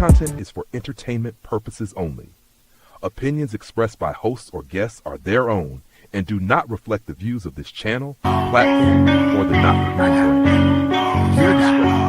content is for entertainment purposes only. Opinions expressed by hosts or guests are their own and do not reflect the views of this channel, platform, or the Not For Me brand. Viewer discretion.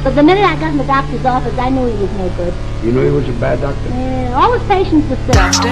But the minute I got in the doctor's office, I knew he was no good. You knew he was a bad doctor? Yeah, all his patients were sick. Doctor?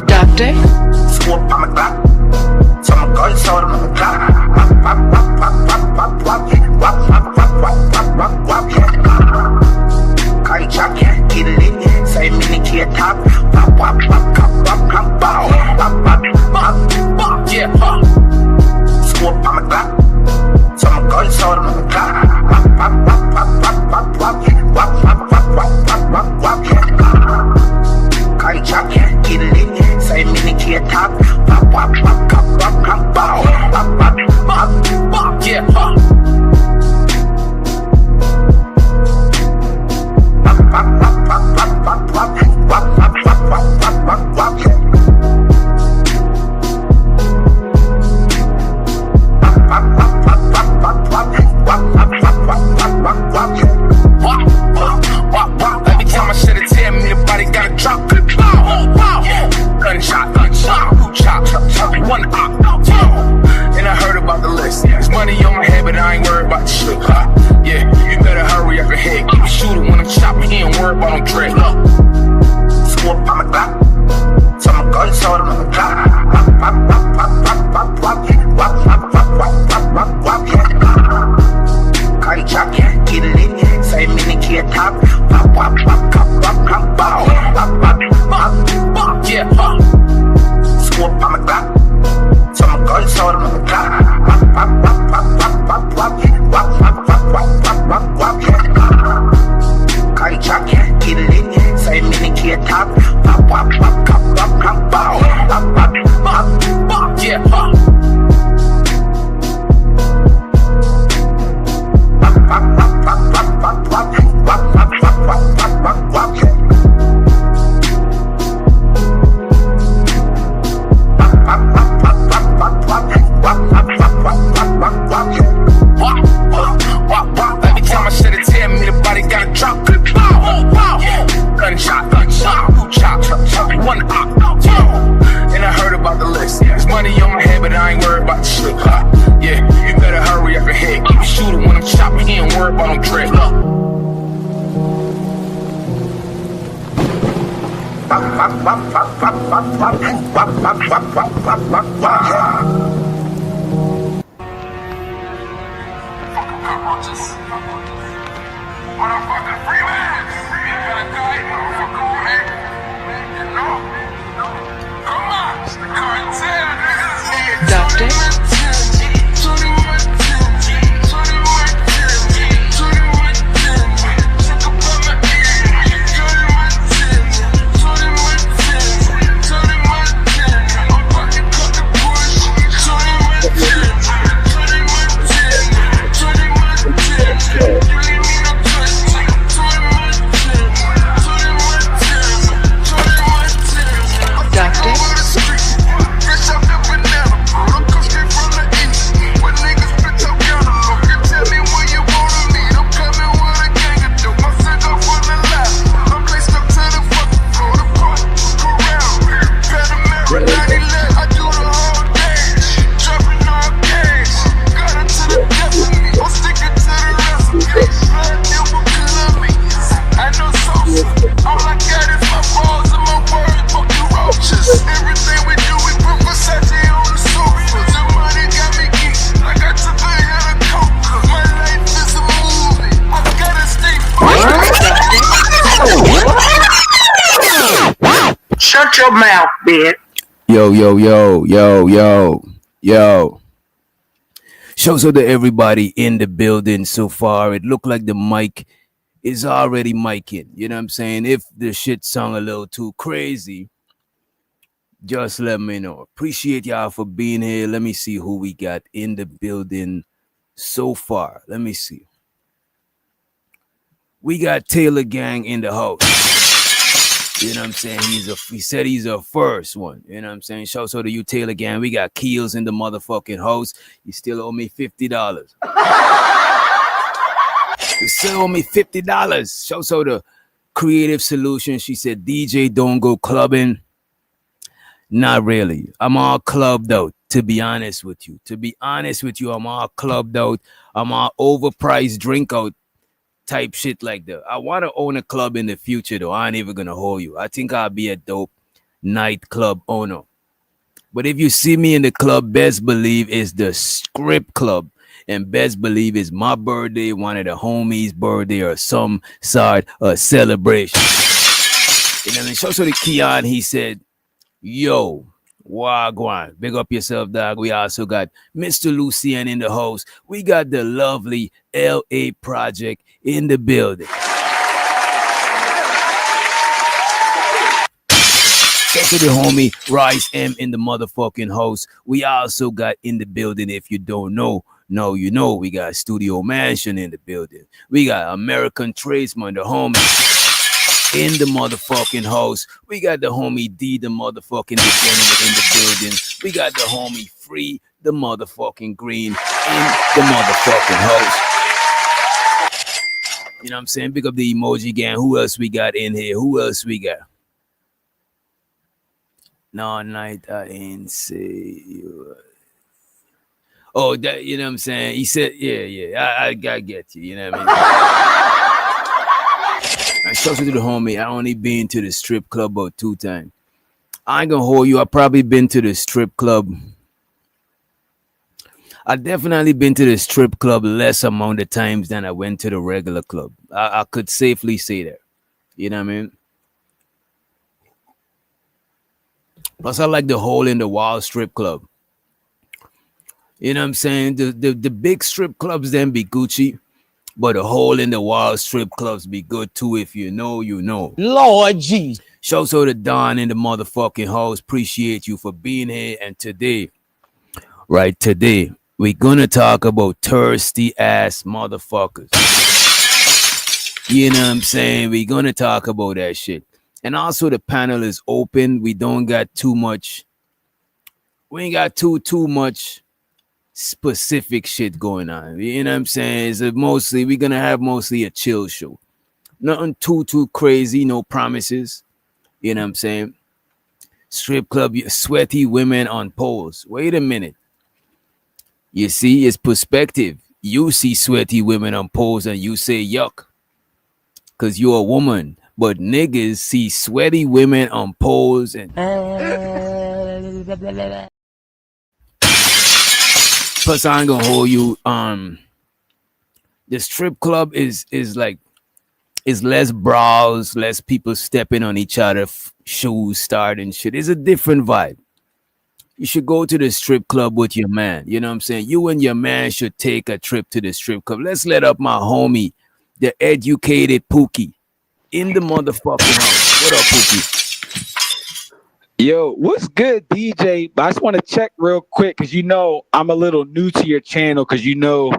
Doctor? Scoop on my clock. Some guns out of my clock. Wap, wap, wap, wap, wap, wap, wap, wap, wap, wap, wap, wap, wap. Contract, get it in. Say mini kid top. Wap, wap, wap, wap, wap, wap, bow. Wap, wap, wap, wap, yeah, huh. Scoop on my clock. Some guns out of my clock. Wap, wap, wap, wap, wap, wap, wap, wap, wap, wap, wap, wap, wap, wap. Contract, get it in. Say mini kid top. Wap, wap, wap, wap, wap, wap, bow. Wap, wap, wap, wap, yeah, huh. Wap, wap, wap, wap, wap, wap, wap. Every time I shed a tear, me the body gotta drop. Gunshot, two chop, one op. And I heard about the list. There's money on my head, but I ain't worried about the shit. Yeah, you better hurry up your head. Keep shooting when I'm chopping. He ain't worried about no dread. Screw up on my Glock. So my guns hold him on the clock. Cardi chop, get it in. Say mini kid top. Yeah, screw up on my Glock. So my guns hold him on the clock. Cardi chop, get it in. Say mini kid top. Yeah, every time I shed a tear, me the body gotta drop. Gunshot, two chop, one op. And I heard about the list. There's money on my head, but I ain't worried about the shit. Yeah, you better hurry up your head. Keep shooting when I'm chopping. He ain't worried about no dread. Motherfucking free man. You gotta die, motherfucker, man. You know? Come on, it's the cartel, niggas. Duct. Shut your mouth, bitch. Yo. Shouts out to everybody in the building so far. It looked like the mic is already micing. You know what I'm saying? If the shit sound a little too crazy, just let me know. Appreciate y'all for being here. Let me see who we got in the building so far. Let me see. We got Taylor Gang in the house. You know what I'm saying? He said he's a first one. You know what I'm saying? Shouts out to you, Taylor Gang. We got Keels in the motherfucking house. You still owe me $50. You still owe me $50. Shouts out to Creative Solutions. She said, DJ, don't go clubbing. Not really. I'm all clubbed out, to be honest with you. I'm all clubbed out. I'm all overpriced drink out type shit like that. I want to own a club in the future, though. I ain't even going to hold you. I think I'll be a dope nightclub owner. But if you see me in the club, best believe it's the Script Club. And best believe it's my birthday, one of the homies' birthday, or some sort of celebration. And then shout out to Keon, he said, yo, wagwan, big up yourself, dog. We also got Mr. Lucien in the house. We got the lovely LA Project in the building. Shout out to the homie Rice M in the motherfucking house. We also got in the building, if you don't know, no, you know, we got Studio Mansion in the building. We got American Tradesman, the homie. in the motherfucking house. We got the homie D, the motherfucking degenerate in the building. We got the homie Free, the motherfucking Green in the motherfucking house. You know what I'm saying? Pick up the emoji gang. Who else we got in here? Who else we got? No, night I ain't say you. Oh, that, you know what I'm saying? He said, yeah, I get you. You know what I mean? I talked to the homie. I only been to the strip club about 2 times. I ain't gonna hold you. I probably been to the strip club. I definitely been to the strip club less amount of times than I went to the regular club. I could safely say that. You know what I mean? Plus, I like the hole in the wall strip club. You know what I'm saying? The big strip clubs then be Gucci, but the hole in the wall strip clubs be good too. If you know, you know. Lord G. Shouts out to Don in the motherfucking house. Appreciate you for being here. And today, we're gonna talk about thirsty ass motherfuckers. You know what I'm saying? We're gonna talk about that shit. And also the panel is open. We don't got too much. We ain't got too much specific shit going on. You know what I'm saying? It's mostly we're gonna have mostly a chill show. Nothing too crazy, no promises. You know what I'm saying? Strip club, sweaty women on poles. Wait a minute. You see, it's perspective. You see sweaty women on poles and you say yuck. Cause you're a woman. But niggas see sweaty women on poles and plus I ain't gonna hold you. The strip club is like less brawls, less people stepping on each other's shoes, starting shit. It's a different vibe. You should go to the strip club with your man. You know what I'm saying? You and your man should take a trip to the strip club. Let's let up my homie, the educated Pookie, in the motherfucking house. What up, Pookie? Yo, what's good, DJ? But I just want to check real quick because you know I'm a little new to your channel because you know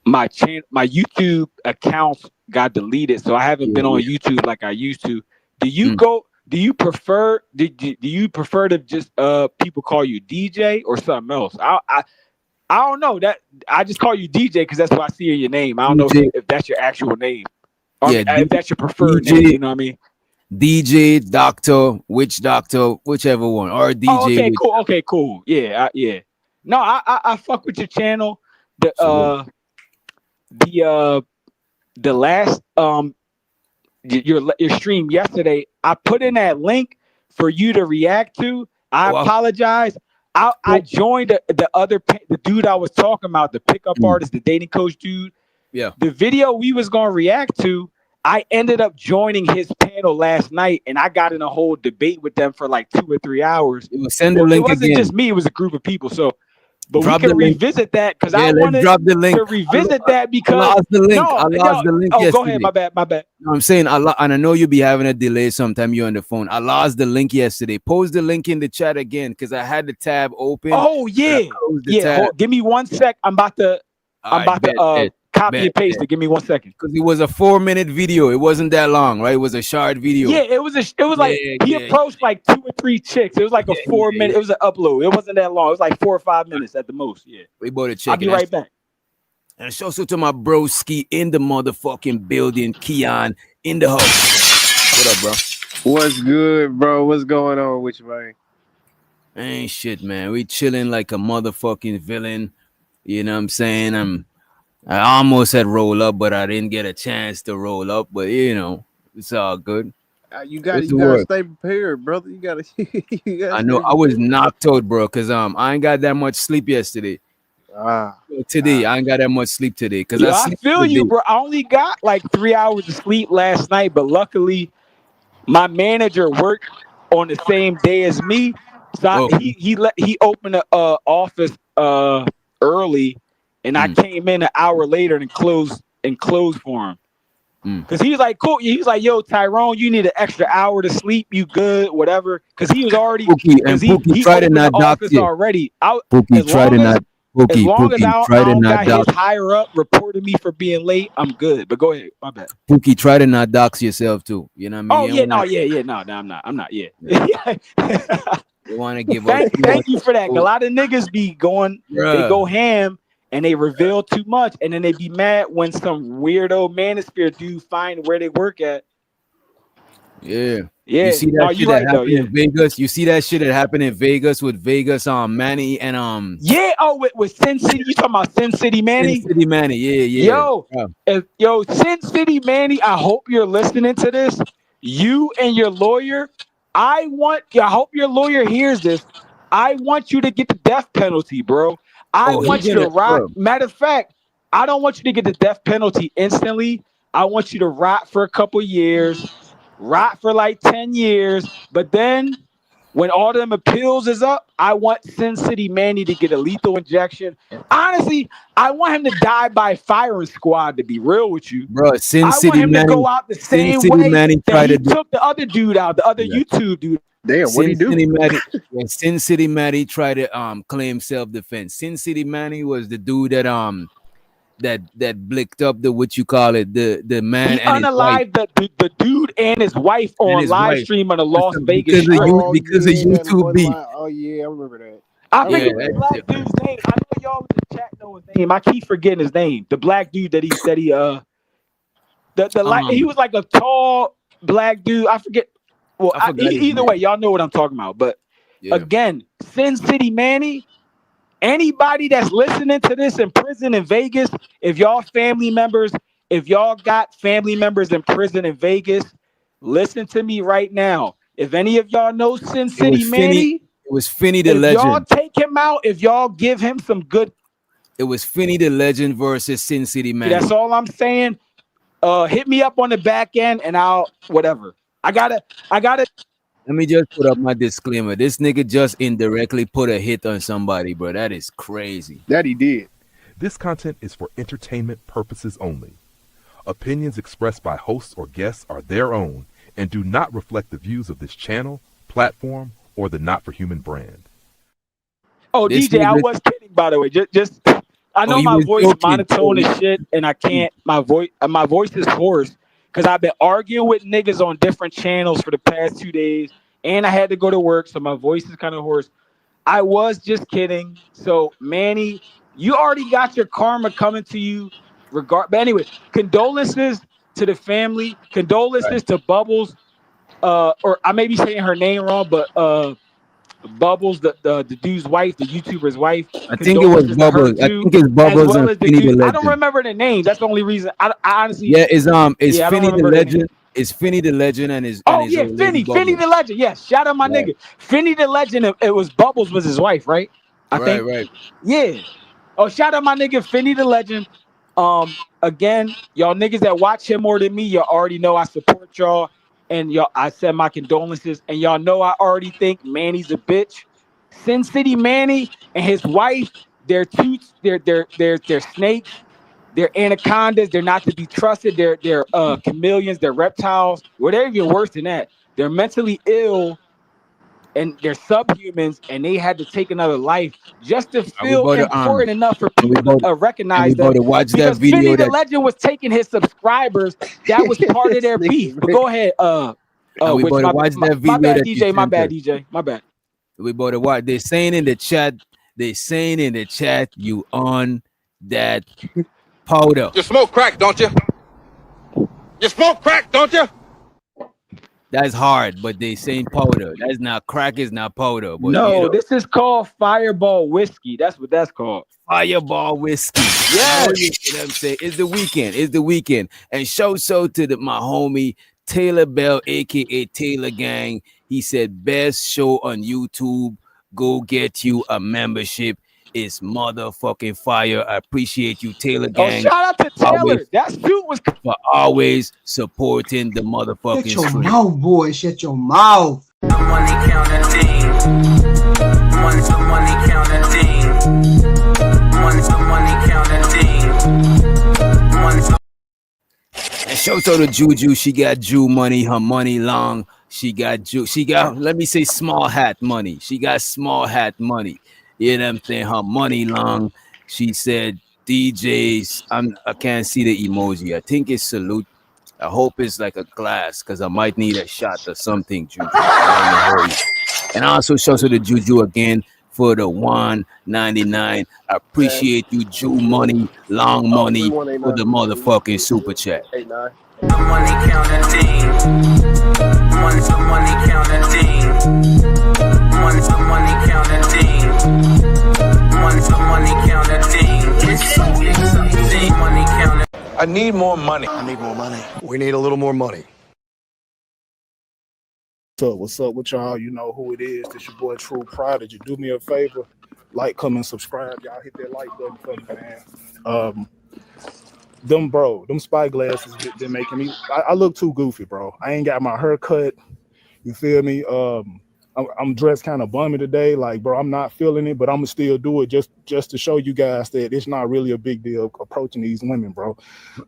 my YouTube accounts got deleted, so I haven't been on YouTube like I used to. Do you go? Do you prefer? Do you prefer to just people call you DJ or something else? I don't know that. I just call you DJ because that's what I see in your name. I don't know if that's your actual name. Or if that's your preferred DJ, name. You know what I mean? DJ, doctor, witch doctor, whichever one, or DJ. Oh, okay, cool. Okay, cool. Yeah, yeah. No, I fuck with your channel. The last your stream yesterday, I put in that link for you to react to. I apologize. I joined the dude I was talking about, the pickup artist, the dating coach dude. Yeah. The video we was gonna react to, I ended up joining his panel last night, and I got in a whole debate with them for like 2 or 3 hours. Send the link. It wasn't again. just me; it was a group of people. So, but drop we can revisit that because I wanted to revisit that because I lost the link. I lost the link. Oh, go ahead. My bad. No, I'm saying and I know you'll be having a delay sometime. You're on the phone. I lost the link yesterday. Post the link in the chat again because I had the tab open. Oh yeah, yeah. Give me 1 sec. I'm about to copy and paste it. Give me 1 second. Because it was a 4-minute video. It wasn't that long, right? It was a short video. Yeah, it was like he approached like 2 or 3 chicks. It was like a 4 minute. It was an upload. It wasn't that long. It was like 4 or 5 minutes at the most. Yeah. We bought a check. I'll be right back. And shout out to my broski in the motherfucking building, Keon in the house. What up, bro? What's good, bro? What's going on with you, man? Ain't shit, man. We chilling like a motherfucking villain. You know what I'm saying? I almost had roll up, but I didn't get a chance to roll up. But you know, it's all good. You gotta stay prepared, brother. You gotta. I know. I was knocked out, bro, because I ain't got that much sleep yesterday. Today, I ain't got that much sleep today. Because I feel you, bro. I only got like 3 hours of sleep last night, but luckily, my manager worked on the same day as me, so he opened the office early. And I came in an hour later and closed for him. Because he was like, cool. He was like, yo, Tyrone, you need an extra hour to sleep. You good, whatever. Because he was already, he tried to not dock you already. Pookie tried to not. As long as I try to don't not got his dox. higher up reporting me for being late, I'm good. But go ahead, my bad. Pookie, try to not dox yourself too. You know what I mean? Oh You yeah, don't no, want- yeah. No, I'm not. Yeah. you want to give us Thank you for that. A lot of niggas be going, they Bruh. go ham and they reveal too much, and then they be mad when some weirdo manosphere dude find where they work at. Yeah. Yeah, You see that no, shit you that right though. happened Yeah, in Vegas? You see that shit that happened in Vegas with Vegas Manny and yeah. Oh, with Sin City, you talking about Sin City Manny? Sin City Manny. Yeah. Yo, Sin City Manny, I hope you're listening to this. You and your lawyer, I hope your lawyer hears this. I want you to get the death penalty, bro. I want you to rock. Matter of fact, I don't want you to get the death penalty instantly. I want you to rot for a couple years, rot for like 10 years. But then when all them appeals is up, I want Sin City Manny to get a lethal injection. Honestly, I want him to die by firing squad, to be real with you. Bro, Sin I City want him Manny, to go out the Sin same City way Manny that tried he to do. took the other dude out, the other YouTube dude. Damn, what'd he do? Sin City Manny tried to claim self-defense. Sin City Manny was the dude that blicked up the what you call it, the man He and his wife. unalived the dude and his wife on his live wife. stream on the Las Vegas Because of Strip. you, because of YouTube beef. Oh yeah, I remember that. I forget the black dude's name. I know y'all in the chat know his name. I keep forgetting his name. The black dude that he he was like a tall black dude. I forget. Well, either way, y'all know what I'm talking about. But again, Sin City Manny, anybody that's listening to this in prison in Vegas, if y'all got family members in prison in Vegas, listen to me right now. If any of y'all know Sin City Manny, it was Finney the Legend. If y'all take him out, if y'all give him some good, it was Finney the Legend versus Sin City Manny. That's all I'm saying. Hit me up on the back end and I'll whatever. I gotta. Let me just put up my disclaimer. This nigga just indirectly put a hit on somebody, bro. That is crazy. That he did. This content is for entertainment purposes only. Opinions expressed by hosts or guests are their own and do not reflect the views of this channel, platform, or the Not for Human brand. Oh, this DJ, I was kidding, by the way. Just I know my voice is monotone as shit, and I can't. My voice is hoarse because I've been arguing with niggas on different channels for the past 2 days, and I had to go to work, so my voice is kind of hoarse. I was just kidding. So, Manny, you already got your karma coming to you. But anyway, condolences to the family. Condolences to Bubbles. Or I may be saying her name wrong, but Bubbles, the dude's wife, the YouTuber's wife. I think it was Bubbles. I think it's Bubbles well and Finney the Legend. I don't remember the names. That's the only reason. I honestly. Yeah, it's Finney the Legend. It's Finney the Legend and his. Finney the Legend. Yes, shout out my nigga. Finney the Legend. It was Bubbles was his wife, right? I think. Right. Yeah. Oh, shout out my nigga Finney the Legend. Again, y'all niggas that watch him more than me, y'all already know I support y'all. And y'all, I send my condolences, and y'all know I already think Manny's a bitch. Sin City Manny and his wife, they're snakes, they're anacondas, they're not to be trusted, they're chameleons, they're reptiles, or they're even worse than that. They're mentally ill and they're subhumans, and they had to take another life just to feel important enough for people to recognize them. Because Finney the Legend was taking his subscribers. That was part of their beef. But go ahead. My bad, DJ. My bad, DJ. My bad. We about to watch. They're saying in the chat, you on that powder. You smoke crack, don't you? You smoke crack, don't you? That's hard, but they saying powder. That's not crack, is not powder. But no, this is called Fireball whiskey. That's what that's called. Fireball whiskey. Yeah, you know what I'm saying? It's the weekend. And shout out to my homie Taylor Bell, aka Taylor Gang. He said best show on YouTube. Go get you a membership. It's motherfucking fire. I appreciate you, Taylor Gang. Oh, shout out to Taylor. That suit was for always supporting the motherfucking Shut your mouth, boy. Shut your mouth. Money counting thing. Money counting thing. Money counting thing. And shout out to Juju. She got Jew money. Her money long. She got let me say small hat money. She got small hat money. You know what I'm saying? Her money long. She said, DJs, I can't see the emoji. I think it's salute. I hope it's like a glass because I might need a shot or something, Juju. And also shout to the Juju again for the $1.99. I appreciate you, Jew money, long money for the motherfucking super chat. 89. The money counting thing. Money's the money counting thing. Money's the money counting thing. Money's the money counting thing. It's something money counting. I need more money. I need more money. We need a little more money. What's up with y'all? You know who it is. This your boy True Prodigy. Do me a favor, like, comment, subscribe. Y'all hit that like button for me, man. Them spy glasses been making me. I look too goofy, bro. I ain't got my hair cut. You feel me? I'm dressed kind of bummy today. Like, bro, I'm not feeling it, but I'm gonna still do it just to show you guys that it's not really a big deal approaching these women, bro.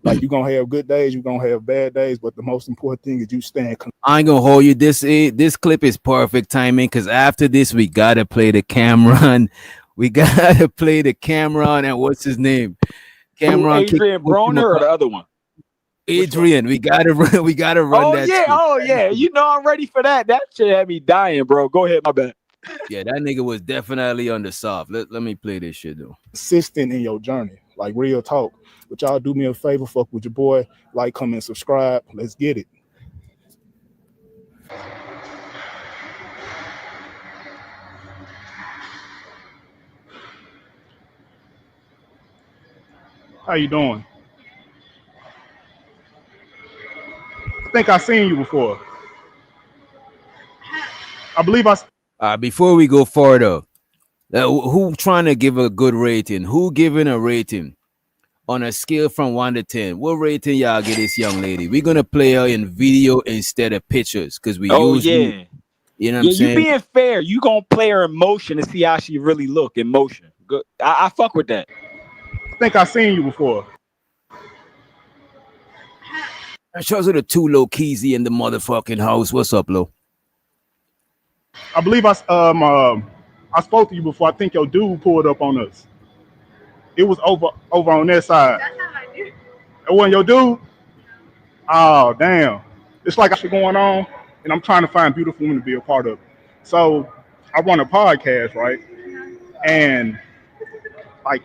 Like, you're gonna have good days, you're gonna have bad days, but the most important thing is you stand. I ain't gonna hold you. This clip is perfect timing because after this we gotta play the Cameron. We gotta play the Cameron and what's his name? Cameron Adrien Broner or the other one? Adrien. We gotta run that. Yeah. You know I'm ready for that. That shit had me dying, bro. Go ahead, my bad. Yeah, that nigga was definitely on the soft. Let me play this shit though. Consistent in your journey, like real talk. But y'all do me a favor, fuck with your boy, like, comment, subscribe. Let's get it. How you doing? I think I seen you before. I believe Before we go further, who trying to give a good rating? Who giving a rating on a scale from 1 to 10? What rating y'all give this young lady? We're gonna play her in video instead of pictures because we usually, you know what I'm saying? You being fair, you gonna play her in motion to see how she really look in motion. Good. I fuck with that. I think I seen you before. Shows her the two low keysy in the motherfucking house. What's up, Lo? I believe I spoke to you before. I think your dude pulled up on us. It was over on that side. That's not my dude. It wasn't your dude? Oh, damn. It's like shit going on, and I'm trying to find beautiful women to be a part of it. So I run a podcast, right? And like,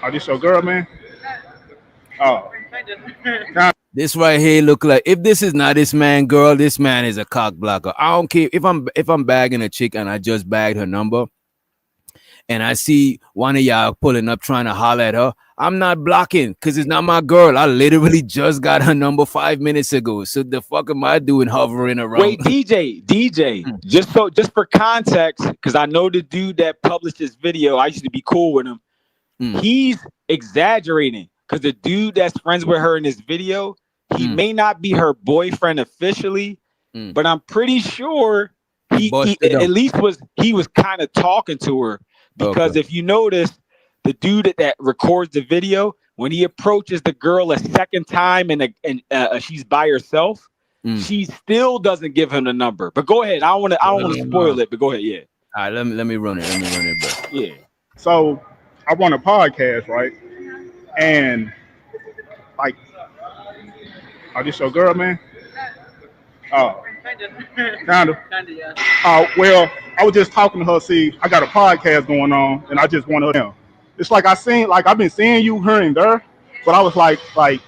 oh, this your girl, man? Oh. This right here look like, if this is not this man, girl, this man is a cock blocker. I don't care if I'm bagging a chick and I just bagged her number and I see one of y'all pulling up trying to holler at her, I'm not blocking because it's not my girl. I literally just got her number 5 minutes ago. So the fuck am I doing hovering around? Wait, DJ, just for context, because I know the dude that published this video, I used to be cool with him. He's exaggerating. Because the dude that's friends with her in this video, he may not be her boyfriend officially, but I'm pretty sure he at least was kind of talking to her. Because if you notice, the dude that records the video, when he approaches the girl a second time and she's by herself, she still doesn't give him the number. But go ahead. I don't want to spoil it, but go ahead. Yeah. All right, let me run it, bro. Yeah. So I run a podcast, right? And like, oh, this your girl, man? Oh, kind of. Yeah. Well, I was just talking to her. See, I got a podcast going on, and I just want her down. It's like I've been seeing you here and there, but I was like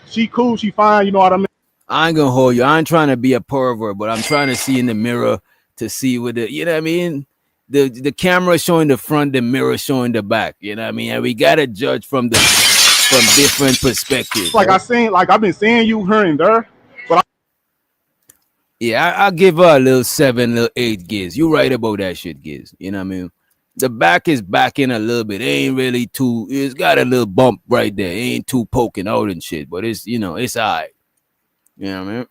she cool, she fine, you know what I mean? I ain't gonna hold you. I ain't trying to be a pervert, but I'm trying to see in the mirror to see what you know what I mean? The camera showing the front, the mirror showing the back. You know what I mean? And we gotta judge from different perspectives. Like I've been seeing you here and there, but I'll give her a little 7, little 8 giz. You right about that shit, giz. You know what I mean? The back is backing a little bit. It ain't really too. It's got a little bump right there. It ain't too poking out and shit, but it's it's alright. You know what I mean?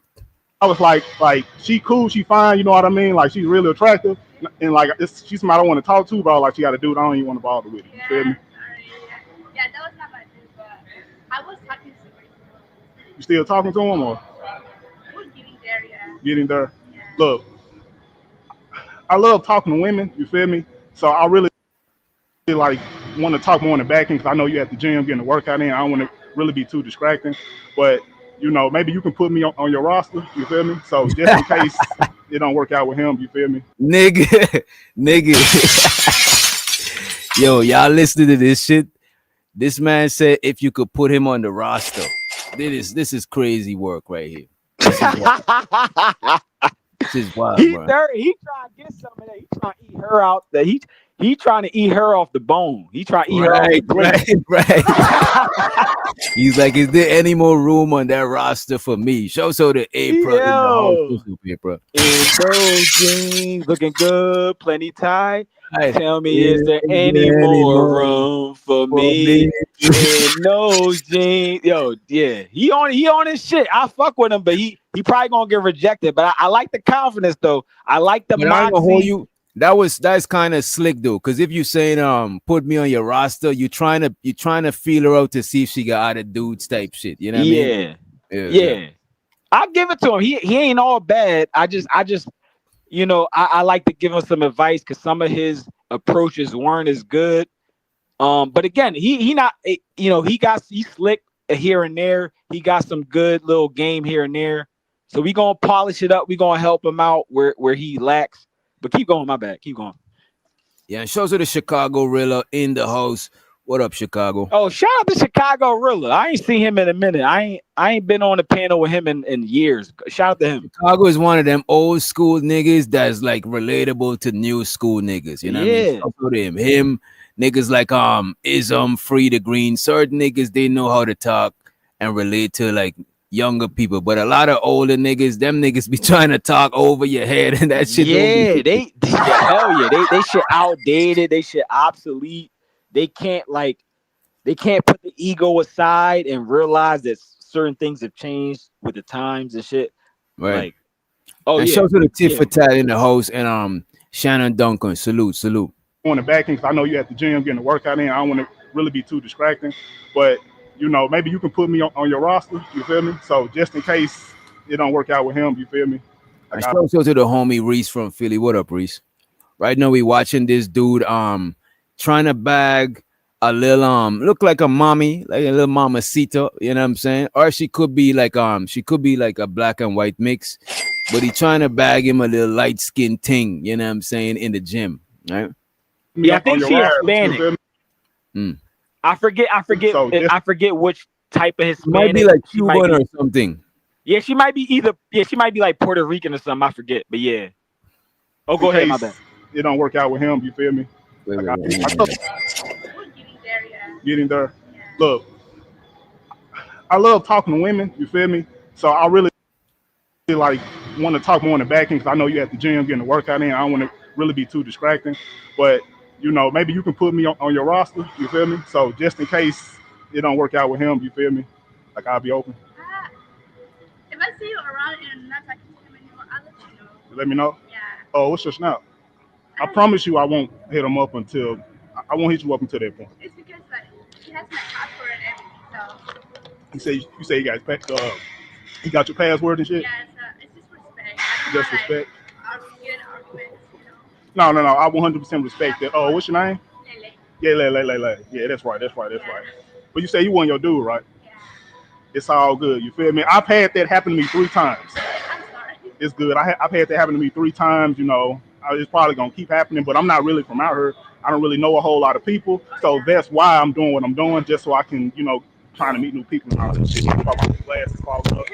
I was like she cool, she fine. You know what I mean? Like she's really attractive, and like she's somebody I want to talk to, but like she got a dude I don't even want to bother with. You feel me? Yeah, that was not my dude, but I was talking to somebody. You still talking to him or? We're getting there, yeah. Getting there. Yeah. Look, I love talking to women. You feel me? So I really like want to talk more on the back end because I know you're at the gym getting a workout in. I don't want to really be too distracting, but you know, maybe you can put me on your roster. You feel me? So just in case it don't work out with him, you feel me? Nigga. Yo, y'all listening to this shit? This man said if you could put him on the roster. This is crazy work right here. This is wild, He bro. trying to get some of that. He trying to eat her out. That he trying to eat her off the bone. He trying to eat her off the plate. Right. He's like, is there any more room on that roster for me? Show the April in the house. April. In those jeans, looking good, plenty tight. Right. Tell me, is there any more room for me in those jeans? Yo, yeah, he on his shit. I fuck with him, but he probably gonna get rejected. But I like the confidence though. I like the moxie. That's kind of slick though, because if you saying put me on your roster, you're trying to feel her out to see if she got other dudes type shit. You know what I mean? Yeah. I'll give it to him. He ain't all bad. I just you know, I like to give him some advice because some of his approaches weren't as good. But again, he not, you know, he's slick here and there. He got some good little game here and there. So we gonna polish it up. We gonna help him out where he lacks. But keep going, my bad. Keep going. Yeah, and shows to the Chicago Rilla in the house. What up, Chicago? Oh, shout out to Chicago Rilla. I ain't seen him in a minute. I ain't been on a panel with him in years. Shout out to him. Chicago is one of them old school niggas that's like relatable to new school niggas. You know what I mean? Shout out to him niggas like Ism, Free the Green. Certain niggas, they know how to talk and relate to like younger people, but a lot of older niggas, them niggas be trying to talk over your head and that shit. Yeah, hell yeah, they shit outdated, they shit obsolete. They can't put the ego aside and realize that certain things have changed with the times and shit. Right. Like, oh, and yeah. show to the Tit for Tat in the host and Shannon Duncan. Salute. On the back end, because I know you're at the gym getting a workout in. I don't want to really be too distracting, but you know, maybe you can put me on your roster. You feel me? So just in case it don't work out with him, you feel me? And show to the homie Rizz from Philly. What up, Rizz? Right now we watching this dude trying to bag a little look like a mommy, like a little mamacita, you know what I'm saying? Or she could be like a black and white mix, but he trying to bag him a little light skin thing, you know what I'm saying, in the gym, right? Yeah, I think she's Hispanic. I forget which type of Hispanic. Might be like Cuban or something. Yeah, she might be like Puerto Rican or something. I forget, but yeah. Oh, go ahead, my bad. It don't work out with him, you feel me? Getting there. Yeah. Look, I love talking to women, you feel me? So I really like want to talk more on the back end because I know you're at the gym getting a workout in. I don't want to really be too distracting, but you know, maybe you can put me on your roster, you feel me? So just in case it don't work out with him, you feel me? Like I'll be open. If I see you around and not talking to him anymore, I'll let you know. You let me know? Yeah. Oh, what's your snap? I promise you I won't hit him up until I won't hit you up until that point. It's because like he has my password and everything, so. You say you guys he got your password and shit? Yeah, it's just respect. Just respect. Get arguments, you know. No, I 100% respect that. Oh, what's your name? Lele. Yeah, that's right. But you say you want your dude, right? Yeah. It's all good. You feel me? I've had that happen to me 3 times. I'm sorry. It's good. I've had that happen to me 3 times. You know, it's probably gonna keep happening. But I'm not really from out here. I don't really know a whole lot of people, so that's why I'm doing what I'm doing, just so I can, you know, trying to meet new people and all that shit. Glasses clogged up.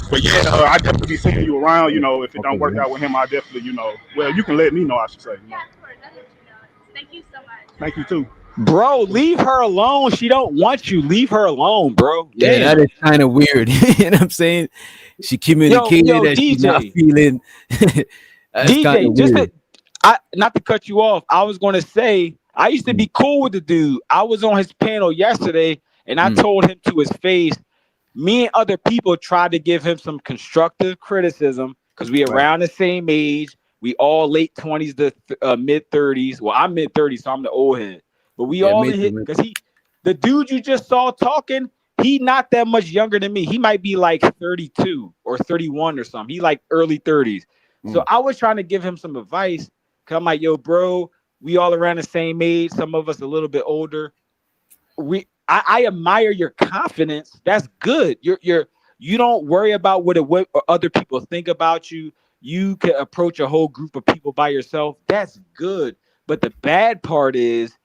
But yeah, I definitely be seeing you around. You know, if it don't work out with him, I definitely, you know, well, you can let me know, I should say. Yeah, of course. I'll let you know. Thank you so much. Thank you too. Bro, leave her alone. She don't want you. Leave her alone, bro. Yeah, that is kind of weird. You know what I'm saying? She communicated that DJ. she's not feeling. DJ, just not to cut you off. I was going to say, I used to be cool with the dude. I was on his panel yesterday, and I told him to his face, me and other people tried to give him some constructive criticism because we around the same age. We all late 20s to mid 30s. Well, I'm mid 30s, so I'm the old head. But we all hit because the dude you just saw talking, he not that much younger than me. He might be like 32 or 31 or something. He like early 30s. So I was trying to give him some advice. Cause I'm like, yo, bro, We all around the same age. Some of us a little bit older. I admire your confidence. That's good. You don't worry about what other people think about you. You can approach a whole group of people by yourself. That's good. But the bad part is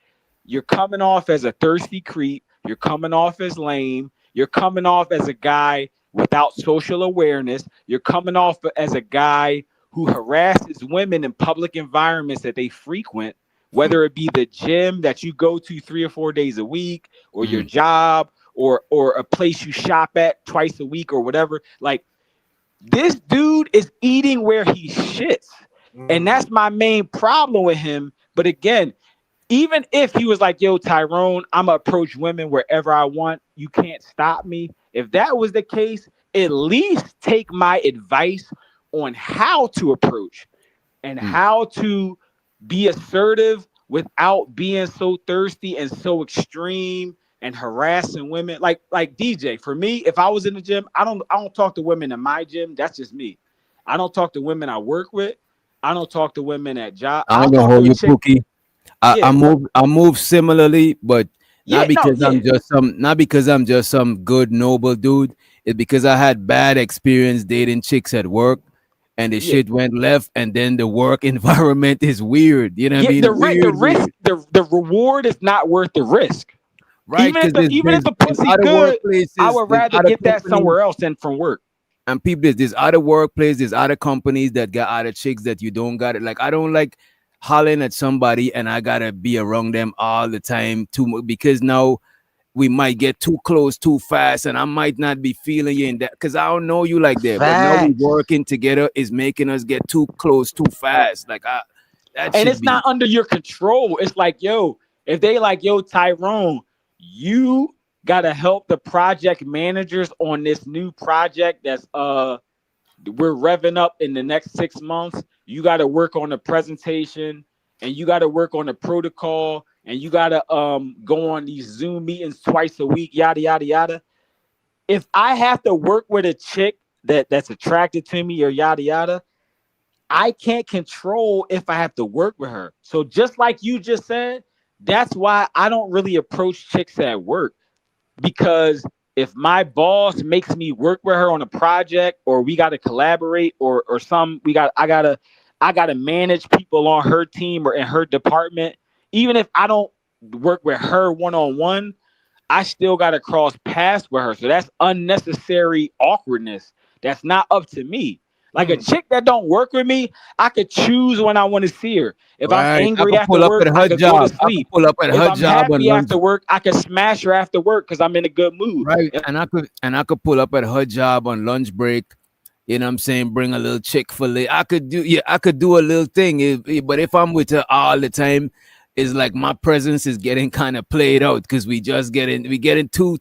you're coming off as a thirsty creep. You're coming off as lame. You're coming off as a guy without social awareness. You're coming off as a guy who harasses women in public environments that they frequent, whether it be the gym that you go to 3 or 4 days a week, or your job, or a place you shop at twice a week, or whatever. Like, this dude is eating where he shits. And that's my main problem with him. But again, even if he was like, yo, Tyrone, I'm gonna approach women wherever I want, you can't stop me. If that was the case, at least take my advice on how to approach and how to be assertive without being so thirsty and so extreme and harassing women. Like DJ, for me, if I was in the gym, I don't talk to women in my gym. That's just me. I don't talk to women I work with. I don't talk to women at job. I don't hold you, Pookie. I move similarly, but not because I'm just some good noble dude. It's because I had bad experience dating chicks at work, and the shit went left, and then the work environment is weird. You know what I mean? The reward is not worth the risk. Right? Even if the pussy good, I would rather get that somewhere else than from work. And people, there's other workplaces, there's other companies that got other chicks that you don't got it. Like, I don't like hollering at somebody and I gotta be around them all the time too much, because now we might get too close too fast, and I might not be feeling you in that because I don't know you like that. But now we working together is making us get too close too fast. Like, and it's not under your control. It's like, yo, if they like, yo, Tyrone, you gotta help the project managers on this new project that's we're revving up in the next 6 months. You got to work on the presentation, and you got to work on the protocol, and you got to go on these Zoom meetings twice a week, yada, yada, yada. If I have to work with a chick that's attracted to me or yada, yada, I can't control if I have to work with her. So just like you just said, that's why I don't really approach chicks at work, because if my boss makes me work with her on a project, or we got to collaborate, or I gotta manage people on her team or in her department, even if I don't work with her one-on-one, I still gotta cross paths with her. So that's unnecessary awkwardness. That's not up to me. Like, a chick that don't work with me, I could choose when I want to see her. If I'm angry after work, I could go to sleep. If I'm happy after work, I can smash her after work because I'm in a good mood. Right. And I could pull up at her job on lunch break. You know what I'm saying? Bring a little Chick-fil-A. I could do a little thing. But if I'm with her all the time, it's like my presence is getting kind of played out because we getting too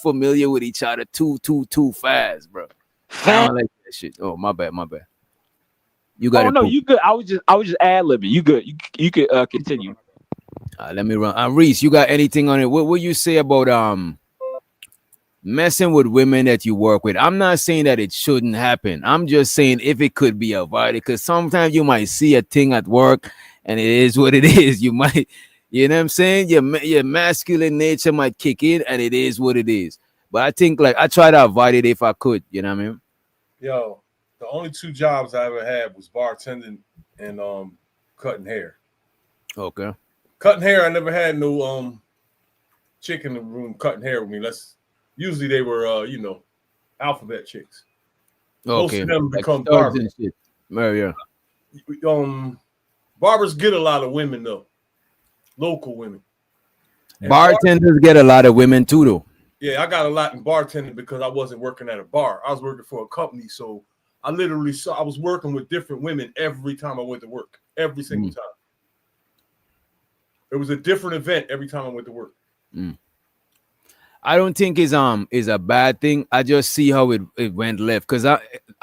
familiar with each other too fast, bro. I don't like that shit. Oh, my bad. You got it. No, you good. I was just ad-libbing. You good. You could continue. Let me run. Rizz, you got anything on it? What would you say about messing with women that you work with? I'm not saying that it shouldn't happen. I'm just saying if it could be avoided, because sometimes you might see a thing at work and it is what it is. You might, you know what I'm saying? Your masculine nature might kick in and it is what it is. But I think, like, I try to avoid it if I could. You know what I mean? Yo, the only 2 jobs I ever had was bartending and cutting hair. Okay. Cutting hair, I never had no chick in the room cutting hair with me. Usually they were alphabet chicks. Okay. Most of them like become barbers. Yeah. Barbers get a lot of women though. Local women. And bartenders get a lot of women too though. Yeah, I got a lot in bartending because I wasn't working at a bar. I was working for a company, so I was working with different women every time I went to work. Every single time. It was a different event every time I went to work. I don't think is a bad thing. I just see how it went left, because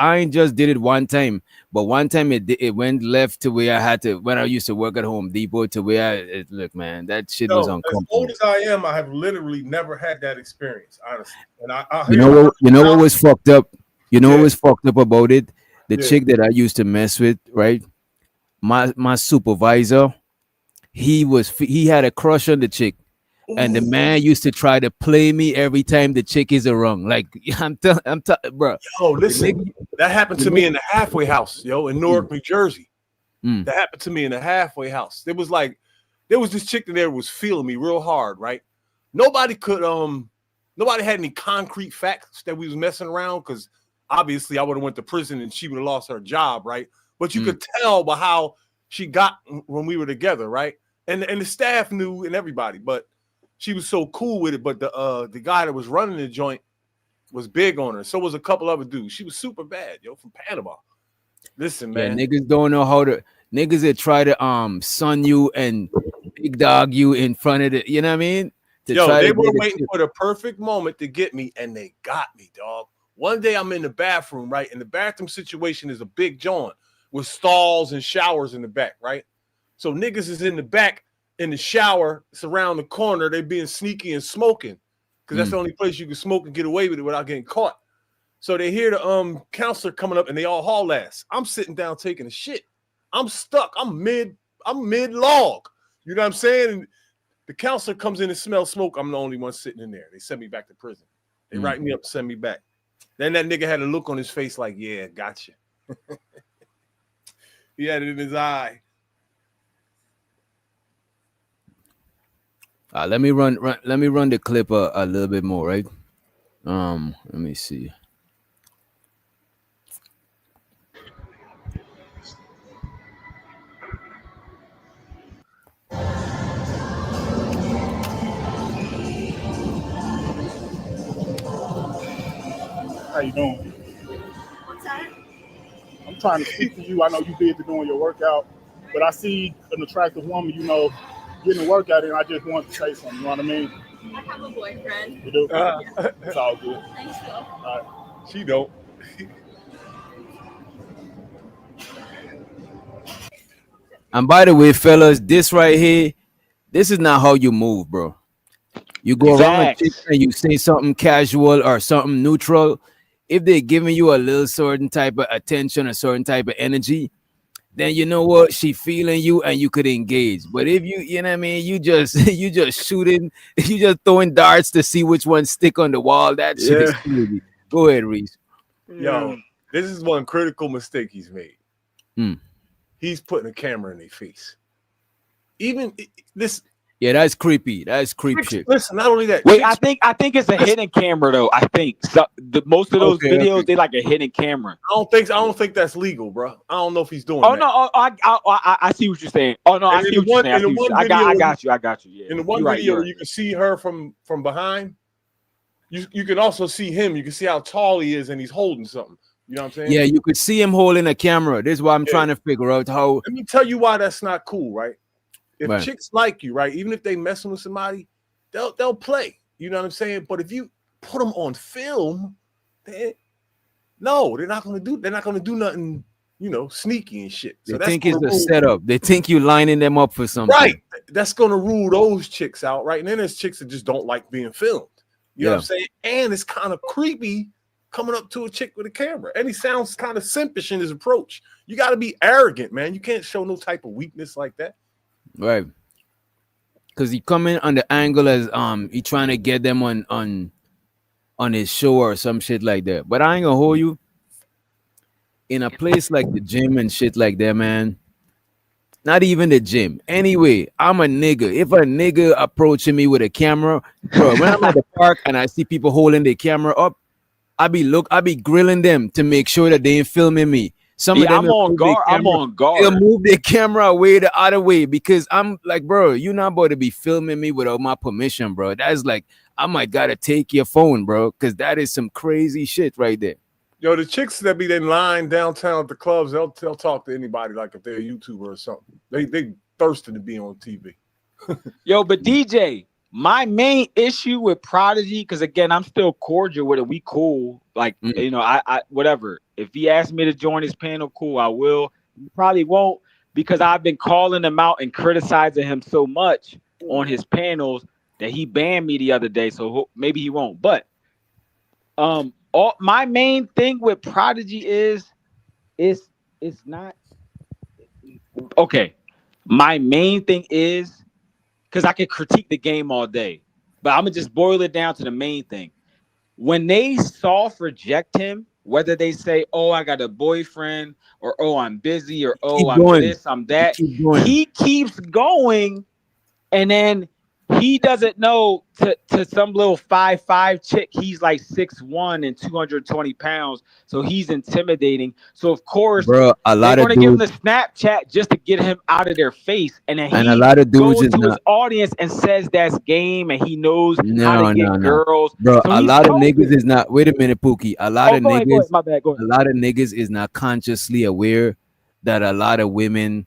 I just did it one time, but one time it went left to where I had to, when I used to work at Home Depot, to where look, man, that shit was uncomfortable. As old as I am, I have literally never had that experience, honestly. And you know what was fucked up? You know what was fucked up about it? The chick that I used to mess with, right? My supervisor, he had a crush on the chick. And the man used to try to play me every time the chick is wrong. Like I'm bro. Yo, listen, that happened to me in the halfway house, in Newark, New Jersey. That happened to me in the halfway house. There was this chick that was feeling me real hard, right? Nobody had any concrete facts that we was messing around, because obviously I would have went to prison and she would have lost her job, right? But you could tell by how she got when we were together, right? And the staff knew and everybody, but she was so cool with it. But the guy that was running the joint was big on her. So was a couple other dudes. She was super bad, from Panama. Listen, man. Yeah, niggas don't know how to. Niggas that try to son you and big dog you in front of the. You know what I mean? They were waiting for the perfect moment to get me, and they got me, dog. One day I'm in the bathroom, right? And the bathroom situation is a big joint with stalls and showers in the back, right? So niggas is in the back in the shower. It's around the corner. They being sneaky and smoking, because that's the only place you can smoke and get away with it without getting caught. So they hear the counselor coming up, and they all haul ass. I'm sitting down taking a shit. I'm stuck. I'm mid log. You know what I'm saying? And the counselor comes in and smells smoke. I'm the only one sitting in there. They send me back to prison. They write me up, send me back. Then that nigga had a look on his face like, yeah, gotcha. He had it in his eye. Let me run the clip a little bit more, right? Let me see. How you doing? What's that? I'm trying to speak to you. I know you busy doing your workout, but I see an attractive woman, getting a workout in. I just want to say something. You know what I mean? I have a boyfriend. You do? Yeah. It's all good. Thanks, Phil. All right. She don't. And by the way, fellas, this right here, this is not how you move, bro. You go around a chick and you say something casual or something neutral. If they're giving you a little certain type of attention, a certain type of energy, then you know what, she feeling you and you could engage. But if you know what I mean, you just shooting, you just throwing darts to see which one stick on the wall. That shit is crazy. Go ahead, Rizz. Yo, this is one critical mistake he's made. He's putting a camera in their face. Even this. Yeah, that's creepy. That's creep shit. Listen, not only that. Wait, I think it's a hidden camera though. I think most of those videos they like a hidden camera. I don't think that's legal, bro. I don't know if he's doing. Oh that. No, I see what you're saying. Oh no, I see what you're saying. I got you. Yeah. In the one video, you can see her from behind. You can also see him. You can see how tall he is, and he's holding something. You know what I'm saying? Yeah, you could see him holding a camera. This is why I'm trying to figure out how. Let me tell you why that's not cool, right? If chicks like you, right, even if they messing with somebody, they'll play. You know what I'm saying? But if you put them on film, they're not gonna do nothing, sneaky and shit. So they think it's a setup. They think you lining them up for something. Right. That's gonna rule those chicks out, right? And then there's chicks that just don't like being filmed. You know what I'm saying? And it's kind of creepy coming up to a chick with a camera. And he sounds kind of simpish in his approach. You got to be arrogant, man. You can't show no type of weakness like that. Right. Because he come in on the angle as he trying to get them on his show or some shit like that. But I ain't gonna hold you. In a place like the gym and shit like that, man. Not even the gym. Anyway, I'm a nigga. If a nigga approaching me with a camera, bro, when I'm at the park and I see people holding their camera up, I be grilling them to make sure that they ain't filming me. Some of them I'm on guard. They'll move their camera away the other way because I'm like, bro, you're not about to be filming me without my permission, bro. That's like, I might gotta take your phone, bro, because that is some crazy shit right there. Yo, the chicks that be in line downtown at the clubs, they'll talk to anybody like if they're a YouTuber or something. They thirsting to be on TV. Yo, but DJ, my main issue with Prodigy, because again, I'm still cordial with it. We cool. Like, I whatever. If he asks me to join his panel, cool, I will. He probably won't because I've been calling him out and criticizing him so much on his panels that he banned me the other day. So maybe he won't. But my main thing with Prodigy is it's not okay. My main thing is, because I could critique the game all day, but I'm gonna just boil it down to the main thing. When they soft reject him, whether they say, "Oh, I got a boyfriend," or "Oh, I'm busy," or "Oh, Keep I'm going. this, I'm that," Keep going. he keeps going, and then he doesn't know to some little 5'5" chick. He's like 6'1" and 220 pounds, so he's intimidating. So of course Bro, a they're lot of gonna give him the dudes Snapchat just to get him out of their face, and then and a he lot of dudes goes is to his not. audience and says that's game, and he knows how to No, get no, no. girls. Bro, So a he's lot of niggas coping. is not. Wait a minute, Pookie. A lot Oh, of go ahead. niggas, My bad. Go ahead. a lot of niggas is not consciously aware that a lot of women,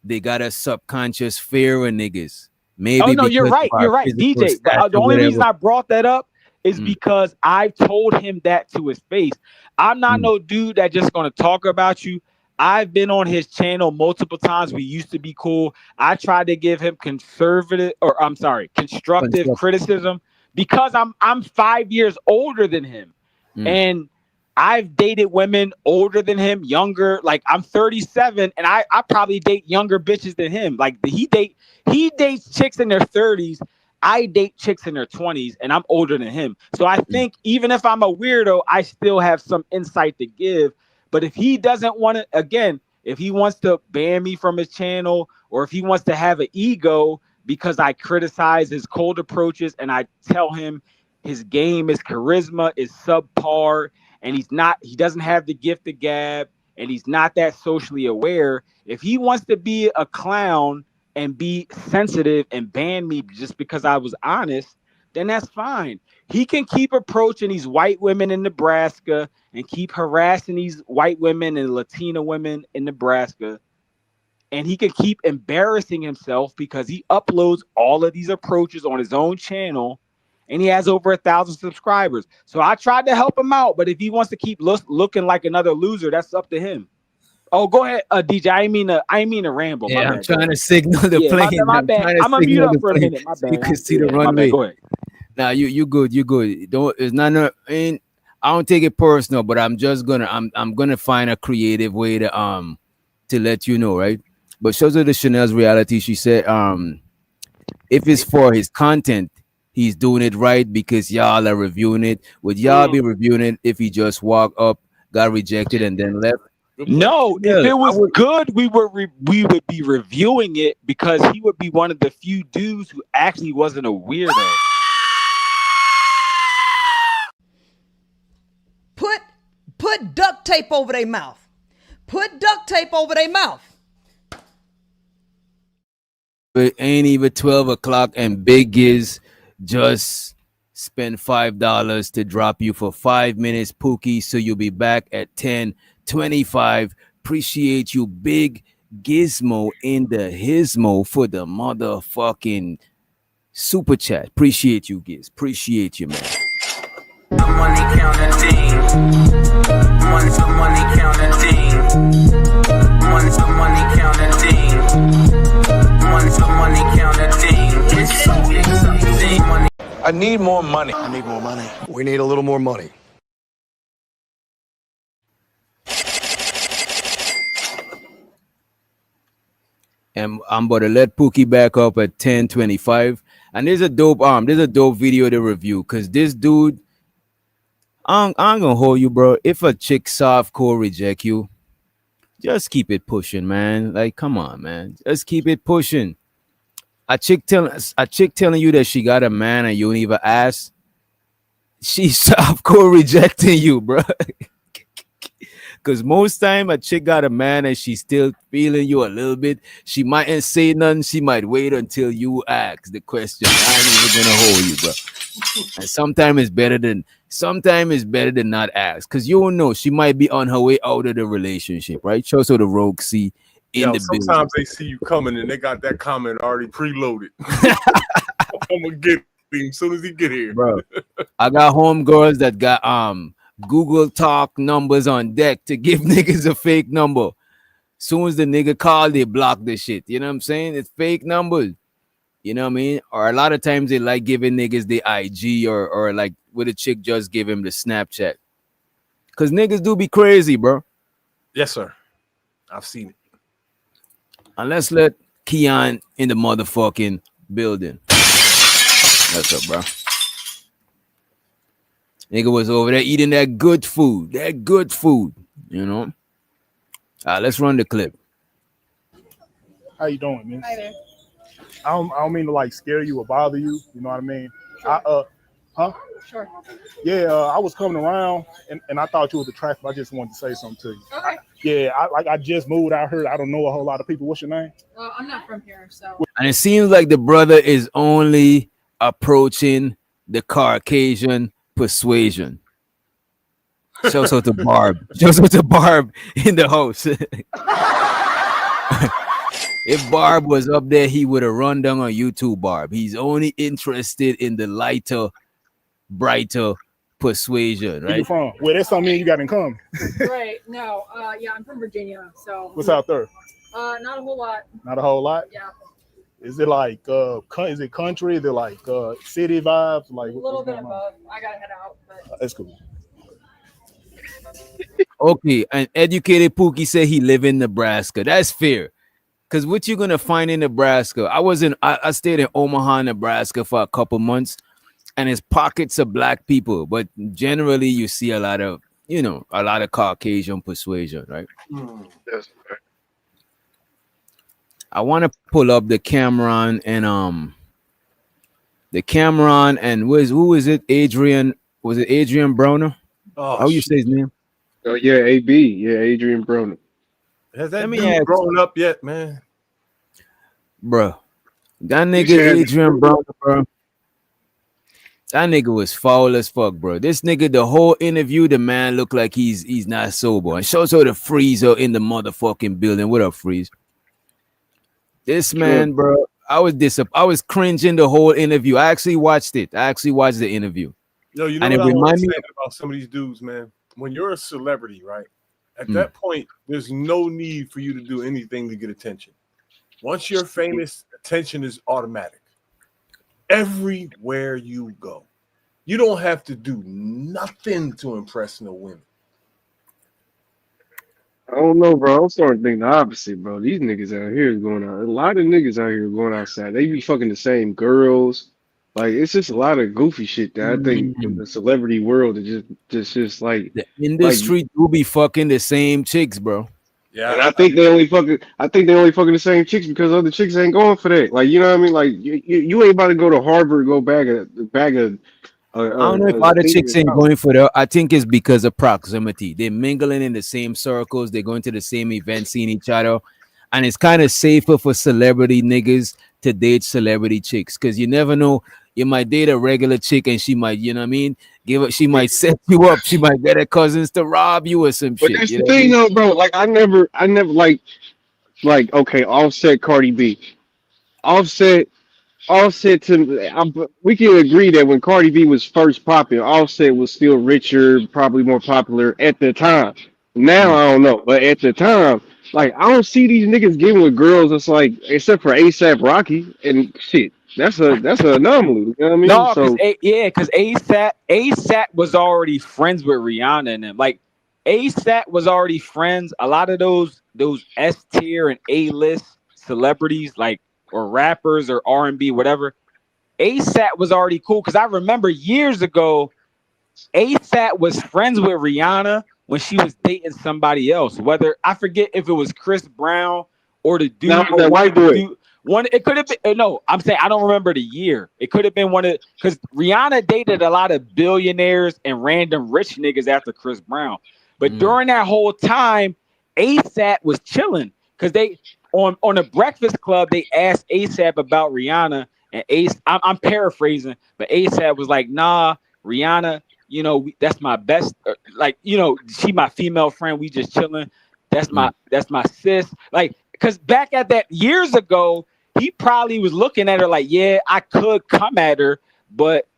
they got a subconscious fear of niggas. Oh Maybe no, you're because of right. our You're right, physical DJ. But stature, the only reason whatever. I brought that up is Mm, because I've told him that to his face. I'm not mm. no dude that just gonna talk about you. I've been on his channel multiple times. We used to be cool. I tried to give him constructive Construct. criticism because I'm 5 years older than him. Mm. And I've dated women older than him, younger. Like I'm 37, and I probably date younger bitches than him. Like he dates chicks in their 30s. I date chicks in their 20s, and I'm older than him. So I think even if I'm a weirdo, I still have some insight to give. But if he doesn't want to, again, if he wants to ban me from his channel, or if he wants to have an ego because I criticize his cold approaches and I tell him his game, his charisma is subpar, and he doesn't have the gift of gab, and he's not that socially aware. If he wants to be a clown and be sensitive and ban me just because I was honest, then that's fine. He can keep approaching these white women in Nebraska and keep harassing these white women and Latina women in Nebraska. And he can keep embarrassing himself because he uploads all of these approaches on his own channel, and he has over 1,000 subscribers. So I tried to help him out, but if he wants to keep looking like another loser, that's up to him. Oh, go ahead, DJ. I ain't mean to ramble. Yeah, My I'm bad, trying bro. to signal the Yeah, plane. my I'm bad. trying to I'm gonna mute signal up the for a plane minute. My so bad. you can see the Yeah, my bad. runway. Go ahead. Now you good. You good. Don't. It's not. I don't take it personal, but I'm just gonna. I'm gonna find a creative way to let you know, right? But shows her the Chanel's reality. She said, if it's for his content, he's doing it right because y'all are reviewing it. Would y'all be reviewing it if he just walked up, got rejected, and then left? No, if Chanel, it I was would. good, we would be reviewing it because he would be one of the few dudes who actually wasn't a weirdo. Put duct tape over their mouth. Put duct tape over their mouth. It ain't even 12 o'clock, and Big Giz just spent $5 to drop you for 5 minutes, Pookie. So you'll be back at 10:25. Appreciate you, Big Gizmo in the Hismo for the motherfucking super chat. Appreciate you, Giz. Appreciate you, man. The money counting thing. One's the money counting thing. One's the money counting thing. One's the money counting thing. It's something money. I need more money. I need more money. We need a little more money. And I'm about to let Pookie back up at 10:25. And there's a dope video to review because this dude, I'm gonna hold you, bro. If a chick softcore reject you, just keep it pushing, man. Like, come on, man. Just keep it pushing. A chick telling you that she got a man and you don't even ask, she's softcore rejecting you, bro. Because most time a chick got a man and she's still feeling you a little bit. She mightn't say nothing. She might wait until you ask the question. I ain't even gonna hold you, bro. And sometimes it's better than not ask. Because you don't know. She might be on her way out of the relationship, right? Show so the rogue see in the business. Sometimes they see you coming and they got that comment already preloaded. I'm gonna get him as soon as he get here, bro. I got homegirls that got Google Talk numbers on deck to give niggas a fake number. Soon as the nigga call, they block the shit. You know what I'm saying? It's fake numbers. You know what I mean? Or a lot of times they like giving niggas the IG or like with a chick just give him the Snapchat. Cause niggas do be crazy, bro. Yes, sir. I've seen it. And let's let Keon in the motherfucking building. What's up, bro? Nigga was over there eating that good food. You know. Let's run the clip. How you doing, man? Hi there. I don't mean to like scare you or bother you. You know what I mean? Sure. Huh? Sure. Yeah, I was coming around and I thought you was the traffic. I just wanted to say something to you. Okay. Yeah, I just moved out here. I don't know a whole lot of people. What's your name? I'm not from here, so. And it seems like the brother is only approaching the Caucasian persuasion. Shouts out to Barb. Shouts out to Barb in the house. If Barb was up there, he would have run down on YouTube, Barb. He's only interested in the lighter, brighter persuasion, Where you right? from? Well, that's something you got in common. Right. No. Yeah, I'm from Virginia, so. What's out there? Not a whole lot. Not a whole lot? Yeah. Is it like is it country? Is it like city vibes? Like A little bit of both. I gotta head out, but. That's cool. Okay, an educated Pookie said he live in Nebraska. That's fair. Because what you're going to find in Nebraska, I stayed in Omaha, Nebraska for a couple months, and it's pockets of black people, but generally you see a lot of Caucasian persuasion, right? That's right. I want to pull up the Cameron and who is it? Adrien, was it Adrien Broner? Oh, How you say his name? Oh yeah, AB. Yeah, Adrien Broner. Has that Let me dude ask- grown up yet, man? Bruh. That You nigga said- Adrien Broner, bro. That nigga was foul as fuck, bro. This nigga, the whole interview, the man looked like he's not sober. And shows her the Freezer in the motherfucking building. What up, Freeze? This man, bro, I was cringing the whole interview. I actually watched it. I actually watched the interview. Yo, you know And it what I want remind to me say about some of these dudes, man? When you're a celebrity, right? At that point, there's no need for you to do anything to get attention. Once you're famous, attention is automatic. Everywhere you go, you don't have to do nothing to impress no women. I don't know, bro. I'm starting to think the opposite, bro. These niggas out here is going out. A lot of niggas out here going outside. They be fucking the same girls. Like it's just a lot of goofy shit that I think in the celebrity world is just like the industry do be fucking the same chicks, bro. Yeah, and I think they only fucking the same chicks because other chicks ain't going for that. Like you know what I mean? Like you ain't about to go to Harvard, go bag a I don't know if other chicks ain't going for that. I think it's because of proximity. They're mingling in the same circles. They're going to the same events, seeing each other. And it's kind of safer for celebrity niggas to date celebrity chicks because you never know. You might date a regular chick and she might, you know what I mean? She might set you up. She might get her cousins to rob you or some But shit. that's You the know what I thing, mean? though, bro. Like I never like okay, Offset, Cardi B, Offset we can agree that when Cardi B was first popping, Offset was still richer, probably more popular at the time. Now I don't know, but at the time, like I don't see these niggas getting with girls. It's like except for ASAP Rocky and shit. That's an anomaly. You know what I mean? No, So because ASAP was already friends with Rihanna and them. Like ASAP was already friends. A lot of those S tier and A-list celebrities, like or rappers or R&B, whatever. ASAP was already cool because I remember years ago, ASAP was friends with Rihanna when she was dating somebody else. Whether I forget if it was Chris Brown or the dude, Now, that white boy. It could have been no. I'm saying I don't remember the year. It could have been one of because Rihanna dated a lot of billionaires and random rich niggas after Chris Brown. But during that whole time, ASAP was chilling because they on the Breakfast Club they asked ASAP about Rihanna and I'm paraphrasing, but ASAP was like, "Nah, Rihanna, you know that's my best. Like you know she my female friend. We just chilling. That's my sis. Like because back at that years ago." He probably was looking at her like, yeah, I could come at her, but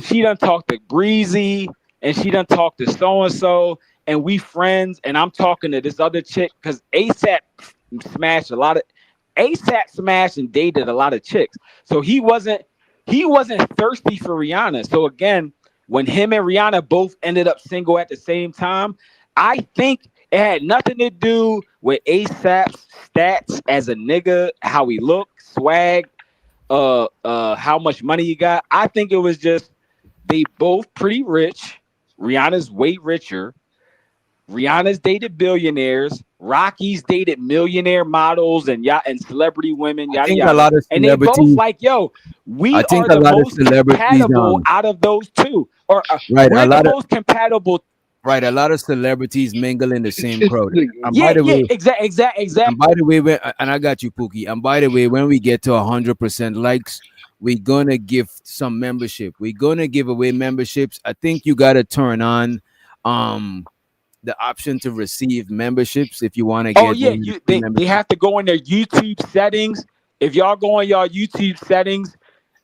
she done talked to Breezy and she done talked to so-and-so and we friends and I'm talking to this other chick because ASAP smashed and dated a lot of chicks. So he wasn't thirsty for Rihanna. So again, when him and Rihanna both ended up single at the same time, I think it had nothing to do with ASAP's stats as a nigga, how he looked, swag, how much money he got. I think it was just they both pretty rich. Rihanna's way richer. Rihanna's dated billionaires. Rocky's dated millionaire models and celebrity women, I yada think a yada. lot of And they both celebrities. like, yo, we I think are a the lot of most celebrities. compatible out of those two, or Right, we're a the lot of most compatible. right, a lot of celebrities mingle in the same crowd. And by Yeah, the yeah, way, exactly. and by the way, and I got you, Pookie. And by the way, when we get to 100% likes, we're gonna give some membership. We're gonna give away memberships. I think you gotta turn on the option to receive memberships if you want to Oh get yeah, one of the free they memberships. have to go in their YouTube settings. If y'all go in y'all YouTube settings,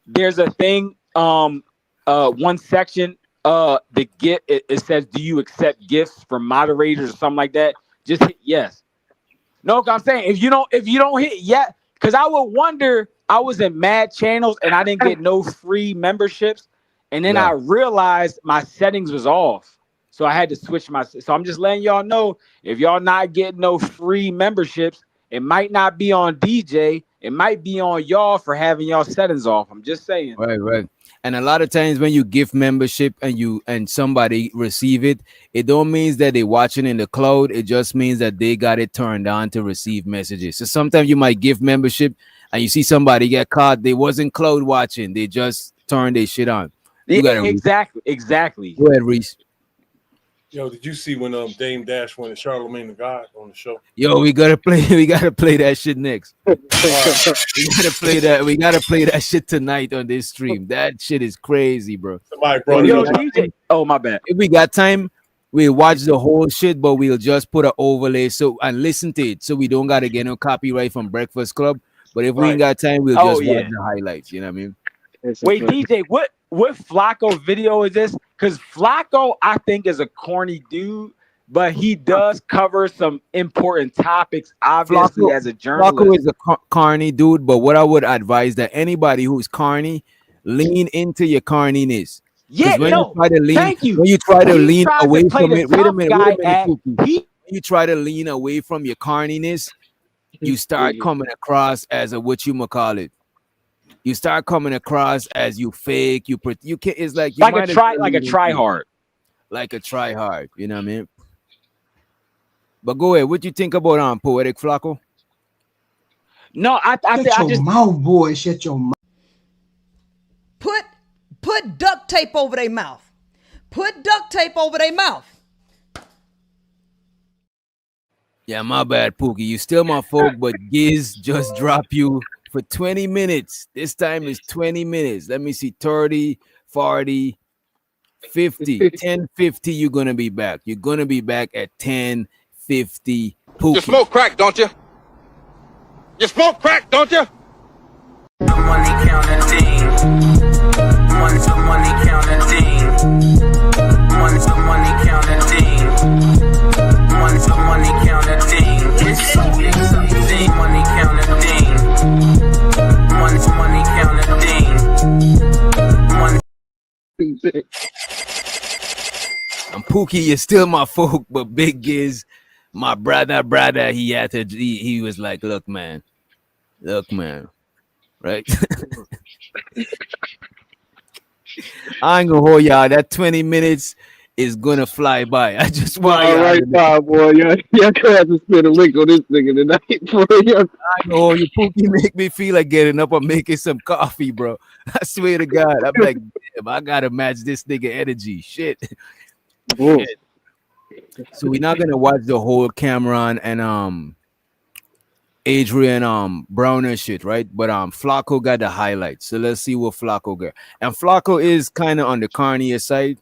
there's a thing, one section, the gift, it says, do you accept gifts from moderators or something like that? Just hit yes. No, I'm saying if you don't hit yet, because I would wonder, I was in mad channels and I didn't get no free memberships, and then I realized my settings was off, so I had to switch my. So I'm just letting y'all know, if y'all not getting no free memberships, it might not be on DJ, it might be on y'all for having y'all settings off. I'm just saying. Right. And a lot of times when you give membership and somebody receive it, it don't means that they watching in the cloud. It just means that they got it turned on to receive messages. So sometimes you might give membership and you see somebody get caught. They wasn't cloud watching. They just turned their shit on. You Yeah, gotta exactly. Go ahead, Reese. Yo, did you see when Dame Dash went to Charlamagne the God on the show? Yo, we gotta play that shit next. We gotta play that shit tonight on this stream. That shit is crazy, bro. Somebody brought Yo, it up. DJ. Oh, my bad. If we got time, we'll watch the whole shit, but we'll just put an overlay and listen to it, so we don't gotta get no copyright from Breakfast Club. But if we ain't got time, we'll just watch the highlights. You know what I mean? Wait, DJ, what Flacco video is this? Because Flacco, I think, is a corny dude, but he does cover some important topics, obviously, as a journalist. Flacco is a carny dude, but what I would advise that anybody who's carny, lean into your carniness. Yeah, when no, you try to lean, thank you. when you try to He lean tried to away play from the it, wait a tough minute, guy Pookie. When he- you try to lean away from your carniness, you start coming across as a whatchamacallit. You start coming across as you fake. You can. It's like you like might a try hard. Like a try hard. You know what I mean? But go ahead. What you think about Poetic Flacco? No, I Shut your mouth, boy. Shut your mouth. Put duct tape over their mouth. Put duct tape over their mouth. Yeah, my bad, Pookie. You still my folk, but Giz just drop you for 20 minutes. This time is 20 minutes. Let me see, 30, 40, 50. 10:50, you're going to be back. You're going to be back at 10:50. Pookie. You smoke crack, don't you? You smoke crack, don't you? Money counting thing. Money counting thing. Money counting thing. Money counting thing. It's so exciting. Money counting thing. Money counting thing. And Pookie, you're still my folk, but Big Giz, my brother, he was like, look, man, right? I ain't gonna hold y'all. That 20 minutes is gonna fly by. I just want all right, boy. Y'all gonna have to spend a week on this nigga tonight, bro. I know you, Pookie, make me feel like getting up and making some coffee, bro. I swear to God, I'm like, damn, I gotta match this nigga energy. Shit. So we're not gonna watch the whole Cameron and Adrien Broner shit, right? But Flacco got the highlights. So let's see what Flacco got. And Flacco is kind of on the carnier side,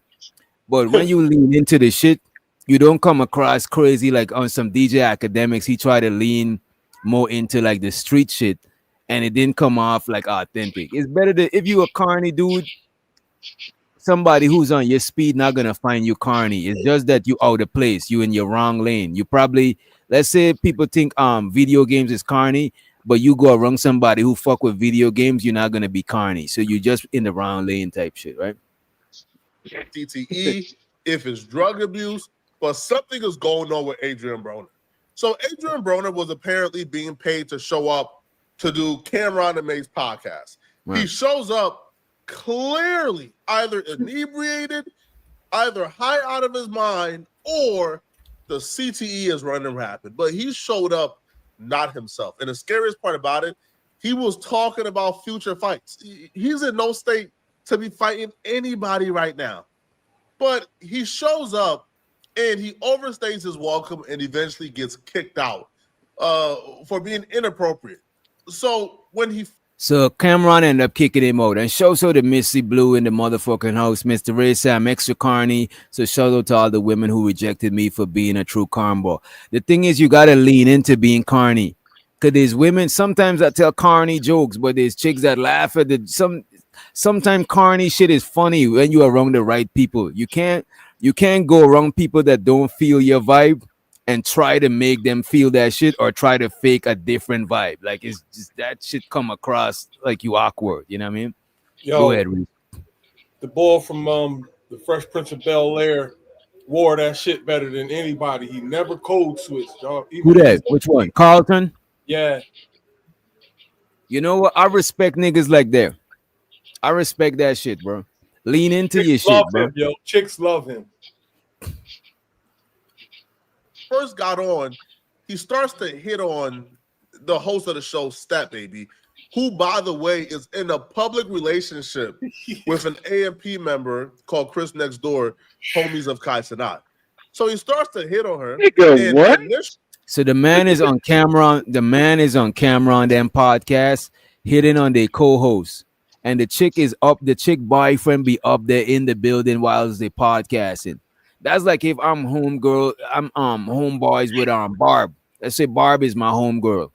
but when you lean into the shit, you don't come across crazy like on some DJ Academics. He tried to lean more into like the street shit, and it didn't come off like authentic. It's better that if you a carny dude, somebody who's on your speed not gonna find you carny. It's just that you out of place. You in your wrong lane. You probably, let's say people think video games is carny, but you go around somebody who fuck with video games, you're not gonna be carny. So you just in the wrong lane type shit, right? TTE, if it's drug abuse, but something is going on with Adrien Broner. So Adrien Broner was apparently being paid to show up to do Cameron and May's podcast. Right. He shows up clearly either inebriated, either high out of his mind, or the CTE is running rapid. But he showed up not himself. And the scariest part about it, he was talking about future fights. He's in no state to be fighting anybody right now. But he shows up and he overstays his welcome and eventually gets kicked out for being inappropriate. So when he So Cameron ended up kicking him out. And shout out to Missy Blue in the motherfucking house. Mr. Rizz, I'm extra carny. So shout out to all the women who rejected me for being a true cornball. The thing is, you gotta lean into being carny. Cause there's women, sometimes I tell carny jokes, but there's chicks that laugh at the sometimes carny shit is funny when you're around the right people. You can't go around people that don't feel your vibe and try to make them feel that shit or try to fake a different vibe. Like it's just that shit come across like you awkward. You know what I mean? Yo, go ahead, Rizz. The boy from the Fresh Prince of Bel-Air wore that shit better than anybody. He never code switched, dog. Who that? Which one? Carlton? Yeah. You know what? I respect niggas like that. I respect that shit, bro. Lean into Chicks your shit, love bro. him, yo. Chicks love him. first got on, he starts to hit on the host of the show, Stat Baby, who, by the way, is in a public relationship with an AMP member called Chris Next Door, homies of Kai Sanat. So he starts to hit on her. Nigga, what? So the man is on camera. The man is on camera on them podcast, hitting on their co-host, and the chick is up. The chick boyfriend be up there in the building while they podcasting. That's like if I'm homegirl, I'm homeboys with Barb. Let's say Barb is my homegirl,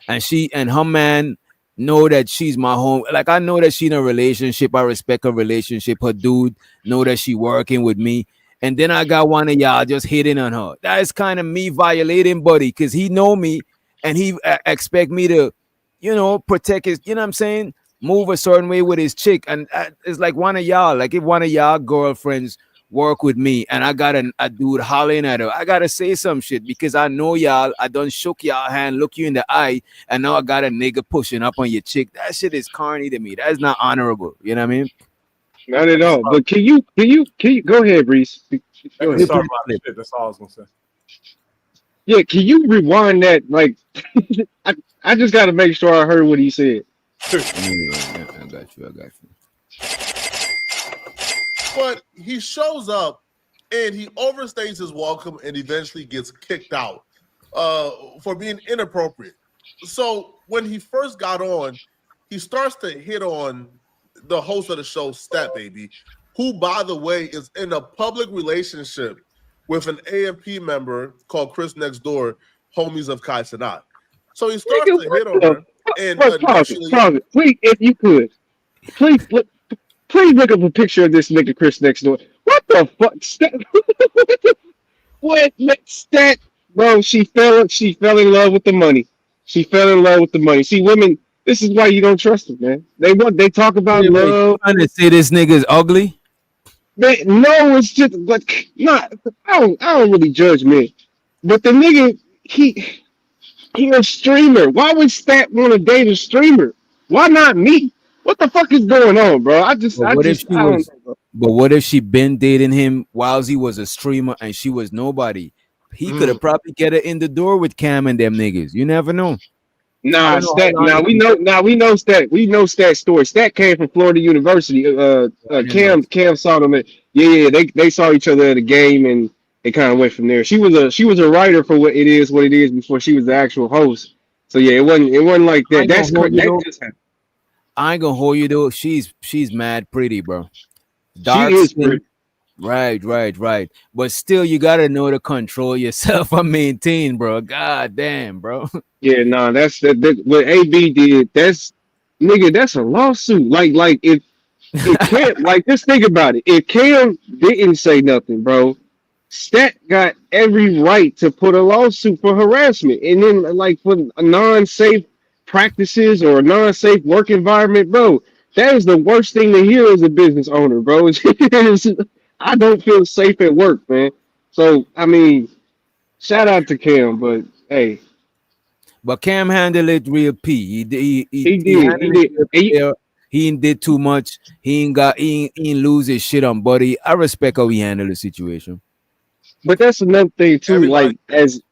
and she and her man know that she's my home. Like I know that she in a relationship. I respect her relationship. Her dude know that she working with me. And then I got one of y'all just hitting on her. That is kind of me violating Buddy because he know me and he expect me to, protect his, you know what I'm saying? Move a certain way with his chick. And it's like one of y'all, like if one of y'all girlfriends work with me and I got a dude hollering at her, I got to say some shit because I know y'all, I done shook y'all hand, look you in the eye, and now I got a nigga pushing up on your chick. That shit is carny to me. That is not honorable. You know what I mean? Not at all. But can you go ahead, Rizz? Go ahead. That's all I was gonna say. Yeah, can you rewind that? Like, I just got to make sure I heard what he said. I got you. But he shows up and he overstays his welcome and eventually gets kicked out for being inappropriate. So when he first got on, he starts to hit on the host of the show, Stat Baby, who, by the way, is in a public relationship with an AMP member called Chris Next Door, homies of Kai Sanat. So he starts to hit on her. And pause it. Please, if you could, please look up a picture of this nigga Chris Next Door. What the fuck? What Stat? Bro, she fell in love with the money. See, women. This is why you don't trust them, man. They talk about love. Trying to say this nigga is ugly? No, it's just but not. I don't really judge men, but the nigga he a streamer. Why would Stat want to date a streamer? Why not me? What the fuck is going on, bro? But what if she been dating him while he was a streamer and she was nobody? He could have probably get her in the door with Cam and them niggas. You never know. Nah, Stat. We know Stat. We know Stat's story. Stat came from Florida University. Cam saw them. They saw each other at a game and they kind of went from there. She was a writer for what it is before she was the actual host. So yeah, it wasn't like that. That's correct. I ain't gonna hold you though. She's mad pretty, bro. Dark she is skin. Pretty. Right. But still, you gotta know to control yourself and maintain, bro. God damn, bro. Yeah, nah, that's what AB did. That's a lawsuit. Like if Cam, like just think about it. If Cam didn't say nothing, bro, Stat got every right to put a lawsuit for harassment, and then like for a non-safe practices or a non-safe work environment, bro. That is the worst thing to hear as a business owner, bro. I don't feel safe at work, man. So I mean, Shout out to Cam, but hey, But Cam handled it real P. he He did. He handled it did. real fair. He ain't did too much. He ain't lose his shit on Buddy. I respect how he handled the situation. But that's another thing too. Everybody, Like as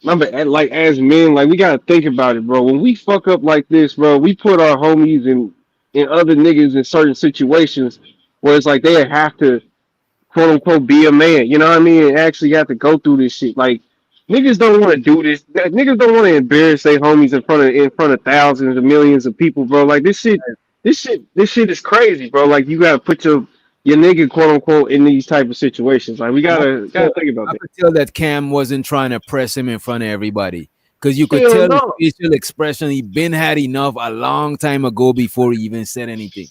like as men, like we gotta think about it, bro. When we fuck up like this, bro, we put our homies and other niggas in certain situations where it's like they have to quote unquote be a man. You know what I mean? And actually have to go through this shit. Like niggas don't want to do this. Niggas don't want to embarrass their homies in front of thousands of millions of people, bro. Like this shit is crazy, bro. Like you gotta put your nigga quote unquote in these type of situations. Like we gotta think about I that. could tell that Cam wasn't trying to press him in front of everybody. Because you could Hell tell no. his facial expression, he been had enough a long time ago before he even said anything.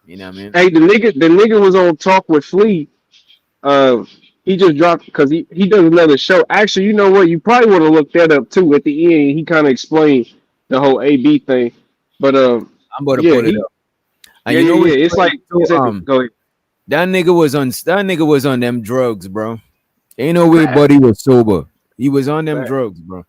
You know what I mean? Hey, the nigga was on Talk with Flea. He just dropped because he does another show. Actually, you know what? You probably want to look that up too. At the end, he kind of explained the whole AB thing. But I'm about to yeah, put it up. And yeah, you know what's It's crazy like too? go ahead. That nigga was on them drugs, bro. Ain't no way Buddy was sober. He was on them drugs, bro.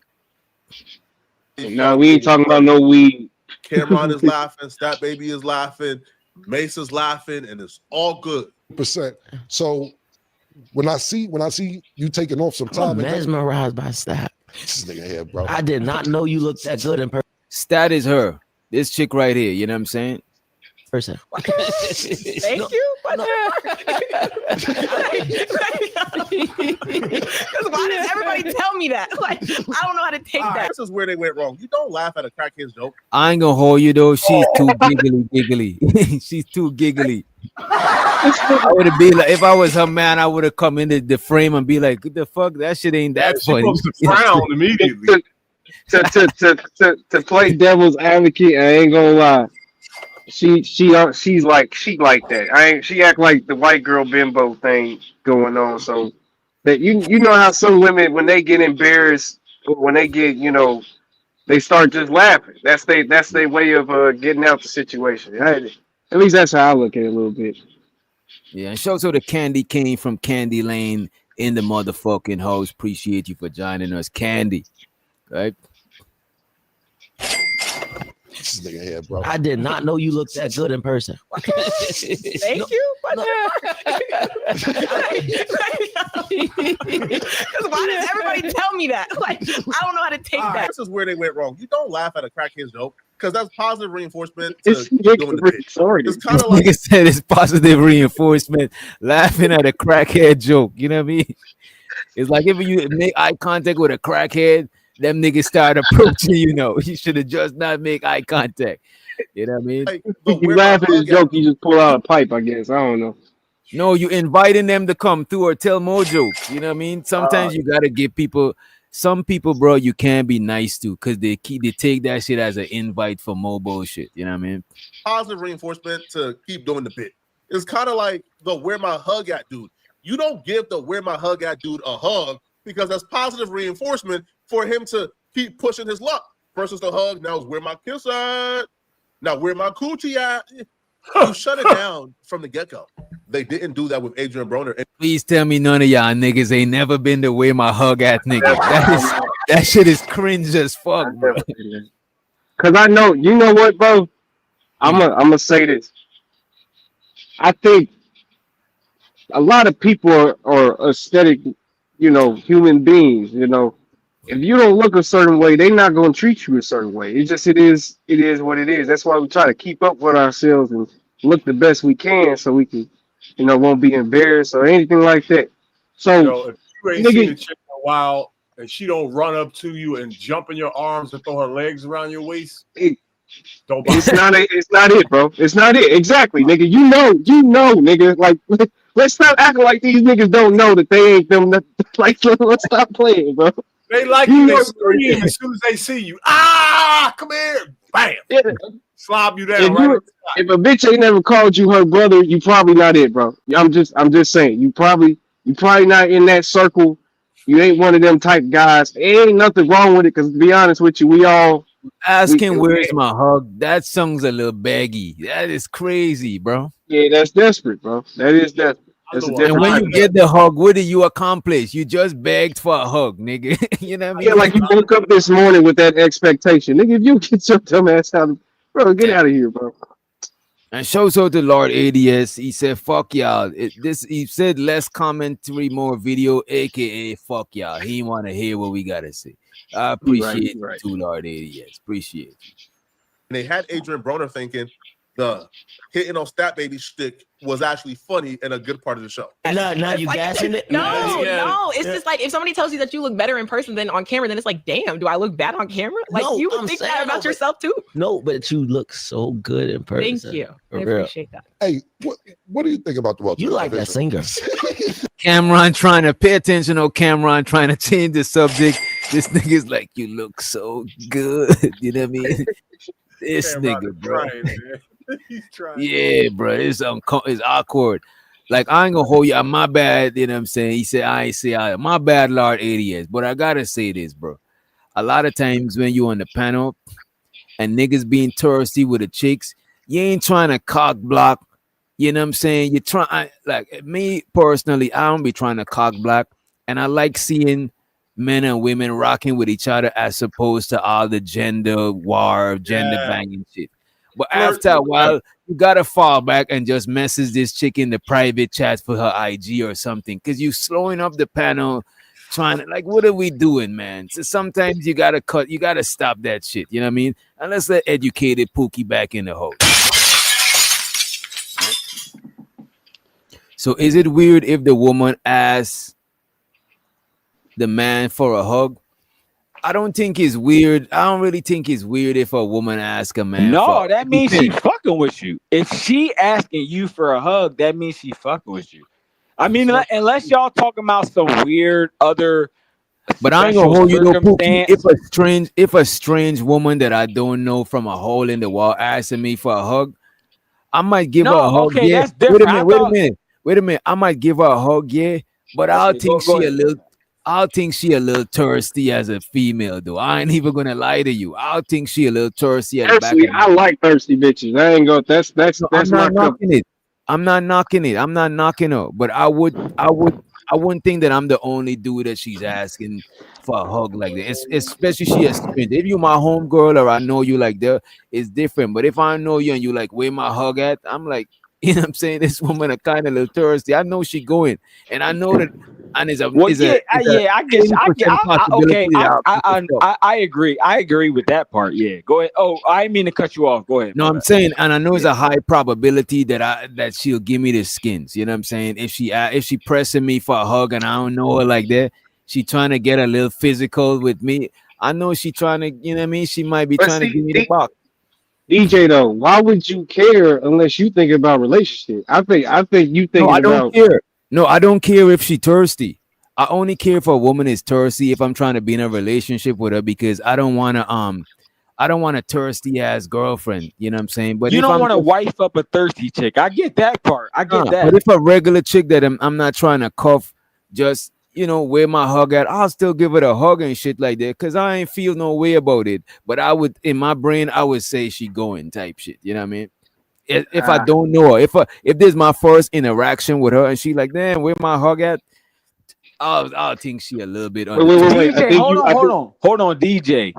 No, we ain't talking about no weed. Cameron is laughing, Stat Baby is laughing, Mace is laughing, and it's all good. Percent. So when I see you taking off some I'm time, mesmerized by Stat. this nigga here, bro. I did not know you looked that good in Stat is her. This chick right here. You know what I'm saying? person. Thank you. Because why does everybody tell me that? Like, I don't know how to take that. This is where they went wrong. You don't laugh at a crackhead's joke. I ain't gonna hold you though. She's too giggly. She's too giggly. I would have been like, if I was her man, I would have come into the frame and be like, "What the fuck? That shit ain't that funny." She frown immediately. To play devil's advocate, I ain't gonna lie. She's like that. She act like the white girl bimbo thing going on. So that you know how some women when they get embarrassed, when they get they start just laughing. That's their way of getting out the situation. At least that's how I look at it a little bit. Yeah, and shout out to Candy Cane from Candy Lane in the motherfucking house. Appreciate you for joining us, Candy. Right? This nigga here, bro. I did not know you looked that good in person. Thank you. Because why does everybody tell me that? Like, I don't know how to take that. This is where they went wrong. You don't laugh at a crackhead's joke because that's positive reinforcement to keep doing the bit. Sorry. It's kind of like Nigga said it's positive reinforcement. Laughing at a crackhead joke. You know what I mean? It's like if you make eye contact with a crackhead, them niggas start approaching you. You should have just not make eye contact. You know what I mean? Like, You laugh at his joke, you just pull out a pipe. I guess I don't know. No, you inviting them to come through or tell more jokes. You know what I mean? Sometimes you gotta give people. Some people, bro, you can't be nice to because they take that shit as an invite for more bullshit. You know what I mean? positive reinforcement to keep doing the bit. It's kind of like the where my hug at dude. You don't give the where my hug at dude a hug because that's positive reinforcement for him to keep pushing his luck versus the hug. Now is where my kiss at. Now where my coochie at. You shut it down from the get-go. They didn't do that with Adrien Broner. Please tell me none of y'all niggas ain't never been the way my hug at nigga. That shit is cringe as fuck, bro. Cause I know, you know what, bro? I'm gonna say this. I think a lot of people are aesthetic, human beings. If you don't look a certain way, they're not gonna treat you a certain way. It is what it is. That's why we try to keep up with ourselves and look the best we can, so we can, won't be embarrassed or anything like that. So, If you ain't seen a chick in a while and she don't run up to you and jump in your arms and throw her legs around your waist, don't buy it's not it, bro. It's not it. Exactly, nigga. You know, nigga. Like, let's stop acting like these niggas don't know that they ain't them. Like, let's stop playing, bro. They like you. They scream as soon as they see you. Come here. Bam. Yeah. Slob you down. If a bitch ain't never called you her brother, you probably not it, bro. I'm just saying. You probably not in that circle. You ain't one of them type guys. There ain't nothing wrong with it, because to be honest with you, we all asking where's my hug. That song's a little baggy. That is crazy, bro. Yeah, that's desperate, bro. That is desperate. That's a know. different And when type you of get the hug, what did you accomplish? You just begged for a hug, nigga. You know what I mean? Yeah, like you woke up this morning with that expectation. Nigga, if you get your dumb ass out, bro, get out of here, bro. And shows out to Lord ADS. He said, "Fuck y'all." He said less commentary, more video, aka fuck y'all. He want to hear what we gotta say. I appreciate you too, Lord ADS. Appreciate you. And they had Adrien Broner thinking the hitting on Stat Baby shtick was actually funny and a good part of the show. Now you gassing it? No. It's just like if somebody tells you that you look better in person than on camera, then it's like, damn, do I look bad on camera? Like No, you would I'm think saying that about yourself too. No, but you look so good in person. Thank you. For I real. appreciate that. Hey, what do you think about the Walter? You like that singer. Cameron trying to pay attention. Oh, Cameron trying to change the subject. This nigga's like, you look so good. You know what I mean? This Cameron nigga, is bro. trying, man. He's trying. Yeah, bro. It's awkward. Like, I ain't gonna hold you. My bad. You know what I'm saying? He said, I ain't say I. My bad, Lord ADS. But I gotta say this, bro. A lot of times when you on the panel and niggas being thirsty with the chicks, you ain't trying to cock block. You know what I'm saying? You're trying, like me personally, I don't be trying to cock block. And I like seeing men and women rocking with each other as opposed to all the gender war, gender banging shit. But after a while, you gotta fall back and just message this chick in the private chat for her IG or something. Cause you slowing up the panel, trying to, like, what are we doing, man? So sometimes you gotta stop that shit. You know what I mean? And let's let educated Pookie back in the hole. So is it weird if the woman asks the man for a hug? I don't think it's weird. I don't really think it's weird if a woman asks a man. No, that means she fucking with you. If she asking you for a hug, that means she fucking with you. I mean, unless y'all talking about some weird other. But I ain't gonna hold you though, Pookie. If a strange woman that I don't know from a hole in the wall asking me for a hug, I might give her a hug. Okay, yeah. that's different. Wait a minute. I might give her a hug, yeah. But I'll think she a little thirsty as a female, though. I ain't even gonna lie to you. I'll think she a little thirsty at the back. Actually, I like thirsty bitches. I ain't go. That's I'm my not knocking it. I'm not knocking her. But I wouldn't think that I'm the only dude that she's asking for a hug like that. Especially she a stranger. If you my home girl or I know you like that, it's different. But if I know you and you like where my hug at, I'm like, you know what I'm saying? This woman are kind of a little thirsty. I know she going, and I know that. And I agree. I agree with that part. Yeah, go ahead. Oh, I didn't mean to cut you off. Go ahead. No, I'm saying, and I know it's a high probability that she'll give me the skins. You know what I'm saying? If she pressing me for a hug and I don't know her like that, she trying to get a little physical with me. I know she trying to, you know what I mean? She might be trying to give me the box. DJ though, why would you care unless you think about relationship? I think you think I don't care. No, I don't care if she thirsty. I only care if a woman is thirsty if I'm trying to be in a relationship with her because I don't want a thirsty ass girlfriend. You know what I'm saying? But you don't want to wife up a thirsty chick. I get that part. I get that. But if a regular chick that I'm not trying to cuff, just where my hug at, I'll still give it a hug and shit like that because I ain't feel no way about it. But I would, in my brain, I would say she going type shit. You know what I mean? If I don't know her, if this is my first interaction with her and she like, damn, where my hug at? I'll think she a little bit. Wait. Hold on, DJ.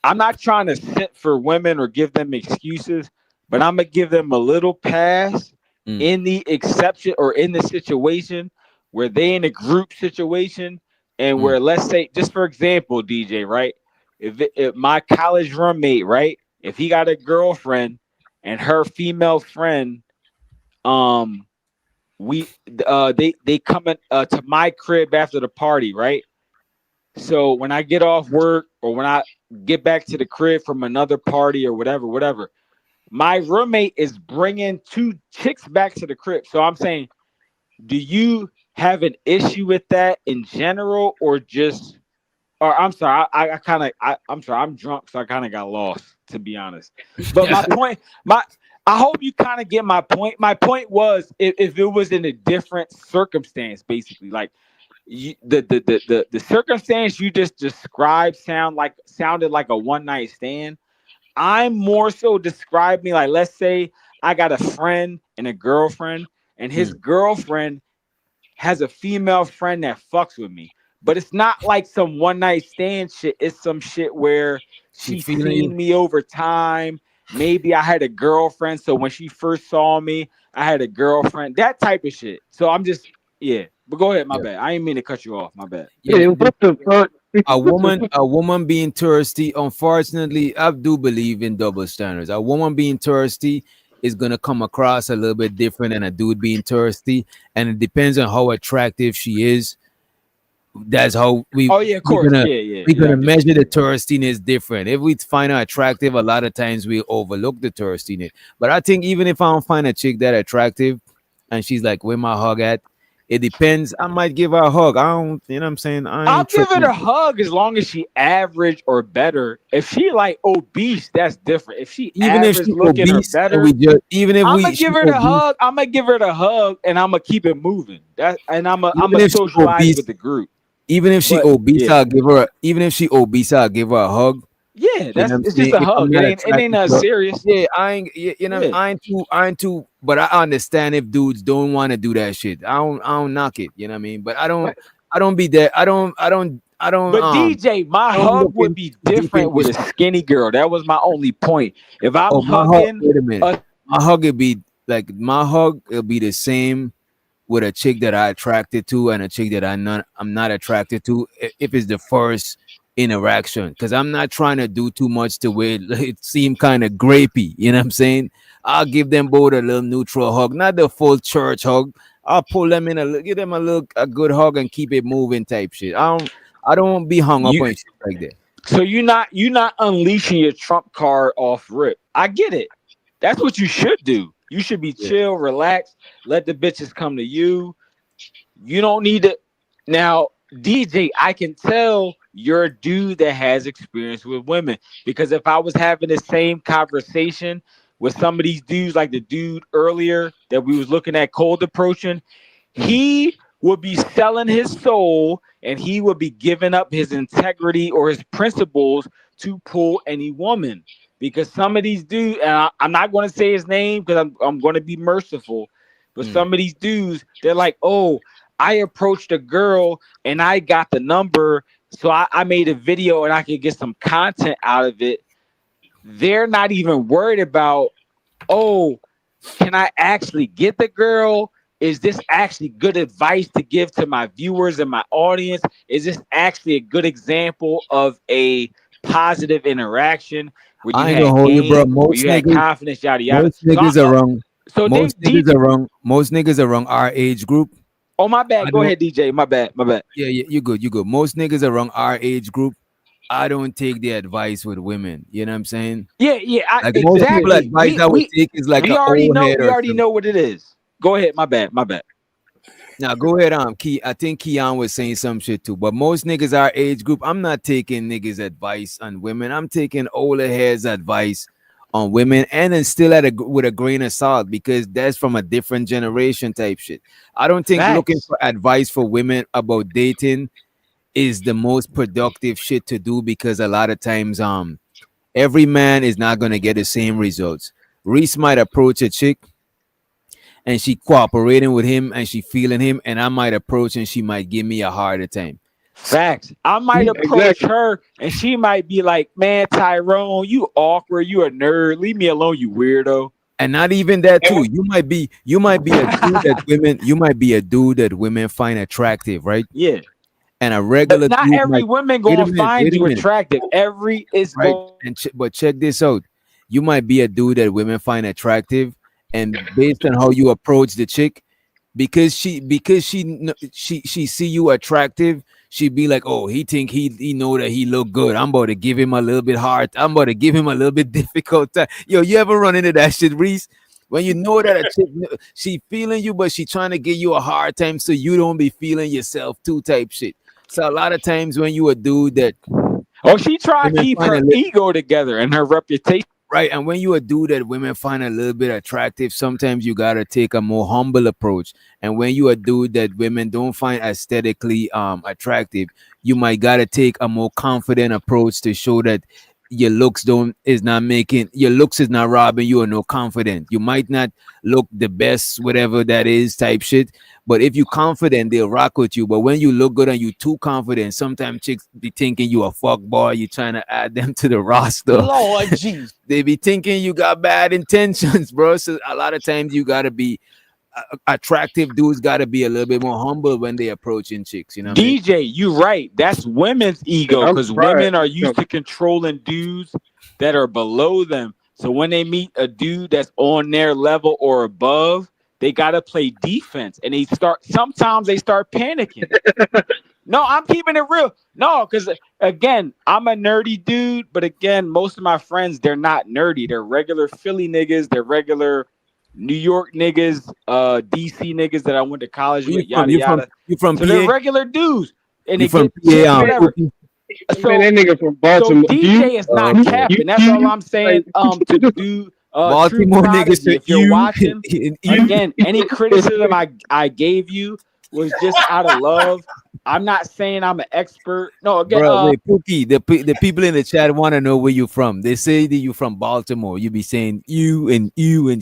I'm not trying to sit for women or give them excuses, but I'm gonna give them a little pass in the exception or in the situation where they in a group situation and where, let's say, just for example, DJ, right? If my college roommate, right, if he got a girlfriend and her female friend, they coming to my crib after the party, right? So when I get off work or when I get back to the crib from another party or whatever, my roommate is bringing two chicks back to the crib. So I'm saying, do you have an issue with that in general, or just? Or I'm sorry, I'm sorry, I'm drunk, so I kind of got lost, to be honest. But my point, I hope you kind of get my point. My point was, if it was in a different circumstance, basically, like the circumstance you just described sounded like a one night stand. I'm more so describing, like, let's say I got a friend and a girlfriend, and his girlfriend has a female friend that fucks with me. But it's not like some one night stand shit. It's some shit where she's seen me over time. Maybe I had a girlfriend. So when she first saw me, I had a girlfriend. That type of shit. So I'm just, yeah. But go ahead, my bad. I didn't mean to cut you off. My bad. Yeah, what the fuck? a woman being thirsty, unfortunately, I do believe in double standards. A woman being thirsty is gonna come across a little bit different than a dude being thirsty, and it depends on how attractive she is. That's how we. Oh yeah, of course. We're gonna measure the thirstiness different. If we find her attractive, a lot of times we overlook the thirstiness. But I think even if I don't find a chick that attractive, and she's like, "Where my hug at?" It depends. I might give her a hug. I don't, you know what I'm saying? I'll give it a hug as long as she average or better. If she like obese, that's different. If she even if she looking obese, or better, I'm gonna give her the hug. I'm gonna give her the hug, and I'm gonna keep it moving. I'm gonna socialize with the group. Even if she obese, I'll give her. Even if she obese, I'll give her a hug. Yeah, it's just a hug. It ain't nothing serious. Yeah, I ain't too. But I understand if dudes don't want to do that shit. I don't knock it. You know what I mean? But I don't be there. I don't. But DJ, my hug would be different with a skinny girl. That was my only point. If I'm hugging, wait a minute. My hug would be like it'll be the same with a chick that I attracted to and a chick that I'm not attracted to. If it's the first interaction, because I'm not trying to do too much to where it seem kind of grapey. You know what I'm saying? I'll give them both a little neutral hug, not the full church hug. I'll pull them in give them a good hug and keep it moving type shit. I don't be hung up on shit like that. So you're not unleashing your trump card off rip. I get it. That's what you should do. You should be chill, relax, let the bitches come to you. You don't need to. Now, DJ, I can tell you're a dude that has experience with women, because if I was having the same conversation with some of these dudes, like the dude earlier that we was looking at cold approaching, he would be selling his soul and he would be giving up his integrity or his principles to pull any woman. Because some of these dudes, and I'm not going to say his name because I'm going to be merciful, but some of these dudes, they're like, oh, I approached a girl and I got the number, so I made a video and I could get some content out of it. They're not even worried about, oh, can I actually get the girl? Is this actually good advice to give to my viewers and my audience? Is this actually a good example of a positive interaction where you I ain't gonna hold you, bro. Most you had confidence, yada yada. Most niggas are wrong. Most niggas are wrong. Our age group. Oh, my bad. Go ahead, DJ. My bad. Yeah, you good. Most niggas are wrong. Our age group. I don't take the advice with women. You know what I'm saying? Yeah. Like exactly. Most people advice I would take is like we already know what it is. Go ahead. My bad. Now go ahead, Key. I think Keon was saying some shit too. But most niggas our age group, I'm not taking niggas' advice on women. I'm taking older heads' advice on women, and then still with a grain of salt, because that's from a different generation type shit. I don't think looking for advice for women about dating is the most productive shit to do, because a lot of times every man is not gonna get the same results. Rizz might approach a chick and she cooperating with him and she feeling him, and I might approach and she might give me a harder time. Facts. I might approach her and she might be like, man, Tyrone, you awkward, you a nerd, leave me alone, you weirdo. And not even that too. You might be a dude that women find attractive, right? Yeah. And a regular but not dude every woman gonna find you attractive. Every is right. But check this out. You might be a dude that women find attractive, and based on how you approach the chick, because she see you attractive, she'd be like, oh, he think he know that he look good. I'm about to give him a little bit hard. I'm about to give him a little bit difficult time. Yo, you ever run into that shit, Rizz? When you know that a chick, she feeling you, but she trying to give you a hard time so you don't be feeling yourself too type shit. So a lot of times when you a dude that, she try to keep her ego together and her reputation. Right, and when you a dude that women find a little bit attractive, sometimes you gotta take a more humble approach. And when you a dude that women don't find aesthetically attractive, you might gotta take a more confident approach to show that your looks is not robbing you or no confident. You might not look the best, whatever that is type shit. But if you confident, they'll rock with you. But when you look good and you too confident, sometimes chicks be thinking you a fuck boy. You trying to add them to the roster. Lord jeez. They be thinking you got bad intentions, bro. So a lot of times you gotta be attractive dudes gotta be a little bit more humble when they approaching chicks, you know what I mean? DJ, you right. That's women's ego because women are used to controlling dudes that are below them. So when they meet a dude that's on their level or above, they gotta play defense, and sometimes they start panicking. No, I'm keeping it real. No, because again, I'm a nerdy dude, but again, most of my friends, they're not nerdy. They're regular Philly niggas. They're regular New York niggas, DC niggas that I went to college with, yada yada. You from so PA? they're regular dudes, and You they from get PA? whatever. So, Man, that nigga from Baltimore. so DJ is not capping. That's all I'm saying. To do Baltimore True niggas, Prodigy, if you're watching, again, any criticism I gave you was just out of love. I'm not saying I'm an expert. No, again, bro, wait, Pookie, the people in the chat want to know where you from. They say that you from Baltimore. You be saying you and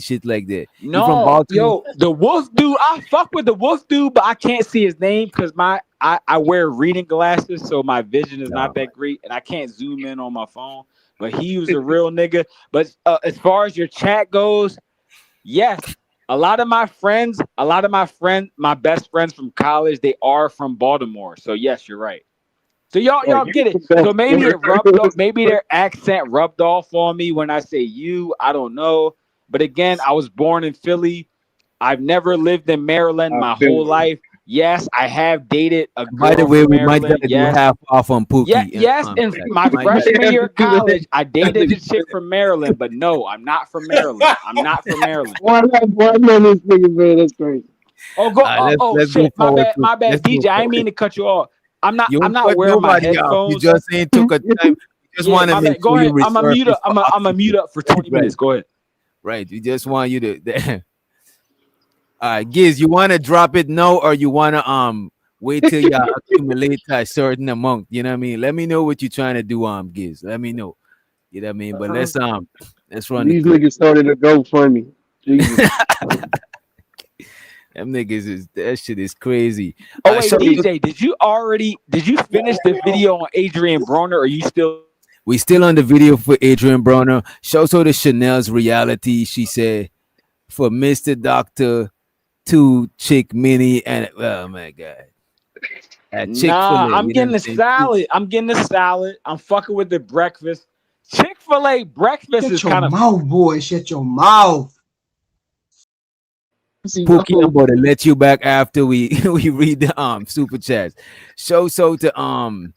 shit like that. No, you from Baltimore? yo, the wolf dude, I fuck with the wolf dude, but I can't see his name because I wear reading glasses, so my vision is not that great, and I can't zoom in on my phone. But he was a real nigga. But as far as your chat goes, yes, a lot of my my best friends from college, they are from Baltimore. So yes, you're right. So y'all get it. So maybe it rubbed off, maybe their accent rubbed off on me when I say you. I don't know. But again, I was born in Philly. I've never lived in Maryland my whole life. Yes, I have dated a girl. By the way, from we might Maryland. do half off on Pookie. Yeah, yes, in my freshman year of college, I dated a chick from Maryland, but no, I'm not from Maryland. I'm not from Maryland. Why know this nigga, man? That's crazy. Oh, go. Let's Shit, go forward, my bad, let's go DJ. I didn't mean to cut you off. I'm not wearing my headphones. You just ain't took a time. You just want to make go sure ahead. you I'm a mute up. I'm a mute up for 20 minutes. Go ahead. Right. We just want you to. All right, Giz, you want to drop it now, or you want to wait till you accumulate a certain amount? You know what I mean? Let me know what you're trying to do, Giz. Let me know. You know what I mean? But let's run. These niggas started to go funny. Jesus. Them niggas that shit is crazy. Oh wait, DJ, did you finish the video on Adrien Broner, or are you still? We still on the video for Adrien Broner. Shows her the Chanel's reality. She said for Mr. Doctor, 2 chick mini, and oh my god. Nah, I'm getting the salad. I'm fucking with the breakfast. Chick-fil-A breakfast is kind of mouth, boy. Shut your mouth. Pookie, I'm about to let you back after we read the super chats. So to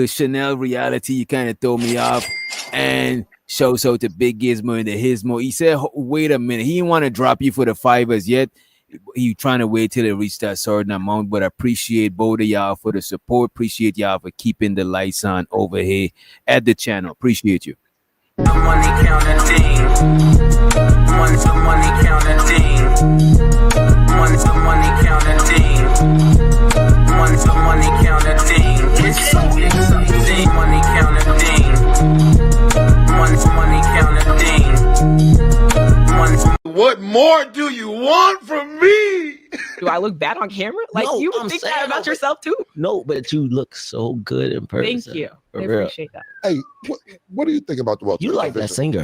Chanel reality, you kind of throw me off, and so to Big Gizmo and the Hismo. He said, wait a minute, he didn't want to drop you for the fivers yet. He trying to wait till it reached that certain amount, but I appreciate both of y'all for the support. Appreciate y'all for keeping the lights on over here at the channel. Appreciate you. Money counting thing. Money counting thing. Money counting thing. Money counting thing. It's so exciting. Money counting thing. Money counting thing. What more do you want from me? Do I look bad on camera? Like No, you I'm think saying, that about yourself too? No, but you look so good in person. Thank you. For I real. appreciate that. Hey, what do you think about the Welter? You like that singer.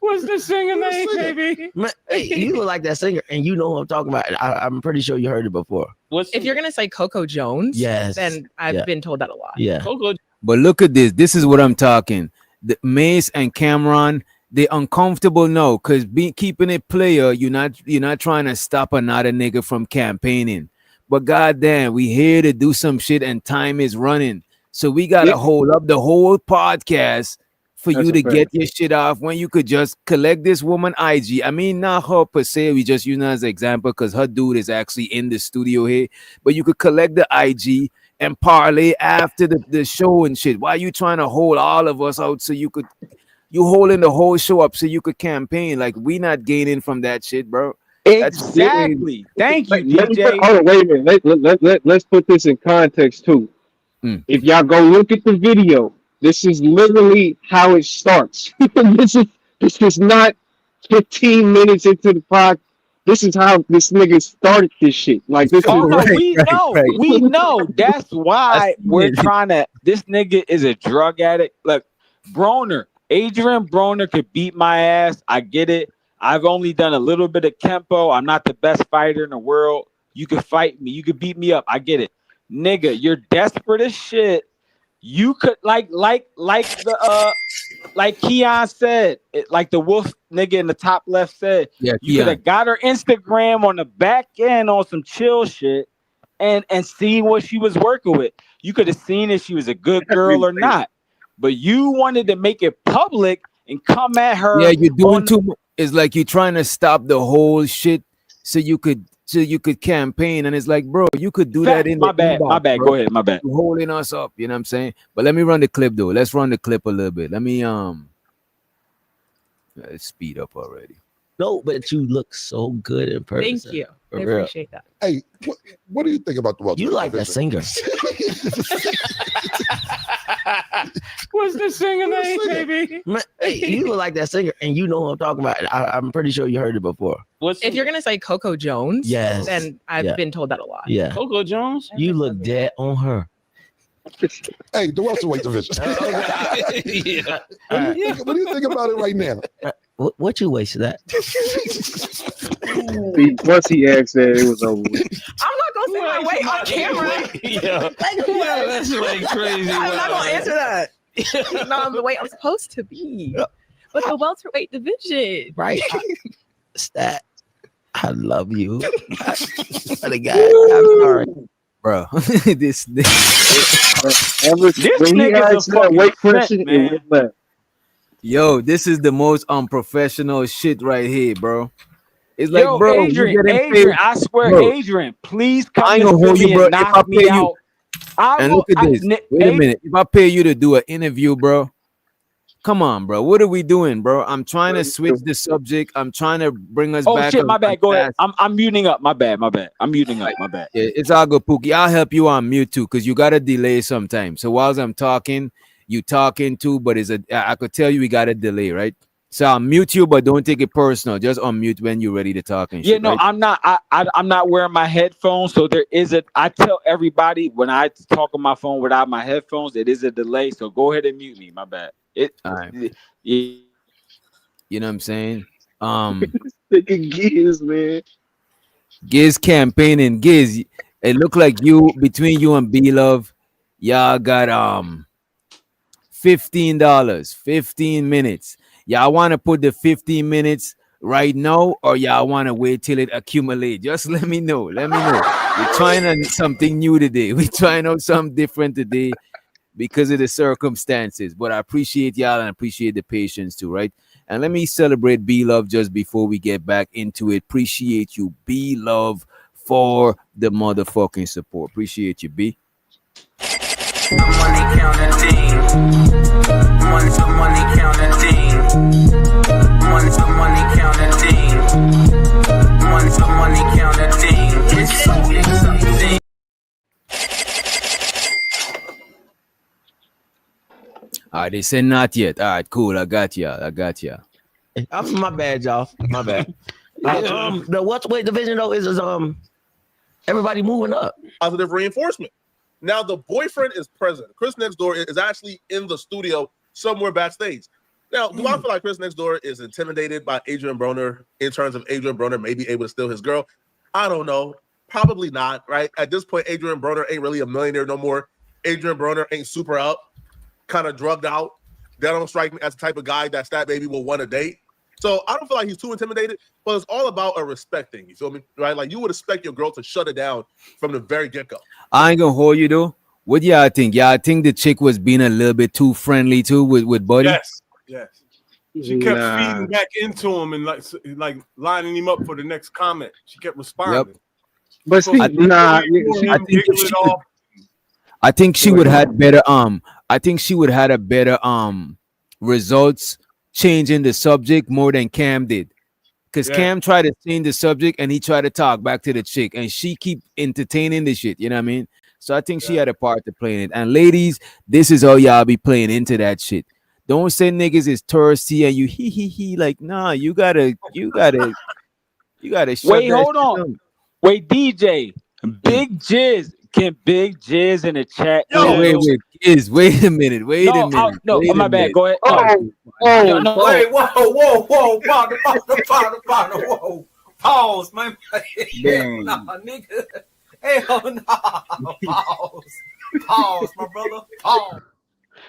What's the singer name, baby? Man, hey, you look like that singer, and you know who I'm talking about. I'm pretty sure you heard it before. If you're gonna say Coco Jones, Yes. then I've been told that a lot. Yeah. Coco. But look at this. This is what I'm talking. The Mace and Cameron, they uncomfortable now because keeping it player, you're not trying to stop another nigga from campaigning. But goddamn, we here to do some shit and time is running. So we gotta hold up the whole podcast for you to get your shit off when you could just collect this woman IG. I mean, not her per se, we just use her as an example because her dude is actually in the studio here. But you could collect the IG and parlay after the show and shit. Why you trying to hold all of us out so you holding the whole show up so you could campaign? Like we not gaining from that shit, bro. Exactly. Thank you, DJ. Hold on, wait a minute. Let's put this in context too. If y'all go look at the video, this is literally how it starts. this is not 15 minutes into the pod. This is how this nigga started this shit. Like this Oh is no, we know. That's why we're trying to. This nigga is a drug addict. Look, Adrien Broner could beat my ass. I get it. I've only done a little bit of Kempo. I'm not the best fighter in the world. You could fight me. You could beat me up. I get it. Nigga, you're desperate as shit. You could like Keon said, like the wolf nigga in the top left said, you could have got her Instagram on the back end on some chill shit and seen what she was working with. You could have seen if she was a good girl or not. But you wanted to make it public and come at her. Yeah, you're doing too much. It's like you're trying to stop the whole shit so you could campaign, and it's like, bro, you could do that in my bad. Go ahead, my bad. You're holding us up, you know what I'm saying? But let me run the clip though. Let's run the clip a little bit. Let me let's speed up already. No, but you look so good in person. Thank you. For I real. appreciate that. Hey, what do you think about the welterweight? You like that singer? What's the singer name, baby? Hey, you look like that singer, and you know who I'm talking about. I'm pretty sure you heard it before. If you're gonna say Coco Jones, Yes. then I've Yeah. been told that a lot. Yeah, Coco Jones. you look dead on her. Hey, the welterweight division. Yeah. What do you think about it right now? What you wasted that? Once he asked that, it was over. I'm not gonna say my weight on camera. Yeah, that's like crazy. I'm not gonna answer that. Not on the weight I'm supposed to be. But the welterweight division. Right. Stat. I love you. The guy. I'm sorry. Bro, this When he asked that weight question, it was left. Yo, this is the most unprofessional shit right here, bro. It's like, Yo, bro, Adrien, I swear, bro, Adrien, please come I ain't to gonna hold Philly you, bro. and If I knock pay me you, out. and look at this. Wait a minute. If I pay you to do an interview, bro, come on, bro. What are we doing, bro? I'm trying to switch the subject. I'm trying to bring us back. Oh shit, my bad. Go ahead. I'm muting up. My bad. I'm muting up. My bad. Yeah, it's all good, Pookie. I'll help you on mute too, because you got a delay sometimes. So whilst I'm talking, you talking too, but I could tell you we got a delay, right? So I'll mute you, but don't take it personal. Just unmute when you're ready to talk and shit. Yeah, no, right? I'm not. I'm not wearing my headphones, so there is a. I tell everybody when I talk on my phone without my headphones, it is a delay. So go ahead and mute me. My bad. All right. Yeah. You know what I'm saying? Giz, man. Giz campaigning. Giz, it look like between you and B Love, y'all got $15, 15 minutes. Y'all want to put the 15 minutes right now, or y'all want to wait till it accumulates? Just let me know. Let me know. We're trying on something new today. We're trying out something different today because of the circumstances. But I appreciate y'all and I appreciate the patience too, right? And let me celebrate B Love just before we get back into it. Appreciate you, B Love, for the motherfucking support. Appreciate you, B. Money counting thing. Money counting thing. Money counting thing. Money counting thing. It's something. All right, they said not yet. All right, cool. I got ya. My bad, y'all. My bad. The welterweight division though is everybody moving up. Positive reinforcement. Now the boyfriend is present. Chris Next Door is actually in the studio somewhere backstage. Now, do I feel like Chris Next Door is intimidated by Adrien Broner in terms of Adrien Broner may be able to steal his girl? I don't know. Probably not, right? At this point, Adrien Broner ain't really a millionaire no more. Adrien Broner ain't super up, kind of drugged out. That don't strike me as the type of guy that Stat Baby will want to date. So I don't feel like he's too intimidated, but it's all about a respect thing. You feel me? Right? Like you would expect your girl to shut it down from the very get-go. I ain't gonna hold you though. What y'all think? Y'all think the chick was being a little bit too friendly too with Buddy? Yes. She kept feeding back into him and like lining him up for the next comment. She kept responding. Yep. But see, I think she would have better I think she would have a better results changing the subject more than Cam did. Because Cam tried to change the subject and he tried to talk back to the chick and she keep entertaining the shit, you know what I mean? So I think she had a part to play in it. And ladies, this is how y'all be playing into that shit. Don't say niggas is thirsty and you he like, nah, you gotta shut Wait, that hold shit on. down. Wait, DJ, Big Jizz. Can Big Jizz in the chat? Wait, tell- wait a minute. Wait a No, minute. no, Wait a my bad. minute. Go ahead. Oh, No, Wait, whoa, partner, whoa. Pause, man. Hell nah, nigga. Hell nah. Pause, my brother. Pause.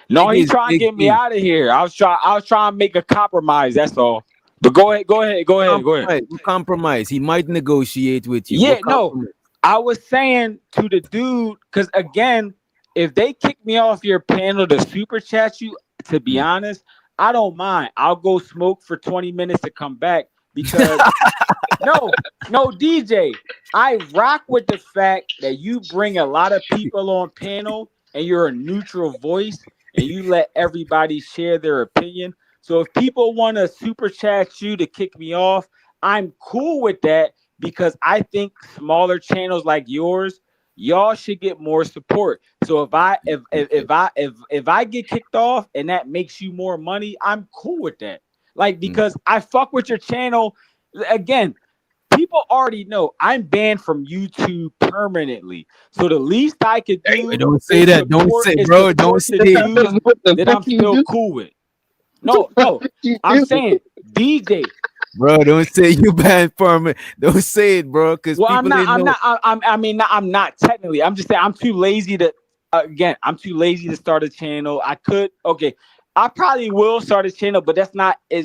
No, he Niggas trying to big get me deal. out of here. I was trying to make a compromise. That's all. But go ahead. Compromise. Compromise. He might negotiate with you. Yeah, What no. compromise? I was saying to the dude, because again, if they kick me off your panel to super chat you, to be honest, I don't mind. I'll go smoke for 20 minutes to come back because no, DJ, I rock with the fact that you bring a lot of people on panel and you're a neutral voice and you let everybody share their opinion. So if people want to super chat you to kick me off, I'm cool with that because I think smaller channels like yours, y'all should get more support. So if I get kicked off and that makes you more money, I'm cool with that. Like because I fuck with your channel. Again, people already know I'm banned from YouTube permanently. So the least I could do Don't say that. Don't say, bro. Don't say that I'm still cool with. No, I'm saying DJ. Bro, don't say you banned from it. Don't say it, bro. Because Well, people I'm not technically. I'm just saying I'm too lazy to. I'm too lazy to start a channel. I probably will start a channel, but it's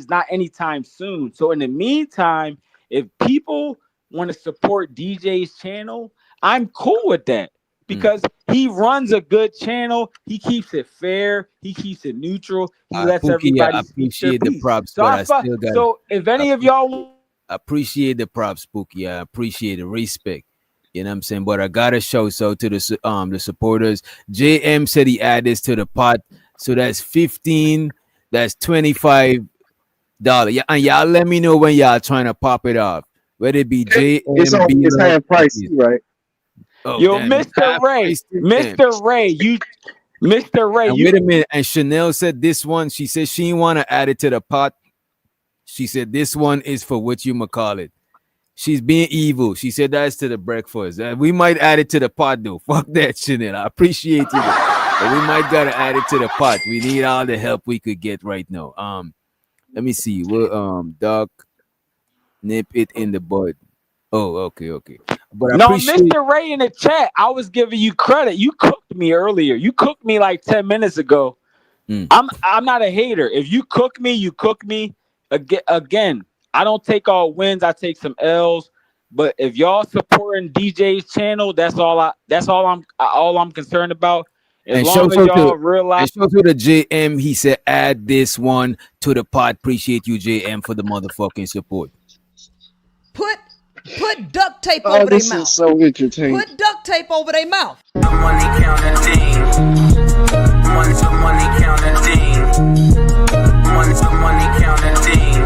not anytime soon. So in the meantime, if people want to support DJ's channel, I'm cool with that because he runs a good channel. He keeps it fair. He keeps it neutral. He lets Pookie, everybody I speak their appreciate the piece. props, So but I still got. so if any of y'all appreciate the props, Pookie. I appreciate the respect. You know what I'm saying? But I gotta show so to the supporters. JM said he add this to the pot. So that's 15, that's $25. Yeah, and y'all let me know when y'all trying to pop it off. Whether it be JM, It's half price, right? Oh, yo, damn, Mr. Ray, Mr. Ray, and wait a minute. And Chanel said this one, she said she didn't want to add it to the pot. She said this one is for what you call it. She's being evil. She said that's to the breakfast. We might add it to the pot though. Fuck that, Chanel. I appreciate it. But we might gotta add it to the pot. We need all the help we could get right now. Let me see. We'll Doc nip it in the bud. Oh, okay. But I appreciate Mr. Ray in the chat, I was giving you credit. You cooked me earlier. You cooked me like 10 minutes ago. I'm not a hater. If you cook me, you cook me. Again, I don't take all wins. I take some L's. But if y'all supporting DJ's channel, that's all I'm concerned about. As long as y'all realize. And show to the JM, he said add this one to the pot. Appreciate you, JM, for the motherfucking support. Put duct tape over their This mouth. is so entertaining. Put duct tape over their mouth. Money counting thing. Money counting thing. Money counting thing.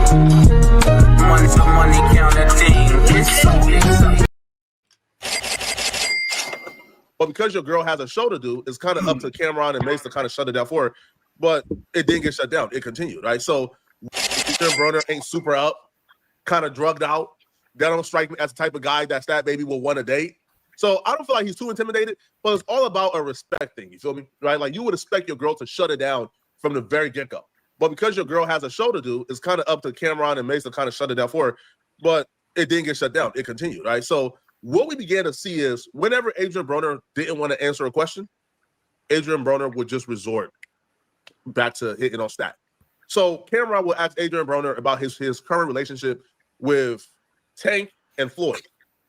Money counting thing. It's so exciting. But because your girl has a show to do, it's kind of up to Cameron and Mace to kind of shut it down for her. But it didn't get shut down. It continued, right? So Adrien Broner ain't super up, kind of drugged out. That don't strike me as the type of guy that baby will want to date. So I don't feel like he's too intimidated, but it's all about a respect thing. You feel me? Right? Like you would expect your girl to shut it down from the very get-go. But because your girl has a show to do, it's kind of up to Cameron and Mace to kind of shut it down for her. But it didn't get shut down. It continued, right? So what we began to see is whenever Adrien Broner didn't want to answer a question, Adrien Broner would just resort back to hitting on stat. So Cameron would ask Adrien Broner about his current relationship with Tank and Floyd.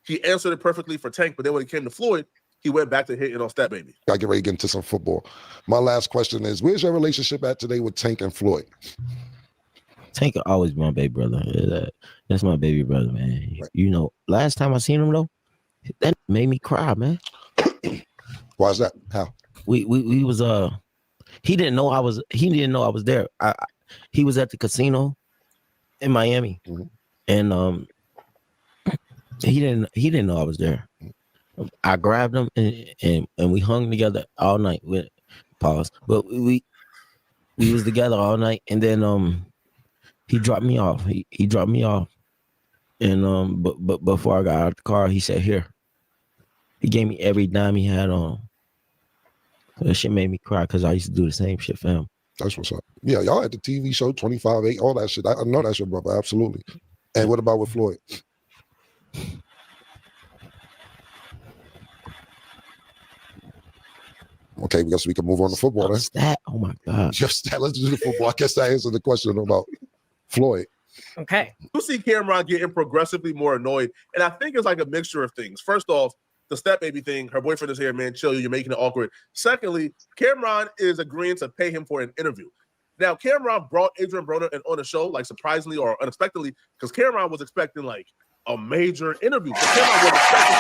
He answered it perfectly for Tank, but then when it came to Floyd, he went back to hitting on stat baby. I get ready to get into some football. My last question is, where's your relationship at today with Tank and Floyd? Tank will always be my baby brother. That's my baby brother, man. Right. You know, last time I seen him though, that made me cry, man. Why is that? How? We was he didn't know I was there. He was at the casino in Miami, and he didn't know I was there. I grabbed him and we hung together all night. With pause, but we was together all night, and then he dropped me off. He dropped me off, and but before I got out of the car, he said, "Here." He gave me every dime he had on. That shit made me cry because I used to do the same shit for him. That's what's up. Yeah, y'all had the TV show 25-8, all that shit. I know that's your brother, absolutely. And what about with Floyd? Okay, I guess we can move on to football then. Stat. Oh my God. Just let's do the football. I guess that answers the question about Floyd. Okay. You see Cameron getting progressively more annoyed, and I think it's like a mixture of things. First off, the step baby thing, her boyfriend is here, man, chill, you're making it awkward. Secondly, Cameron is agreeing to pay him for an interview. Now, Cameron brought Adrien Broner on the show, like surprisingly or unexpectedly, because Cameron was expecting like a major interview. But Cameron was expecting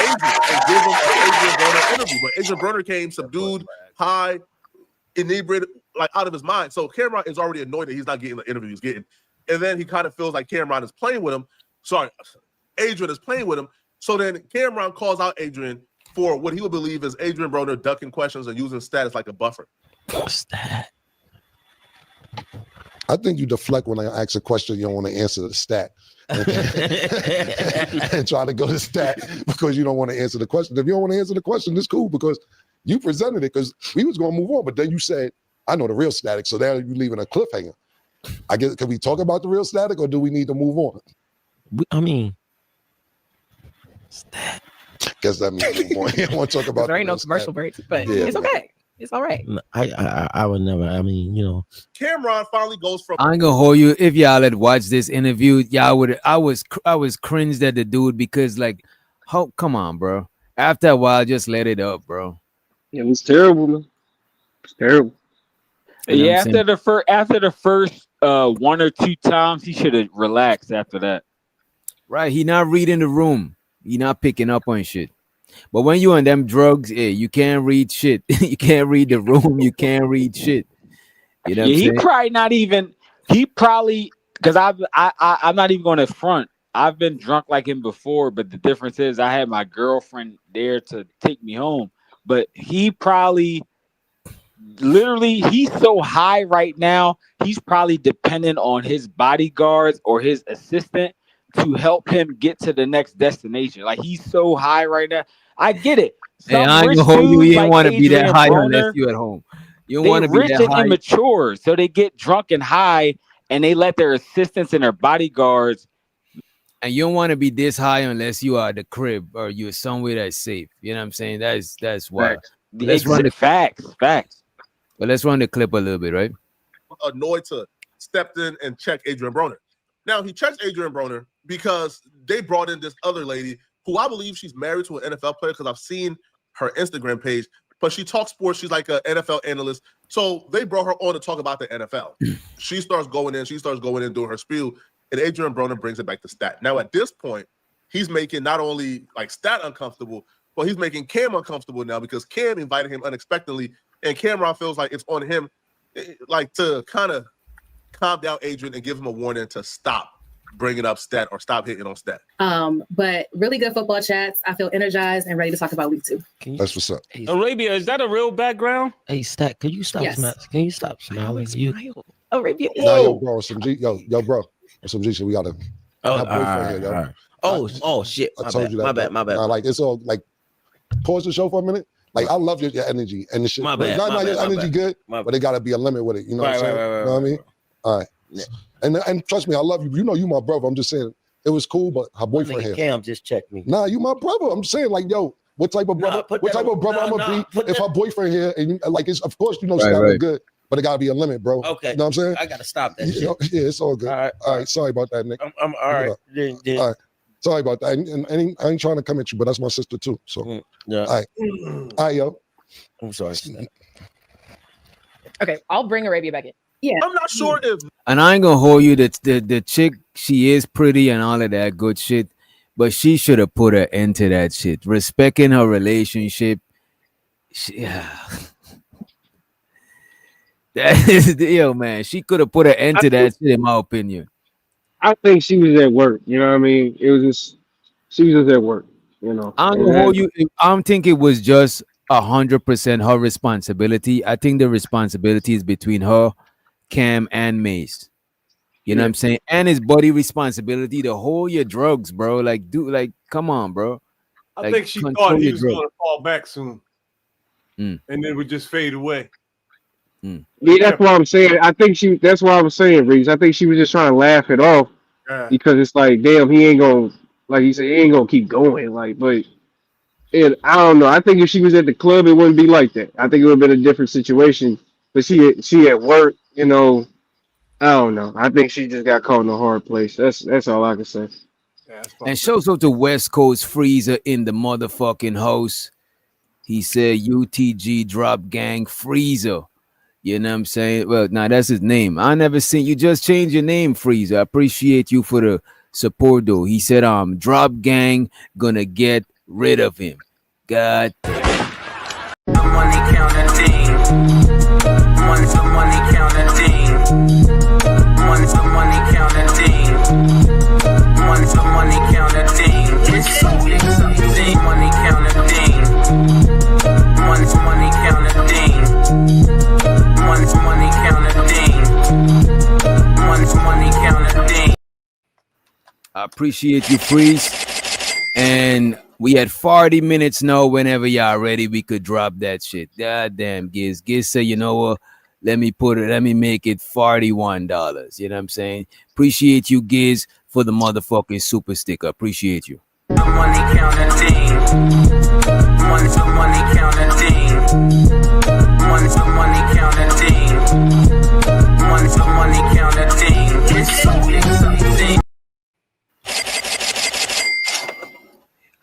Adrien and give him an Adrien Broner interview. But Adrien Broner came subdued, high, inebriated, like out of his mind. So Cameron is already annoyed that he's not getting the interview he's getting. And then he kind of feels like Cameron is playing with him. Sorry, Adrien is playing with him. So then Cameron calls out Adrien for what he would believe is Adrien Broner ducking questions and using status like a buffer. What's that? I think you deflect when I ask a question, you don't want to answer the stat. And try to go to stat because you don't want to answer the question. If you don't want to answer the question, it's cool because you presented it because we was going to move on. But then you said, I know the real static. So there you leaving a cliffhanger. I guess, can we talk about the real static or do we need to move on? I mean, stat. Guess that means move on. You don't want to talk about there ain't no commercial breaks, but it's okay. It's all right. I would never. I mean, you know. Cameron finally goes from. I ain't gonna hold you. If y'all had watched this interview, y'all would. I was cringed at the dude because like, come on, bro. After a while, just let it up, bro. It was terrible, man. It's terrible. Yeah, after the first 1 or 2 times, he should have relaxed after that. Right, he not reading the room. He not picking up on shit. But when you on them drugs, you can't read shit. You can't read the room. You can't read shit. You know what I'm saying? Probably not even. He probably because I'm not even going to front. I've been drunk like him before, but the difference is I had my girlfriend there to take me home. But he probably, literally, he's so high right now. He's probably dependent on his bodyguards or his assistant to help him get to the next destination. Like he's so high right now. I get it. Hey, I ain't gonna hold you. You didn't want to be that high unless you at home. You don't want to be rich that and high. immature, so they get drunk and high, and they let their assistants and their bodyguards. And you don't want to be this high unless you are at the crib or you're somewhere that's safe. You know what I'm saying? That's why. Let's run the facts. But let's run the clip a little bit, right? Annoyed to stepped in and check Adrien Broner. Now he checks Adrien Broner because they brought in this other lady who I believe she's married to an NFL player because I've seen her Instagram page. But she talks sports. She's like an NFL analyst. So they brought her on to talk about the NFL. She starts going in doing her spiel. And Adrien Broner brings it back to stat. Now, at this point, he's making not only like stat uncomfortable, but he's making Cam uncomfortable now because Cam invited him unexpectedly. And Cameron feels like it's on him like to kind of calm down Adrien and give him a warning to stop bringing up stat or stop hitting on stat. But really good football chats. I feel energized and ready to talk about week 2. That's what's up. Arabia, is that a real background? Hey, Stat, can you stop? Yes. Can you stop smiling? Arabia. Nah, yo, bro, some G, yo, bro, some G shit. We gotta. Oh, my boyfriend here, yo. Oh, shit. I told you that. My bad. Nah, like it's all like. Pause the show for a minute. Like I love your energy and the shit. My bad. Your energy good, but it gotta be a limit with it. You know what I'm saying? You know what I mean? All right. Yeah. And trust me, I love you. You know you my brother. I'm just saying it was cool, but her boyfriend here. Cam just checked me. Nah, you my brother. I'm saying like, yo, what type of brother? What type of brother I'm gonna be if her boyfriend here? And you, like, it's of course you know right. Good, but it gotta be a limit, bro. Okay. You know what I'm saying? I gotta stop that. Yeah, it's all good. All right. Sorry about that, Nick. I'm all right. Yeah. All right. Sorry about that. And I ain't trying to come at you, but that's my sister too. So yeah. All right, yo. I'm sorry. Okay, I'll bring Arabia back in. Yeah. I'm not sure if. And I ain't gonna hold you. The chick, she is pretty and all of that good shit, but she should have put an end to that shit. Respecting her relationship. That is yo, man. She could have put an end to that shit, in my opinion. I think she was at work. You know what I mean? It was just she was just at work. you know. I'm And gonna hold then, you. I don't think it was just 100% her responsibility. I think the responsibility is between her, Cam, and Mace. You know what I'm saying? And his buddy responsibility to hold your drugs, bro. Like, come on, bro. I Like, think she thought control he your was drugs. going to fall back soon, Mm. and then would just fade away. yeah, that's what I'm saying. I think that's what I was saying, Reese. I think she was just trying to laugh it off Yeah. because it's like, damn, he ain't gonna, like he said, he ain't gonna keep going. Like, but I don't know. I think if she was at the club, it wouldn't be like that. I think it would have been a different situation. But she at work, you know. I don't know. I think she just got caught in a hard place. That's all I can say. And shows up to West Coast Freezer in the motherfucking house. He said UTG drop gang Freezer. You know what I'm saying? Well, nah, that's his name. I never seen you just change your name, Freezer. I appreciate you for the support though. He said, drop gang gonna get rid of him. God damn. Money counting thing. Money to money counting thing. Money to money counting thing. Money to money counting thing. It's something. Money counting thing. Money to money counting thing. Money to money counting thing. Money to money counting thing. I appreciate you, Freeze. And we had 40 minutes now. Whenever y'all ready, we could drop that shit. God damn, Giz. Giz said, you know what? Let me make it $41. You know what I'm saying? Appreciate you, Giz, for the motherfucking super sticker. Appreciate you. Money counting thing. Money to money counting thing. Money to money counting thing. Money to money counting thing. It's something.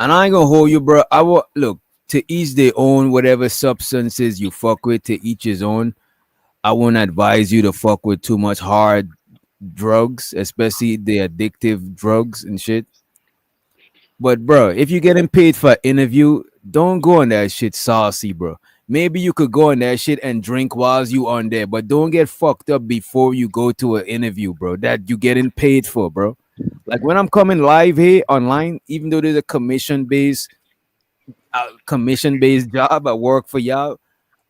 And I ain't gonna hold you, bro. I will look to each their own. Whatever substances you fuck with, to each his own. I wouldn't advise you to fuck with too much hard drugs, especially the addictive drugs and shit. But bro, if you're getting paid for interview, don't go on that shit saucy, bro. Maybe you could go on that shit and drink while you on there, but don't get fucked up before you go to an interview, bro. That you getting paid for, bro. Like when I'm coming live here online, even though there's a commission-based job at work for y'all,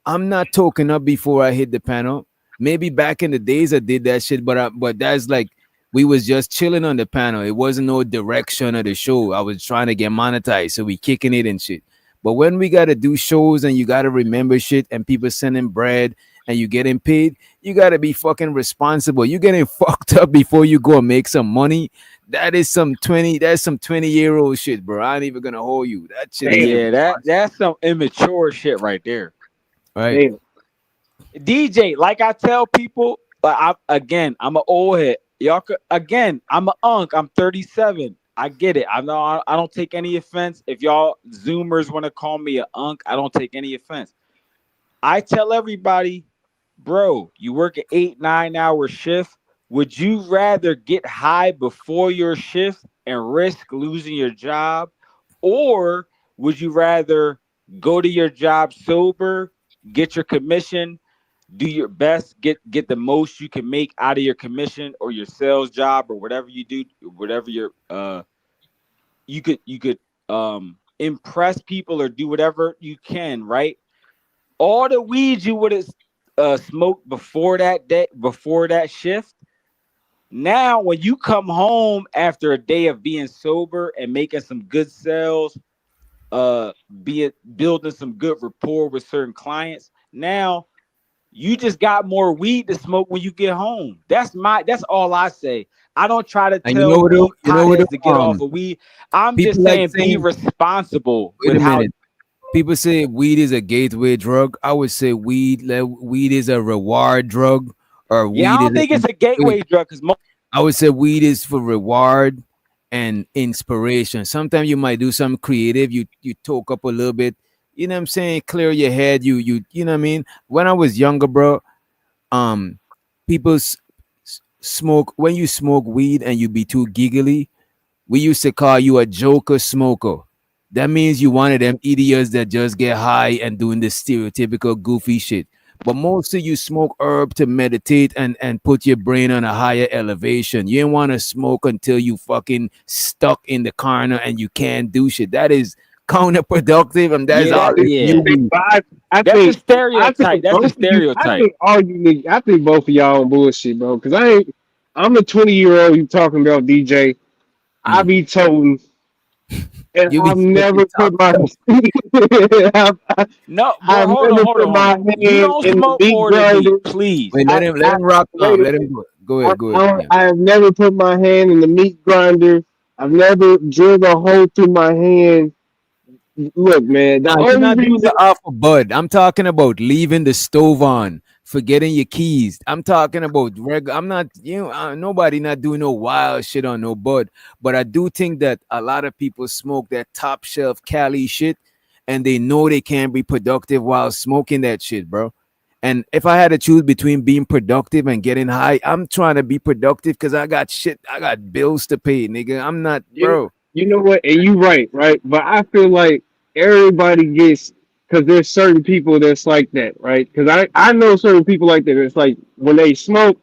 I'm not token up before I hit the panel. Maybe back in the days I did that shit, but that's like we was just chilling on the panel. It wasn't no direction of the show. I was trying to get monetized, so we kicking it and shit. But when we gotta do shows and you gotta remember shit and people sending bread and you getting paid, you gotta be fucking responsible. You getting fucked up before you go and make some money. That's some 20-year-old shit, bro. I ain't even gonna hold you. That shit. Yeah, that's some immature shit right there. Right. DJ, like I tell people, I'm an old head. Y'all could, again, I'm an unk. I'm 37. I get it. I know I don't take any offense. If y'all Zoomers want to call me an unk, I don't take any offense. I tell everybody, bro, you work an 8-9 hour shift. Would you rather get high before your shift and risk losing your job? Or would you rather go to your job sober, get your commission, do your best, get the most you can make out of your commission or your sales job or whatever you do, whatever your you could impress people or do whatever you can, right? All the weed you would have smoked before that day, before that shift. Now, when you come home after a day of being sober and making some good sales, building some good rapport with certain clients, now you just got more weed to smoke when you get home. That's all I say. I don't try to tell potheads to get off of weed. I'm just saying be responsible with how. People say weed is a gateway drug. I would say weed is a reward drug, or weed. Yeah, I don't think it's a gateway drug because I would say weed is for reward and inspiration. Sometimes you might do something creative. You talk up a little bit. You know what I'm saying? Clear your head. You know what I mean? When I was younger, bro, people smoke. When you smoke weed and you be too giggly, we used to call you a joker smoker. That means you one of them idiots that just get high and doing this stereotypical goofy shit. But mostly you smoke herb to meditate and put your brain on a higher elevation. You ain't want to smoke until you fucking stuck in the corner and you can't do shit. That is counterproductive, and that's all you. That's a I stereotype. think That's a both of you, stereotype. I think both of y'all on bullshit, bro. Because I'm a 20-year-old. You talking about DJ? I be toting, and You be I've never put my No, bro, I've hold never on, hold put on, my hold on. You hand don't in the smoke meat more than me, grinder. please. Wait, let him rock. Wait a Let him minute. do it. Go ahead, go ahead. I have never put my hand in the meat grinder. I've never drilled a hole through my hand. Look, man, the Nah, you're only not doing reason the alpha bud. I'm talking about leaving the stove on, forgetting your keys. I'm talking about I'm not, nobody not doing no wild shit on no bud. But I do think that a lot of people smoke that top shelf Cali shit, and they know they can't be productive while smoking that shit, bro. And if I had to choose between being productive and getting high, I'm trying to be productive because I got bills to pay, nigga. I'm not, bro. you know what? And you right? But I feel like everybody gets because there's certain people that's like that, right? Because I know certain people like that. It's like when they smoke,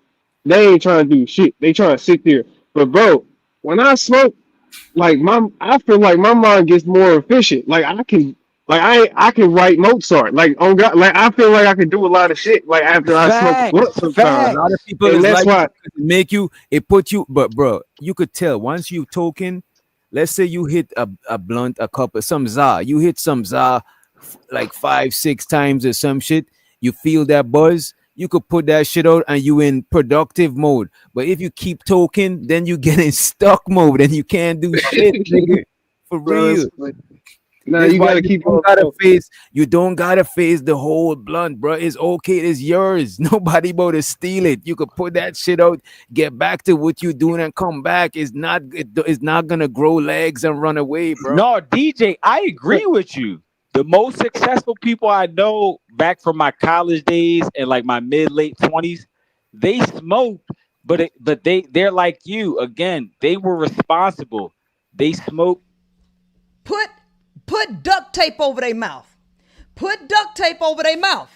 they ain't trying to do shit. They trying to sit there. But bro, when I smoke, like I feel like my mind gets more efficient. Like I can write Mozart. Like oh god, like I feel like I can do a lot of shit. Like after I smoke a blunt A sometimes, lot of people and is that's like why. it put you, but bro, you could tell once you token. Let's say you hit a blunt, a cup of some za. You hit some za like 5-6 times or some shit. You feel that buzz. You could put that shit out and you in productive mode. But if you keep talking, then you get in stuck mode and you can't do shit, nigga. For real. No, That's you why gotta keep on you don't gotta face the whole blunt, bro. It's okay, it's yours. Nobody about to steal it. You could put that shit out, get back to what you're doing, and come back. It's not gonna grow legs and run away, bro. No, DJ, I agree with you. The most successful people I know back from my college days and like my mid-late 20s, they smoked, but they're like you. Again, they were responsible. They smoked. Put duct tape over their mouth. Put duct tape over their mouth.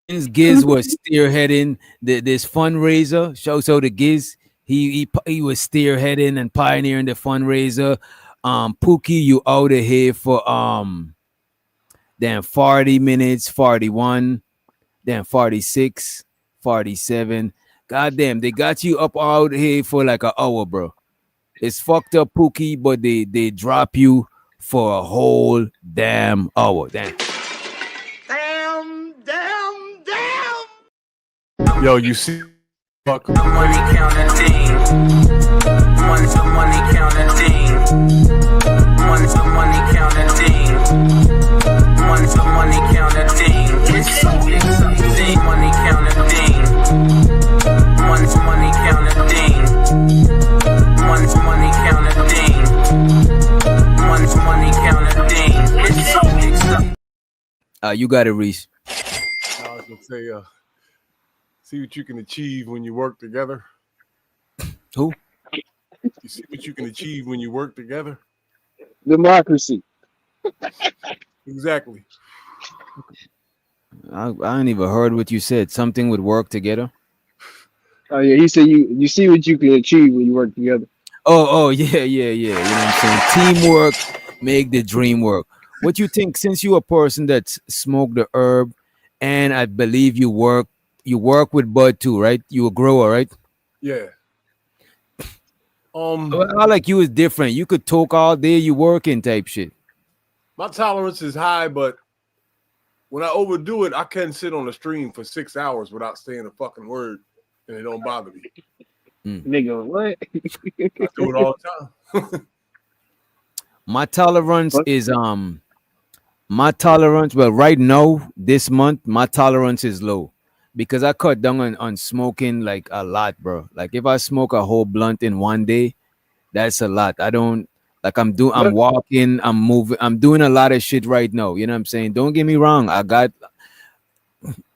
Giz was spearheading this fundraiser. Shouts out to Giz. He was spearheading and pioneering the fundraiser. Pookie, you out of here for then 40 minutes, 41, then 46, 47. Goddamn, they got you up out here for like an hour, bro. It's fucked up, Pookie, but they drop you for a whole damn hour. Damn. Yo, you see, fuck. Money counting thing. Money counting thing. Money counting thing. Money counting thing. It's something. Money counting thing. Money counting thing. Money counting thing. Money counting thing. It's something. You got it, Reese. I was gonna say, see what you can achieve when you work together. Who? You see what you can achieve when you work together. Democracy. Exactly. I ain't even heard what you said. Something would work together. Oh yeah, he said you see what you can achieve when you work together. Oh yeah. You know what I'm saying? Teamwork make the dream work. What you think? Since you're a person that's smoked the herb, and I believe you work with bud too, right? You a grower, right? Yeah. I like you is different. You could talk all day, you working type shit. My tolerance is high, but when I overdo it, I can sit on a stream for 6 hours without saying a fucking word, and it don't bother me. Nigga, what? I do it all the time. My tolerance is well, right now, this month, my tolerance is low because I cut down on smoking like a lot, bro. Like if I smoke a whole blunt in one day, that's a lot. I don't like I'm walking, I'm moving, I'm doing a lot of shit right now. You know what I'm saying? Don't get me wrong. I got,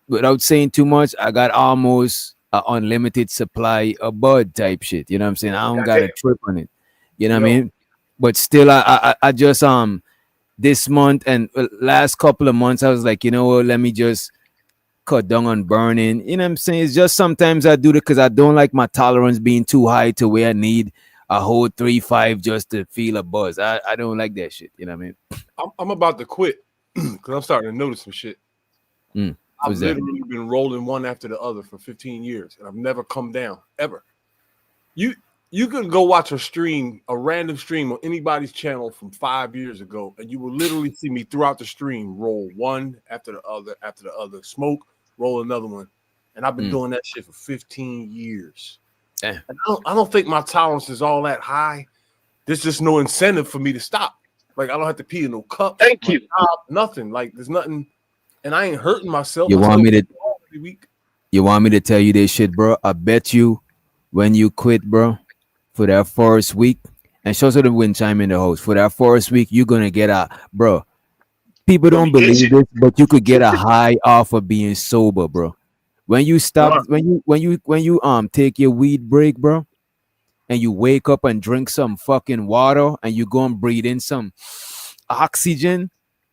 without saying too much, I got almost an unlimited supply of bud type shit. You know what I'm saying? I don't got a trip on it. You know what I mean? But still, I just this month and last couple of months, I was like, you know what, let me just cut down on burning. You know what I'm saying? It's just sometimes I do it because I don't like my tolerance being too high to where I need a whole 3-5 just to feel a buzz. I don't like that shit. You know what I mean? I'm about to quit because I'm starting to notice some shit. I've literally been rolling one after the other for 15 years, and I've never come down ever. You could go watch a random stream on anybody's channel from 5 years ago, and you will literally see me throughout the stream roll one after the other, smoke, roll another one, and I've been doing that shit for 15 years. And I don't think my tolerance is all that high. There's just no incentive for me to stop. Like, I don't have to pee in no cup. Thank you. Nothing. Like, there's nothing, and I ain't hurting myself. You want me to? Every week. You want me to tell you this shit, bro? I bet you, when you quit, bro, for that first week, and show so the wind chime in the host. For that first week, you're gonna get a bro. People don't believe this, but you could get a high off of being sober, bro. When you stop, when you take your weed break, bro, and you wake up and drink some fucking water and you go and breathe in some oxygen,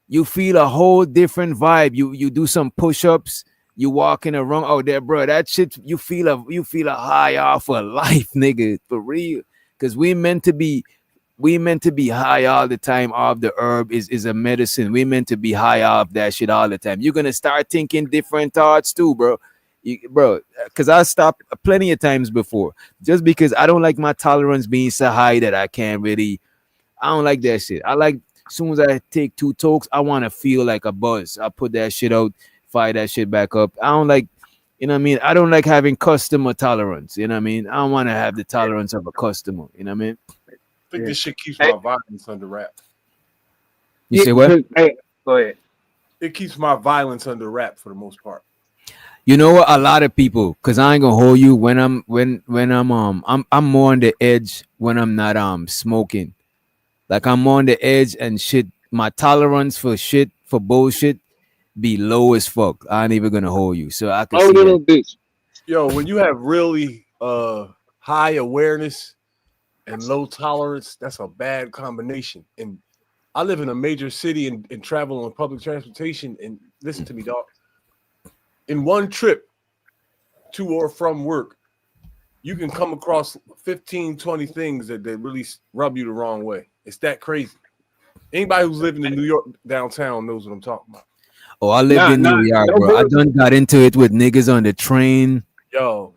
you feel a whole different vibe. You do some push-ups, you walking around out there, bro. That shit, you feel a high off of life, nigga, for real. Because we meant to be high all the time off the herb is a medicine. We meant to be high off that shit all the time. You're gonna start thinking different thoughts too, bro. Because I stopped plenty of times before, just because I don't like my tolerance being so high that I don't like that shit. I like, as soon as I take 2 tokes, I want to feel like a buzz. I put that shit out, fire that shit back up. I don't like, you know what I mean? I don't like having customer tolerance. You know what I mean? I don't want to have the tolerance of a customer. You know what I mean? I think this shit keeps my violence under wrap. You say what? Hey, go ahead. It keeps my violence under wrap for the most part. You know what? A lot of people, cause I ain't gonna hold you when I'm more on the edge when I'm not smoking. Like, I'm on the edge and shit. My tolerance for bullshit be low as fuck. I ain't even gonna hold you. So I can see little that. bitch. Yo, when you have really high awareness and low tolerance, that's a bad combination. And I live in a major city and travel on public transportation. And listen to me, dog. In one trip to or from work, you can come across 15, 20 things that really rub you the wrong way. It's that crazy. Anybody who's living in New York downtown knows what I'm talking about. Oh, I lived in New York, bro. I done got into it with niggas on the train. Yo,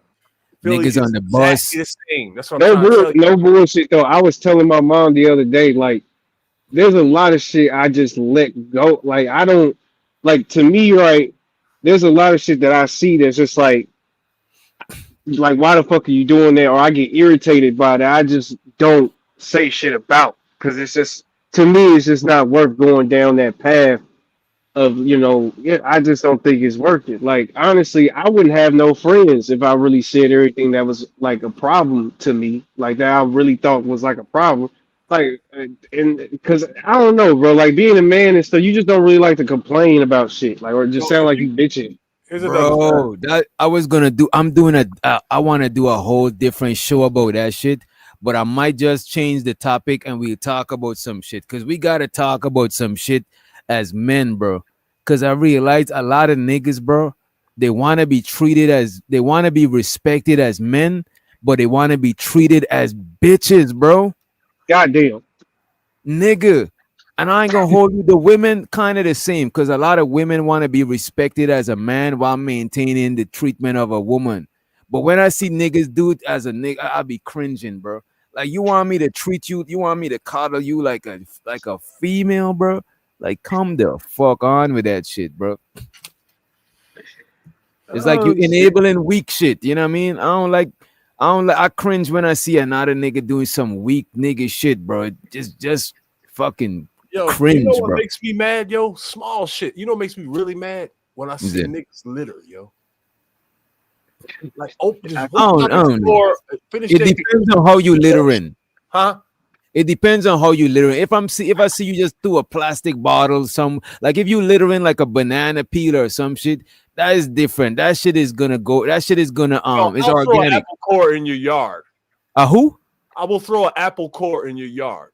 niggas on the bus. Exactly the same. That's what I'm trying to tell you. No bullshit though. I was telling my mom the other day, like, there's a lot of shit I just let go. Like, I don't, like, to me, right, there's a lot of shit that I see that's just like, why the fuck are you doing that? Or I get irritated by that. I just don't say shit about, because it's just, to me, it's just not worth going down that path of, I just don't think it's worth it. Like, honestly, I wouldn't have no friends if I really said everything that was like a problem to me, like that I really thought was like a problem. Like, and because I don't know, bro, like, being a man and stuff, you just don't really like to complain about shit, like, or just sound like you bitching. Bro, that I was gonna do. I want to do a whole different show about that shit, but I might just change the topic and we'll talk about some shit, because we gotta talk about some shit as men, bro. Because I realize a lot of niggas, bro, they want to be respected as men, but they want to be treated as bitches, bro. Goddamn, nigga. And I ain't gonna hold you. The women kind of the same, because a lot of women want to be respected as a man while maintaining the treatment of a woman. But when I see niggas do it as a nigga, I'll be cringing, bro. Like, you want me to treat you, you want me to coddle you like a female, bro? Like, come the fuck on with that shit, bro. It's like you enabling weak shit. You know what I mean? I cringe when I see another nigga doing some weak nigga shit, bro. Just fucking cringe, you know what bro. makes me mad, yo? Small shit. You know what makes me really mad? When I see niggas litter, yo. Like, just finish. It depends on how you littering. Huh? It depends on how you littering. If I see you just through a plastic bottle, like if you littering like a banana peel or some shit, that is different. That shit is gonna go. That shit is gonna it's I'll organic. throw an apple core in your yard. Who? I will throw an apple core in your yard.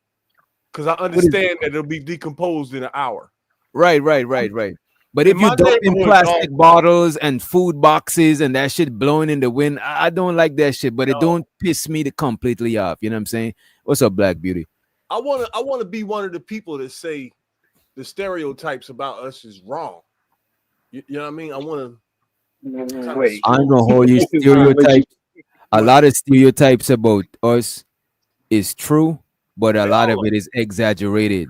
because I understand that it'll be decomposed in an hour. Right. But if you dump in plastic bottles and food boxes and that shit blowing in the wind, I don't like that shit. But it don't piss me completely off. You know what I'm saying? What's up, Black Beauty? I wanna be one of the people that say the stereotypes about us is wrong. You know what I mean? I want to. Wait, I'm gonna hold you stereotypes. A lot of stereotypes about us is true, but a lot of it is exaggerated.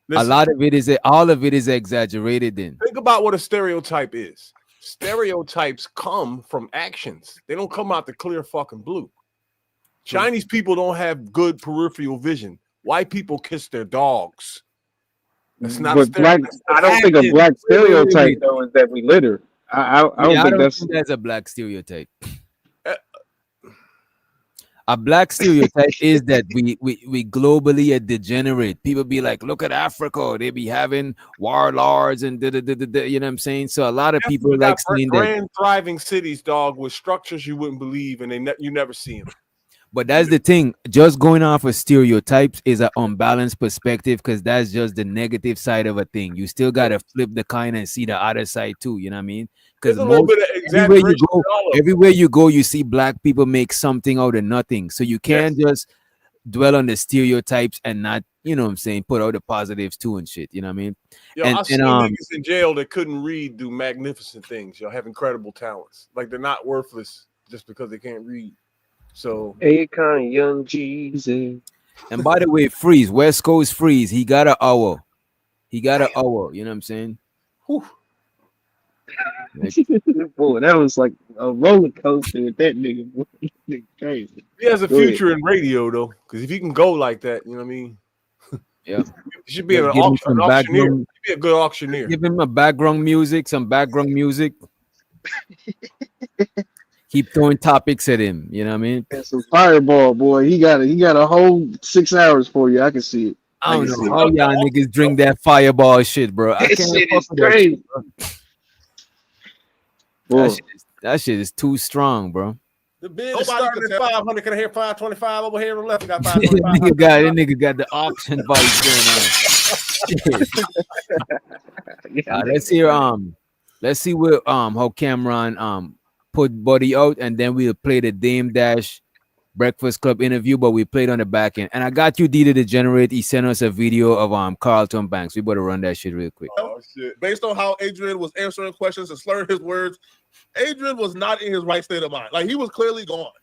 Listen, all of it is exaggerated. Then think about what a stereotype is. Stereotypes come from actions. They don't come out the clear fucking blue. Chinese people don't have good peripheral vision. White people kiss their dogs. That's not. But I don't think a black stereotype though is that we litter. I don't think that's a black stereotype. A black stereotype is that we globally are degenerate. People be like, look at Africa, they be having warlords and you know what I'm saying. So a lot of people like saying grand thriving cities, dog, with structures you wouldn't believe, and you never see them. But that's the thing. Just going off of stereotypes is an unbalanced perspective because that's just the negative everywhere of a thing. You still gotta flip the coin and see the other side too. You know what I mean? Because everywhere you go, you see black people make something out of nothing. So you can't just dwell on the stereotypes and not, you know what I'm saying, put out the positives too and shit. You know what I mean? Yo, I've seen niggas in jail that couldn't read do magnificent things. Y'all have incredible talents. Like they're not worthless just because they can't read. So Akon, Young Jesus. And by the way, Freeze, West Coast Freeze, he got an hour. You know what I'm saying? Boy, that was like a roller coaster with that nigga. Crazy. He has a future in radio though, because if he can go like that, you know what I mean? Yeah. He should be an auctioneer. He'd be a good auctioneer. Give him some background music. Keep throwing topics at him. You know what I mean? That's some fireball, boy. He got a whole 6 hours for you. I can see it. I don't know how y'all niggas drink that fireball shit, bro. I can't shit is crazy. That shit is too strong, bro. The bid is starting at 500. Can I hear 525 over here on the left? We got 525. That nigga got the auction vibe going on. Let's see what how Cameron put Buddy out, and then we'll play the Dame Dash Breakfast Club interview, but we played on the back end. And I got you, D, to Degenerate. He sent us a video of Carlton Banks. We better run that shit real quick. Oh, shit. Based on how Adrien was answering questions and slurring his words, Adrien was not in his right state of mind. Like, he was clearly gone.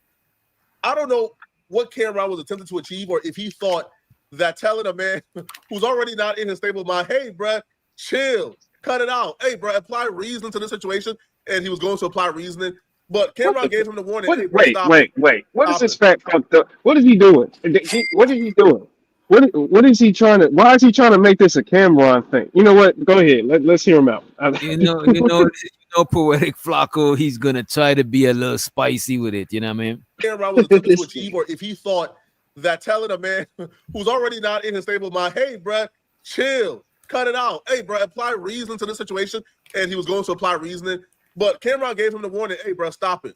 I don't know what Cameron was attempting to achieve, or if he thought that telling a man who's already not in his stable mind, hey, bruh, chill, cut it out. Hey, bruh, apply reason to the situation. And he was going to apply reasoning. But Cameron gave him the warning. Wait. What is this fat fucked up? What is he doing? What is he doing? What is he trying to? Why is he trying to make this a Cameron thing? You know what? Go ahead. Let's hear him out. You know, Poetic Flacco. He's gonna try to be a little spicy with it. You know what I mean? Cameron was attempting to achieve, or if he thought that telling a man who's already not in his stable mind, hey, bruh, chill, cut it out. Hey, bruh, apply reason to the situation. And he was going to apply reasoning. But Cameron gave him the warning, hey, bro, stop it.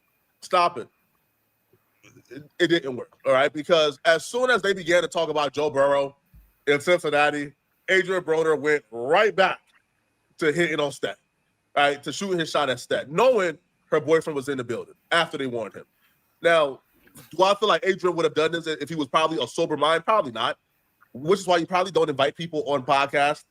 It didn't work, all right? Because as soon as they began to talk about Joe Burrow in Cincinnati, Adrien Broner went right back to hitting on Stat, right, to shooting his shot at Stat, knowing her boyfriend was in the building after they warned him. Now, do I feel like Adrien would have done this if he was probably a sober mind? Probably not, which is why you probably don't invite people on podcasts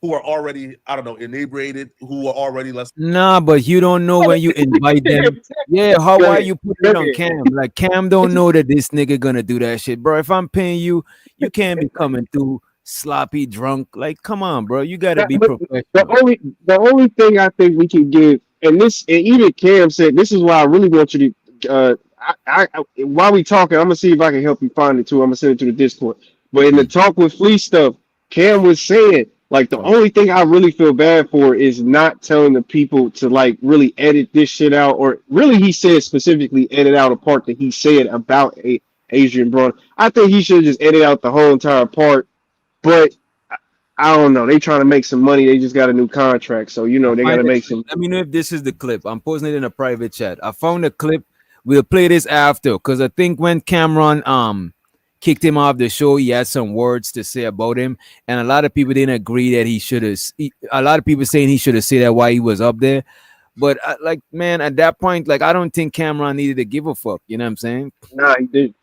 who are already, I don't know, inebriated, who are already less. Nah, but you don't know when you invite them. Yeah, why you put it on Cam? Like, Cam don't know that this nigga gonna do that shit, bro. If I'm paying you, you can't be coming through sloppy drunk. Like, come on, bro. You gotta be professional. The only thing I think we can give, and even Cam said, this is why I really want you to, while we talking, I'm gonna see if I can help you find it too. I'm gonna send it to the Discord. But in the Talk with Flea stuff, Cam was saying, like, the only thing I really feel bad for is not telling the people to, like, really edit this shit out. Or really, he said specifically edit out a part that he said about Adrien Broner. I think he should just edit out the whole entire part. But I don't know. They trying to make some money. They just got a new contract. So, you know, they got to make some. Let me know if this is the clip. I'm posting it in a private chat. I found the clip. We'll play this after. Because I think when Cameron kicked him off the show. He had some words to say about him, and a lot of people didn't agree that he should have. A lot of people saying he should have said that while he was up there. But like, man, at that point, like, I don't think Cameron needed to give a fuck. You know what I'm saying? Nah, he didn't.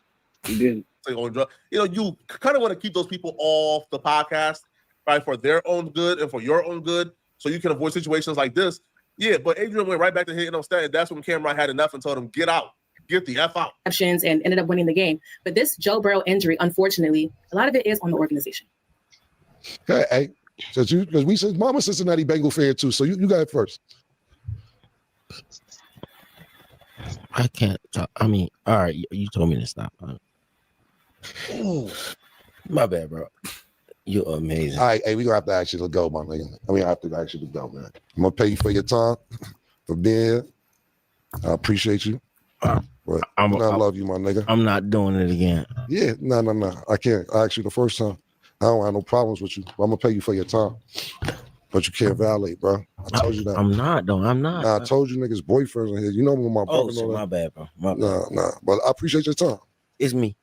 He didn't. You know, you kind of want to keep those people off the podcast, right, for their own good and for your own good, so you can avoid situations like this. Yeah, but Adrien went right back to hitting on Stat, and that's when Cameron had enough and told him, get out. Get the F out. And ended up winning the game. But this Joe Burrow injury, unfortunately, a lot of it is on the organization. Hey, because we said Mama Cincinnati Bengal fan too, so you got it first. I can't talk. I mean, all right, you told me to stop. Ooh, my bad, bro. You're amazing. All right, hey, we gonna have to actually go, my nigga. I mean, I have to actually go, man. I'm gonna pay you for your time, for being here. I appreciate you. But I love you, my nigga. I'm not doing it again. Yeah, no. I can't. I asked you the first time. I don't have no problems with you. But I'm gonna pay you for your time. But you can't violate, bro. I told you that. I'm not, though. I'm not. Nah, I told you niggas boyfriends in here. You know when my brother. Oh, so my bad, bro. My bad. Nah. But I appreciate your time. It's me.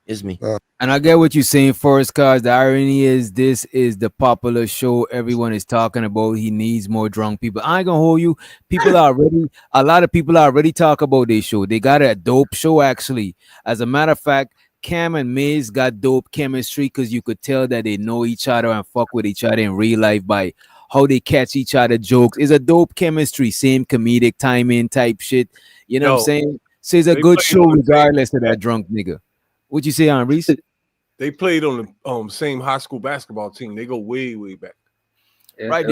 And I get what you're saying, Forrest, cause the irony is this is the popular show everyone is talking about. He needs more drunk people. I ain't gonna hold you. A lot of people already talk about this show. They got a dope show, actually. As a matter of fact, Cam and Miz got dope chemistry because you could tell that they know each other and fuck with each other in real life by how they catch each other jokes. It's a dope chemistry, same comedic timing type shit. You know what I'm saying? So it's a good show regardless of that drunk nigga. What you say, on Rizz? They played on the same high school basketball team. They go way, way back. Yeah, right,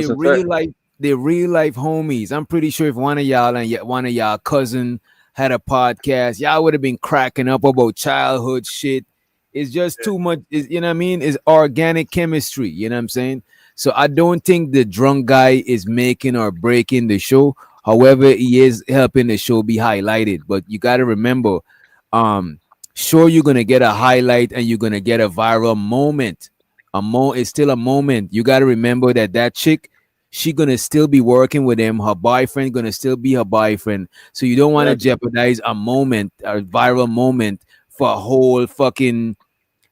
they're real life homies. I'm pretty sure if one of y'all and one of y'all cousin had a podcast, y'all would have been cracking up about childhood shit. It's just too much. You know what I mean? It's organic chemistry. You know what I'm saying? So I don't think the drunk guy is making or breaking the show. However, he is helping the show be highlighted. But you got to remember, sure, you're gonna get a highlight and you're gonna get a viral moment. It's still a moment. You got to remember that chick, she gonna still be working with him. Her boyfriend gonna still be her boyfriend. So you don't want to jeopardize a moment, a viral moment, for a whole fucking,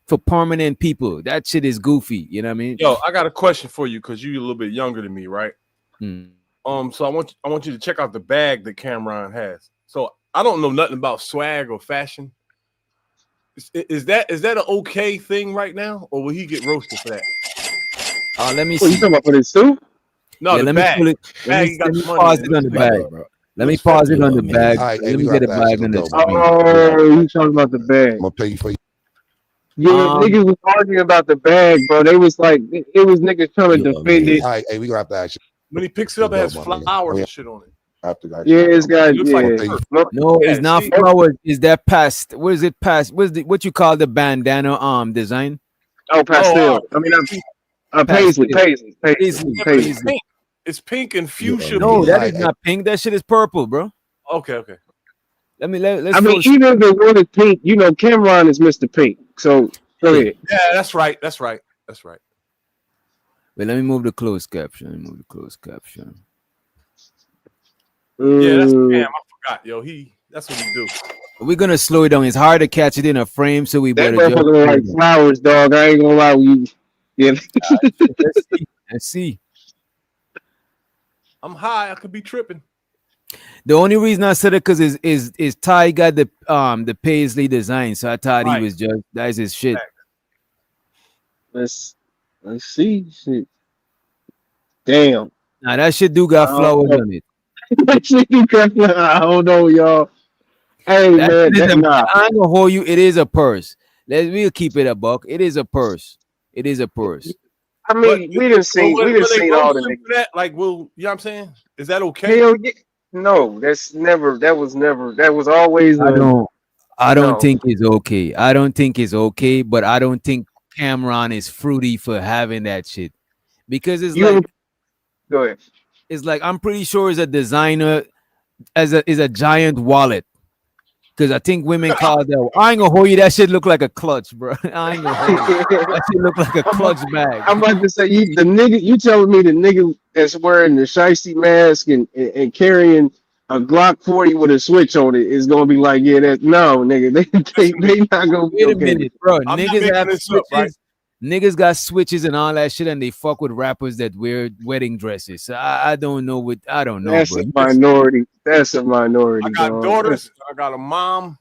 for permanent people. That shit is goofy. You know what I mean? Yo, I got a question for you because you're a little bit younger than me, right? So I want you to check out the bag that Cameron has. So I don't know nothing about swag or fashion. Is that an okay thing right now, or will he get roasted for that? Let me see. see. You talking about for this too? No, yeah, let me pause it on the bag, bro. Let me pause it on the bag. Let me get a bag on this. Oh, you talking about the bag? I'm gonna pay you for. Yeah, niggas was arguing about the bag, bro. They was like, it was niggas trying to defend it. All right, hey, we gonna have to actually. When he picks it up, it has flowers and shit on it. Yeah, it's got no, it's not flowers. Is that past? What is it past? What you call the bandana design? Oh, pastel. I mean, paisley. It's pink and fuchsia. No, that is not pink. That shit is purple, bro. Okay. Let's. I mean, even if the one is pink, you know, Cameron is Mr. Pink. So go ahead. Yeah, that's right. Wait, let me move the closed caption. Yeah, that's Cam. I forgot, yo. That's what he do. We're gonna slow it down. It's hard to catch it in a frame, so we better just like flowers, dog. I ain't gonna lie with you. Yeah. Let's see. I'm high. I could be tripping. The only reason I said it because is Ty got the paisley design, so I thought he was just that's his shit. Let's see. Shit. Damn. Now that shit do got flowers on it. I don't know, y'all. Hey, man, I ain't gonna hold you. It is a purse. We'll keep it a buck. It is a purse. I mean, we didn't see all the niggas. That, like, well, you know what I'm saying? Is that okay? Hell yeah. No, that was always. I don't think it's okay. I don't think it's okay, but I don't think Cameron is fruity for having that shit. Because it's go ahead. It's like I'm pretty sure it's a designer is a giant wallet. Because I think women call that. I ain't gonna hold you. That shit look like a clutch, bro. I ain't gonna hold you. That shit look like a clutch bag. I'm about to say you telling me the nigga that's wearing the shiesty mask and carrying a Glock 40 with a switch on it is gonna be like, yeah, that's no, nigga. They not gonna be Wait a okay. minute, bro. I'm not Niggas making have this up, switches. right? Niggas got switches and all that shit, and they fuck with rappers that wear wedding dresses. So I don't know what I don't know, That's bro. a minority. That's a minority. I got dog. daughters. I got a mom.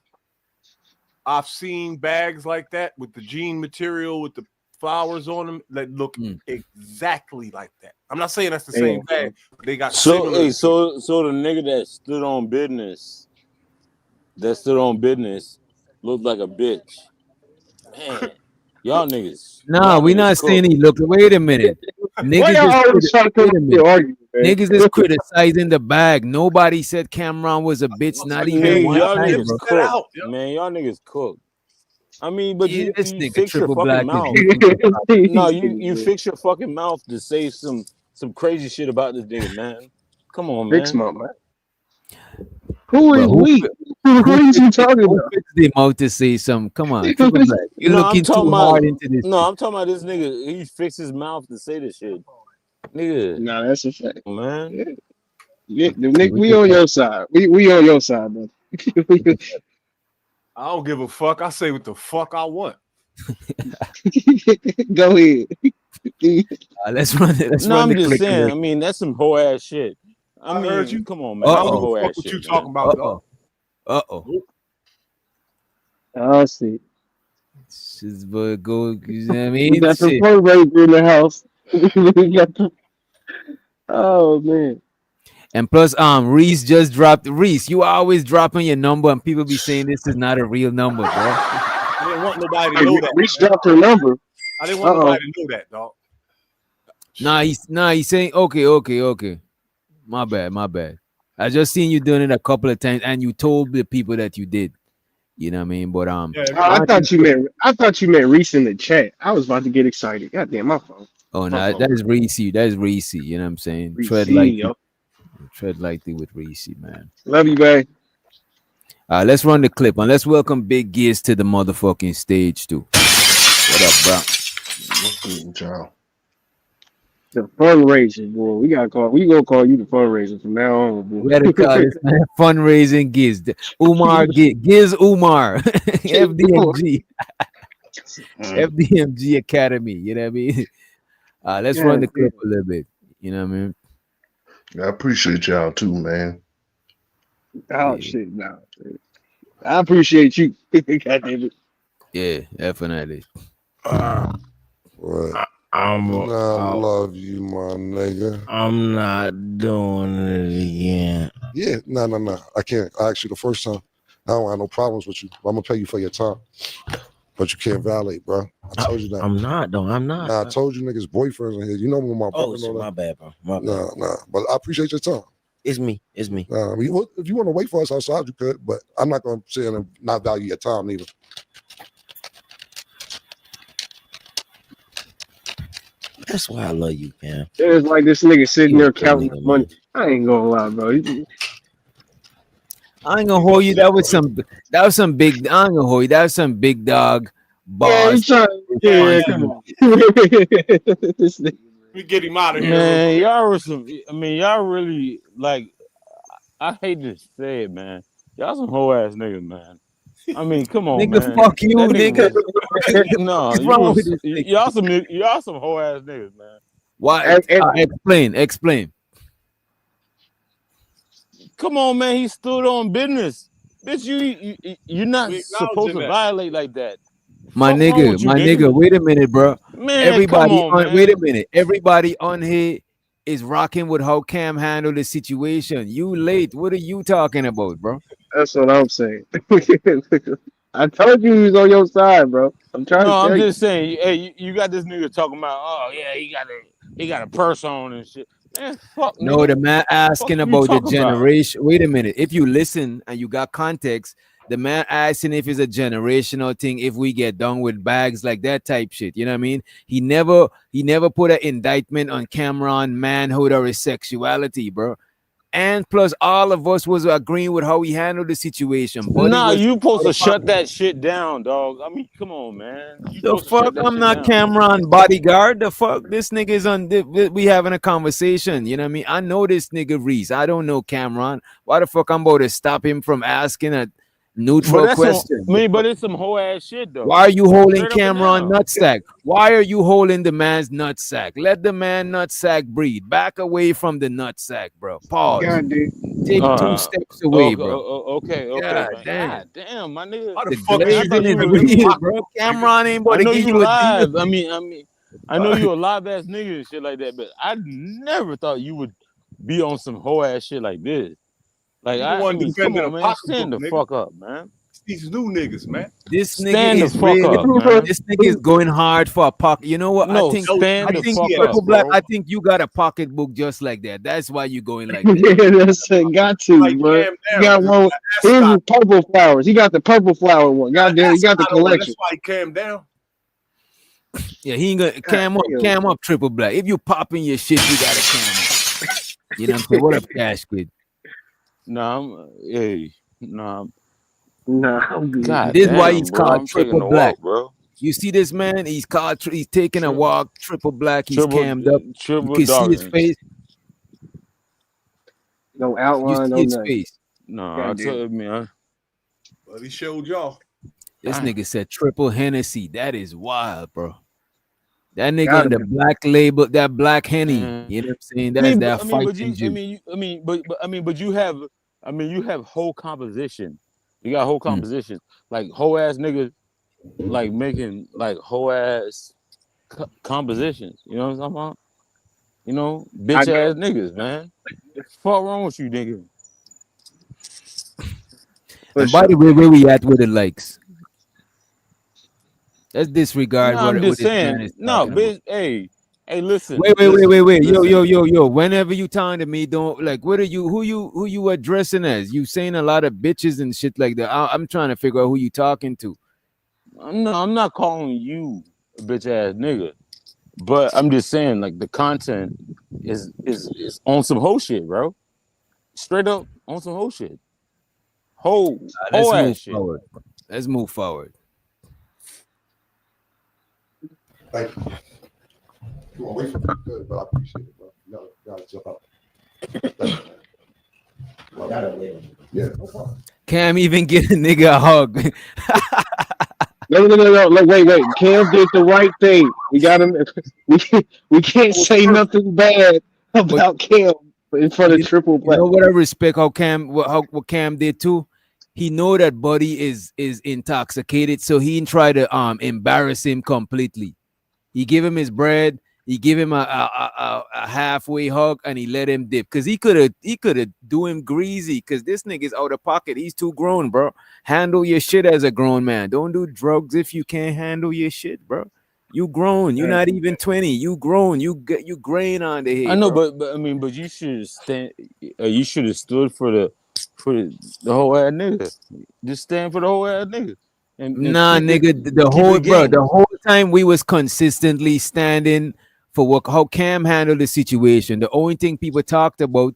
I've seen bags like that with the jean material with the flowers on them that look exactly like that. I'm not saying that's the same bag. But they got So similar. hey, so the nigga that stood on business looked like a bitch. Man, y'all niggas. Nah, we not saying he look. Wait a minute. Why Niggas y'all is always trying to come wait a up with minute. argument, man? Niggas is criticizing the bag. Nobody said Cameron was a bitch. Not even Hey, one y'all time, niggas bro. cooked. Man, y'all niggas cooked. I mean, but Yeah, you this nigga fix your triple fucking black mouth. is No, you fix your fucking mouth to say some crazy shit about this nigga, man. Come on, Fix man. my mouth. Who But is we? What are you talking who about? fixed them out to say something? Come on, triple black. You're No, I'm looking talking too about hard into this. I'm talking about this nigga. He fixed his mouth to say this shit. Nigga. Nah, that's a fact. Man. Yeah, Nick, we on your side. We on your side, man. I don't give a fuck. I say what the fuck I want. Go ahead. Let's run it. Let's No, run I'm the just click. saying. I mean, that's some hoe ass shit. I mean, heard you. come on, man. I That's some don't hoe fuck ass what shit. you Man. talking about, dog. I see. She's but go. You know what I We mean? got the Shit. fundraiser in the house. We got the, oh man. And plus, Reese just dropped. Reese, you always dropping your number, and people be saying this is not a real number, bro. I didn't want nobody to Hey, know that. Reese dropped her number. I didn't want nobody to know that, dog. He's saying okay. My bad. I just seen you doing it a couple of times, and you told the people that you did. You know what I mean? But I thought you meant Reese in the chat. I was about to get excited. God damn, my phone. Oh no, My phone. that is Reese. That is Reese. You know what I'm saying? Reese, Tread lightly. yo. Tread lightly with Reese, man. Love you, babe. Let's run the clip and let's welcome Big Giz to the motherfucking stage too. What up, bro? The fundraiser, boy. We gonna call you the fundraiser from now on, boy. We gotta call this man fundraising Giz. Umar Giz Umar. FDMG. FDMG Academy. You know what I mean? Let's run the clip a little bit. You know what I mean? I appreciate y'all too, man. Oh shit, no. I appreciate you. God damn it. Yeah, definitely. What? I love you, my nigga. I'm not doing it again. Yeah, no. I can't. I asked you the first time. I don't have no problems with you. I'm gonna pay you for your time. But you can't violate, bro. I told you that. I'm not, though. I'm not. Nah, I told you niggas boyfriends in here. You know when my Oh, brother shit, know my that. bad, bro. My bad. Nah. But I appreciate your time. It's me. I mean, if you want to wait for us outside, you could, but I'm not gonna sit and not value your time either. That's why I love you, man. It was like this nigga sitting there counting money. I ain't gonna lie, bro. I ain't gonna hold you. That was some big. I ain't gonna hold you. That was some big dog boss. Come on. This nigga. We get him out of here. Man, y'all were some. I mean, y'all really like. I hate to say it, man. Y'all some hoe ass niggas, man. I mean, come on, Nigga, man. fuck you, That nigga. No, What's wrong with this nigga? y'all some hoe ass niggas, man. Why? Explain. Come on, man. He stood on business, bitch. You're not supposed to violate like that. My What's wrong nigga, with you, my nigga? nigga. Wait a minute, bro. Man, Everybody come on, man. Wait a minute. Everybody on here is rocking with how Cam handled the situation. You late. What are you talking about, bro? That's what I'm saying. I told you he was on your side, bro. I'm trying to No, tell I'm you. just saying. Hey, you got this nigga talking about. Oh yeah, he got a purse on and shit. Man, fuck. No, nigga. the man asking Fuck you about the talking about? generation. Wait a minute. If you listen and you got context, the man asking if it's a generational thing, if we get done with bags like that type shit. You know what I mean? He never put an indictment on Cameron manhood or his sexuality, bro. And plus, all of us was agreeing with how he handled the situation. Buddy Nah, was you supposed to out of shut pocket. that shit down, dog. I mean, come on, man. You The supposed to shut fuck? that I'm shit not down. Cameron bodyguard. The fuck? This nigga is on. We having a conversation. You know what I mean? I know this nigga Rizz. I don't know Cameron. Why the fuck I'm about to stop him from asking a But neutral that's some, question? I mean, but it's some whole ass shit though. Why are you holding Straight up and Cameron down. nutsack? Why are you holding the man's nutsack? Let the man nutsack breathe. Back away from the nutsack, bro. Pause. God damn. Take 2 steps away, bro. Okay, God man. damn. God damn, my nigga. How the The fuck is you glazing really is really real, locked bro. up, nigga? Cameron ain't I about to know give you you a live. deal. I mean, I know you a live ass nigga and shit like that, but I never thought you would be on some whole ass shit like this. Like, You the I one mean, come defending a on, man. pocketbook, Stand the nigga. fuck up, man. These new niggas, man. This nigga Stand the is fuck really. up, man. This nigga is going hard for a pocket. You know what? No, I stand the think fuck LGBTs, up. Triple Black. bro. I think you got a pocketbook just like that. That's why you going like that. Yeah, that's it. Got to, Like bro. Cam You down, got because one. the Here's ascot, the purple flowers. He got the purple flower one. got an Goddamn, he got the ascot on. collection. That's why he cam down. Yeah, he ain't gonna cam up Triple Black. If you popping your shit, you gotta cam up. You know what I'm saying? What up, Cash Kid? Nah, hey, nah. Nah, I'm good. God This is why damn, he's bro. called I'm Triple taking a Black. walk, bro. You see this man? He's taking a walk. Triple Black. He's cammed up. You Triple can see his dogging. face. No You outline, see no his nothing. face. No, I Goddamn. tell you, man. But he showed y'all. This Damn. nigga said triple Hennessy. That is wild, bro. That nigga Gotta on the be. black label, that black Henny. Mm. You know what I'm saying? I That's mean, that but fighting juice. you have whole composition. You got whole Hmm. composition, like whole ass niggas, like making like whole ass compositions. You know what I'm talking about? You know, I bitch know. ass niggas, man. The fuck wrong with you, nigga? For And by the sure. way, where we at with the likes? Let's disregard No, I'm what just this man saying. is No, talking about. bitch. Hey, listen. Wait. Listen. Yo. Whenever you talking to me, don't like. What are you? Who you addressing as? You saying a lot of bitches and shit like that. I'm trying to figure out who you talking to. No, I'm not calling you a bitch ass nigga, but I'm just saying like the content is on some whole shit, bro. Straight up on some whole shit. Whole Let's ass move shit. forward. Let's move forward. Thank you. You want to wait for me? Good, but I appreciate it, bro. You gotta jump out. Thank you, man. Yeah, no problem. Cam even get a nigga a hug. No. Like, wait. Cam did the right thing. We got him. We can't say nothing bad about Cam in front of Triple You Black. know what I respect how what Cam did too. He know that Buddy is intoxicated, so he didn't try to embarrass him completely. He give him his bread. He give him a halfway hug, and he let him dip because he could have do him greasy because this nigga's out of pocket. He's too grown, bro. Handle your shit as a grown man. Don't do drugs if you can't handle your shit, bro. You grown. You're not even 20. You grown. You grain on the head. I know, bro. but I mean, but you should stand. You should have stood for the whole ass nigga. Just stand for the whole ass nigga. And Nah, keep nigga, it, the keep whole it bro, game. the whole time we was consistently standing for how Cam handled the situation. The only thing people talked about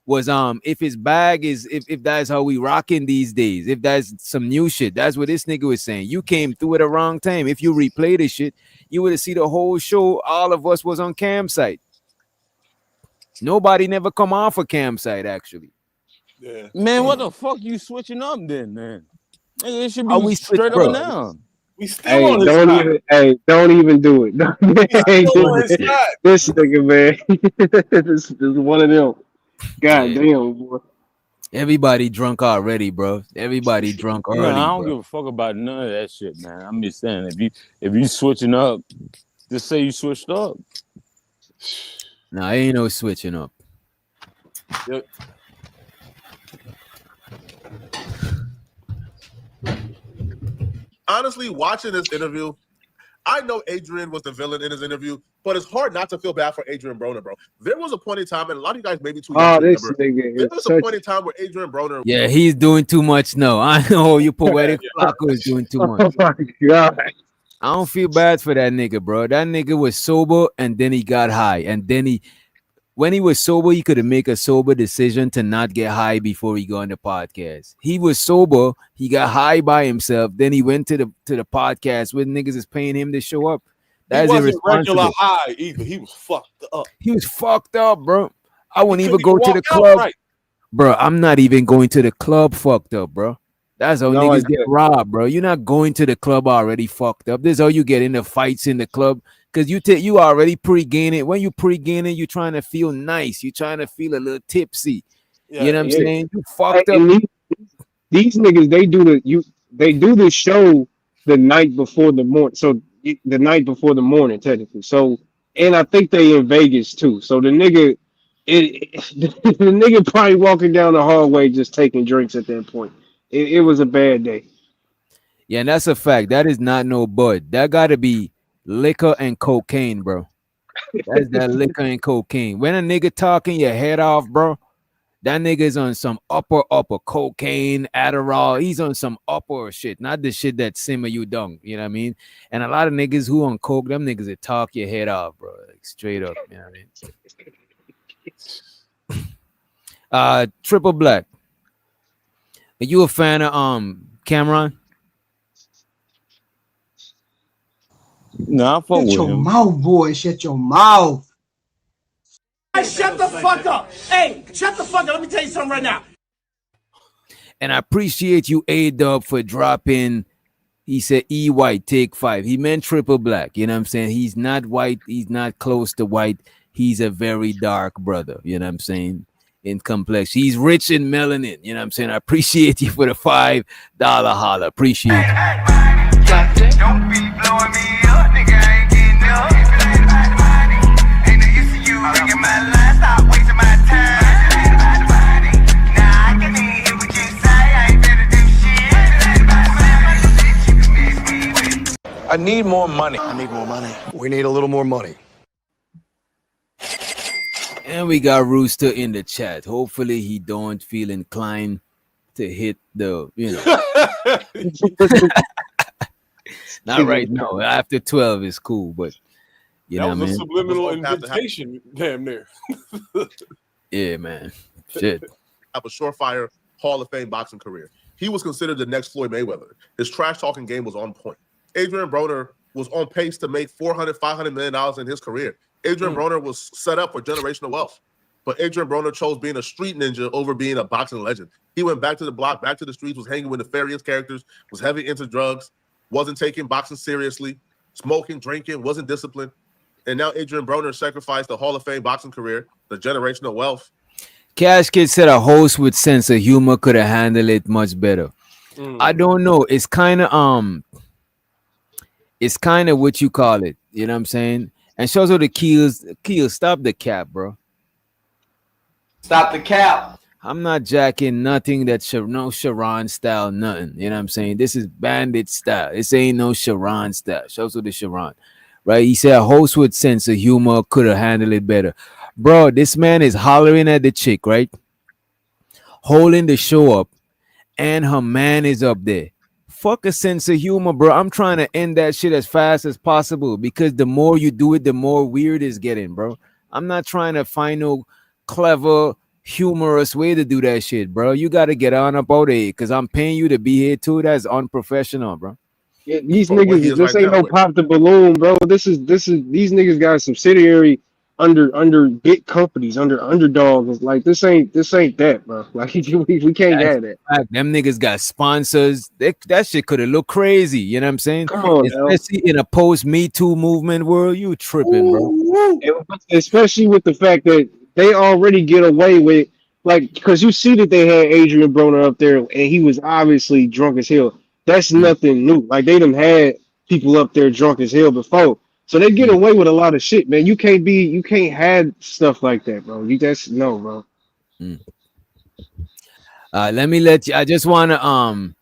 was if his bag is if that's how we rocking these days, if that's some new shit. That's what this nigga was saying. You came through at the wrong time. If you replay the shit, you would have seen the whole show. All of us was on Cam's side. Nobody never come off a Cam side actually. Yeah. Man, what the fuck you switching up then, man? Nigga, it should How be we switch, straight up bro? and down. We still on his Don't side. even do it. We still on his side. This nigga, man. this is one of them. God damn, boy. Everybody drunk already, bro. Everybody drunk No, early, I don't bro. give a fuck about none of that shit, man. I'm just saying, if you switching up, just say you switched up. Nah, ain't no switching up. Yep. Honestly, watching this interview, I know Adrien was the villain in his interview, but it's hard not to feel bad for Adrien Broner, bro. There was a point in time, and a lot of you guys may be too young to This remember. nigga There is was a such. point in time where Adrien Broner. Yeah, he's doing too much now. I know you poetic Flacco is doing too much. Oh my god. I don't feel bad for that nigga, bro. That nigga was sober and then he got high and then he when he was sober, he could have made a sober decision to not get high before he got on the podcast. He was sober, he got high by himself, then he went to the podcast where niggas is paying him to show up. He That's wasn't regular irresponsible. high either. He was fucked up. He was fucked up, bro. I wouldn't even go to the walk out club. right. Bro, I'm not even going to the club fucked up, bro. That's how No, niggas I get robbed, bro. You're not going to the club already fucked up. This is how you get into fights in the club. Because you already pre-gaining. When you pre-gaining, you're trying to feel nice. You're trying to feel a little tipsy. Yeah, you know what I'm yeah. saying? You fucked up. And these niggas, they do the show the night before the morning. So the night before the morning, technically. So, and I think they in Vegas too. So the nigga, the nigga probably walking down the hallway just taking drinks at that point. It was a bad day. Yeah, and that's a fact. That is not no bud. That got to be liquor and cocaine, bro. That's that liquor and cocaine. When a nigga talking your head off, bro, that nigga's on some upper cocaine, Adderall. He's on some upper shit, not the shit that simmer you dung. You know what I mean? And a lot of niggas who on coke, them niggas that talk your head off, bro. Like straight up. You know what I mean? Triple Black. Are you a fan of Cameron? No, I fuck Shut with your him. mouth, boy. Shut your mouth. Hey, shut the fuck up. Hey, shut the fuck up. Let me tell you something right now. And I appreciate you, A-Dub, for dropping. He said E white, take 5. He meant Triple Black. You know what I'm saying? He's not white. He's not close to white. He's a very dark brother. You know what I'm saying? In complexion. He's rich in melanin. You know what I'm saying? I appreciate you for the $5 holler. Appreciate you. Don't be blowing me up, nigga. I ain't getting up. If it ain't about the money, ain't no use to you ringing my line. Stop wasting my time. If it ain't about the money, nah, I can hear what you say. I ain't finna do shit. If it ain't about the money, you can miss me with. I need more money. I need more money. We need a little more money. And we got Rooster in the chat. Hopefully he don't feel inclined to hit the, you know. Not right now. After 12 is cool, but you know that what I was a mean? subliminal invitation, damn near. Yeah, man. Shit. Have a surefire Hall of Fame boxing career. He was considered the next Floyd Mayweather. His trash talking game was on point. Adrien Broner was on pace to make $400-500 million in his career. Adrien Broner was set up for generational wealth. But Adrien Broner chose being a street ninja over being a boxing legend. He went back to the block, back to the streets, was hanging with nefarious characters, was heavy into drugs, wasn't taking boxing seriously, smoking, drinking, wasn't disciplined. And now Adrien Broner sacrificed the Hall of Fame boxing career, the generational wealth. Cash Kid said a host with sense of humor could have handled it much better. I don't know. It's kind of what you call it. You know what I'm saying? And shows her the keels. Stop the cap, bro. Stop the cap. I'm not jacking nothing that's no Sharon style, nothing. You know what I'm saying? This is bandit style. This ain't no Sharon style. Shows her the Sharon. Right? He said a host with sense of humor could have handled it better. Bro, this man is hollering at the chick, right? Holding the show up, and her man is up there. Fuck a sense of humor, bro. I'm trying to end that shit as fast as possible because the more you do it, the more weird it's getting, bro. I'm not trying to find no clever, humorous way to do that shit, bro. You got to get on about it because I'm paying you to be here too. That's unprofessional, bro. Yeah, these niggas, this ain't no pop the balloon, bro. This is these niggas got subsidiary under big companies, under underdogs. Like this ain't that, bro. Like we can't have that. Fact. Them niggas got sponsors. That shit could have looked crazy. You know what I'm saying? Come on, especially in a post Me Too movement world. You tripping, bro? Especially with the fact that they already get away with, like, because you see that they had Adrien Broner up there, and he was obviously drunk as hell. That's nothing new. Like they done had people up there drunk as hell before. So they get away with a lot of shit, man. You can't have stuff like that, bro. No, bro. Let me let you. I just wanna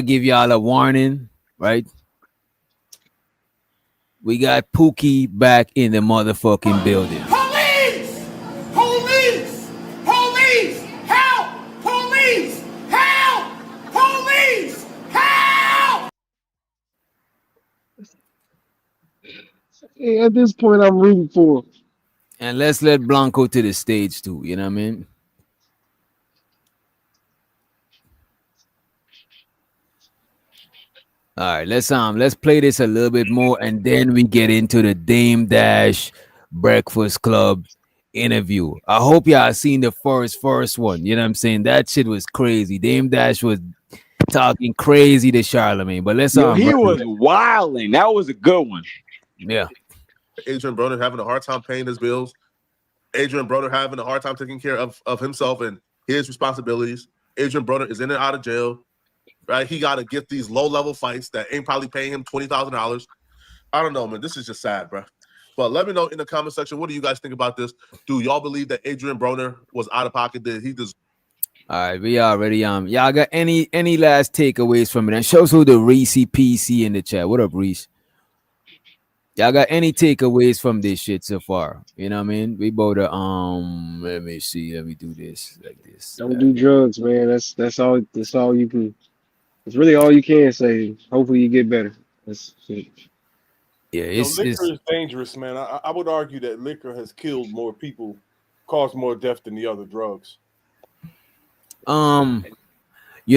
give y'all a warning, right? We got Pookie back in the motherfucking building. Police! Police! Police! Help! Police! Help! Police! Help! Hey, at this point, I'm rooting for him. And let's let Blanco to the stage too. You know what I mean? All right, let's play this a little bit more, and then we get into the Dame Dash Breakfast Club interview. I hope y'all seen the first one. You know what I'm saying? That shit was crazy. Dame Dash was talking crazy to Charlemagne. But let's Yo, he was wilding. That was a good one. Yeah. Adrien Broner having a hard time paying his bills. Adrien Broner having a hard time taking care of himself and his responsibilities. Adrien Broner is in and out of jail. Right, he got to get these low-level fights that ain't probably paying him $20,000. I don't know, man. This is just sad, bro. But let me know in the comment section. What do you guys think about this? Do y'all believe that Adrien Broner was out of pocket? Did he just? All right, we already y'all got any last takeaways from it? And shows who the Reese PC in the chat. What up, Reese? Y'all got any takeaways from this shit so far? You know what I mean? We both let me see. Let me do this like this. Don't do drugs, man. That's all you can. It's really all you can say. Hopefully you get better. That's it. Yeah, liquor is dangerous, man. I would argue that liquor has killed more people, caused more death than the other drugs. You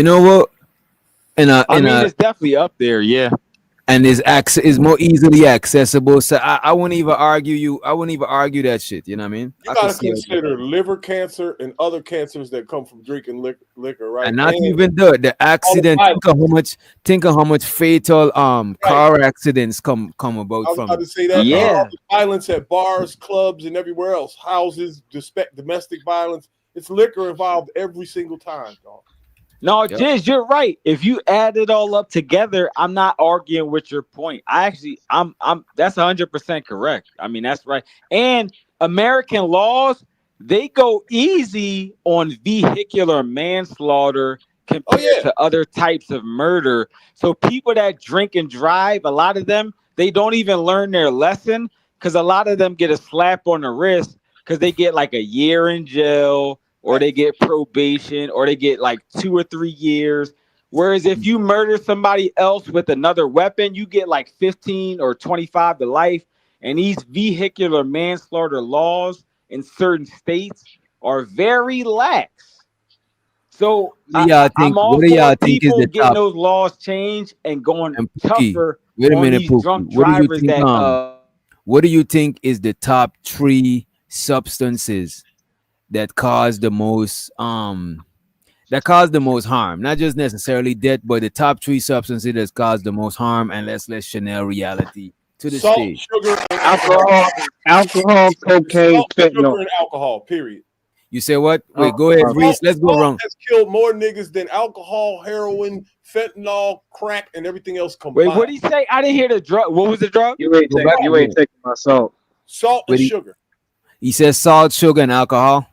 know what? I mean, it's definitely up there, yeah. And is more easily accessible. So I wouldn't even argue that shit. You know what I mean? You gotta consider liver cancer and other cancers that come from drinking liquor, right? And not even the accident. Think of how much fatal car accidents come about I was from about to say that. All the violence at bars, clubs, and everywhere else, houses, domestic violence. It's liquor involved every single time, dog. No, Jizz, you're right. If you add it all up together, I'm not arguing with your point. I'm that's 100% correct. I mean, that's right. And American laws, they go easy on vehicular manslaughter compared to other types of murder. So people that drink and drive, a lot of them, they don't even learn their lesson because a lot of them get a slap on the wrist because they get like a year in jail, or they get probation, or they get like 2 or 3 years. Whereas if you murder somebody else with another weapon, you get like 15 or 25 to life. And these vehicular manslaughter laws in certain states are very lax. So I'm all for people getting those laws changed and going tougher on these drunk drivers that. What do you think is the top 3 substances that cause the most harm? Not just necessarily death, but the top 3 substances that cause the most harm. And let's let Chanel reality to the stage. Sugar, alcohol, cocaine, fentanyl. Sugar and alcohol. Period. You say what? Wait, go ahead, Reese. Let's go wrong. Has killed more niggas than alcohol, heroin, fentanyl, crack, and everything else combined. Wait, what did he say? I didn't hear the drug. What was the drug? You ain't taking my salt. Salt and sugar. He says salt, sugar, and alcohol.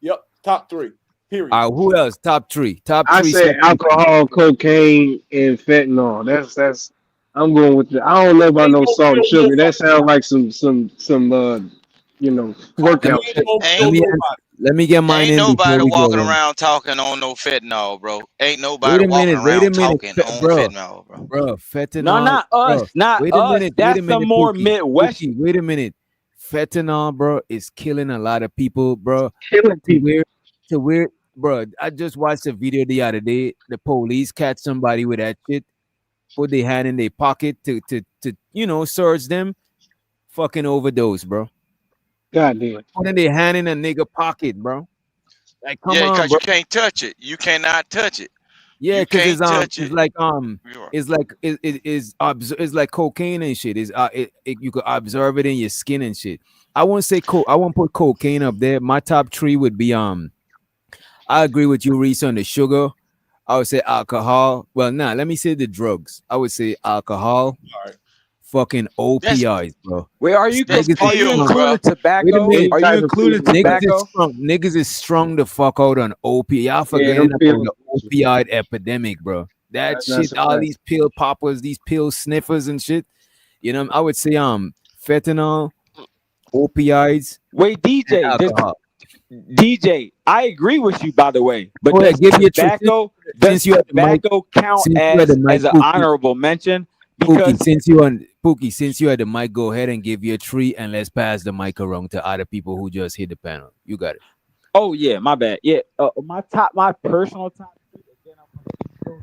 Yep, top 3. Period. Who else? Top 3. I said alcohol, cocaine, and fentanyl. That's. I'm going with the. I don't know about no salt and sugar. That sounds like some workout. Let me get mine in. Ain't nobody walking around talking on no fentanyl, bro. Ain't nobody walking around talking on fentanyl, bro. Bro, fentanyl. No, not us. Not us. That's some more Midwest. Wait a minute. Fentanyl, bro, is killing a lot of people, bro. Killing people. To where, bro, I just watched a video the other day. The police catch somebody with that shit, put their hand in their pocket to search them. Fucking overdose, bro. God damn. Putting their hand in a nigga pocket, bro. Like, come on, because bro. you can't touch it. You cannot touch it. Yeah, because it's like cocaine and shit. You could observe it in your skin and shit. I won't put cocaine up there. My top 3 would be I agree with you, Reese, on the sugar. I would say alcohol. Well, let me say the drugs. I would say alcohol. All right. Fucking opioids, bro. Where are you including tobacco? Are you including tobacco? Niggas is strung the fuck out on opioid. Y'all forgetting about the opioid epidemic, bro. That shit, all these pill poppers, these pill sniffers and shit. You know, I would say fentanyl, opioids. Wait, DJ, I agree with you, by the way. But does tobacco count as an honorable mention? because Pookie, since you had the mic, go ahead and give your 3, and let's pass the mic around to other people who just hit the panel. You got it. Oh yeah, my bad. Yeah, my personal top 3. Again, I'm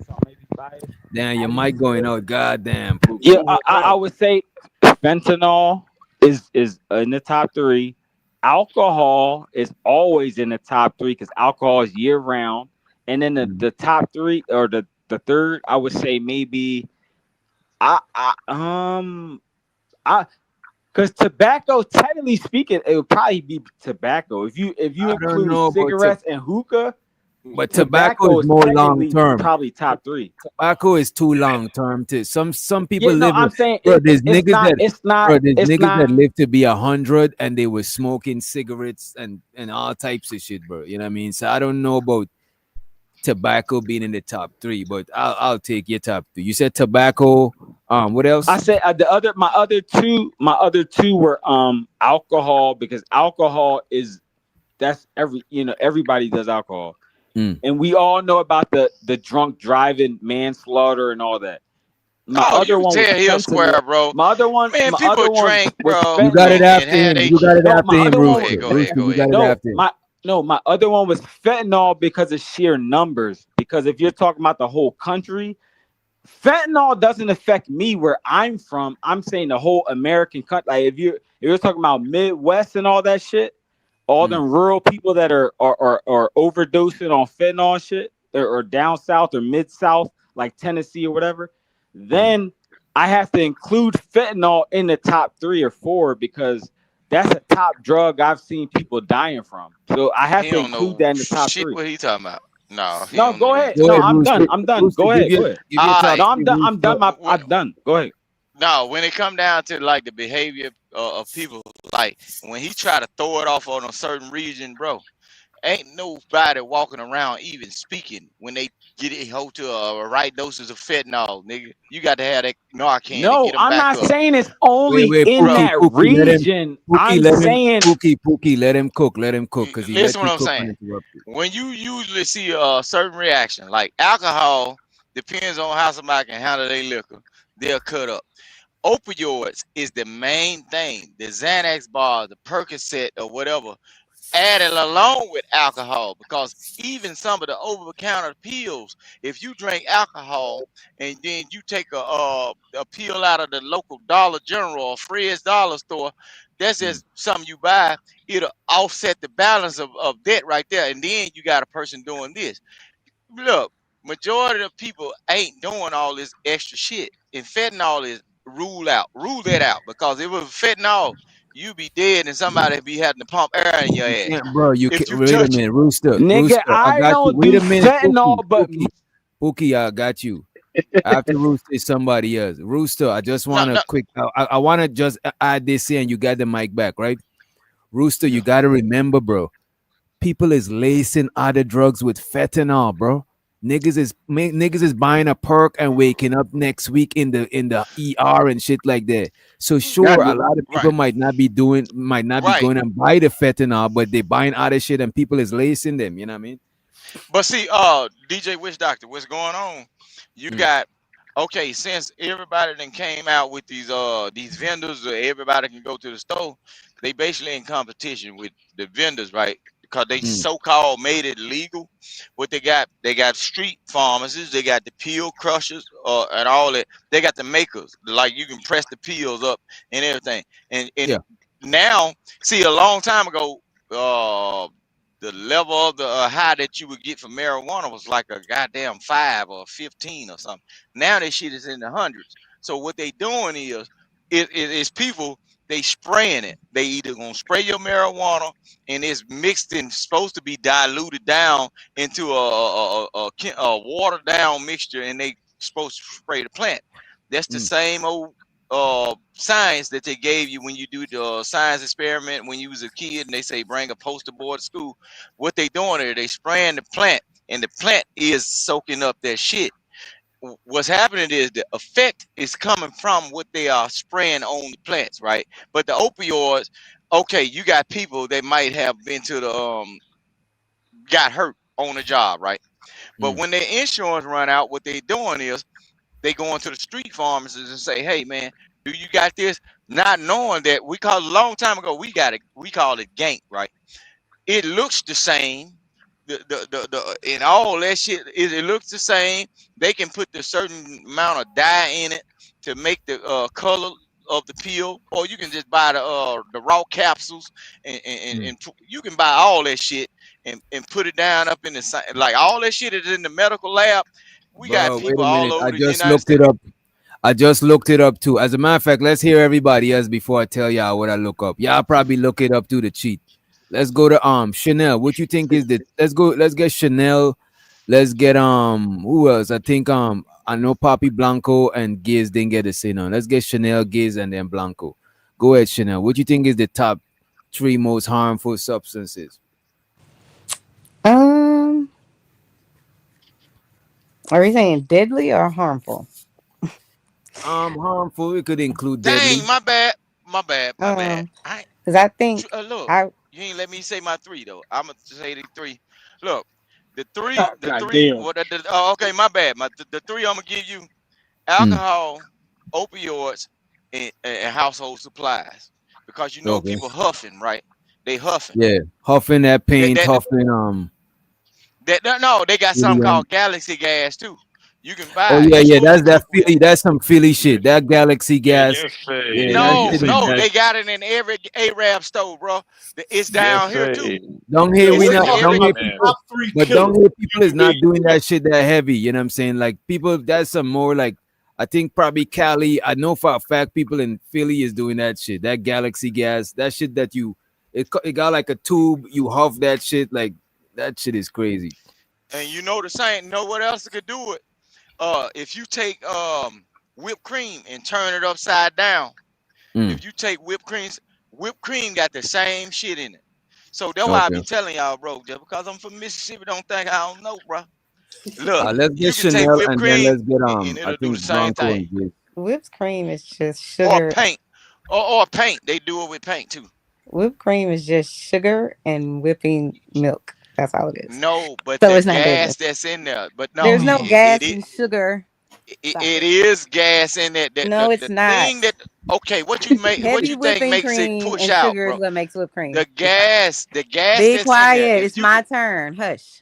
so I may be biased. Damn, your mic going out. Goddamn, Pookie. Yeah, I would say fentanyl is in the top 3. Alcohol is always in the top 3 because alcohol is year round. And then the top 3 or the third, I would say maybe because tobacco, technically speaking, it would probably be tobacco. If you include cigarettes and hookah, but tobacco is more long term. Probably top 3. Tobacco is too long term. To some people live. I'm saying there's niggas not that live to be 100 and they were smoking cigarettes and all types of shit, bro. You know what I mean? So I don't know about tobacco being in the top 3, but I'll take your top 3. You said tobacco. What else? I said my other two were alcohol, because alcohol that's everybody does alcohol. And we all know about the drunk driving, manslaughter, and all that. My other one was fentanyl. Square, bro. My other one, man, people drink, bro. You got it after him. You got it after him, Rooster. Go ahead. My other one was fentanyl because of sheer numbers. Because if you're talking about the whole country, fentanyl doesn't affect me where I'm from. I'm saying the whole American country. Like if you're talking about Midwest and all that shit, all them rural people that are overdosing on fentanyl and shit, or down south or mid south, like Tennessee or whatever, then I have to include fentanyl in the top 3 or 4 because that's a top drug I've seen people dying from. So I have to include that in the top 3. What he talking about? No, go ahead. No, I'm done. I'm done. Go ahead. Go ahead. I'm done. I'm done. Go ahead. No, when it come down to like the behavior of people, like when he try to throw it off on a certain region, bro, ain't nobody walking around even speaking when they get it hold to a right doses of fentanyl, nigga. You got to have that Narcan. No, I'm not saying it's only in that region. I'm saying Pookie, let him cook. Let him cook because he. Listen what I'm saying. When you usually see a certain reaction, like alcohol, depends on how somebody can handle their liquor, they'll cut up. Opioids is the main thing. The Xanax bar, the Percocet, or whatever, added along with alcohol, because even some of the over-the-counter pills, if you drink alcohol and then you take a pill out of the local Dollar General or Fred's Dollar Store, that's just something you buy. It'll offset the balance of debt right there. And then you got a person doing this. Look, majority of people ain't doing all this extra shit. And fentanyl is rule that out, because if it was fentanyl, you be dead and somebody be having to pump air in your ass. Yeah, bro, you if can't. Wait a minute, Rooster. Nigga, Rooster, I got don't you. Wait do a minute, fentanyl, but Pookie, I got you. After Rooster is somebody else. Rooster, I just want to quick. I want to just add this in. You got the mic back, right? Rooster, you got to remember, bro. People is lacing other drugs with fentanyl, bro. Niggas is buying a perk and waking up next week in the ER and shit like that. So sure, a lot of people might not be going and buy the fentanyl, but they buying other shit and people is lacing them. You know what I mean? But see, DJ Witch Doctor, what's going on? You got since everybody then came out with these vendors, or everybody can go to the store, they basically in competition with the vendors, right? Because they so-called made it legal. What they got street pharmacists, they got the pill crushers, and all that. They got the makers, like you can press the pills up and everything. And now, see, a long time ago, the level of the high that you would get from marijuana was like a goddamn 5 or 15 or something. Now that shit is in the hundreds. So what they doing is people, they spraying it. They either gonna spray your marijuana and it's mixed and supposed to be diluted down into a watered down mixture, and they supposed to spray the plant. That's the same old science that they gave you when you do the science experiment when you was a kid, and they say bring a poster board to school. What they doing there, they spraying the plant, and the plant is soaking up that shit. What's happening is the effect is coming from what they are spraying on the plants, right? But the opioids, you got people that might have been to the got hurt on the job, right? But when their insurance run out, what they doing is they go into the street pharmacists and say, "Hey, man, do you got this?" Not knowing that we called a long time ago. We called it gank, right? It looks the same. The and all that shit. It looks the same. They can put the certain amount of dye in it to make the color of the pill, or you can just buy the raw capsules and you can buy all that shit and put it down up in the like all that shit is in the medical lab. We got Bro, wait people a all minute. over I the just United looked it States. up. I just looked it up too. As a matter of fact, let's hear everybody else before I tell y'all what I look up. Y'all probably look it up to the cheat. Let's go to Chanel. What you think is the let's get Chanel. Let's get who else? I think I know Papi Blanco and Giz didn't get a say none. Let's get Chanel, Giz, and then Blanco. Go ahead, Chanel. What you think is the top 3 most harmful substances? Are we saying deadly or harmful? Harmful. It could include deadly. Dang, my bad. My bad. My bad. Because I think Look, I you ain't let me say my 3 though. I'm gonna say the 3. Look, the God three. damn. What? Oh, okay, my bad. The 3 I'm gonna give you: alcohol, opioids, and household supplies. Because you know Okay. people huffing, right? They huffing. Yeah, huffing that paint, That huffing no, they got something really, called galaxy gas too. You can oh buy it. yeah, You yeah, go to that's that Goodwill. Philly. That's some Philly shit. That Galaxy Yeah, gas. yes, sir. Yeah, that No, shit is no, that. they got it in every Arab store, bro. It's Yes, down here sir. too. Don't Yeah, hear It's we we're in not. talking Don't every. about hear the Man. people. top 3 But killers. don't hear people is You not ain't doing that shit that heavy. You know what I'm saying? Like people, that's some more like I think probably Cali. I know for a fact people in Philly is doing that shit. That Galaxy gas. That shit that it got like a tube. You huff that shit like that shit is crazy. And you know the same. Know what else could do it? If you take whipped cream and turn it upside down. Mm, If you take whipped cream got the same shit in it. So that's why I okay. be telling y'all, bro. Just because I'm from Mississippi, don't think I don't know, bro. Look, Let's you get can take Chanel whipped and then cream let's get and I it'll do the think same Blanco thing. and Giz. whipped cream is just Or sugar. paint, or paint. They do it with paint too. Whipped cream is just sugar and whipping milk. That's all it is. No, but So the it's not deadly. gas that's in there. But no, There's no it gas it in sugar. Stop it it. is gas in that. No, it's The not. thing that okay, what Heavy you think whipping makes it cream push and out, sugar is bro? what makes whipped cream. The gas Be that's in there. quiet. If It's you could, my turn. Hush.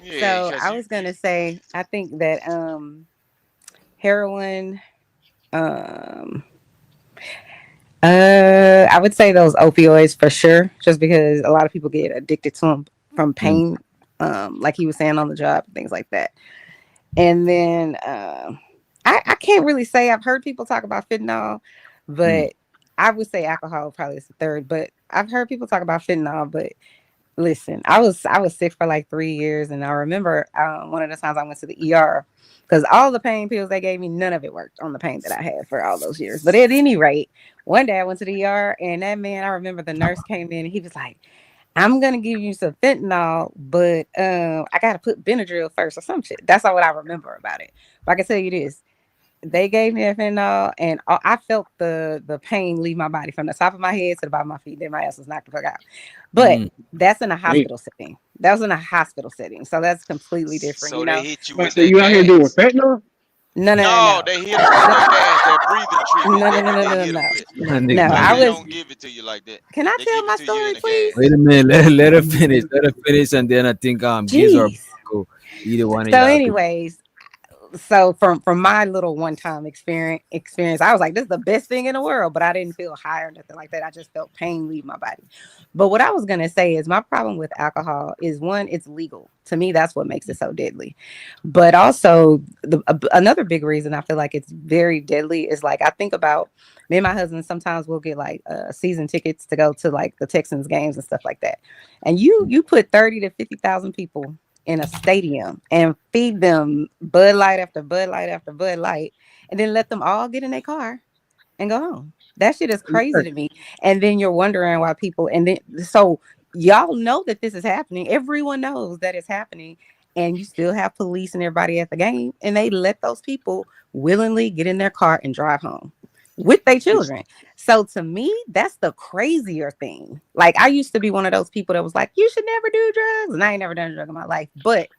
yeah, So because I was gonna say, I think that heroin, um I would say those opioids for sure, just because a lot of people get addicted to them from Mm, pain, like he was saying on the job, things like that. And then I can't really say I've heard people talk about fentanyl, mm. but I would say alcohol probably is the third. But I've heard people talk about fentanyl, but listen, I was sick for like 3 years, and I remember one of the times I went to the ER because all the pain pills they gave me, none of it worked on the pain that I had for all those years. But at any rate, one day I went to the ER, and that man, I remember the nurse came in, and he was like, "I'm gonna give you some fentanyl, but I gotta put Benadryl first or some shit." That's all what I remember about it. But I can tell you this: they gave me a fentanyl, and I felt the pain leave my body from the top of my head to the bottom of my feet. Then my ass was knocked the fuck out. But Mm. that's in a Damn. hospital setting. That was in a hospital setting, so that's completely different, so they hit you Man, with so that you out here doing gas. fentanyl? No, no, no, No, no, they hit us with no, that gas, that breathing treatment. no, no, That's no, what no, they no, hit us no. with. That No, nigga But I they crazy. was. don't give it to you like that. Can I They tell give it my to you in story, the gas. please? Wait a minute. Let her finish. Let her finish, and then I think Giz or Jeez. Blanco, either one of So, y'all could. anyways, so from my little one time experience, I was like, this is the best thing in the world, but I didn't feel high or nothing like that. I just felt pain leave my body. But what I was gonna say is my problem with alcohol is one, it's legal. To me, that's what makes it so deadly. But also another big reason I feel like it's very deadly is like I think about me and my husband sometimes we'll get like season tickets to go to like the Texans games and stuff like that. And you put 30 to 50,000 people in a stadium and feed them Bud Light after Bud Light after Bud Light, and then let them all get in their car and go home. That shit is crazy to me. And then you're wondering why people, and then so y'all know that this is happening. Everyone knows that it's happening, and you still have police and everybody at the game, and they let those people willingly get in their car and drive home with their children. So to me, that's the crazier thing. Like I used to be one of those people that was like, you should never do drugs. And I ain't never done a drug in my life. But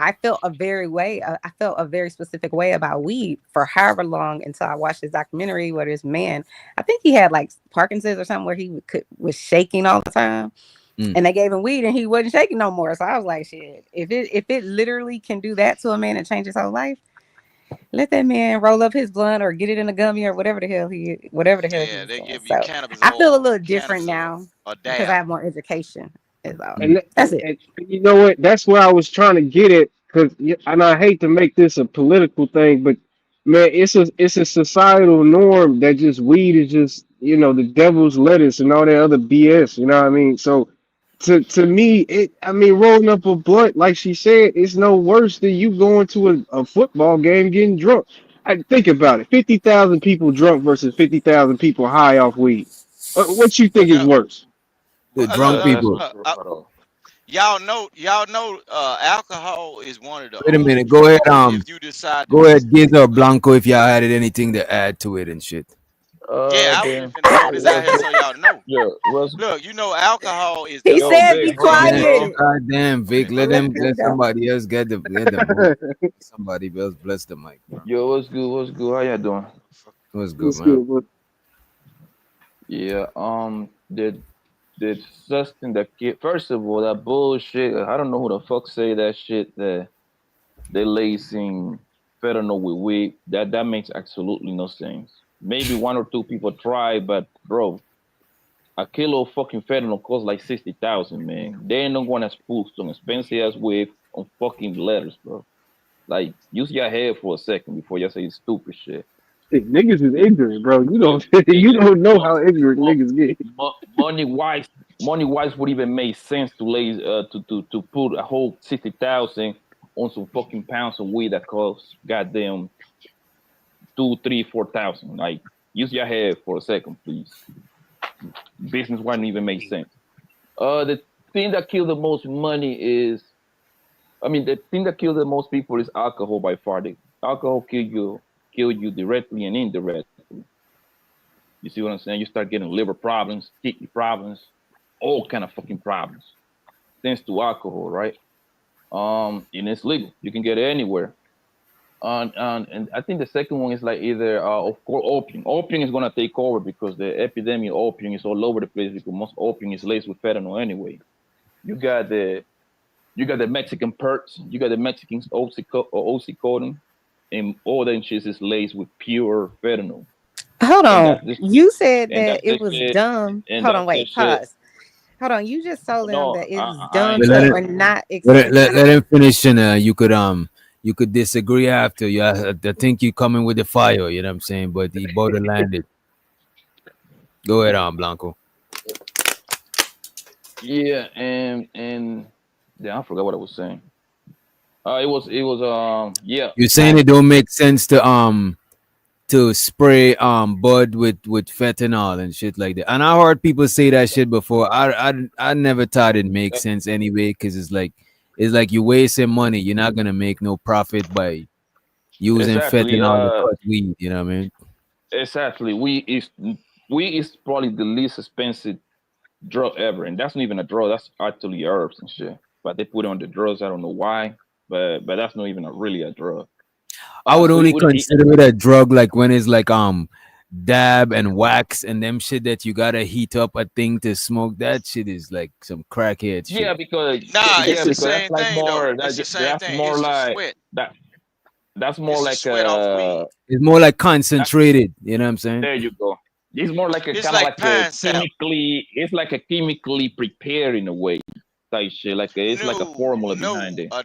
I felt a very specific way about weed for however long until I watched this documentary where this man, I think he had like Parkinson's or something, where he was shaking all the time. And they gave him weed and he wasn't shaking no more. So I was like, shit, if it literally can do that to a man and change his whole life, let that man roll up his blunt or get it in a gummy or whatever the hell he's Yeah, they doing. give you So cannabis I feel a oil, little different cannabis now or because I dab. have more education. Is all. And, That's it. and you know what? That's where I was trying to get it. Cause and I hate to make this a political thing, but man, it's a societal norm that just weed is just the devil's lettuce and all that other BS. You know what I mean? So to me, rolling up a blunt, like she said, it's no worse than you going to a football game getting drunk. I think about it: 50,000 people drunk versus 50,000 people high off weed. What you think is No, worse? The well, drunk people. y'all know, alcohol is one of the Wait a only minute. Go ahead. drugs if you decide to Go mix ahead, it with Giz or weed. Blanco, if y'all had anything to add to it and shit. Yeah, I was Then just finna throw this out what's here good? so y'all know. Yeah, what's Look, alcohol is He the yo, said, Vic? "Be only Hold on, Man, drug. quiet." bro. goddamn, Vic, let Let them him let go. somebody else get the mic. Somebody else bless the mic, bro. Yo, what's good? What's good? How y'all doing? What's good, What's man? good? Yeah. The Sustin that kid. First of all, that bullshit. I don't know who the fuck say that shit. That they lacing fentanyl with weed. That makes absolutely no sense. Maybe one or two people try, but bro, a kilo of fucking fentanyl costs like 60,000, man. They ain't not gonna put some expensive ass weed on fucking letters, bro. Like, use your head for a second before you say stupid shit. Hey, niggas is ignorant, bro. You don't And you then don't know how ignorant niggas get. money wise would even make sense to lay to put a whole 60,000 on some fucking pounds of weed that costs goddamn 2, 3, 4,000. Like, use your head for a second, please. Business wouldn't even make sense. The thing that kills the most money is, the thing that kills the most people is alcohol by far. Alcohol kill you directly and indirectly. You see what I'm saying? You start getting liver problems, kidney problems, all kind of fucking problems thanks to alcohol, right? And it's legal. You can get it anywhere. And I think the second one is like either, of course, opium. Opium is gonna take over because the epidemic of opium is all over the place because most opium is laced with fentanyl anyway. You got the Mexican perks, you got the Mexican oxycodone, and all that shit is laced with pure fentanyl. Hold And on. that's the You said and that that's the it was shit. dumb. And Hold on, that's the wait, shit. pause. Hold on. You just told them No, that it was I dumb ain't But let to saying or that. not let expensive. him finish, and you could disagree after. Yeah, I think you coming with the fire. You know what I'm saying? But he borderlanded. Go ahead, Blanco. Yeah, and yeah, I forgot what I was saying. It was yeah. You're saying it don't make sense to spray bud with fentanyl and shit like that. And I heard people say that shit before. I never thought it makes sense anyway, because it's like you're wasting money. You're not gonna make no profit by using Exactly. fentanyl to cut weed. You know what I mean? Exactly. We is probably the least expensive drug ever, and that's not even a drug. That's actually herbs and shit. But they put it on the drugs. I don't know why, but that's not even really a drug. I would only We consider it a drug like when it's like dab and wax and them shit that you gotta heat up a thing to smoke. That shit is like some crackhead shit. yeah, because Nah, it's the that's same like thing though. more It's the same that's thing. more It's the like sweat. that that's more It's the like sweat off weed. It's more like concentrated. You know what I'm saying? there you go. It's more like a It's kind of like like a pine sap. chemically. It's like a chemically prepared in a way type shit. It's like a No, formula behind no.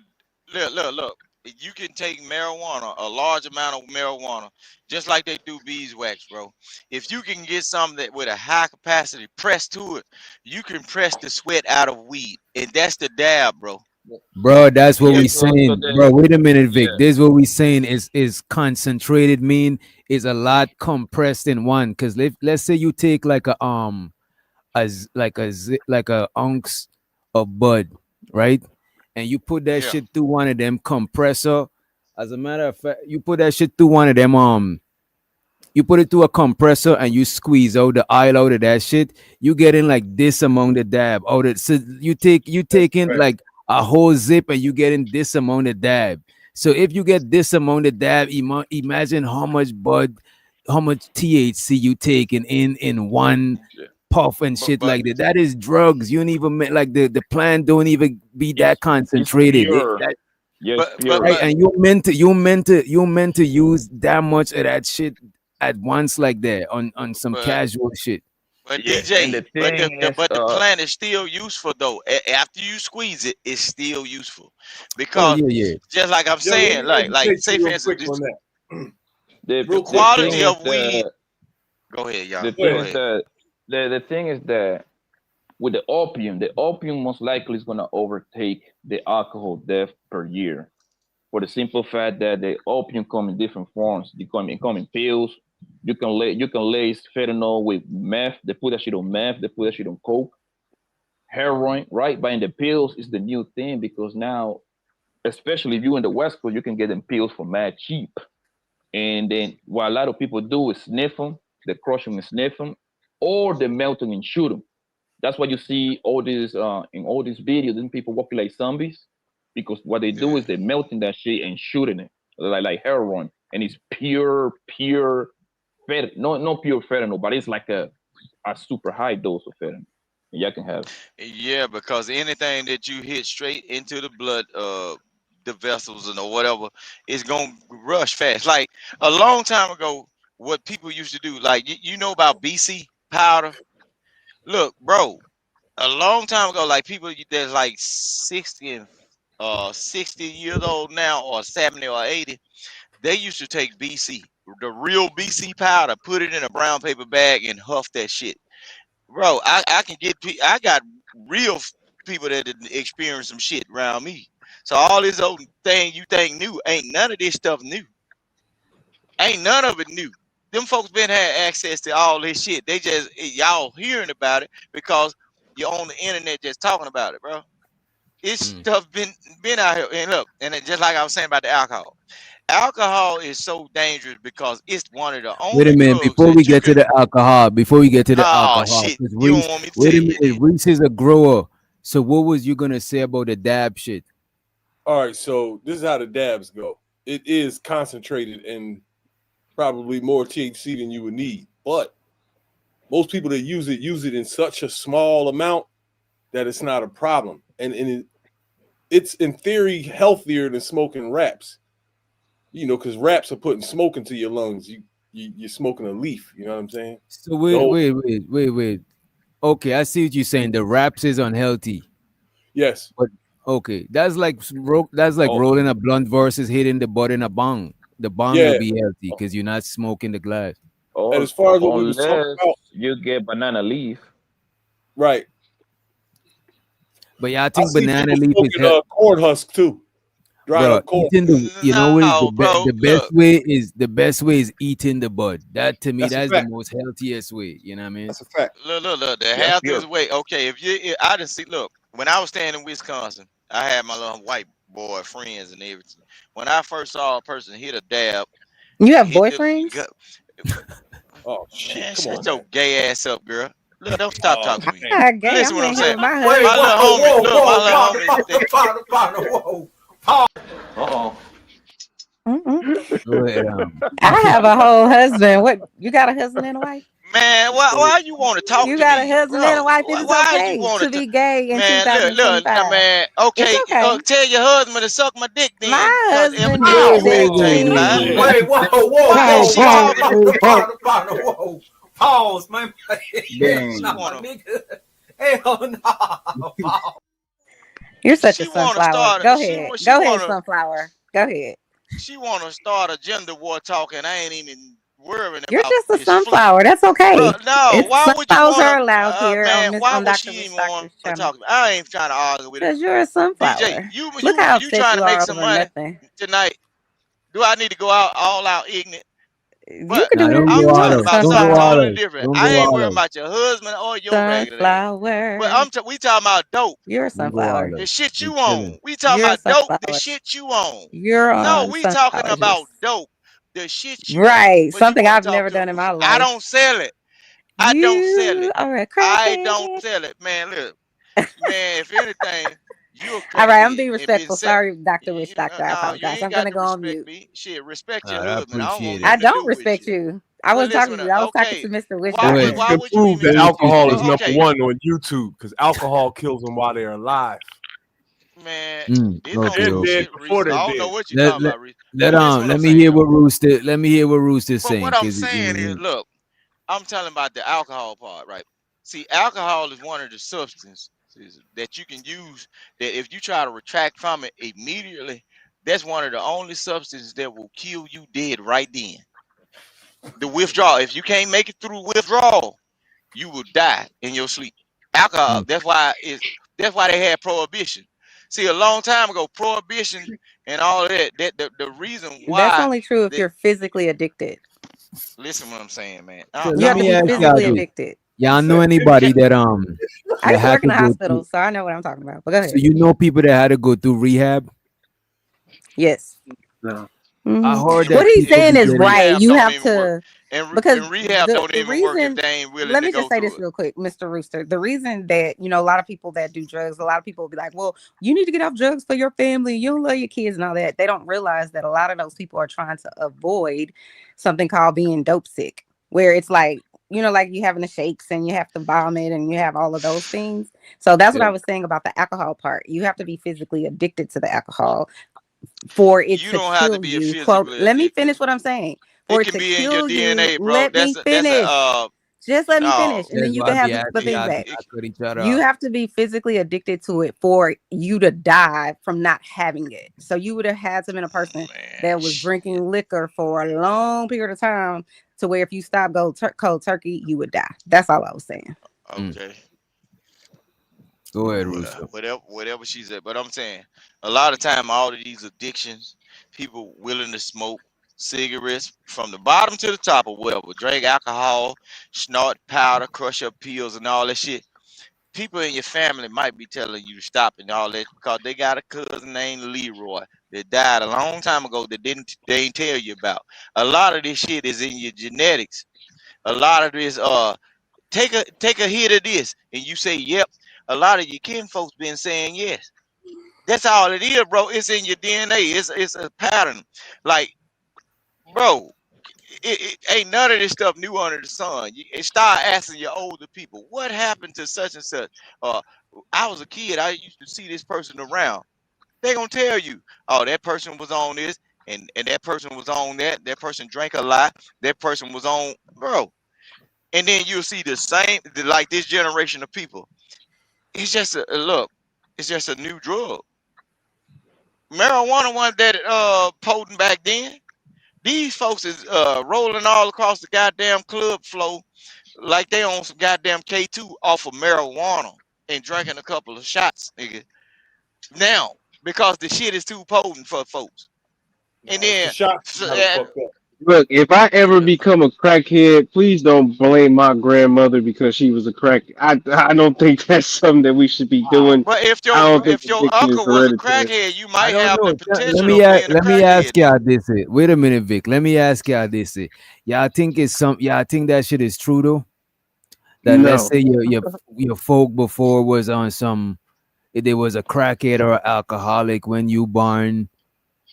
it. Look. You can take marijuana, a large amount of marijuana, just like they do beeswax, bro. If you can get something that with a high capacity press to it, you can press the sweat out of weed, and that's the dab, bro. Bro, that's what Yeah. we So saying. Bro, wait a minute, Vic. yeah. This is what we saying is concentrated mean is a lot compressed in one. Cause let's say you take like like a ounce of bud, right? And you put that Yeah. shit through one of them compressor. As a matter of fact, you put that shit through one of them you put it through a compressor and you squeeze out the oil out of that shit. You get in like this among the dab out of so you taking Right. like a whole zip and you getting this amount of dab. So if you get this amount of dab, imagine how much bud, how much THC you taking in one puff and shit but like that. That is drugs. You don't even like the plant don't even be that It's concentrated. pure. That, Yeah, it's but pure. right, and you meant to use that much of that shit at once like that on some but casual shit. but Yeah, and the DJ, but thing is, the plant is still useful though. After you squeeze it, it's still useful Oh because yeah, yeah. just like I'm Yeah, let saying, me like educate say you for real instance, quick on that. the Real the quick. thing quality is of weed. that Go ahead, y'all. the Go thing Go is ahead. ahead. that the thing is that with the opium most likely is gonna overtake the alcohol death per year. For the simple fact that the opium come in different forms. It come in pills. You can lace fentanyl with meth. They put that shit on meth. They put that shit on coke, heroin. Right, but in the pills is the new thing because now, especially if you in the West Coast, you can get them pills for mad cheap. And then what a lot of people do is sniff them. They crush them and sniff them, or they melt them and shoot them. That's why you see all these in all these videos, then people walking like zombies because what they do Yeah. is they're melting that shit and shooting it like heroin, and it's pure no pure fentanyl, but it's like a super high dose of fentanyl. And y'all can have it. Yeah, because anything that you hit straight into the blood, the vessels and or whatever, it's gonna rush fast. Like a long time ago, what people used to do, like you know about BC powder. Look, bro, a long time ago, like people that's like 60 and 60 years old now, or 70 or 80, they used to take BC, the real BC powder, put it in a brown paper bag and huff that shit. Bro, I can get I got real people that did experience some shit around me. So all this old thing you think new, ain't none of this stuff new. Ain't none of it new. Them folks been had access to all this shit. They just y'all hearing about it because you're on the internet just talking about it, bro. It's stuff been out here. And look, and just like I was saying about the alcohol. Alcohol is so dangerous because it's one of the Wait a only minute, drugs before we that you get to can. the alcohol, Oh shit, because you don't Reese, want me to wait tell a you minute, then. Reese is a grower. So what was you gonna say about the dab shit? All right, so this is how the dabs go. It is concentrated and probably more THC than you would need, but most people that use it in such a small amount that it's not a problem, and it's in theory healthier than smoking wraps. You know, because wraps are putting smoke into your lungs. You're smoking a leaf. You know what I'm saying? So No. wait. Okay, I see what you're saying. The wraps is unhealthy. Yes. But okay, that's like rolling a blunt versus hitting the butt in a bong. The bong Yeah. will be healthy because you're not smoking the glass. And as far as what we was talking Unless about, you get banana leaf. right? But yeah, I I think see banana people leaf is smoking corn husk too, dried bro. up corn. Eating the what is No, bro. the best Look, way is eating the bud. That to me, That's a that's the fact. most healthiest way. You know what I mean? That's a fact. look. The That's healthiest pure. way. Okay, I didn't see. Look, when I was staying in Wisconsin, I had my little white boy friends and everything. When I first saw a person hit a dab, You have hit the boyfriends? gut, Oh shit! man, Come on, shut your man. gay ass up, girl. Look, don't stop Oh talking to me. man. Ah, gay. Listen I'm what I'm in here saying. with my Wait, My husband. little whoa, homie, whoa, look, my whoa, little homie. whoa. Pause. Uh-oh. Mm-mm. Wait, I have a whole husband. What? You got a husband and a wife? Man, why you want to talk You to got a me, husband and a bro? wife. It is Why you okay want to to? be gay in Man, look, now, 2025. man. It's Okay, okay. tell your husband to suck my dick My then, cause husband evidently is you ain't changed life. 16. Wait, whoa, Why is whoa, she whoa, talking? partner, whoa. Pause, man. She Nah, wanna, nigga. Hell no. Pause. You're such a she wanna sunflower. start, Go ahead. Go ahead, sunflower. Go ahead. she wanna start a gender war talk, and I ain't even worrying You're about just a this fleet. sunflower. That's Bro, okay. no, It's why would you sunflowers wanna, are allowed here man? Why on would Dr. she Rich even want Doctor's to channel. talk to me? I ain't trying to argue with her. Because you're a DJ, sunflower. you Look you how you upset trying you to make are some over money nothing. tonight? Do I need to go out all out ignorant? You But can do nah, don't whatever go you I'm want, talking holler. about Don't go something totally holler. different. Don't I go ain't worrying holler. about your husband or your ragged ass. But sunflower. we talking about dope. You're a Don't go sunflower. holler. The shit We you chilling. own. We talking You're a about dope. The sunflower. shit you own. You're No, on we talking sunflower about juice. dope. The shit you own. Right. But you Something want to I've talk never to? done in my I don't life. sell it. I don't sell You it. are a I don't crackhead. sell it, man. Look, man. If anything, You a All right, I'm crackhead being and been respectful. set. Sorry, Dr. Rich Doctor. I No, you apologize. ain't I'm got gonna to go on respect mute. me. Shit, respect your All right, I husband. I don't want appreciate I it. nothing to don't do with respect you. you. I Well, wasn't talking listen. to you. I was talking Okay, to Mr. Rich why Go would ahead. Doctor. why The would you prove even? that Finish your alcohol is statement. number Okay, one on YouTube because alcohol kills them while they're alive. man, it's on Okay, They're some dead okay. shit, before Reese. they're I don't know dead. what you're Let talking let about, Reese. let But listen, what I'm let me saying hear though. what Rooster. Let me hear what Rooster's But saying, what I'm because saying is, look, I'm telling about the alcohol part, right? See, alcohol is one of the substances that you can use that if you try to retract from it immediately, that's one of the only substances that will kill you dead right then. The withdrawal. If you can't make it through withdrawal, you will die in your sleep. Alcohol. That's why they had prohibition. See, a long time ago, prohibition and all of that. That the reason That's why only true if that you're physically addicted. listen what I'm saying, man. so You let have to me be ask I'm y'all physically this. addicted. Y'all know you anybody can't I that used to had work in to the go hospital, through? so I know what I'm talking about. But go So ahead. you know people that had to go through rehab. Yes. No. I hmm heard What that he's people saying be is and getting. right. rehab You don't have even work. to, And because rehab don't the even work if reason. they ain't willing Let to me just go say through this it. real quick, Mr. Rooster. The reason that a lot of people that do drugs, a lot of people will be like, "Well, you need to get off drugs for your family. You don't love your kids and all that." They don't realize that a lot of those people are trying to avoid something called being dope sick, where it's like like you having the shakes and you have to vomit and you have all of those things. So that's what Yeah. I was saying about the alcohol part. You have to be physically addicted to the alcohol for it You to don't have to kill be you. Quote, physically let me addicted. finish what I'm saying. For It it can to be in your kill you, DNA, bro. let me That's a finish. Just let me no. finish, and then That's you why I can be have the asking It, things y'all to back. it, not cut each other You off. have to be physically addicted to it for you to die from not having it. So you would have had to been a person man, that was shit. drinking liquor for a long period of time to where if you stop cold turkey, you would die. That's all I was saying. Okay. Go ahead, Well, Rooster. whatever she said. But I'm saying a lot of time all of these addictions, people willing to smoke cigarettes from the bottom to the top or whatever, drink alcohol, snort powder, crush up pills and all that shit. People in your family might be telling you to stop and all that because they got a cousin named Leroy that died a long time ago that they didn't tell you about. A lot of this shit is in your genetics. A lot of this take a hit of this and you say yep. A lot of your kin folks been saying yes. That's all it is, bro. It's in your DNA. It's a pattern. Like, bro, it ain't none of this stuff new under the sun. You start asking your older people, what happened to such and such? Uh, I was a kid. I used to see this person around. They gonna tell you, oh, that person was on this, and that person was on that. That person drank a lot. That person was on, bro. And then you'll see the same, like this generation of people. It's just a look. It's just a new drug. Marijuana wasn't that potent back then. These folks is rolling all across the goddamn club floor like they on some goddamn K2 off of marijuana and drinking a couple of shots, nigga. Now, because the shit is too potent for folks. And No, it's the then, shots so, that got them fucked up. Look, if I ever become a crackhead, please don't blame my grandmother because she was a crack. I don't think that's something that we should be doing. but if I your don't think if your addiction is uncle was a hereditary. crackhead, you I might don't have know. the Let potential me of being a let me ask crackhead then. y'all this. Wait a minute, Vic. Let me ask y'all this. Y'all think it's some? Y'all think that shit is true though? That let's No, say your folk before was on some. If there was a crackhead or an alcoholic when you born,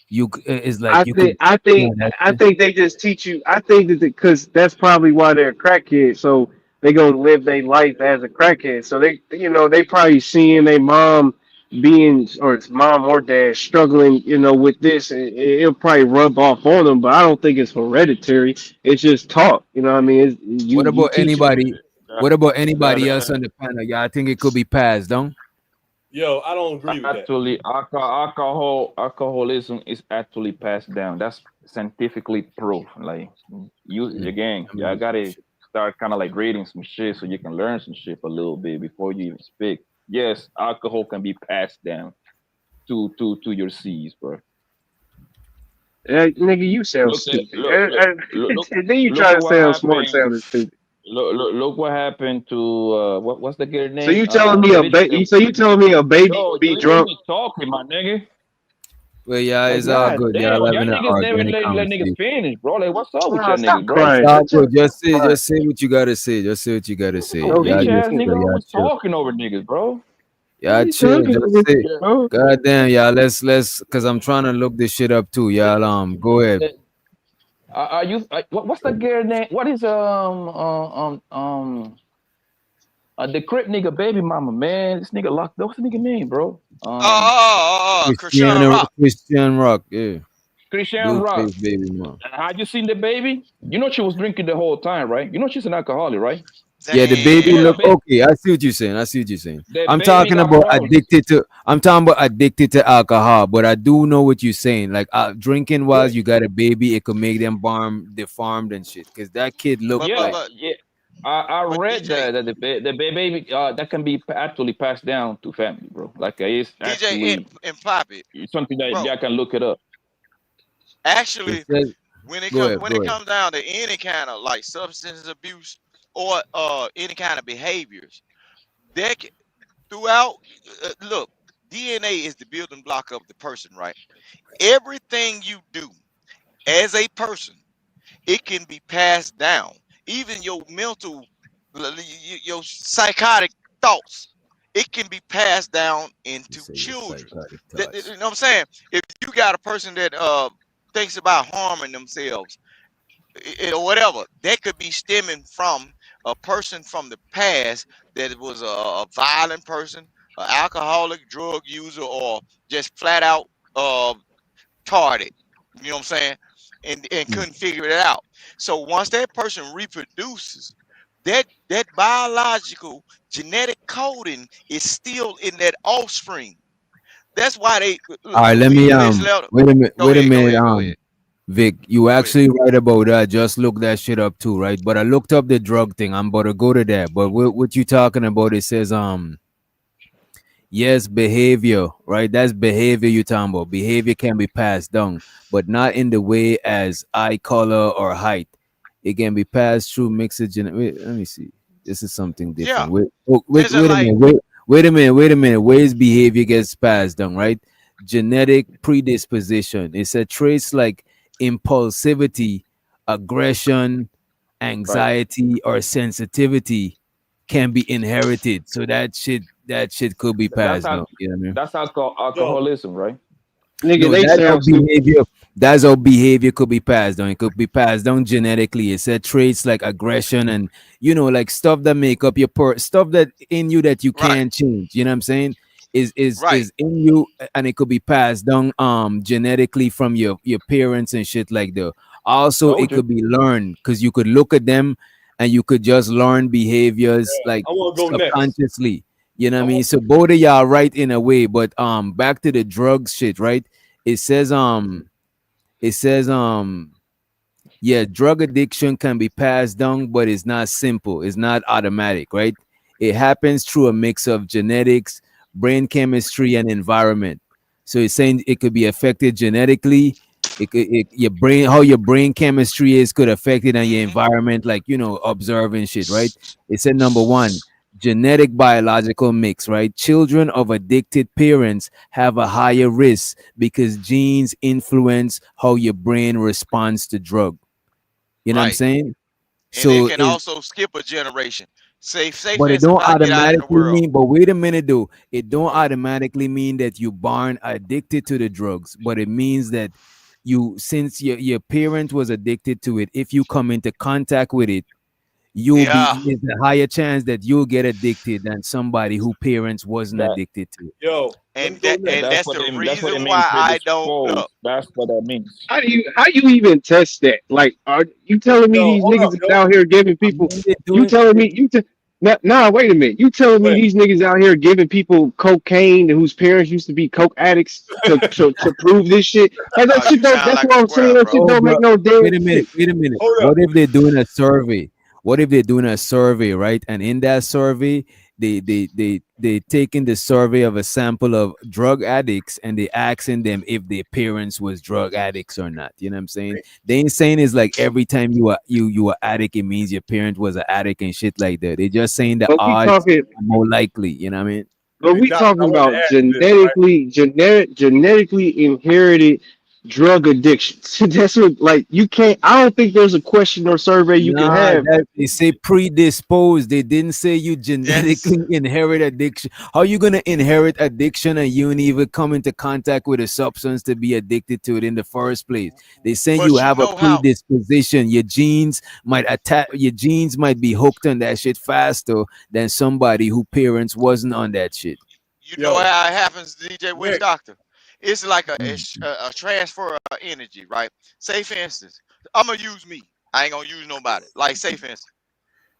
it's like I you think could. I Yeah, think that's I it. think they just teach you. I think that because that's probably why they're crackheads. So they gonna live their life as a crackhead. So they probably seeing their mom being or it's mom or dad struggling, with this, and it'll probably rub off on them. But I don't think it's hereditary. It's just taught. You know what I mean? What You about teach it. anybody? What about anybody else on the panel? Y'all think it could be passed down? Yo, I don't agree with that. Actually, alcoholism is actually passed down. That's scientifically proved. Like you again, I y'all mean, gotta start kind of like reading some shit so you can learn some shit a little bit before you even speak. Yes, alcohol can be passed down to your seeds, bro. Nigga, you sound Look at stupid. look Then you look try at to what sound smart, happened. sounding stupid. Look what happened to what's the girl So name? you telling me a Felicia. baby? So you telling me a baby Yo, can be you hear drunk? me talking, my nigga? well, yeah, Like, it's all god good. damn, Y'all y'all having an niggas never organic let niggas conversation. finish, bro. Like, what's up with Oh, y'all stop niggas, bro? It's crying. all Shut good. your crying. Just say what you gotta say. Just say what you gotta say. Oh, Okay, Y'all bitch you just ass can. nigga y'all always chill. talking over niggas, bro. Yeah, you chill. talking Just about, say, bro? God damn, y'all. Let's, cause I'm trying to look this shit up too, y'all. Go ahead. Are you? What's the girl name? What is the crip nigga baby mama, man? This nigga locked up. What's the nigga name, bro? Christian Rock. Christian Rock, yeah. Christian Rock. Blueface baby mom. Have you seen the baby? You know she was drinking the whole time, right? You know she's an alcoholic, right? Yeah, the baby You know look that baby. okay. I see what you're saying. I see what you're saying. The I'm baby talking got about problems. addicted to alcohol, but I do know what you're saying. Like drinking while you got a baby, it could make them deformed and shit. Cause that kid looked like Yeah. I read that the baby that can be actually passed down to family, bro. Like it's DJ actually and Poppy, something that bro. y'all can look it up. Actually, says, when it go ahead, comes down to any kind of like substance abuse or any kind of behaviors, that throughout, look, DNA is the building block of the person, right? Everything you do as a person, it can be passed down. Even your mental, your psychotic thoughts, it can be passed down into children. You know what I'm saying? If you got a person that thinks about harming themselves, or whatever, that could be stemming from a person from the past that was a violent person, an alcoholic, drug user, or just flat out retarded. You know what I'm saying? And couldn't figure it out. So once that person reproduces, that biological genetic coding is still in that offspring. That's why they all right, look. let We me English letter. wait a minute, Go wait a ahead. Go minute, ahead. Go ahead. Vic, you Go ahead. actually right about that. Just look that shit up too, right? But I looked up the drug thing. I'm about to go to that. But what you talking about? It says yes, behavior, right? That's behavior you're talking about. Behavior can be passed down, but not in the way as eye color or height. It can be passed through mixed wait, let me see. This is something Yeah. different. Wait Just a like minute. Wait a minute. Ways behavior gets passed down, right? Genetic predisposition. It's a traits like impulsivity, aggression, Right. anxiety, or sensitivity can be inherited. So that shit could be That's passed how down. You know what I mean? that's Yo, alcoholism, right? Nigga, No, they sound stupid. that's how behavior could be passed down. It could be passed down genetically. It said traits like aggression and like stuff that make up your stuff that in you that you right, can't change. You know what I'm saying? right. Is in you, and it could be passed down genetically from your parents and shit like that. Also, it Told you. could be learned because you could look at them and you could just learn behaviors like I want to go next. subconsciously. You know what I I mean? want. So both of y'all right in a way, but back to the drugs shit, right? It says yeah, drug addiction can be passed down, but it's not simple. It's not automatic, right? It happens through a mix of genetics, brain chemistry, and environment. So it's saying it could be affected genetically. Your brain, how your brain chemistry is, could affect it, and your Mm-hmm. environment, like observing shit, right? It said number one, genetic biological mix, right? Children of addicted parents have a higher risk because genes influence how your brain responds to drug. You know what I'm Right. saying? And it So can it, also skip a generation. Say but for it instance, don't when I get out in the automatically world. mean, but wait a minute though. It don't automatically mean that you born addicted to the drugs, but it means that since your parent was addicted to it, if you come into contact with it, Yeah. there's a higher chance that you'll get addicted than somebody who parents wasn't That addicted to it. Yo, let me And go and next. that's the that's what it reason means why I don't predisposed. look. That's what that means. How you even test that? Like, are you telling me Yo, these hold up, niggas is yo. out here giving I people? mean, they're You doing telling me nah, wait a minute. You telling me Wait. these niggas out here giving people cocaine whose parents used to be coke addicts to prove this shit? Like that shit You don't. sound That's like a what I'm saying. square, That shit bro. don't Hold make up. no damn Wait a minute. sense. Wait a minute. Hold up. What if they're doing a survey? What if they're doing a survey, right? And in that survey, they taking the survey of a sample of drug addicts and they asking them if their parents was drug addicts or not. You know what I'm saying? They ain't saying it's like every time you are addict, it means your parent was an addict and shit like that. They just saying the But we odds talking. are more likely. You know what I mean? But Hey, we Doc, I talking want to about add to this, right? genetically inherited drug addiction. That's what, like, you can't. I don't think there's a question or survey you can Nah, have. that they say predisposed. They didn't say you Yes. genetically inherit addiction. How you gonna inherit addiction and you ain't even come into contact with a substance to be addicted to it in the first place? They say you But you have a know how predisposition. Your genes might attack. Your genes might be hooked on that shit faster than somebody who parents wasn't on that shit. you know Yo, how it happens, DJ Witch Nick. Doctor. It's like Mm. a transfer of energy, right? Say for instance, I'm gonna use me. I ain't gonna use nobody. Like say for instance,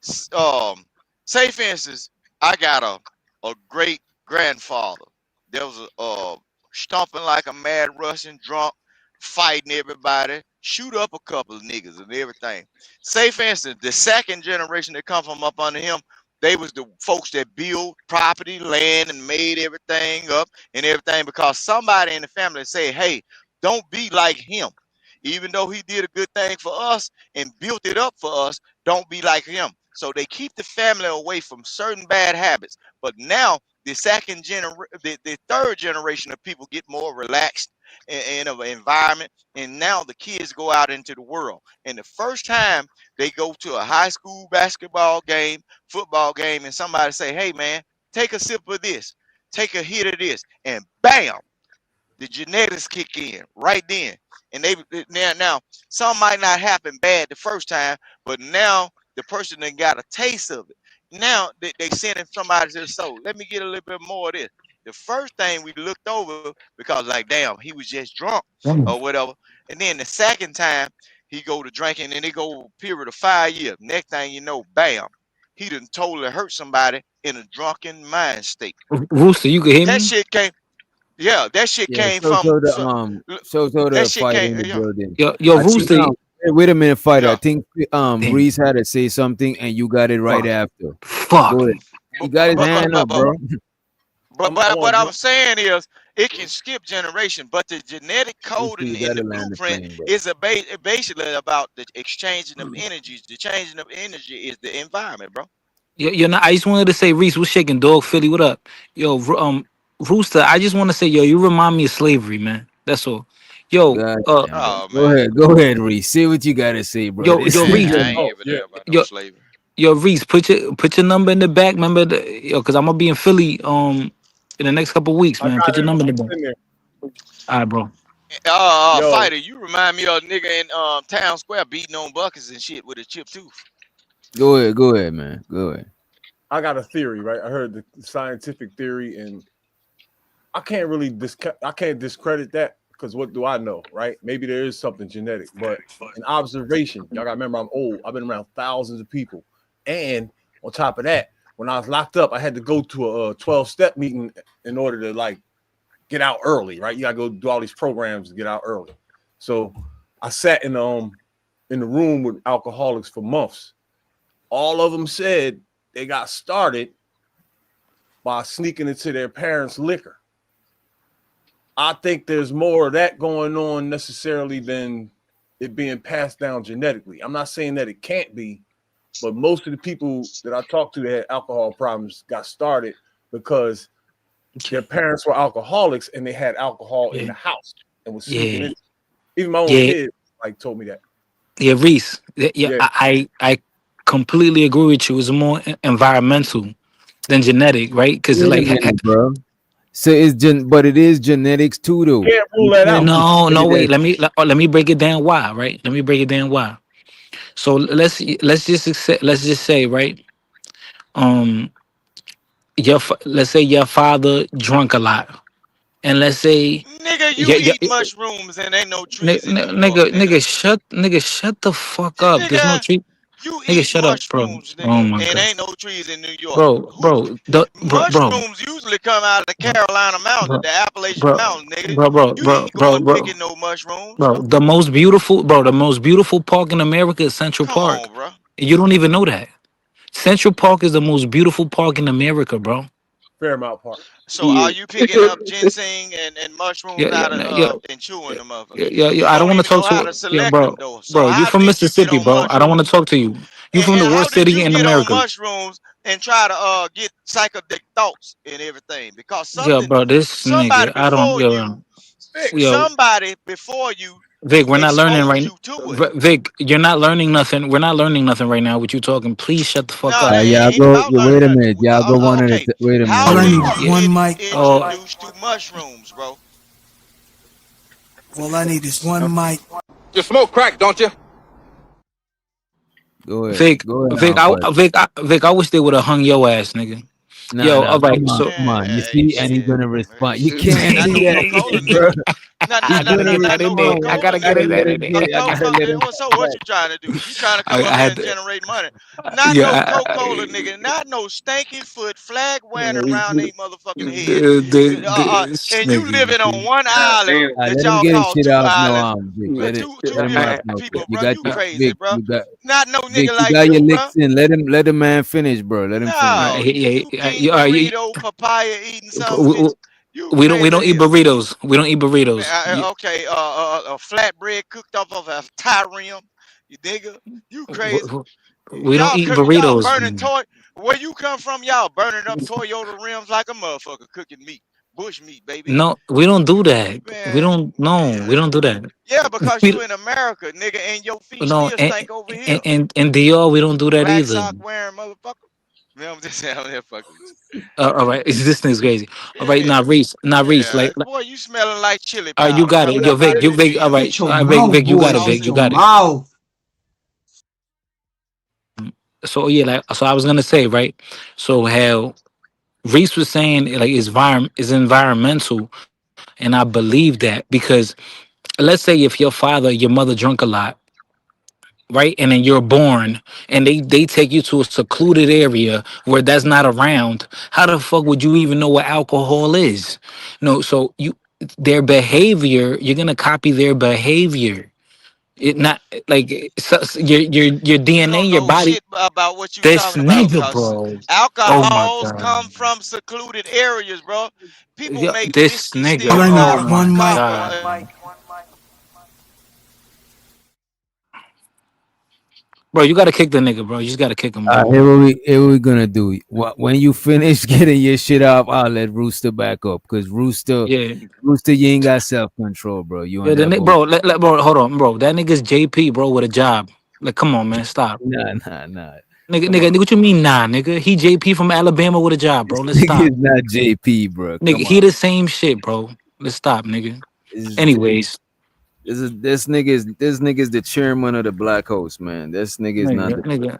s- um, say for instance, I got a great grandfather. There was a stomping like a mad Russian drunk, fighting everybody, shoot up a couple of niggas and everything. Say for instance, the second generation that come from up under him, they was the folks that built property, land, and made everything up and everything because somebody in the family said, hey, don't be like him. Even though he did a good thing for us and built it up for us, don't be like him. So they keep the family away from certain bad habits. But now the third generation of people get more relaxed in an environment, and now the kids go out into the world. And the first time they go to a high school basketball game, football game, and somebody say, "Hey man, take a sip of this, take a hit of this," and bam, the genetics kick in right then. And now some might not happen bad the first time, but now the person that got a taste of it. Now they sending somebody to the soul. Let me get a little bit more of this. The first thing we looked over because like damn, he was just drunk or whatever. And then the second time he go to drinking and they go a period of 5 years. Next thing you know, bam, he done totally hurt somebody in a drunken mind state. Rooster, you can hear That me? shit came yeah, that shit Yeah, came from so, so that the shit fight came in the yeah. building. Yo, I think Rooster. wait a minute, fighter. I Yeah. think Damn. Reese had to say something and you got it right Fuck. after. Fuck. Go ahead. He got his But but hand but up, but bro. I what want I to. was saying is it can skip generation, but the genetic You code see, you in the gotta land the blueprint plane, bro. is basically about the exchanging of energies. The changing of energy is the environment, bro. Yo, no, I just wanted to say, Reese, what's shaking? Dog Philly, what up? Yo, Rooster, I just want to say, yo, you remind me of slavery, man. That's all. Yo, God uh, damn, bro. Oh man. Go ahead, Reese. Say what you gotta say, bro. yo, This yo, is Reese, I ain't Oh ever yeah. there about no yo, slavery. yo, Reese, put your number in the back. Remember, yo, because I'm gonna be in Philly, in the next couple weeks, I man. got Put it. your number in the It's back. in there. All right, bro. Yo, Fighter, you remind me of a nigga in town square beating on buckets and shit with a chipped tooth. go ahead, man. Go ahead. I got a theory, right? I heard the scientific theory, and I can't really I can't discredit that because what do I know, right? Maybe there is something genetic, but an observation. Y'all got to remember, I'm old. I've been around thousands of people, and on top of that, when I was locked up, I had to go to a 12-step meeting in order to like get out early, right? You got to go do all these programs to get out early. So I sat in the room with alcoholics for months. All of them said they got started by sneaking into their parents' liquor. I think there's more of that going on necessarily than it being passed down genetically. I'm not saying that it can't be, but most of the people that I talked to that had alcohol problems got started because their parents were alcoholics and they had alcohol in the house and was sneaking Yeah, in. Even my own yeah, kid like told me that. yeah, Reese. Yeah, Yeah. I completely agree with you. It's more environmental than genetic, right? Because Wait a like, minute, bro. So but it is genetics too, though. Can't rule You that can't out. just say no, wait. that. Let me break it down. Why, right? Let me break it down. Why? So let's just say, right? Um, let's say your father drunk a lot, and let's say, Nigga, you yeah, eat mushrooms and ain't no trees in New York, nigga, nigga. shut the fuck up. There's no Nigga, tree. you Nigga, eat shut up, bro. mushrooms, Oh nigga, my and god, ain't no trees in New York. Who bro, mushrooms usually come out of the Carolina Mountains, bro, the Appalachian bro, Mountains, nigga. You bro, ain't going picking no mushrooms. bro. The most beautiful park in America is Central Come Park. on, bro. You don't even know that. Central Park is the most beautiful park in America, bro. Fairmount Park. So are Yeah. you picking up ginseng and mushrooms Yeah, yeah, out of yeah, and chewing yeah, them motherfuckers? yeah. You I don't don't want to even talk know how to to yeah, select them bro, though. So bro. You how from did you get Mississippi, on bro? I don't want to mushrooms? talk to you. You from the And how worst did city you in get on America. mushrooms and try to get psychedelic thoughts and everything? Because Yeah, bro. This nigga, somebody I don't. before Yeah, you Vic, Yo, somebody before you Vic, we're not learning exposed right. you to it. Vic, you're not learning nothing. We're not learning nothing right now. What you talking? Please shut the fuck No, up. it Y'all ain't go. about Yeah, learning wait a nothing. minute. Y'all go one at a Okay, Wait a how minute. All I did need you is Yeah. get one mic. Oh, introduced to mushrooms, bro? All I need is one mic. You smoke crack, don't you? Go ahead. Vic, Go ahead, Vic, Alpha. Vic, I wish they would have hung your ass, nigga. Nah, Yo, nah. all right. Come on, So, come on. You You see, and he's shit. gonna respond. You Shit. can't Not do no that, Coca-Cola bro. nigga. Not He's not not gonna not, not no I respond. gotta Coca-Cola get I nigga. it gotta let in. him get it. I gotta let him So get what that. you trying to do? You trying to come I up here had and to. generate money? Not no Yeah. Coca-Cola nigga. Not no stanky foot flag wearing around The, they motherfucking head. this And you nigga, living on G. one island Let that him y'all get his call shit two off no islands. Vic. Two Let him different off no Vic. people, You bro. got You your crazy, Vic. bro. You got Not no Vic. nigga You like got your you, bro. licks in. Let the man finish, bro. Let him finish. No, you king You, burrito papaya eating some bitch. You we crazy don't as eat hell. burritos. We don't eat Man, burritos. okay, a flatbread cooked off of a tie rim. You nigga, you crazy. We don't eat Y'all burritos. burning toy. Where you come from, y'all burning up Toyota rims like a motherfucker cooking meat, bush meat, baby. No, we don't do that. We Man, don't. No, we don't do that. yeah, because We you in America, nigga, and your feet no, still stink over here. and Dior, we don't do that Black either. sock wearing motherfucker. Man, I'm just saying, I'm here fucking with All right, this thing's crazy. All right, you. now Reese, Yeah, boy, you smelling like chili you powder got it. coming Yo, up out Vic, of you them Vic. gills. Shut your Vic, mouth, Vic, you got boy. it. Vic, Shut you your got it. mouth. So yeah, so I was gonna say right. So how Reese was saying like is environmental, and I believe that because let's say if your father, your mother drunk a lot, right, and then you're born, and they take you to a secluded area where that's not around. How the fuck would you even know what alcohol is? No, so their behavior, you're gonna copy their behavior. It not like your You DNA, don't your know body. shit about what you This talking about, nigga, cause bro. Oh my alcohols god. come from secluded areas, bro. People Yo, make this whiskey All nigga. still I need out Oh is of my one mic. Montgomery. god. Bro, you gotta kick the nigga, bro. You just gotta kick him, bro. Here what we gonna do. When you finish getting your shit off, I'll let Rooster back up. Cause Yeah. Rooster, you ain't got self control, bro. You Yeah, on that bull. bro, bro, hold on, bro. That nigga's JP, bro, with a job. Like, come on, man, stop. Nah. Nigga, Come on. what you mean, nah, nigga? He JP from Alabama with a job, bro. This Let's nigga stop. is not JP, bro. Nigga, Come he on. the same shit, bro. Let's stop, nigga. This Anyways, this nigga is the chairman of the Black Host, man. This nigga is not nigga,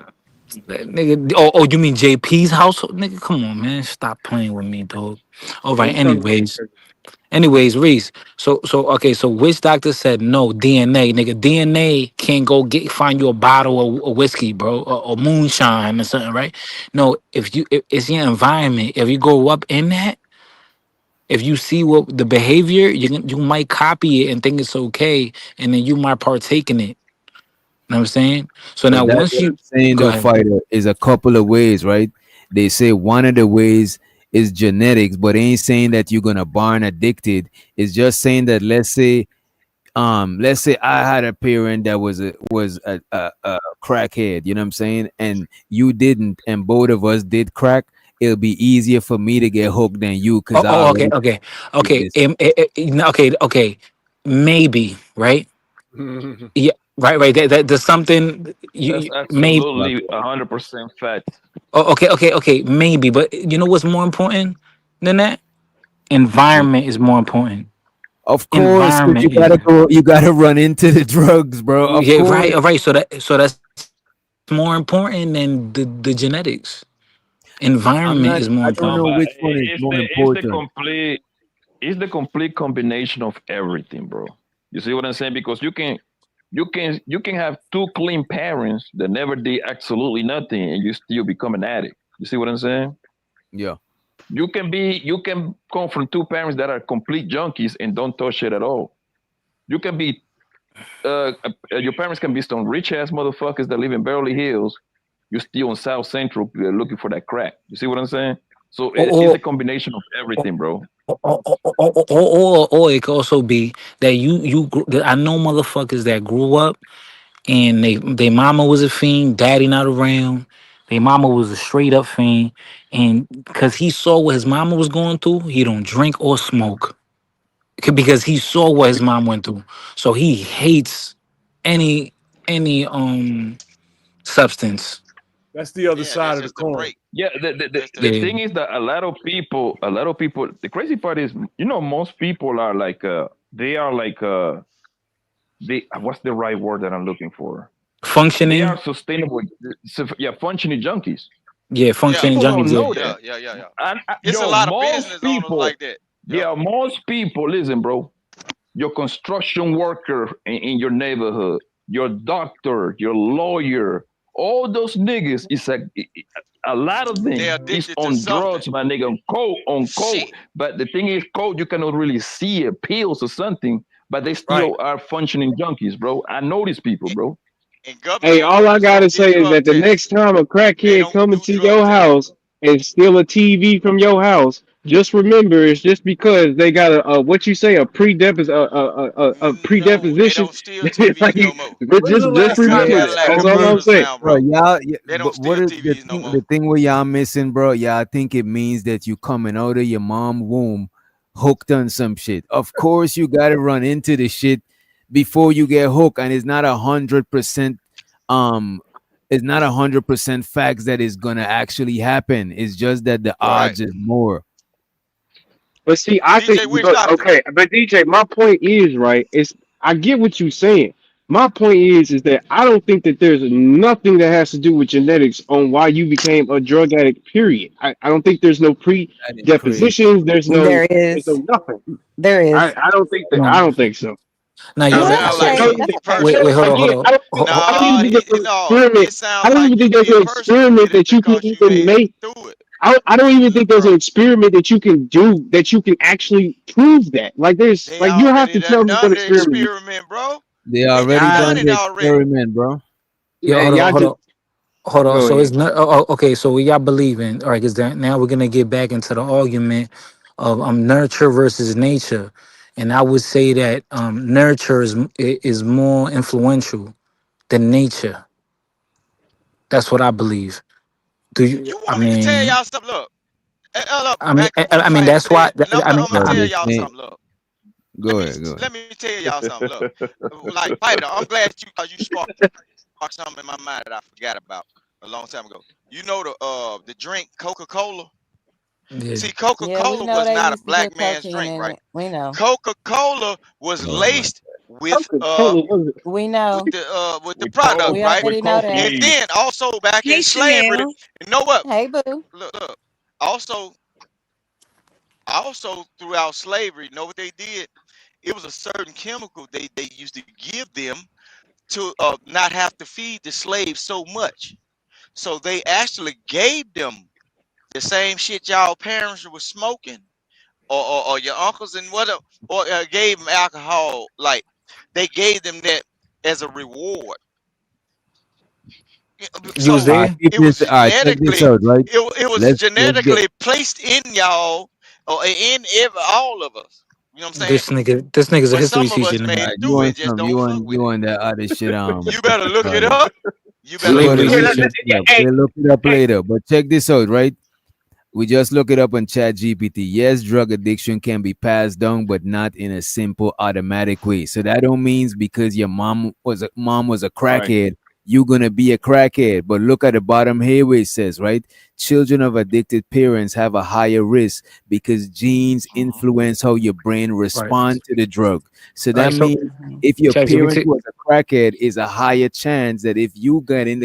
the you mean JP's household? Nigga, come on, man. Stop playing with me, dog. All right, anyways, Reese. Okay, so which doctor said no DNA, nigga? DNA can't go find you a bottle of whiskey, bro, or moonshine or something, right? No, if it's your environment, if you grow up in that, if you see what the behavior, you might copy it and think it's okay, and then you might partake in it. Know what I'm saying? So now But that's once what you I'm saying go though, ahead. fighter, is a couple of ways, right? They say one of the ways is genetics, but ain't saying that you're gonna born addicted. It's just saying that let's say I had a parent that was a crackhead, you know what I'm saying? And you didn't, and both of us did crack, it'll be easier for me to get hooked than you because I Okay, already did okay, this. okay. Maybe, right? Yeah, right. There's something That's maybe. absolutely 100% fact. Okay. Maybe, but you know what's more important than that? Environment is more important. Of course, because Environment is. you gotta run into the drugs, bro. Of Yeah, course. right. All right. So that's more important than the genetics. Environment is more I don't No, know important. but which one is more important. it's the complete combination of everything, bro. You see what I'm saying? Because you can have two clean parents that never did absolutely nothing and you still become an addict. You see what I'm saying? Yeah. You can come from two parents that are complete junkies and don't touch it at all. You can be your parents can be some rich ass motherfuckers that live in Beverly Hills. You're still in South Central looking for that crack. You see what I'm saying? So it's Or a combination of everything, bro. or it could also be that that I know motherfuckers that grew up and they mama was a fiend, daddy not around. Their mama was a straight up fiend, and because he saw what his mama was going through, he don't drink or smoke. because he saw what his mom went through. So he hates any any substance. That's the other Yeah, side that's of the just the coin. break. Yeah, That's the the Yeah. thing is that a lot of people. The crazy part is, most people are like, they are like, they. What's the right word that I'm looking for? They are Functioning. sustainable. Yeah, functioning junkies. Yeah, yeah, functioning People don't junkies. Yeah. know yeah, that. yeah, yeah, yeah. And It's a yo, lot of most business owners people, like that. Yep. yeah, most people. Listen, bro. Your construction worker in your neighborhood, your doctor, your lawyer, all those niggas is a lot of They're them is addicted to on something. drugs, my nigga, on coke. Shit. But the thing is, coke you cannot really see it, pills or something, but they Right. still are functioning junkies, bro. I know these people, And, bro. and government Hey, all I workers gotta don't get say is drug that the tests. next time a They crackhead don't come do into drug your tests. house and steal a TV from your house, just remember it's just because they got a what you say, a No, they predeposition. don't steal It's like TVs no more. When's the just last time Got they remember got that. like That's stopped? all I'm computers saying. now, Bro, bro. y'all, yeah, They don't but what steal is TVs no more. the thing where y'all missing, bro? Y'all think it means that you coming out of your mom womb hooked on some shit. Of course, you gotta run into the shit before you get hooked, and um it's not 100% facts that is gonna actually happen. It's just that the Right. odds is more. But see, I think, DJ Witch but Doctor. okay, but DJ, my point is right. It's I get what you're saying. My point is that I don't think that there's nothing that has to do with genetics on why you became a drug addict. Period. I don't think there's no That is crazy. predepositions. There There's no is. nothing. There is. I don't think that. I No. don't think so. Now I you It don't said think sounds so. like Okay, he so. be that's okay. Wait, personally. hold on, hold Again, on. I don't even No, think there's no no. experiment. It I sounds don't like even you think there's being an personal experiment with it that you can because you even made it make. through it, I don't even think there's an bro. experiment that you can do that you can actually prove that. Like there's They like you don't have already to tell me what done the experiment. experiment, bro. They They already done done it the already. experiment, bro. Yeah, Yeah, hold on, y'all hold just on. Hold on. go So ahead. it's not okay. So we y'all believe in all right? Because now we're gonna get back into the argument of nurture versus nature, and I would say that nurture is more influential than nature. That's what I believe. Do you? You want me to tell y'all something? Look, look, back before the I mean fight. that's why. And I'm, I I'm mean, gonna Bro, tell this y'all thing. something. Look, Go ahead, go ahead. let me tell y'all something. Look, like fighter, I'm glad you sparked something in my mind that I forgot about a long time ago. You know the drink Coca-Cola. yeah. See, Yeah, we Coca-Cola know was they not a used to black put man's cocaine drink, in right? it. We know. Coca-Cola was Oh my. laced with Coca-Cola was We know. with the With product, We coke, right? with already know that. And cocaine. then also back Hey in slavery, Chanel. you know what? Hey, boo. Look. Also, throughout slavery, you know what they did? It was a certain chemical they used to give them to not have to feed the slaves so much. So they actually gave them the same shit y'all parents were smoking, or your uncles and whatever, or gave them alcohol. Like they gave them that as a reward. You was So All right, there. keep it this. was All right, check this genetically, out, right? it was Let's get. genetically placed in y'all or in all of us. You know what I'm saying? This nigga's a But history some of teacher us All made now. it right, you through want it, just some? don't fuck with You it. want that other shit? You What better you look call it it? up. You better We're look gonna Slavery it up. look history. that up. We'll look it up later. But check this out, right? We just look it up on Chat GPT. Yes, drug addiction can be passed down, but not in a simple automatic way. So that don't means because your mom was a Right. crackhead, you're gonna be a crackhead. But look at the bottom here where it says, right? Children of addicted parents have a higher risk because genes Mhm. influence how your brain Right. respond to the drug. So All that right. So means Mhm. if your parent ChatGPT. was a crackhead, is a higher chance that if you get an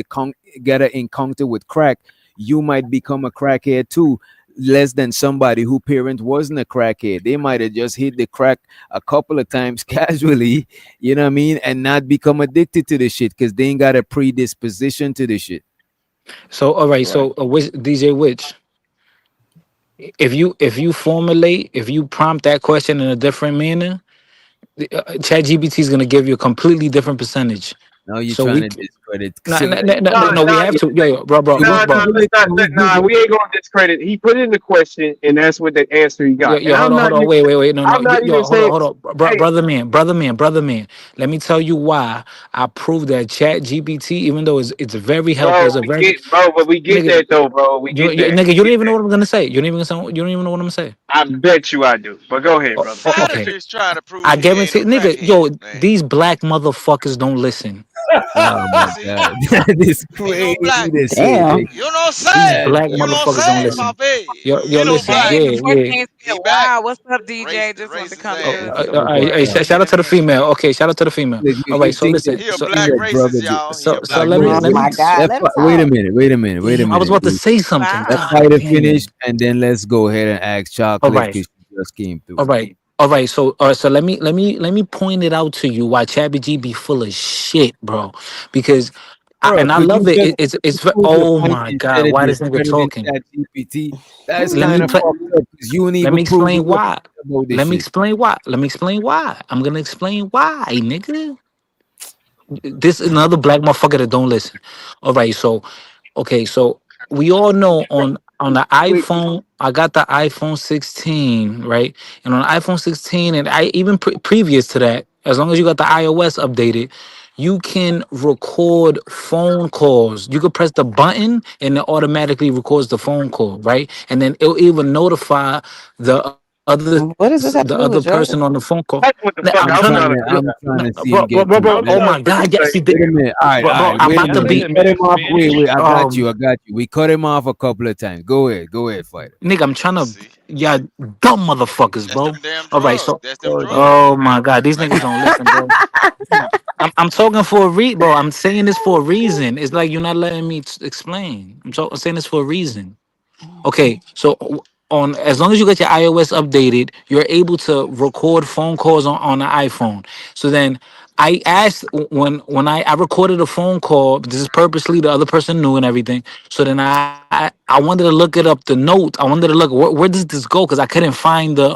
encounter with crack, you might become a crackhead too, less than somebody who parent wasn't a crackhead. They might have just hit the crack a couple of times casually, you know what I mean, and not become addicted to the shit because they ain't got a predisposition to the shit. So all right. Right. So DJ Witch, if you prompt that question in a different manner, ChatGPT is gonna give you a completely different percentage. Now you're So trying we to discredit. no So, no no no, no, Nah, no, we nah, have to. Yo, bro, bro, we nah, bro. nah, Google it. nah, We nah. Google We ain't gonna discredit. He put in the question, and that's what the answer he Yo, got. And yo, I'm hold not on, even. wait, no, no, I'm not even saying. hold on, Hey, brother man. Let me tell you why I proved that Chat GPT, even though it's very helpful, bro, it's a very but we get nigga, that though, bro. We get that. nigga, We you don't get even know that. what I'm gonna say. You don't even know what I'm gonna say. I bet you I do. But go ahead, brother. Okay, Panelist trying to prove I he ain't guarantee, a nigga, yo, crackhead, man. these black motherfuckers don't listen. Oh my See, God, that is ain't no crazy black. to say, Damn. nigga. You know These say, That's black you know motherfuckers don't say, listen. Poppy. Yo, Ain't no listen, black. yeah, yeah. He back. Wow, what's up, DJ? Just want to Racist come Oh, through ass. and hey, support. shout out to the female. Okay, shout out to the female. Look, All you right, so think that listen, He a you black think that brother racist, y'all. He a so black wait, Oh let racist. me my God. Let him wait a talk. minute, wait a I was minute. about to say something. Let Wow. God Fighter finish, damn. and then let's go ahead and ask All Chocolate right. because she just came through. All right. So, so let me point it out to you why Chabby G be full of shit, bro. Because, Bro, and I could you love it. just Oh prove your point my God, instead of why this nigga discrediting talking? Chat GPT? That's Let kind me of play. fucked up because you ain't Let even me prove explain your why. point about this shit. Let me explain why. I'm gonna explain why, nigga. This is another black motherfucker that don't listen. All right, so okay, so we all know on the Wait, iPhone, I got the iPhone 16, right? And on the iPhone 16, and I even previous to that, as long as you got the iOS updated, you can record phone calls. You could press the button and it automatically records the phone call, right? And then it'll even notify What does this the have to other do with person on Jordan? the phone call. that's what the Now, fuck I'm I'm trying trying to to, figure I'm out. trying to see him bro, get through, oh man. my God, yeah, see, Wait a minute. bro, All right. I'm Wait a about to minute. We be, cut him off. Wait. I got you. um, We cut him off a couple of times. Go ahead, fighter. nigga, I'm trying to, See, yeah, dumb motherfuckers, that's bro. them damn All right, drugs. so, That's them Go ahead. drugs. oh my God, these I niggas got. don't listen, bro. I'm talking for a reason, bro. I'm saying this for a reason. It's like you're not letting me explain. I'm saying this for a reason. Okay, so on as long as you get your iOS updated, you're able to record phone calls on the iPhone. So then I asked when I recorded a phone call, this is purposely the other person knew and everything. So then I wanted to look it up the note. I wanted to look where does this go because I couldn't find the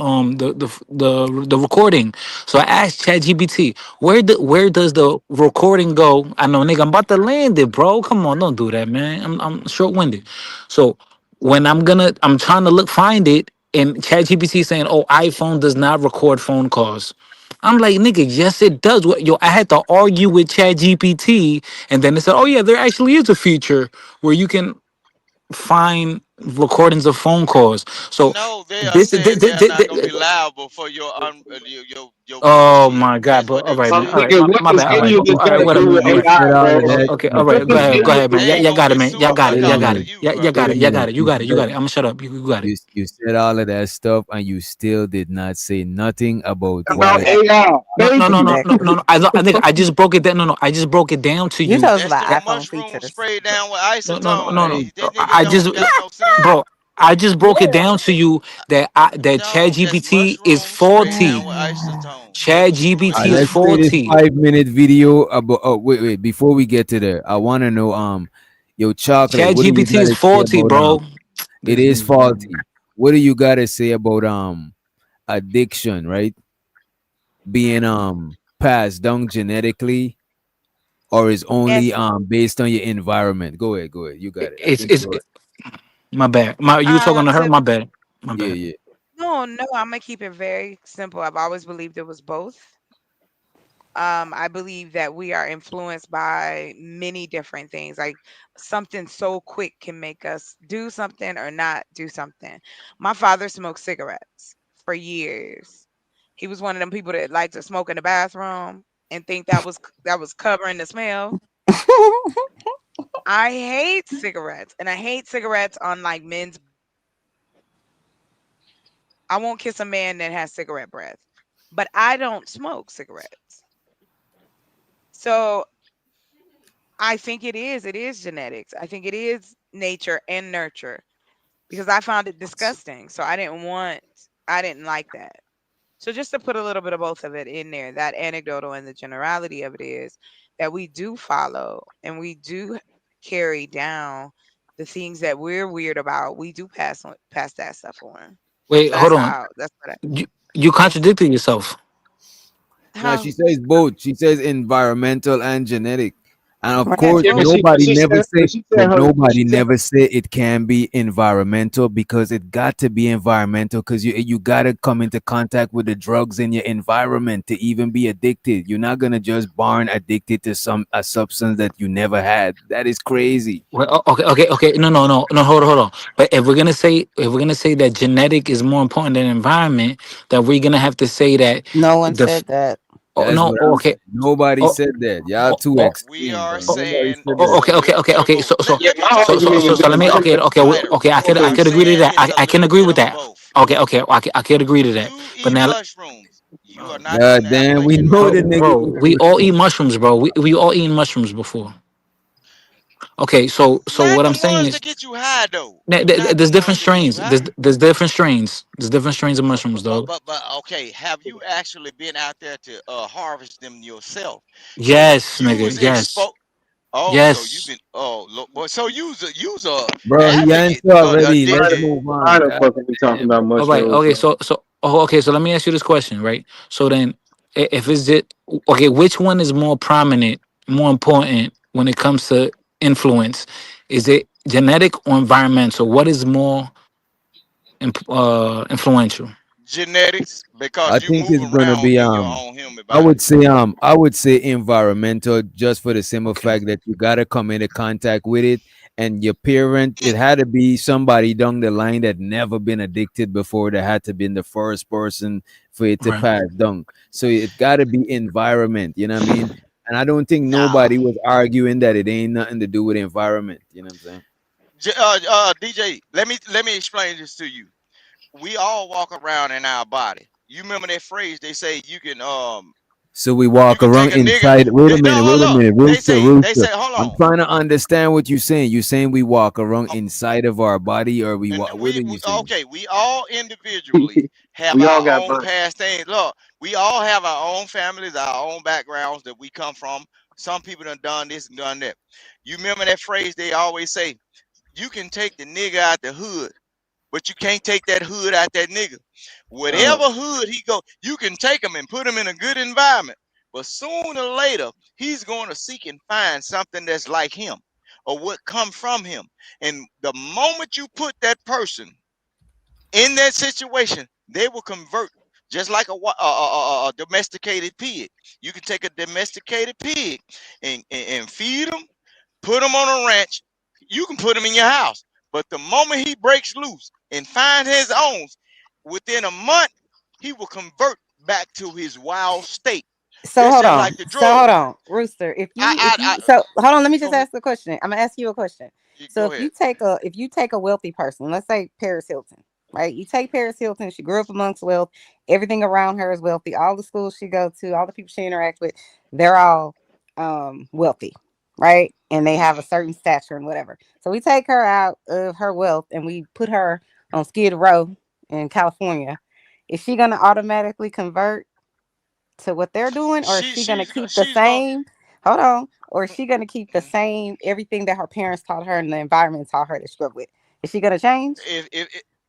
recording. So I asked ChatGPT where does the recording go? I know nigga, I'm about to land it, bro. Come on, don't do that, man. I'm short winded. So when I'm trying to find it, and ChatGPT saying, "Oh, iPhone does not record phone calls." I'm like, nigga, yes, it does. What yo, I had to argue with ChatGPT, and then it said, "Oh yeah, there actually is a feature where you can find recordings of phone calls." So No, they are this, saying they are not gonna be liable for your oh bullshit. my God, That's bro. what they All were right, man. All saying. right, Nigga, what my does bad. any of this All right, got to whatever. do with All right. AI, bro? Okay, all What right, does go They any of ahead, this? man. they Yeah, ain't you gonna got it, get man. Y'all sued got it, Wait y'all a because got of it. minute. you, Yeah, bro. you got Wait a it, you got minute. it, you got it, you got it. I'm gonna shut up. You got it. You said all of that stuff, and you still did not say nothing about About why. AI. No, no, Thank no, no, you. no, no, Exactly. no. I think I just broke it down. No, I just broke it down to You you. told us That's about them iPhone mushroom features. sprayed down with No, no, no, isotone, no, no. man. That nigga I just, don't got no sense. bro, I just broke it down to you that No, that's ChatGPT is mushroom sprayed down faulty. with isotone. Destroy ChatGPT is Let's everything. say this faulty. 5 minute video about. Oh, wait. Before we get to there, I want to know. Yo, Chocolate. What do you ChatGPT got is to say faulty, about bro. It This is nigga, man. faulty. What do you got to say about addiction, right? Being passed down genetically, or is only Yes. based on your environment? Go ahead. You got it. I think It's you're right. my bad. You talking to her? To My bad. My Yeah, bad. yeah. no, no, I'm gonna keep it very simple. I've always believed it was both. I believe that we are influenced by many different things. Like something so quick can make us do something or not do something. My father smoked cigarettes for years. He was one of them people that like to smoke in the bathroom and think that was covering the smell. I hate cigarettes, and I hate cigarettes on like men's. I won't kiss a man that has cigarette breath, but I don't smoke cigarettes. So I think it is genetics. I think it is nature and nurture because I found it disgusting. So I didn't like that. So just to put a little bit of both of it in there, that anecdotal and the generality of it is that we do follow and we do carry down the things that we're weird about. We do pass that stuff on. Wait, So hold that's on. how that's what I You contradicted yourself. Now she how says both. She says environmental and genetic. And of Right. course, Yeah, but nobody she never said, say, she but said her, nobody she said, never say it can be environmental, because it got to be environmental, because you gotta come into contact with the drugs in your environment to even be addicted. You're not gonna just born addicted to a substance that you never had. That is crazy. Well, okay. No. Hold on. But if we're gonna say that genetic is more important than environment, then we're gonna have to say that No one the f- said that. oh, That's no. what Oh, I'm okay. saying. Nobody Oh, said that. Y'all oh, too oh, We extreme, are bro. Nobody saying said oh, that. okay. let, let, let, Okay. So let, yeah, let me my tell you argument this, would so let me be, okay. Spider. Okay, We I are could agree to saying that. it's a I can little agree bit with of that. both. Okay. I could agree to that. You But eat now, mushrooms. You are not God doing the damn, we Appalachian know the Mountain. bro, we nigga. all eat mushrooms, bro. We all eaten mushrooms before. Okay, so Not what the I'm saying ones that is get you high though. that Not the there's different ones that get you strains. high. There's different strains. There's different strains of mushrooms, dog. But okay, have you actually been out there to harvest them yourself? So Yes, you nigga. was Yes. exposed. Oh, so you've Yes. been boy. So you's a Bro, he advocate, answered already. why Let's addicted. the, move why on. the God fuck are we talking damn. about All right. mushrooms, Okay. bro? So let me ask you this question, right? So then, if it's it, okay, which one is more prominent, more important when it comes to influence? Is it genetic or environmental? What is more influential? Genetics, I because you think move it's gonna around be in your own human I body. would say environmental, just for the simple fact that you gotta come into contact with it, and your parent, it had to be somebody down the line that never been addicted before, that had to been the first person for it to Right. pass down. So it gotta be environment, you know what I mean? And I don't think Nah, nobody was arguing that it ain't nothing to do with environment, you know what I'm saying? DJ, let me explain this to you. We all walk around in our body. You remember that phrase? They say So we you walk can take around a nigga. inside. Wait a No, minute, hold up. rooster, They rooster. say hold I'm on. trying to understand what you're saying. You saying we walk around inside of our body, or we And walk? What are you saying? okay, we all individually have We all our got own burnt. past things. Look, we all have our own families, our own backgrounds that we come from. Some people done this and done that. You remember that phrase they always say, you can take the nigga out the hood, but you can't take that hood out that nigga. Whatever hood he go, you can take him and put him in a good environment. But sooner or later, he's going to seek and find something that's like him or what come from him. And the moment you put that person in that situation, they will convert just like a domesticated pig. You can take a domesticated pig and feed them, put him on a ranch. You can put him in your house. But the moment he breaks loose and finds his own, within a month, he will convert back to his wild state. So That's hold just on. like the So hold drug. on, Rooster. If I you so hold on, let me go just ahead. ask a question. I'm gonna ask you a question. So Go if ahead. you take a wealthy person, let's say Paris Hilton, right? You take Paris Hilton, she grew up amongst wealth, everything around her is wealthy, all the schools she goes to, all the people she interacts with, they're all wealthy, right? And they have a Mhm. certain stature and whatever. So we take her out of her wealth and we put her on Skid Row in California. Is she gonna automatically convert to what they're doing, or is She she gonna she's keep the she's going. same? Hold on, or is she gonna keep the same everything that her parents taught her and the environment taught her to scrub with? Is she gonna change,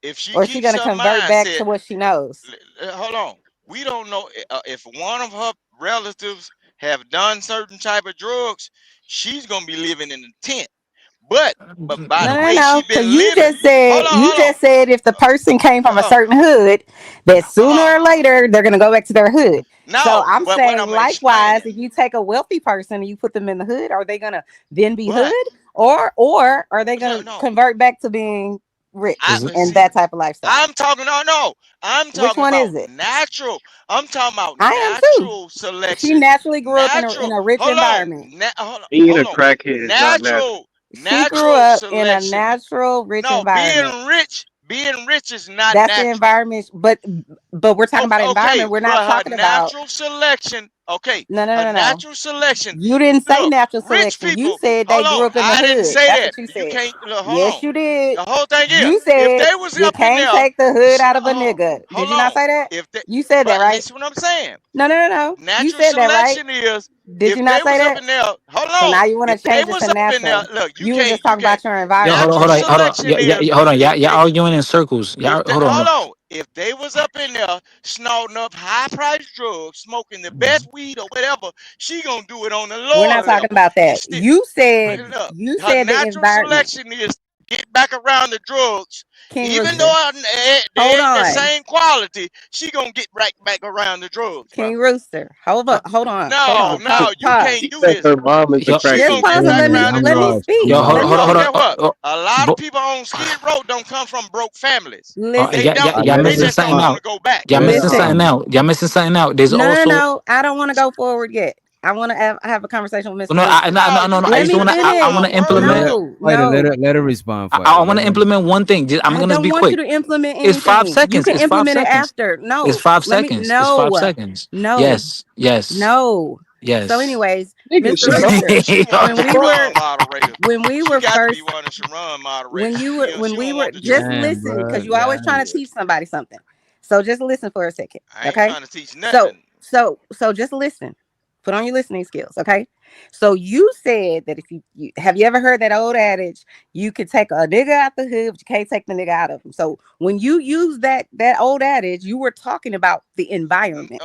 If she or is she keeps gonna her convert back mindset, to what she knows? hold on. We don't know if one of her relatives have done certain type of drugs. She's gonna be living in a tent. But by No, the no, way no, she because been living, you hold just said if the person came on. from a certain hood, that sooner Uh-uh. or later they're gonna go back to their hood. So No, I'm but what saying I'm likewise, explaining. if you take a wealthy person and you put them in the hood, are they gonna then be But hood, or are they no, gonna no. convert back to being rich But and see, that type of lifestyle? I'm talking. No, no. I'm Which talking one about is it? natural. I'm talking about I am too. natural She selection. naturally grew up in Natural. a rich Hold on. environment. Being a Hold on. crackhead is not natural. Natural. She grew Natural up in a selection. natural, rich No, environment. being rich is not That's the natural. environment, but we're talking Okay, about okay, environment. We're not but her talking about natural selection. Okay, no, no, her no, no, no. natural selection. You didn't say Look, natural rich selection. You people. said they Hold grew on, up in the I didn't hood. say That's that. what you You said. can't. Look, hold Yes, on. you did. The whole thing is, You if said they was you up in can't there, take the hood out of a nigga. Did hold you not on. say that? If they, You said that, but right? listen, what I'm saying. No, no, no, no. You Natural said that, right? selection is Did if you they not say was up that? in there. Hold So now on. you want to If they change it was to up in there, natural. look, you You were can't. just You talking can't. about your Yo, environment. Natural hold on. selection Yeah, is hold on. if they. Y'all arguing in circles. If Y'all, they, hold on. hold on. if they was up in there snorting up high-priced drugs, smoking the best weed or whatever, she gonna do it on the We're lower not talking level. about And that. still, look, You her said the natural environment. selection is get back around the drugs. King Even Rooster. though they Hold ain't the on. same quality, she gonna get right back around the drugs, bro. King Rooster. Hold on. Hold on. No, you Pause. can't do this. Her mom is a She Just gonna crackhead. get pause and back around the let me drugs. speak. Yo, hold Let on, me hold on, hold speak. Guess what? on. A lot of people on Skid Row don't come from broke families. They Listen. don't. Y'all Let her They missing just don't something want respond. to out. go back. Y'all Let missing her, Listen. something out. Y'all missing something out. There's also No. I don't want to go forward yet. I want to have a conversation with Mr. no, Rooster. no. I Let just me wanna. I finish. want to Word implement. up. No, Fighter, no. let her respond, I fighter. want to implement one thing. I'm I gonna don't be want you quick. to implement It's 5 anything. You seconds. can It's 5 implement it seconds. after. It's No, 5 let me. seconds. It's 5 No, seconds. no, Yes. Yes. no. So, Yes. anyways, nigga, Mr. shut up. Rooster, She one of when we were Sharon moderators. She got to be first, one of Sharon moderators. She when we don't were want the truth. just Damn, listen, bro. because you always trying to God. teach somebody something. So just listen for a second, I ain't okay? trying to teach So, nothing. so just listen. Put on your listening skills, okay? So you said that if you have you ever heard that old adage, you can take a nigga out the hood, but you can't take the nigga out of him. So when you use that old adage, you were talking about the environment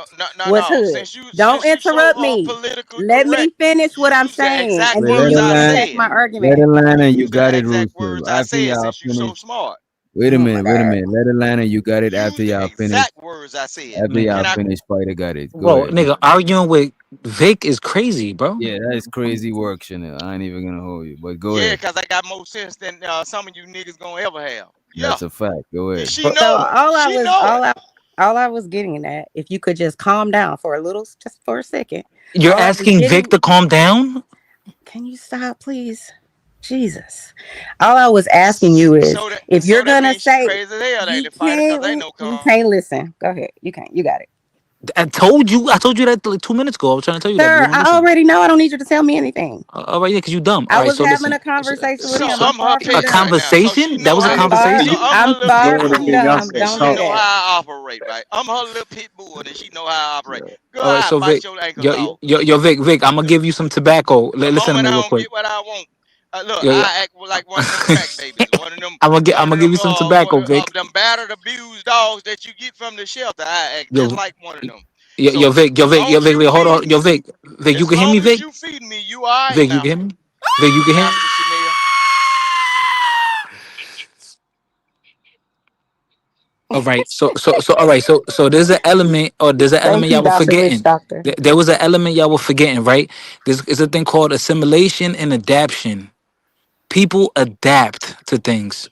was No. hood. Don't Since you so interrupt me. politically Let me correct, finish you what I'm use the saying, exact and Wait, then words let her you I can land. attack said. my Let argument. her land, You and you use got the it, exact Rooster. words I After said y'all since you so finish. smart. Wait a Oh my minute. Wait a god. minute. Let her land, and you got it after Use the y'all finish. exact words I said. After Man, y'all Can I? finish, fighter got it. Go bro, ahead. nigga, arguing with Vic is crazy, bro. Yeah, that is crazy work, Chanel. I ain't even gonna hold you, but go Yeah, ahead. because I got more sense than some of you niggas gonna ever have. Yeah. That's a fact. Go And ahead. she So know it. She know it. all I was getting at, if you could just calm down for a little, just for a second. You're All I was asking Vic getting, to calm down? can you stop, please? Jesus. All I was asking you is if you're So that gonna means she say crazy as hell, ain't it, fighter? Cause ain't no you calm. can't listen. Go ahead. You can't. You got it. I told you that like 2 minutes ago. I was trying to tell you that, but you Sir, won't I listen. already know I don't need you to tell me anything. All right, yeah, because you dumb. All I right, was so having listen. a conversation with So, So him. so I'm I'm her far from a pit done. right now. So she conversation? That know was a how. So conversation? I'm her I'm little far pit from bull, dumb. and Don't she do know that. how I operate, right? I'm her little pit bull, and she know how I operate. Go All right, ahead, so bite Vic, your ankles off. Vic, I'm gonna give you some tobacco. The Listen to moment me I real don't quick. get what I want, look, Yo, yo. I act like one of them crack babies, I'm gonna give you some tobacco, Vic. them battered, abused dogs that you get from the shelter. I act just Yo, like one of them. So Vic, as long as you hold on, feeding me, Vic, you as can hear me, long as Vic. you feeding me, you all right Vic, you now, can hear me. Vic, you can hear me. Master Chanel. All right, all right, so there's an element, or there's an Thank element you, y'all were Dr. Witch forgetting. Doctor. There was an element y'all were forgetting, right? There's is a thing called assimilation and adaptation. People adapt to things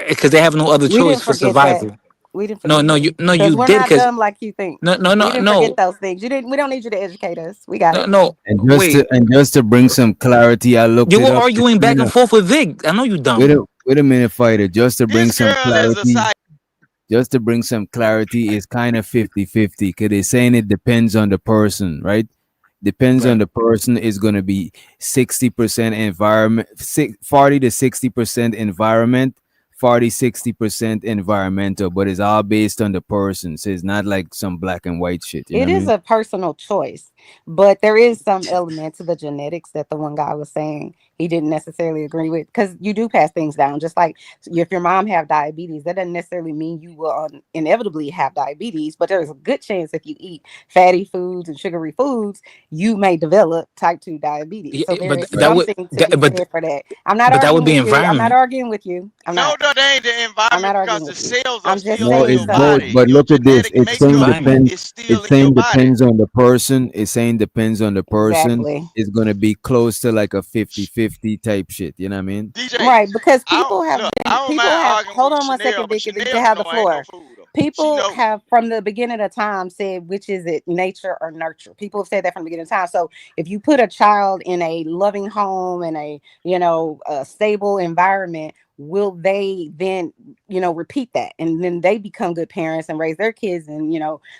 because they have no other We choice didn't for forget that. survival. We didn't No, forget that. Because you we're did, not because dumb like you think. We no, didn't forget those things. You didn't we don't need you to educate us. We got it. no. Wait, And just to bring some clarity, I looked you it were up. arguing back and forth with Vic. I know you dumb. Wait a minute, fighter. Just to bring This some girl is a clarity. side. Just to bring some clarity, it's kind of 50-50 because they're saying it depends on the person, right? Depends on Right. the person is going to be 60% environment, 40 to 60% environment, 40-60% environmental, but it's all based on the person. So it's not like some black and white shit. You know It what I is mean? a personal choice, but there is some element to the genetics that the one guy was saying he didn't necessarily agree with, because you do pass things down. Just like if your mom have diabetes, that doesn't necessarily mean you will inevitably have diabetes, but there's a good chance if you eat fatty foods and sugary foods, you may develop type 2 diabetes. Yeah, So there but is that would something to be said for that. I'm not but that would arguing be with you. I'm not environment. arguing with you. No, that ain't the I'm environment not because arguing the with you. cells are I'm just still No, in saying, it's your sir. both. body. But Your look at this. genetic It's It's saying makeup environment. depends. is still It's in your saying body. depends on the person. It's saying depends on the person. Exactly. It's going to be close to like a 50-50 type shit. You know what I mean? DJ, Right, because I don't mind arguing hold with on one Chanel, second, but Vic, and then you Chanel can don't have the know I ain't no floor. fool though. She People know. have from the beginning of time said, which is it, nature or nurture? People have said that from the beginning of time. So if you put a child in a loving home and a stable environment, will they then repeat that, and then they become good parents and raise their kids in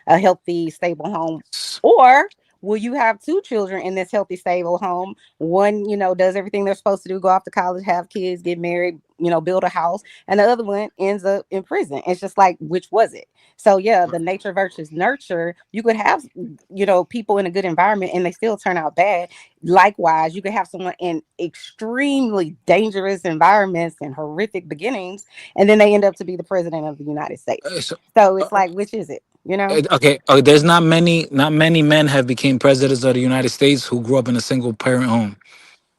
a healthy, stable home? Or will you have two children in this healthy, stable home? One, does everything they're supposed to do, go off to college, have kids, get married, build a house, and the other one ends up in prison. It's just like, which was it? So yeah, the nature versus nurture, you could have, people in a good environment and they still turn out bad. Likewise, you could have someone in extremely dangerous environments and horrific beginnings, and then they end up to be the president of the United States. So it's like, which is it? Okay. There's not many men have became presidents of the United States who grew up in a single parent home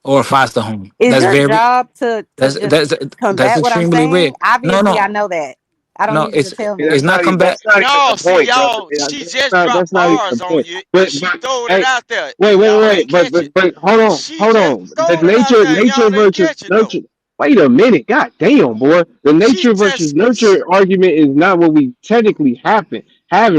or a foster home. Is That's your very job to that's just that's combat what I'm extremely rare. saying? Obviously, I No, know that. I don't no, need you to tell me. it's not combat. That's not even No, the see, point, brother. y'all, she That's just not. dropped That's not even the bars on point. you, and But she throwed it hey, out there, wait, and wait, y'all wait. ain't catch it. But hold on, She hold just on. The throwed it out there, and nature y'all ain't versus catch it though. nurture. Wait a minute. God damn, boy. The She nature versus just, nurture argument is not what we technically having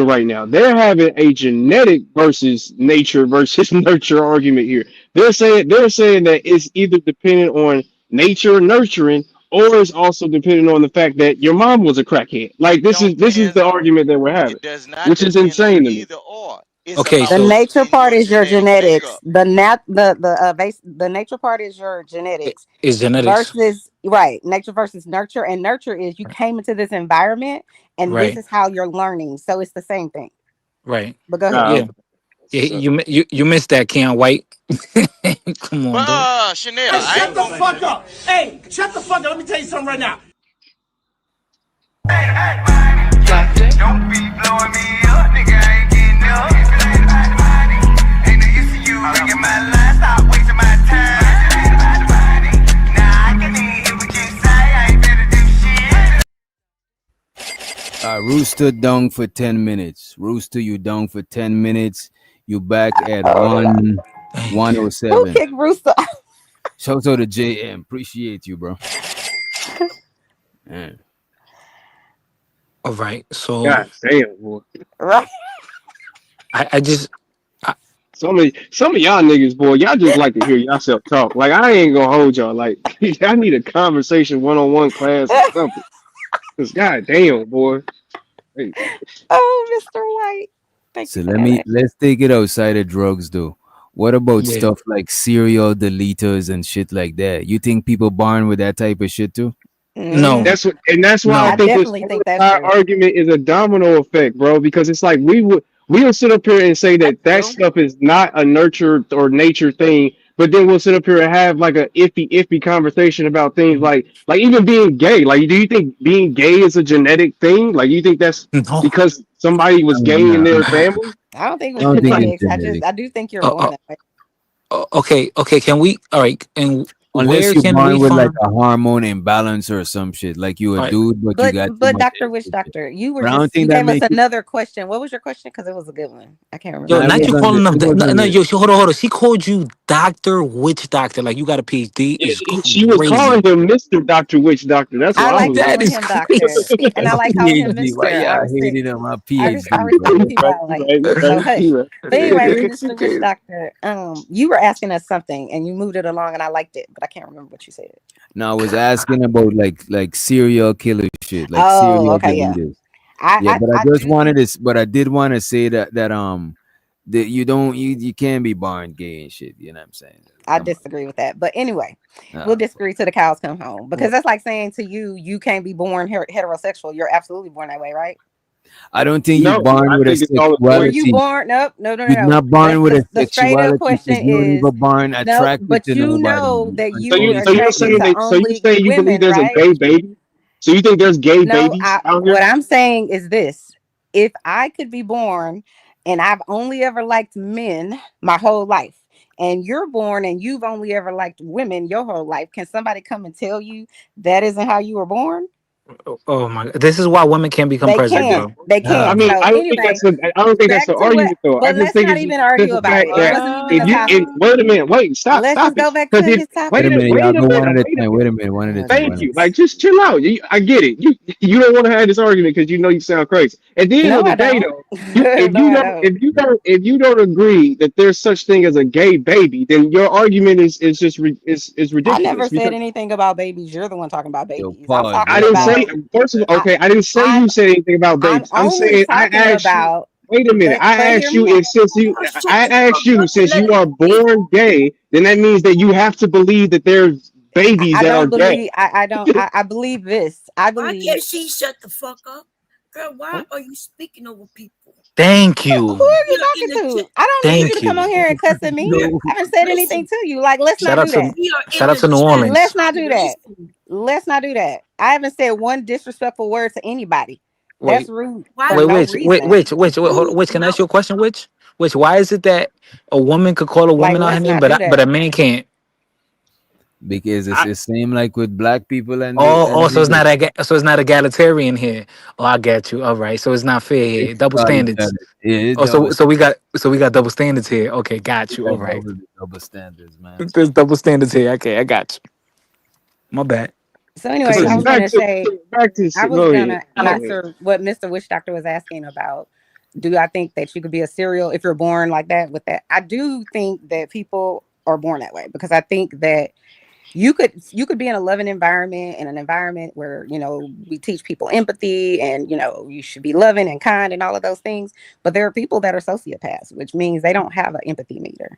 right now. They're having a genetic versus nature versus nurture argument here. They're saying that it's either dependent on nature nurturing, or it's also dependent on the fact that your mom was a crackhead. Like it don't this is depend. the argument that we're having, It does not which is depend on insane to me. either or. It's Okay, about The so nature what's in part your is your genetic genetics. makeup. The nature part is your genetics it's genetics, versus right. Nature versus nurture, and nurture is you came into this environment and this right? is how you're learning. So it's the same thing. Right. But go ahead. Nah, Yeah. okay. Yeah. So, You missed that, Ken White. Come on, But dude. Chanel, Hey, I shut ain't the gonna. fuck up. Hey, shut the fuck up. Let me tell you something right now. Don't be blowing me up, nigga. I ain't getting up. Ain't no use to you ringing my line. Stop wasting my time. Nah, I can hear what you say. I ain't better do shit. Rooster down for 10 minutes. Rooster, you down for 10 minutes. You back at 107. Who kicked Rooster? Shout out to JM. Appreciate you, bro. Man. All right. So God damn, boy. Right. I just Some of y'all niggas, boy, y'all just like to hear yourself talk. Like I ain't gonna hold y'all. Like I need a conversation, one-on-one class or something. Cause god damn, boy. Hey, Oh, Mr. White. Thank So you for that. let's take it outside of drugs though. What about yeah. stuff like serial deleters and shit like that? You think people born with that type of shit too? No, Mm-hmm. that's why I I no. think this definitely whole think that's entire true. argument is a domino effect, bro. Because it's like we'll sit up here and say I that do. stuff is not a nurture or nature thing, but then we'll sit up here and have like a iffy conversation about things like even being gay. Like, do you think being gay is a genetic thing? Like, you think that's No. because somebody was gay in Nah, their family? I don't think it I was don't think it's genetics. genetic. I do think you're Uh, born uh, that way. okay. Can we? All right. And Unless where you're can we born with like find? a hormone imbalance or some shit. Like you a All right. dude, but you But got too but much Dr. Witch estrogen. Doctor, you But I don't you think that gave us makes you. another question. What was your question? Because it was a good one. I can't Yo, Nah, remember. it not you wasn't. calling them. It No, no, wasn't. yo, hold on. She called you Doctor Witch Doctor. Like you got a PhD. Yeah, Is she was calling crazy. him Mr. Dr. Witch Doctor. That's what I I like was That calling is him doctor, crazy. and I My like calling him PhD. Why Mister. I y'all respect. hating on my I PhD, respect bro? the you people right, I you like. right, you So right, hush. you right. But anyway, She Mr. Witch crazy. Doctor, you were asking us something, and you moved it along, and I liked it, but I can't remember what you said. No, I was asking about like serial killer shit, like Oh, serial okay, yeah. deleters. I Yeah, I, but I I just do. wanted to, but I did want to say that you don't you can't be born gay and shit. You know what I'm saying? I Come disagree with that. But anyway, on. we'll disagree till the cows come home because Well, that's like saying to you, you can't be born heterosexual. You're absolutely born that way, right? I don't think you're No, born I with a think it's all a Were choice. you sexuality. born? Nope, no, no, no, You're no. not born with a The straight up sexuality question because you don't is even born no, attracted but to you nobody know that So you you are so you're attracted saying to that so you only saying you believe women, there's a right? gay baby? So you think there's gay No, babies out what here? I'm saying is this. If I could be born and I've only ever liked men my whole life, and you're born and you've only ever liked women your whole life, can somebody come and tell you that isn't how you were born? oh my God. This is why women can't become They president, can't. bro. They I can't. mean, So anyway, I don't think that's back the to what, argument though. I but just let's think not it's just even because argue the about fact it. It that wasn't even if the you if, topic. wait a minute, wait, stop, Let's stop just it. go back Because to if his topic. Wait a minute, wait y'all a go one minute, at a wait a time. minute. Wait a minute, one at a Oh, time. Thank One at a you. time. Like, just chill out. I get it. You don't want to have this argument because you know you sound crazy. At the end No, of the I day, don't. though, No, I don't. if you don't agree that there's such thing as a gay baby, then your argument is just is I never ridiculous. said Because anything about babies. You're the one talking about Yo, babies. I'm pause. I talking Hold didn't on. say about first of all, I okay, I didn't say I'm you said anything about I'm babies. I'm only saying I talking asked you. about Wait a minute. But I hear asked you me if out. since you Shut I the fuck asked you up and since let you him are speak. born gay, then that means that you have to believe that there's babies I that are don't gay. believe. I don't. I believe this. I Why believe. can't she shut the fuck up? Girl, why Who are you speaking over people? Thank are you. you In talking the to? chat. I don't need you to Thank come on you. here and cuss at me. No, I haven't said anything Listen, to you. Like, let's Shout not out do to that. we are shout in out the to New chat. Let's Orleans. not do that. Listen, Let's not do that. I haven't said one disrespectful word to anybody. That's Wait, rude why for wait, do no you which, keep which, reason. which, saying which, wait, hold on, rude which? Can I ask you a mouth? question? Which? Why is it that a woman could call a Like, woman out her let's name, not do but a that. man can't? because it's I, the same like with black people and so it's the not so it's not egalitarian here. Oh, I get you. All right, so it's not fair here. Double standards. yeah, it's Oh, double so we got double standards here. Okay, got you. All right, double standards, man. there's double standards here. Okay, I got you. My bad. So, Cause anyways, I But was back gonna to say back to I was go ahead. gonna Go ahead. answer what Mr. Witch Doctor was asking about. Do I think that you could be a serial if you're born like that with that? I do think that people are born that way because I think that you could be in a loving environment, in an environment where we teach people empathy and you should be loving and kind and all of those things. But there are people that are sociopaths, which means they don't have an empathy meter,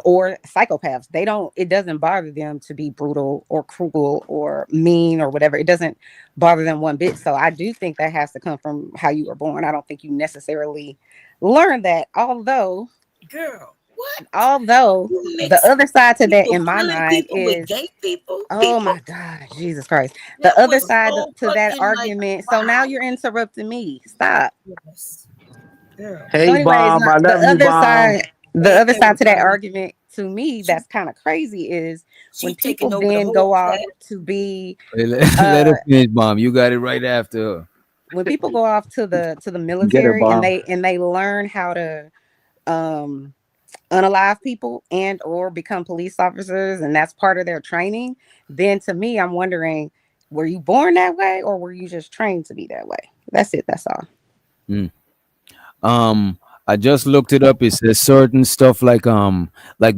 or psychopaths. They don't. It doesn't bother them to be brutal or cruel or mean or whatever. It doesn't bother them one bit. So I do think that has to come from how you were born. I don't think you necessarily learn that. Girl, what? Although You the mix other side to that people, in my killing mind people with is, gay people? oh People? my God, Jesus Christ. That The other was side so to that fucking like, argument. So now wow. you're interrupting me. Stop. Yes. Girl. So, Hey, anyways, Bomb. I the love you, other Bomb. side, the Hey, other side to that everybody. argument to me, She, that's kind of crazy is when she people taking over the then whole go off chat. to be, Hey, let uh, her finish, mom. You got it right after her. when people go off to the Get her military and bomb. they learn how to um unalive people and or become police officers, and that's part of their training, then to me I'm wondering, were you born that way or were you just trained to be that way? That's it. That's all. Mm. I just looked it up. It says certain stuff like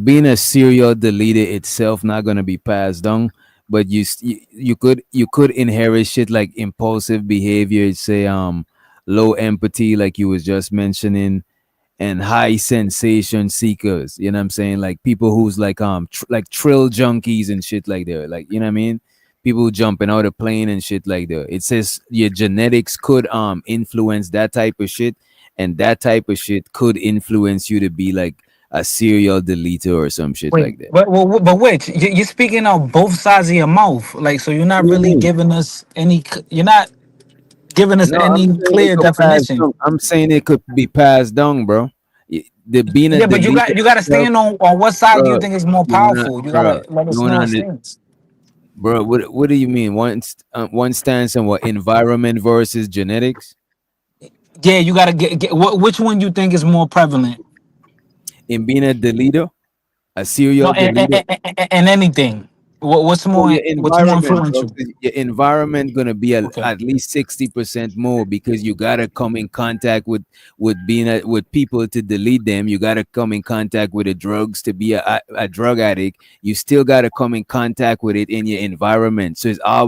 being a serial deleter itself not gonna be passed down, but you could inherit shit like impulsive behavior, say low empathy, like you was just mentioning, and high sensation seekers. You know what I'm saying? Like people who's like like thrill junkies and shit like that. Like, you know what I mean? People jumping out of plane and shit like that. It says your genetics could influence that type of shit, and that type of shit could influence you to be like a serial deleter or some shit Wait, like that. but wait, you're speaking out both sides of your mouth, like so you're not What do you really mean? giving us any. You're not giving us No, I'm any saying it clear could pass definition. down. I'm saying it could be passed down, bro. The being a Yeah, but deleter you got to itself, stand on what side do you bro. think is more You wanna, powerful. You got bro. to let You us know wanna a stance. Bro, what do you mean? One stance on what, environment versus genetics? Yeah, you got to get which one you think is more prevalent. In being a deleter, a No, serial deleter. and anything. What's Oh, more your what's more environment, bro. influential? 'Cause your environment gonna be Okay. at least 60% more, because you gotta come in contact with people to delete them. You gotta come in contact with the drugs to be a drug addict. You still gotta come in contact with it in your environment. So I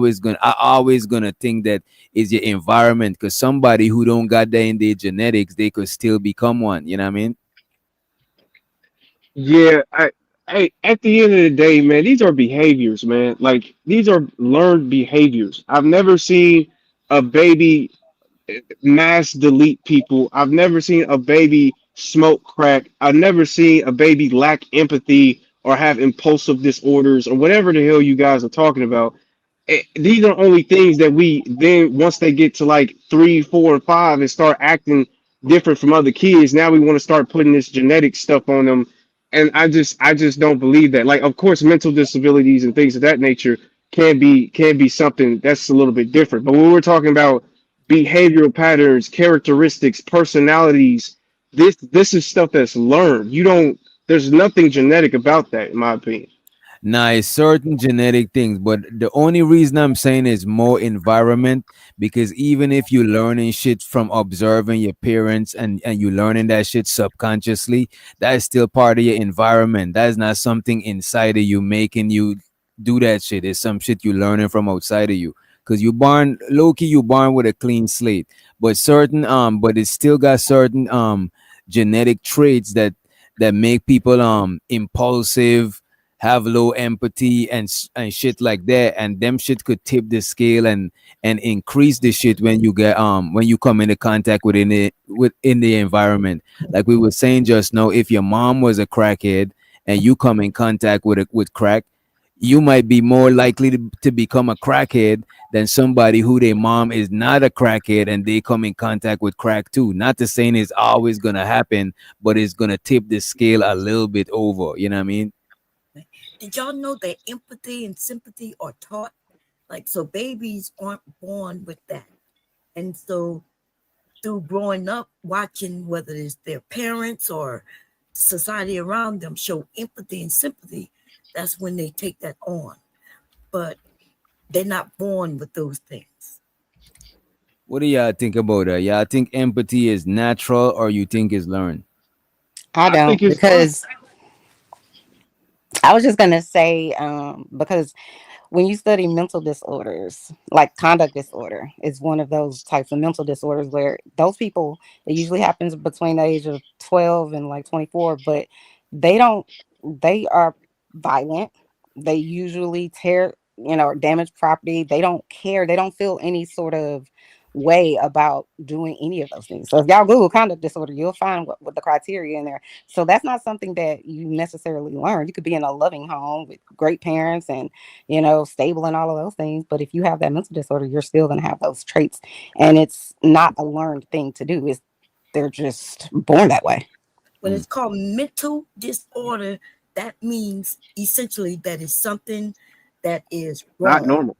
always gonna think that is your environment, because somebody who don't got that in their genetics, they could still become one. You know what I mean? Yeah, at the end of the day, man, these are behaviors, man. Like these are learned behaviors. I've never seen a baby mass delete people. I've never seen a baby smoke crack. I've never seen a baby lack empathy or have impulsive disorders or whatever the hell you guys are talking about. These are only things that we then once they get to like 3, 4, and 5 and start acting different from other kids. Now we want to start putting this genetic stuff on them, and I just don't believe that. Like, of course, mental disabilities and things of that nature can be something that's a little bit different. But when we're talking about behavioral patterns, characteristics, personalities, this is stuff that's learned. You don't. There's nothing genetic about that, in my opinion. Nah, it's certain genetic things, but the only reason I'm saying is more environment, because even if you learning shit from observing your parents and you learning that shit subconsciously, that is still part of your environment. That is not something inside of you making you do that shit. It's some shit you learning from outside of you. because you born low key, you born with a clean slate, but certain but it still got certain genetic traits that make people impulsive, have low empathy and shit like that, and them shit could tip the scale and increase the shit when you come into contact within the environment. Like we were saying just now, if your mom was a crackhead and you come in contact with crack, you might be more likely to become a crackhead than somebody who their mom is not a crackhead and they come in contact with crack too. Not to saying it's always gonna happen, but it's gonna tip the scale a little bit over. You know what I mean? Did y'all know that empathy and sympathy are taught? Like, so babies aren't born with that. And so through growing up, watching whether it's their parents or society around them show empathy and sympathy, that's when they take that on. But they're not born with those things. What do y'all think about that? Y'all think empathy is natural or you think it's learned? I don't, think it's because I was just gonna say, because when you study mental disorders, like conduct disorder is one of those types of mental disorders where those people, it usually happens between the age of 12 and like 24, but they don't, they are violent. They usually tear, or damage property. They don't care. They don't feel any sort of way about doing any of those things. So if y'all Google conduct disorder, you'll find what the criteria in there. So that's not something that you necessarily learn. You could be in a loving home with great parents and, stable and all of those things. But if you have that mental disorder, you're still going to have those traits. And it's not a learned thing to do. They're just born that way. When it's called mental disorder, that means essentially that is something that is wrong. not normal.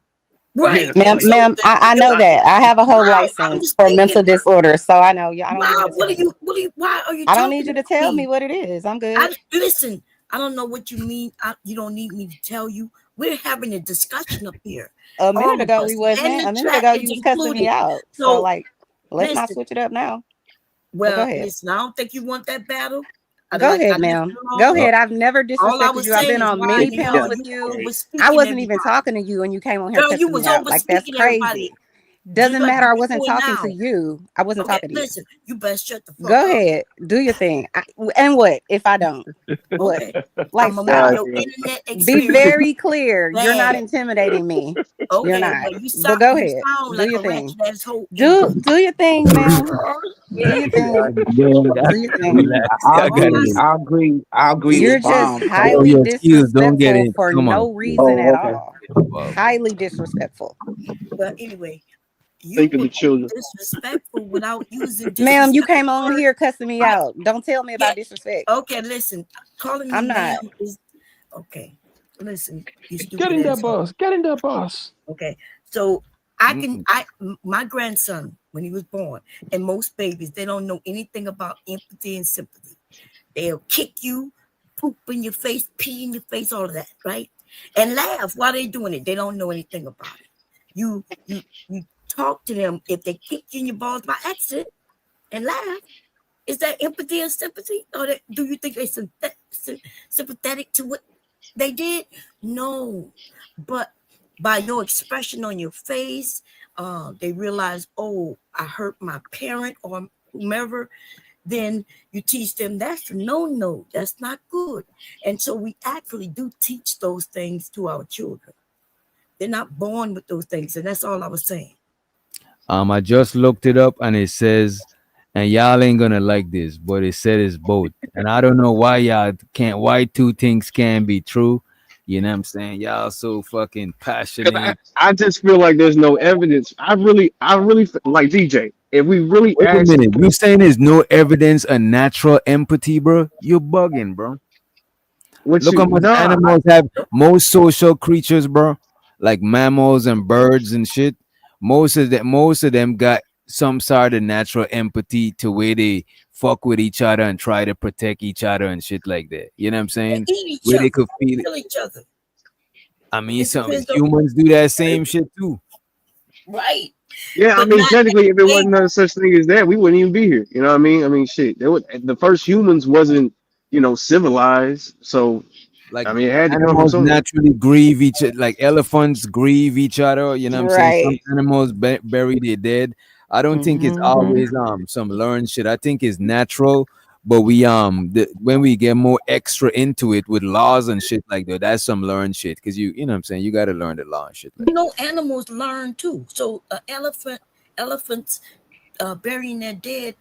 Right. Ma'am, I know that. I have a whole license for mental disorder. So I know you. I don't need you to why are you I don't need you to tell me what it is. I'm good. Listen, I don't know what you mean. You don't need me to tell you. We're having a discussion up here. A minute ago we wasn't. A minute ago you was cussing me out. So let's not switch it up now. Well, go ahead. listen, I don't think you want that battle. Go ahead, ma'am. Go ahead. I've never disrespected you. I've been on many panels with you. I wasn't even talking to you, and you came on here cussing me out. Like, that's crazy. Doesn't matter. I wasn't talking to you. I wasn't talking to you. Listen, you better shut the fuck up. Go ahead. Do your thing. And what if I don't? What? Like, stop. Be very clear. You're not intimidating me. You're not. But go ahead. Do your thing. Do your thing, ma'am. Do your thing. Do your thing. I agree. You're with just Bomb. highly disrespectful for no reason at all. Highly disrespectful. But anyway, think of the children. Disrespectful without using. Ma'am, you came on here cussing me out. Don't tell me about disrespect. Okay, listen. Calling me not. Is okay. Listen, you stupid. Get in that bus. Get in that bus. Okay, so my grandson, when he was born, and most babies, they don't know anything about empathy and sympathy. They'll kick you, poop in your face, pee in your face, all of that, right? And laugh while they're doing it. They don't know anything about it. You talk to them if they kick you in your balls by accident and laugh. Is that empathy and sympathy? Or do you think they're sympathetic to what they did? No. But by your expression on your face, they realize, oh, I hurt my parent or whomever. Then you teach them that's no, that's not good. And so we actually do teach those things to our children. They're not born with those things. And that's all I was saying. I just looked it up and it says, and y'all ain't gonna like this, but it said it's both. And I don't know why two things can't be true. You know what I'm saying? Y'all so fucking passionate. I just feel like there's no evidence. I really like DJ. If we really wait a minute, you saying there's no evidence of natural empathy, bro? You're bugging, bro. Look how much animals have. Most social creatures, bro, like mammals and birds and shit. Most of them got some sort of natural empathy to where they fuck with each other and try to protect each other and shit like that. You know what I'm saying? Where they could feel each other. I mean, some humans do that same shit too. Right. Yeah, I mean, technically, if it wasn't no such thing as that, we wouldn't even be here. You know what I mean? I mean, shit. The first humans wasn't, civilized. So Like I mean, it had to come from animals somewhere. naturally grieve each, like elephants grieve each other. You know what I'm saying? Some Right. animals bury their dead. I don't think it's Mm-hmm. always some learned shit. I think it's natural, but we when we get more extra into it with laws and shit like that, that's some learned shit. Cause you know what I'm saying, you got to learn the law and shit like You know, animals learn too. So elephants burying their dead,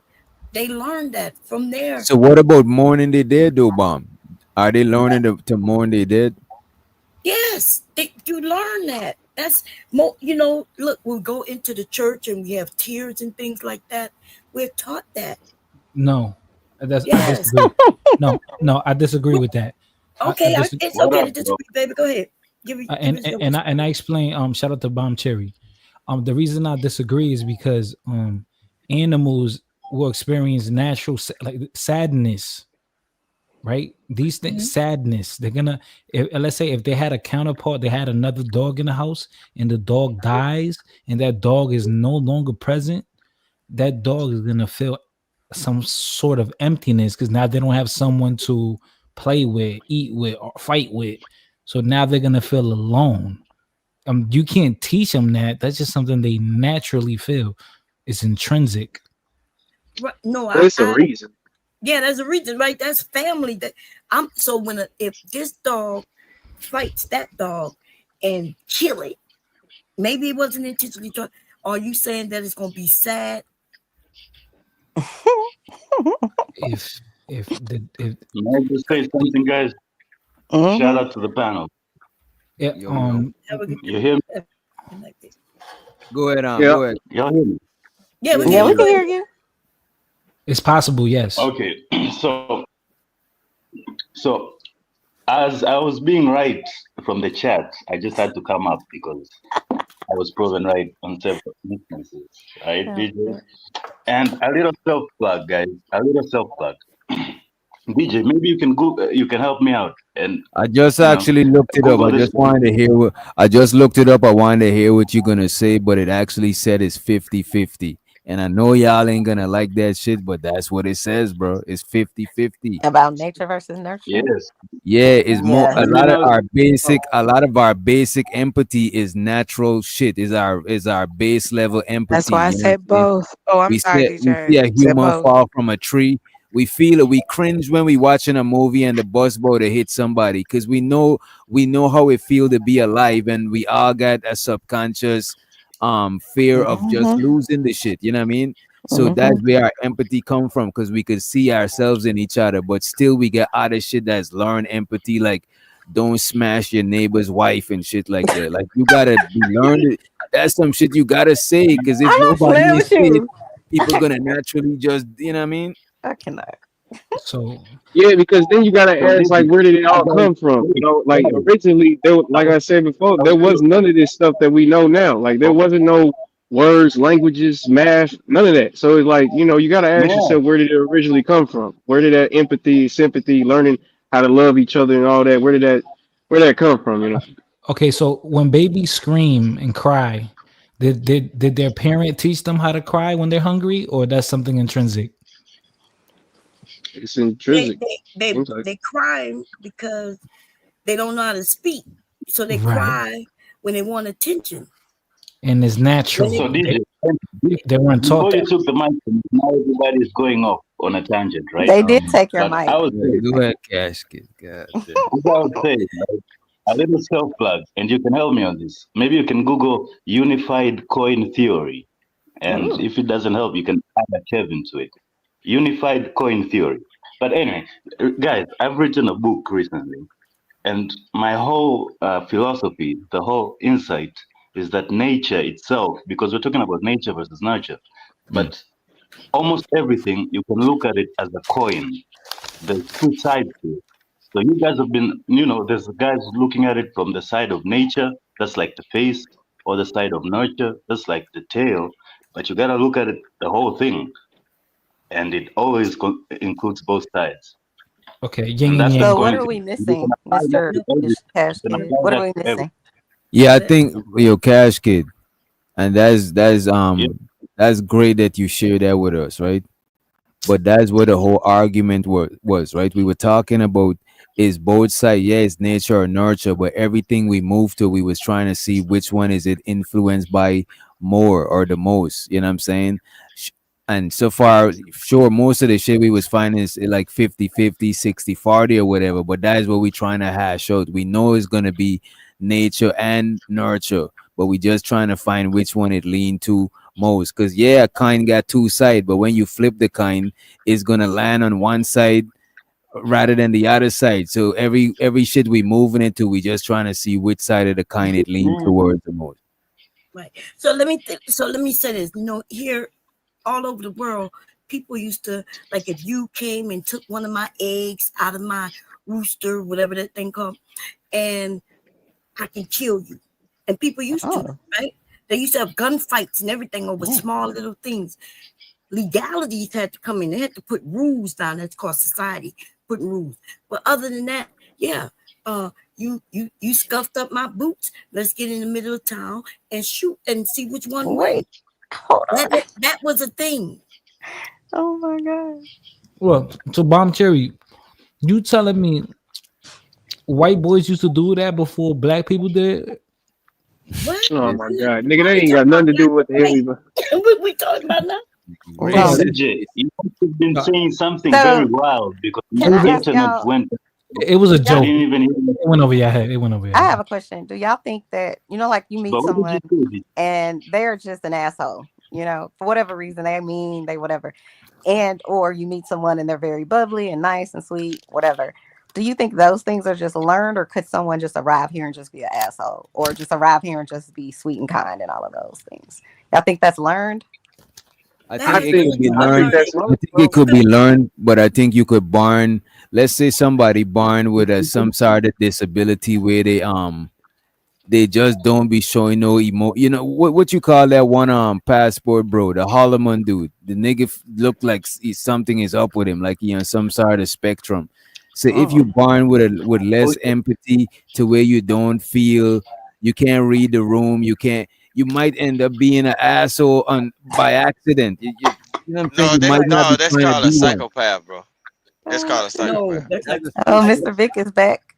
they learn that from that. their. So what about mourning their dead though, bomb? Are they learning to mourn their dead? Yes, you learn that. That's more. You know, look, we'll go into the church and we have tears and things like that. We're taught that. No, I Yes. disagree. No, I disagree with that. Okay, it's What okay up, to bro? disagree, baby. Go ahead. Give Uh, give and us your and I explain. Shout out to Bomb Cherry. The reason I disagree is because animals will experience natural like sadness, right? These things, sadness. They're gonna, let's say, if they had a counterpart, they had another dog in the house, and the dog dies, and that dog is no longer present. That dog is gonna feel some sort of emptiness because now they don't have someone to play with, eat with, or fight with. So now they're gonna feel alone. You can't teach them that. That's just something they naturally feel. It's intrinsic. Right. No, There's a reason. yeah, there's a reason, right? That's family. That I'm so if this dog fights that dog and kill it, maybe it wasn't intentionally done. Are you saying that it's gonna be sad? If if May I just say something, guys? Shout out to the panel. yeah, You hear me? Go ahead, Yeah. go ahead. Y'all hear me? Yeah, we Yeah, we can can hear hear you. you. it's possible, yes. Okay, so as I was being right from the chat, I just had to come up because I was proven right on several instances, right, DJ? And a little self plug, guys. A little self plug. DJ, maybe you can go. You can help me out. And I just you know, actually looked it up. Google I this just wanted to hear what I just looked it up. I wanted to hear what you're gonna say, but it actually said it's 50-50. And I know y'all ain't gonna like that shit, but that's what it says, bro. It's 50-50. About nature versus nurture. Yes. Yeah, it's more Yeah. a lot of our basic empathy is natural shit. Is our base level empathy. That's why I You know what said I'm saying? both. Oh, I'm sorry, We DJ. see a Said human both. fall from a tree. We feel it. We cringe when we watching a movie and the bus boat hit somebody because we know how it feel to be alive, and we all got a subconscious fear of just Mm-hmm. losing the shit. You know what I mean? So Mm-hmm. that's where our empathy come from because we could see ourselves in each other, but still we get other shit that's learned empathy, like don't smash your neighbor's wife and shit like that. Like you gotta be learned. That's some shit you gotta say because if I'm not nobody playing is with saying it, you. people gonna naturally just, you know what I mean? I cannot. So Yeah, because then you gotta So ask, like, where did it all come from? You know, like originally, like I said before, there was none of this stuff that we know now. Like there wasn't no words, languages, math, none of that. So it's like, you know, you gotta ask Yeah. yourself, where did it originally come from? Where did that empathy, sympathy, learning how to love each other and all that, where did that come from? You know, okay, so when babies scream and cry, did their parent teach them how to cry when they're hungry, or that's something intrinsic? it's They intrinsic. they Seems like. they cry because they don't know how to speak, so they Right. cry when they want attention. And it's natural. So DJ, They weren't taught before you that. took the mic, now everybody is going off on a tangent, right? They did take your But mic. I would say, Go ahead, casket. God damn. as I would say, right, a little self plug, and you can help me on this. Maybe you can Google unified coin theory, and if it doesn't help, you can add a Kevin to it. Unified coin theory. But anyway, guys, I've written a book recently, and my whole philosophy, the whole insight, is that nature itself, because we're talking about nature versus nurture, but almost everything you can look at it as a coin. There's two sides to it. So you guys have been, there's guys looking at it from the side of nature, that's like the face, or the side of nurture, that's like the tail. But you gotta look at it, the whole thing, and it always includes both sides. Okay, yin And and that's the yang. So what are coin we thing. You can missing, apply that Mr. to everything. Cash You can Kid? apply What are that we to everything. missing? Yeah, I think your cash kid, and that's Yeah. that's great that you share that with us, right? But that's what the whole argument was, right? We were talking about is both sides. Yeah, it's nature or nurture, but everything we move to, we was trying to see which one is it influenced by more or the most. You know what I'm saying? And so far, sure, most of the shit we was finding is like 50-50, 60-40 or whatever, but that is what we trying to hash out. We know it's gonna be nature and nurture, but we just trying to find which one it lean to most. Because yeah, a coin got two sides, but when you flip the coin, it's gonna land on one side rather than the other side. So every shit we moving into, we just trying to see which side of the coin it lean towards the most. Right. So let me say this. You know, here all over the world, people used to, like, if you came and took one of my eggs out of my rooster, whatever that thing called, and I can kill you. And people used to, right? They used to have gunfights and everything over small little things. Legalities had to come in. They had to put rules down. That's called society, putting rules. But other than that, yeah, you scuffed up my boots. Let's get in the middle of town and shoot and see which one wins. That was a thing. Oh my god. Well, so Bomb Cherry, you telling me white boys used to do that before black people did? What? Oh my god, nigga, that ain't got nothing to do with the hell What we talking about now? DJ, you must have been saying something very wild because Can I the ask internet y'all? went. It was a I joke. didn't even hear It went over your head. It went over your I head. have a question. Do y'all think that, like you meet But what someone did you say? and they're just an asshole, for whatever reason, they whatever, and or you meet someone and they're very bubbly and nice and sweet, whatever. Do you think those things are just learned, or could someone just arrive here and just be an asshole, or just arrive here and just be sweet and kind and all of those things? Y'all think that's learned? I think it could be learned. that's I think it could be learned, but I think you could born. Let's say somebody born with some sort of disability where they just don't be showing no emo. You know what you call that one passport, bro? The Holloman dude. The nigga look like something is up with him, like he on some sort of spectrum. So if you born with less empathy to where you don't feel, you can't read the room, you might end up being an asshole by accident. You know what I'm saying? No, You might not be that's trying to called a be one. psychopath, bro. That's called a psychopath. Oh, Mr. Vic is back.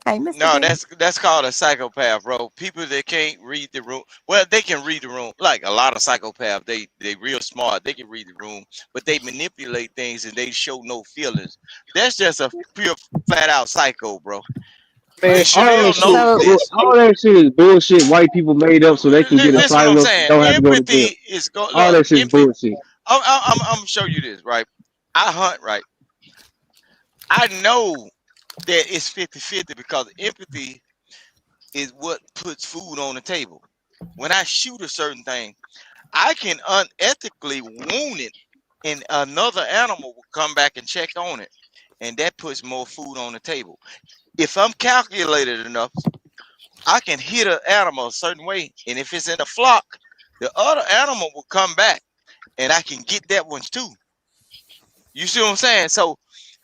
Hey, Mr. No, Vic. that's called a psychopath, bro. People that can't read the room. Well, they can read the room. Like a lot of psychopaths, they real smart. They can read the room, but they manipulate things and they show no feelings. That's just a pure flat out psycho, bro. Man, And Chanel knows this. all that shit is bullshit. White people made up so they can get Listen, what I'm asylum and saying. don't have to go to jail. Empathy is go. All Look, that shit is empathy. bullshit. I'm gonna show you this, right? I hunt, right? I know that it's 50-50 because empathy is what puts food on the table. When I shoot a certain thing, I can unethically wound it, and another animal will come back and check on it, and that puts more food on the table. If I'm calculated enough, I can hit an animal a certain way, and if it's in a flock, the other animal will come back, and I can get that one too. You see what I'm saying? So,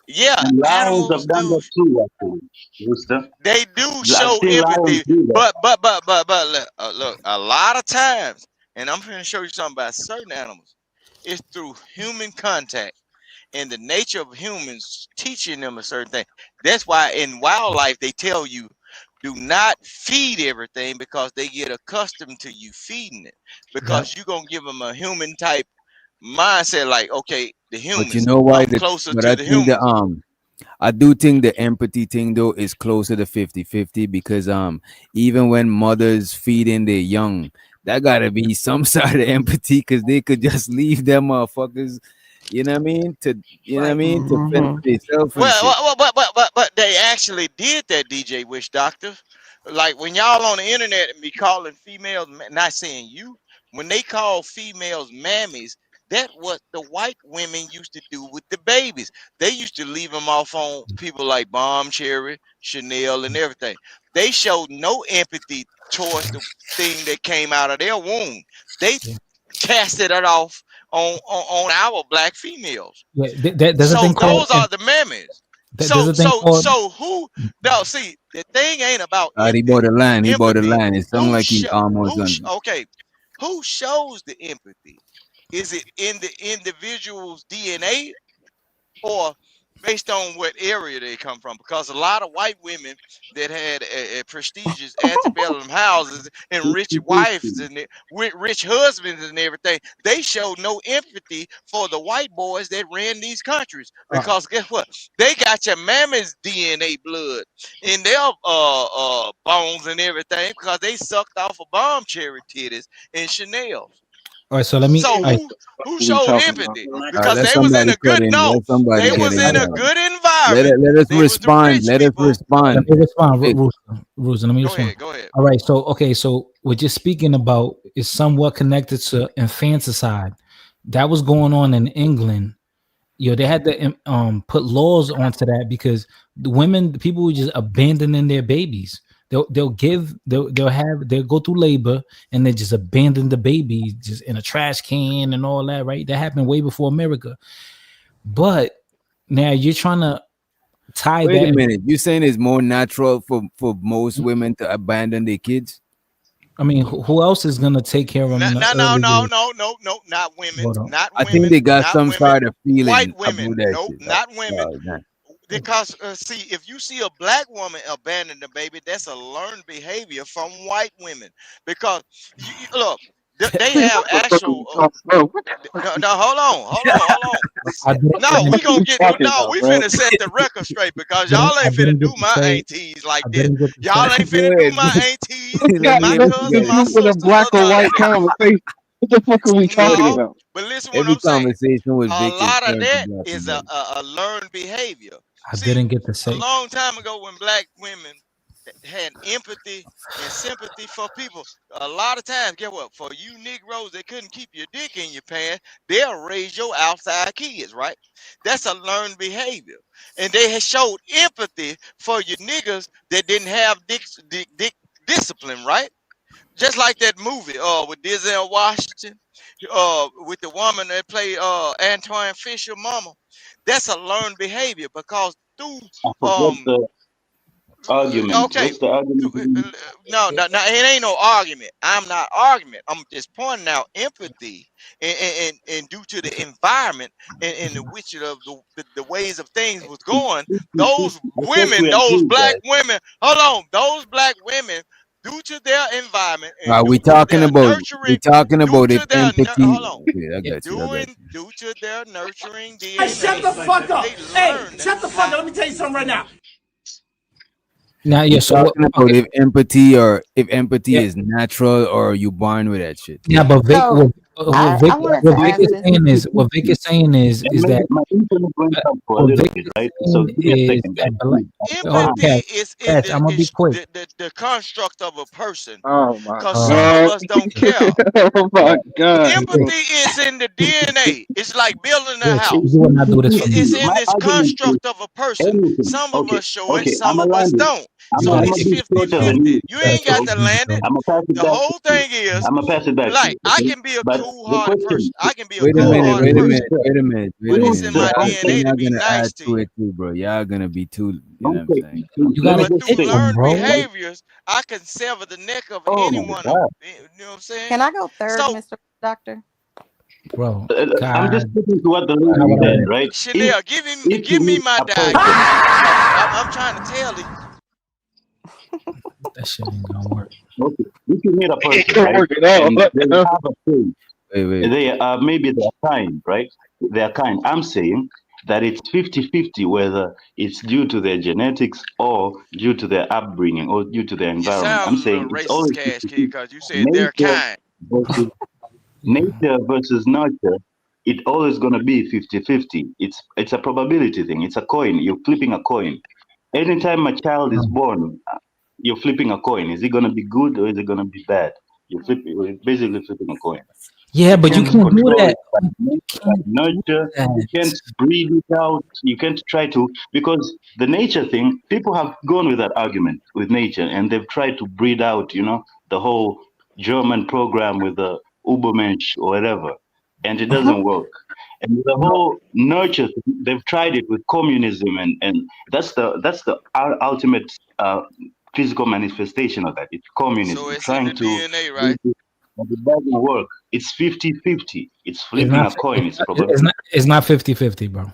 yeah, And lions animals have done do. that too, actually, Rooster. They do I've show seen lions empathy, do that. but look, a lot of times, and I'm going to show you something about certain animals. It's through human contact and the nature of humans teaching them a certain thing. That's why in wildlife they tell you do not feed everything because they get accustomed to you feeding it because you're gonna give them a human type mindset. Like, okay, the But you humans, know why? I'm closer But to I the think humans. I do think the empathy thing though is closer to 50-50 because even when mothers feeding their young, that gotta be some sort of empathy because they could just leave them motherfuckers, you know what I mean? To fend for themselves and shit. But they actually did that, DJ Wish Doctor. Like when y'all on the internet and be calling females, not saying you, when they call females mammies, that what the white women used to do with the babies. They used to leave them off on people like Bomb Cherry, Chanel, and everything. They showed no empathy towards the thing that came out of their womb. They casted it off on our black females. Yeah, there's a So thing called those are the mammies. there's a thing called So who? No, see, the thing ain't about He bought the line. He bought the empathy. line. It sounded like he almost done. Okay, who shows the empathy? Is it in the individual's DNA, or based on what area they come from, because a lot of white women that had a prestigious antebellum houses and rich wives and with rich husbands and everything, they showed no empathy for the white boys that ran these countries, because guess what? They got your mamma's DNA blood in their bones and everything, because they sucked off of bomb cherry titties and Chanel's. All right, so let me. So All right, who We showed talking about? empathy? Because Let they was in somebody a cut good in. no, Let somebody they get was in in a there. good environment. Let us They was the respond. rich Let us people. respond. let me respond, Hey, Rooster. Let me Go respond. ahead, go ahead. All right, so okay, so what you're speaking about is somewhat connected to infanticide. That was going on in England. They had to put laws onto that because the women, the people were just abandoning their babies. They'll go through labor and they just abandon the baby just in a trash can and all that, right? That happened way before America. But now you're trying to tie wait a that. minute. You saying it's more natural for most women to abandon their kids? I mean, who else is gonna take care of them No, in the no, no, early no, years? no, no, no, not women, Hold on. not I think women, they got not some women, sort of feeling white women. about that Nope, shit. not women. Nah. Because see, if you see a black woman abandon the baby, that's a learned behavior from white women. Because look, they have What the fuck are actual. we talking about? What the fuck No, hold on. I didn't, No, we gonna get talking no. about, We bro? finna set the record straight, because I y'all ain't finna didn't do get to my say. aunties like I this. didn't get to Y'all say. ain't Go finna do ahead. my aunties, Got my Let's nothing to cousins, go. my do with a sisters, black or or none of white that. conversation. What the fuck are we talking No, about? but listen what Every I'm saying. conversation with A Vic is lot of turned to that black is and white. a learned behavior. I See, didn't get to a say. long time ago, when black women had empathy and sympathy for people, a lot of times, get what? For you Negroes that couldn't keep your dick in your pants, they'll raise your outside kids, right? That's a learned behavior. And they had showed empathy for you niggas that didn't have dick discipline, right? Just like that movie with Denzel Washington, with the woman that played Antoine Fisher mama. That's a learned behavior, because through I forget um the argument. okay, What's the argument? no, it ain't no argument. I'm not arguing. I'm just pointing out empathy, and due to the environment and the which of the ways of things was going, those I thought women, we those agreed black that. women, hold on, those black women, due to their environment and We due to talking their about nurturing, due if to their empathy. hold on, Okay, I got you. I got you. due to their nurturing Hey, shut the DNA, fuck up. they Hey, learned shut the fuck up. Let me tell you something right now. Now, yeah. We So what? talking about Okay. if empathy Yeah. is natural or you born with that shit. Yeah, but Vic, So I wanted to What Vic ask is this. saying is, what Vic is saying And is maybe that my internet went up for a what little Vic bit, is right? So saying give me a is second, guys. that black. Please. Hold on, Empathy Cash. is in Cash, I'm gonna be quick. the construct of a person, Oh my because some of god. us don't care. Oh my god, Vic, bro. Empathy is in the DNA. It's like building a Vic, house. you will not do this for me. It's in My this argument is construct of a person. anything. Some of Okay, us show it, okay. I'm some a of us land it. don't. I'm So a, Gotta I'm a it's take. bit shorter You than 50-50. you. You gotta ain't take got So it to easy, land it. bro. I'm gonna pass it The back to whole you. thing is, I'm gonna pass it back to like, you. I Okay. can be a But the cool-hearted person. question, I can be a Wait a minute, cold-hearted wait a no, person, minute, wait a minute, wait but a no, it's minute. in the my answer. DNA Y'all to be gonna nice add to to you. it too, bro. Y'all gonna be too, you know what I'm Okay, saying? please, You let me gotta But just through take say, them, learned bro. right? behaviors, I can sever the neck of Oh any my one of God. you know what I'm saying? Can I go third, So Mr. Doctor? Bro, I'm just God, sticking to what the not lady what I said, read. right? Chanel, If you give me meet my a person, diagnosis. I'm trying to tell you. That shit ain't gonna work. okay, if you meet a It person, can't right, work at all. and they have a trait, Wait. they are maybe they're kind, right? They're kind. I'm saying that it's 50-50 whether it's due to their genetics or due to their upbringing or due to their You environment. sound I'm a little saying it's racist, always Cash Kid, 50-50. because you said they're Nature kind. versus nature versus nurture, it always going to be 50-50. It's a probability thing. It's a coin. You're flipping a coin. Anytime a child is born, you're flipping a coin. Is it going to be good or is it going to be bad? You're basically flipping a coin. Yeah, You but you can't can't do control that. it by You nature, by can't do nurture. You that. can't breed it out. You can't try to, because the nature thing, people have gone with that argument with nature and they've tried to breed out, the whole German program with the Ubermensch or whatever, and it doesn't work. And the whole nurture, they've tried it with communism, and that's the ultimate physical manifestation of that. It's So communism, it's in the trying to DNA, right? breed it, but it doesn't work. It's 50-50. It's It's flipping not. a coin. It's It's probably not. It's not 50-50, bro.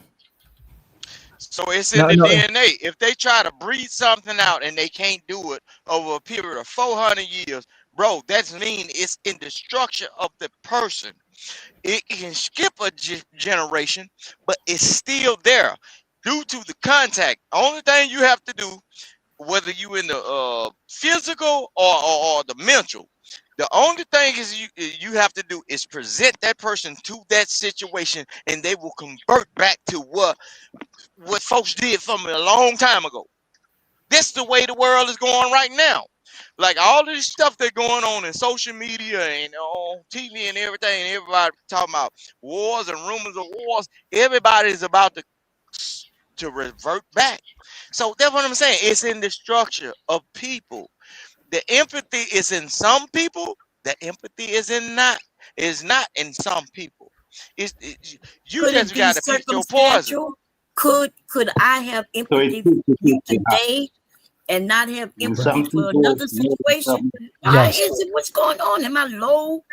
So it's in No, the no. DNA. If they try to breed something out and they can't do it over a period of 400 years, bro, that's mean it's in the structure of the person. It can skip a generation, but it's still there due to the contact. Only thing you have to do, whether you in the physical or the mental, the only thing is you have to do is present that person to that situation, and they will convert back to what folks did from a long time ago. That's the way the world is going right now. Like all this stuff that's going on in social media and on TV and everything, and everybody talking about wars and rumors of wars. Everybody's about to revert back. So that's what I'm saying. It's in the structure of people. The empathy is in some people. The empathy is not in some people. You Could it just be got to pick your poison. circumstantial? Could I have So it's empathy for you today and not have and empathy some for people another situation? Why Yes. is it? What's going on? Am I low?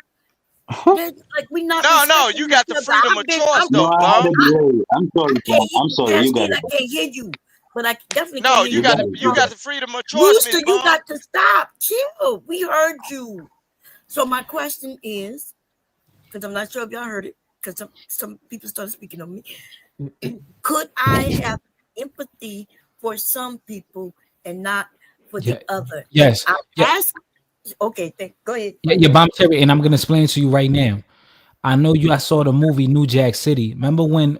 Like we not No, you respecting got each the other. freedom of choice, No, though, I had Bomb. a delay. I'm sorry, I can't hear I'm you, sorry. You got Cascade. it. I can't hear you, but I definitely No, can't hear you you. got You got the it. freedom of choice, Rooster, Miss you Bomb. got to stop. Chill. We heard you. So my question is, because I'm not sure if y'all heard it, because some people started speaking on me. Could I have empathy for some people and not for the Yeah. other? Yes. I'm Yeah. asking. Okay, go ahead. Yeah, Bomb Terry, and I'm gonna explain to you right now. I know you. I saw the movie New Jack City. Remember when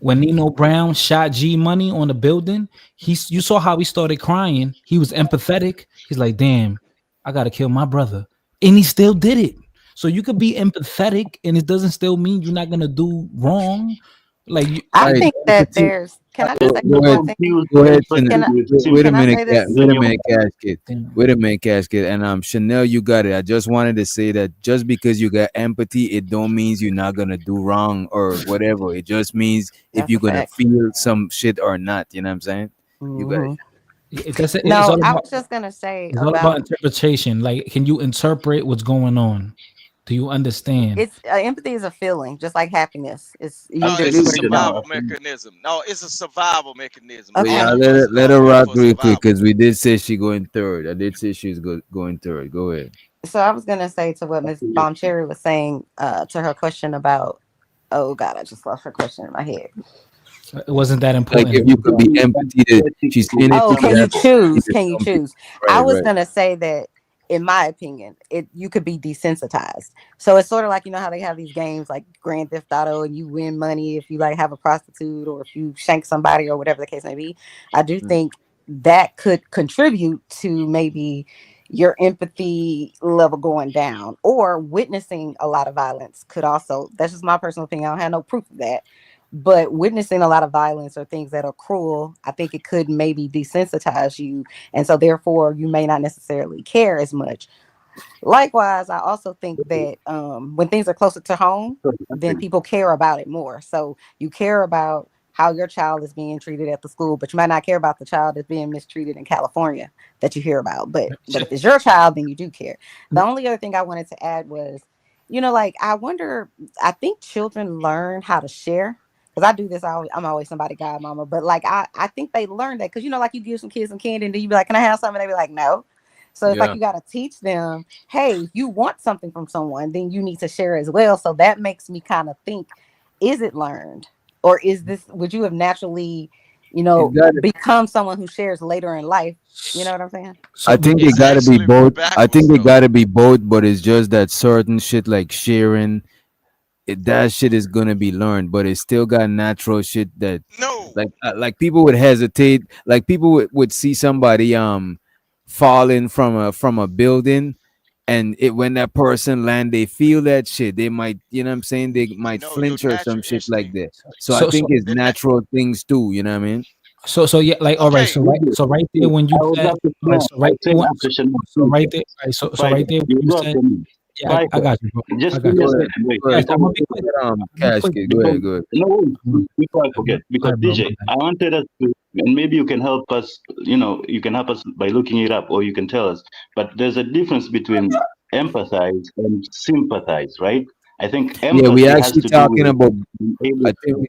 Nino Brown shot G Money on the building? You saw how he started crying. He was empathetic. He's like, damn, I gotta kill my brother, and he still did it. So you could be empathetic, and it doesn't still mean you're not gonna do wrong. Like you, I like Right. think that there's. Can I just say Go one ahead. thing? Confuse Go ahead. empathy Can I? with Wait a Can I sympathy. minute. say this? Wait When a you minute, Casket. Wait a minute, Casket. And Chanel, you got it. I just wanted to say that just because you got empathy, it don't means you're not gonna do wrong or whatever. It just means if That's you're a gonna fact. feel some shit or not. You know what I'm saying? You got it. Hmm. it's No, all I about was just gonna say it's all about about interpretation. Like, can you interpret what's going on? Do you understand? it's empathy is a feeling, just like happiness. You No, either it's do a it or you Absolutely, don't. survival no. mechanism. No, it's a survival mechanism. But Okay. yeah, All of us let are her built rock for real quick survival. because we did say she going third. I did say she was going third. Go ahead. So I was gonna say to what Miss Bomb Cherry was saying, to her question about. Oh God, I just lost her question in my head. It wasn't that Like important. if you could be empathy to she's saying if Oh, you could can you have empathy choose? to Can you some people. choose? I Right, was right. gonna say that, in my opinion, you could be desensitized. So it's sort of like, how they have these games like Grand Theft Auto, and you win money if you like have a prostitute or if you shank somebody or whatever the case may be. I do think that could contribute to maybe your empathy level going down, or witnessing a lot of violence could also. That's just my personal opinion. I don't have no proof of that, but witnessing a lot of violence or things that are cruel, I think it could maybe desensitize you, and so therefore you may not necessarily care as much. Likewise, I also think that when things are closer to home, then people care about it more. So you care about how your child is being treated at the school, but you might not care about the child that's being mistreated in California that you hear about. But if it's your child, then you do care. The only other thing I wanted to add was, like I wonder, I think children learn how to share. Because I do this, I'm always somebody godmama, but like I think they learn that because like you give some kids some candy and then you be like, "Can I have some?" And they be like, "No." So it's like Yeah. you got to teach them, hey, if you want something from someone, then you need to share as well. So that makes me kind of think, is it learned? Or would you have naturally, It got become someone who shares later in life? You know what I'm saying? I So think it It's gotta be actually both. I backwards think it though. gotta be both, but it's just that certain shit like sharing, that shit is gonna be learned, but it still got natural shit that No, like people would hesitate, like people would see somebody falling from a building, and when that person land, they feel that shit. They might, you know what I'm saying? They might no, your flinch or some natural shit like instinct. that. So I so think so it's The na- natural things too. You know what I mean? so yeah, like all right, okay, so right there when you I was said after all right, Chanel. so I right there said when, after Chanel. so right there, right, so Spider, right there when you you go said, after me. yeah, Spider, I got you, bro. I just give got me you. a Go ahead. second. Wait, Go ahead. Yes, I'm before gonna be quick. I'm gonna be quick. Casket. Go because ahead. Go ahead. no, Mm. before I All forget, because right, bro. My DJ, bad. I wanted us to, and maybe you can help us. You can help us by looking it up, or you can tell us. But there's a difference between empathize and sympathize, right? I think Yeah, we empathy has actually to do talking with about. being able I think.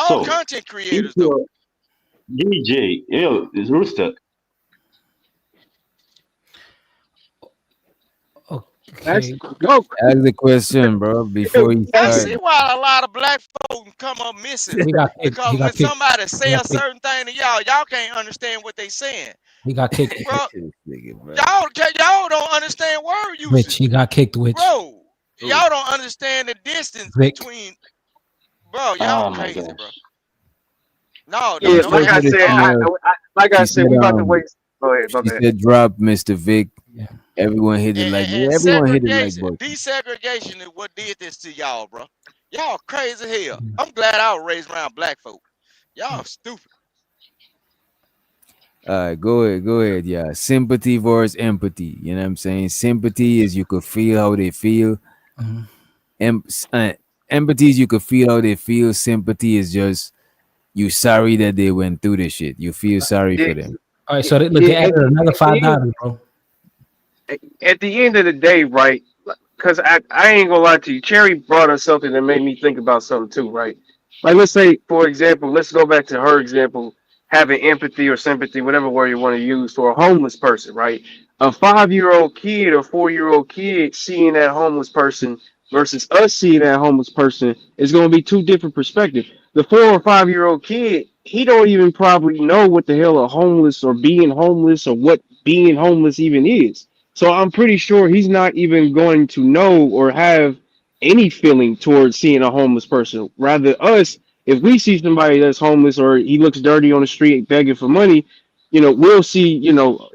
all So content if creators though. you're DJ, yo, it's Rooster. That's Okay. go. Ask the question, bro, before you I start. see why a lot of black folk come up missing He got kicked. because He when got kicked. somebody He say got a kicked. certain thing to y'all can't understand what they saying, He got kicked. bro. This nigga, bro. Y'all don't understand word Which usage, he got kicked. Which bro. Y'all don't understand the distance Vic. between, bro. Y'all Oh my crazy, bro. gosh. No, She Yeah, don't like said I to get the said, no. female, like I she said, said, we about to wait. Go ahead, my she bad. said, drop Mr. Vic. Yeah. Everyone hit the like. And Everyone hit the like segregation, button. desegregation is what did this to y'all, bro. Y'all crazy hell. I'm glad I was raised around black folk. Y'all stupid. Go ahead, go ahead. Yeah, sympathy versus empathy. You know what I'm saying? Sympathy is you could feel how they feel. Mhm. Em- Empathy is you could feel how they feel. Sympathy is just you sorry that they went through this shit. You feel sorry Yeah, for them. All right. So they, look, yeah. they added another $5, bro. At the end of the day, right? Because I ain't gonna lie to you, Cherry brought up something that made me think about something too, right? Like, let's say, for example, let's go back to her example, having empathy or sympathy, whatever word you want to use, for a homeless person, right? A 5-year-old kid or 4-year-old kid seeing that homeless person versus us seeing that homeless person is going to be two different perspectives. The 4 or 5-year-old kid, he don't even probably know what the hell a homeless or being homeless or what being homeless even is. So I'm pretty sure he's not even going to know or have any feeling towards seeing a homeless person. Rather, us, if we see somebody that's homeless or he looks dirty on the street begging for money, we'll see,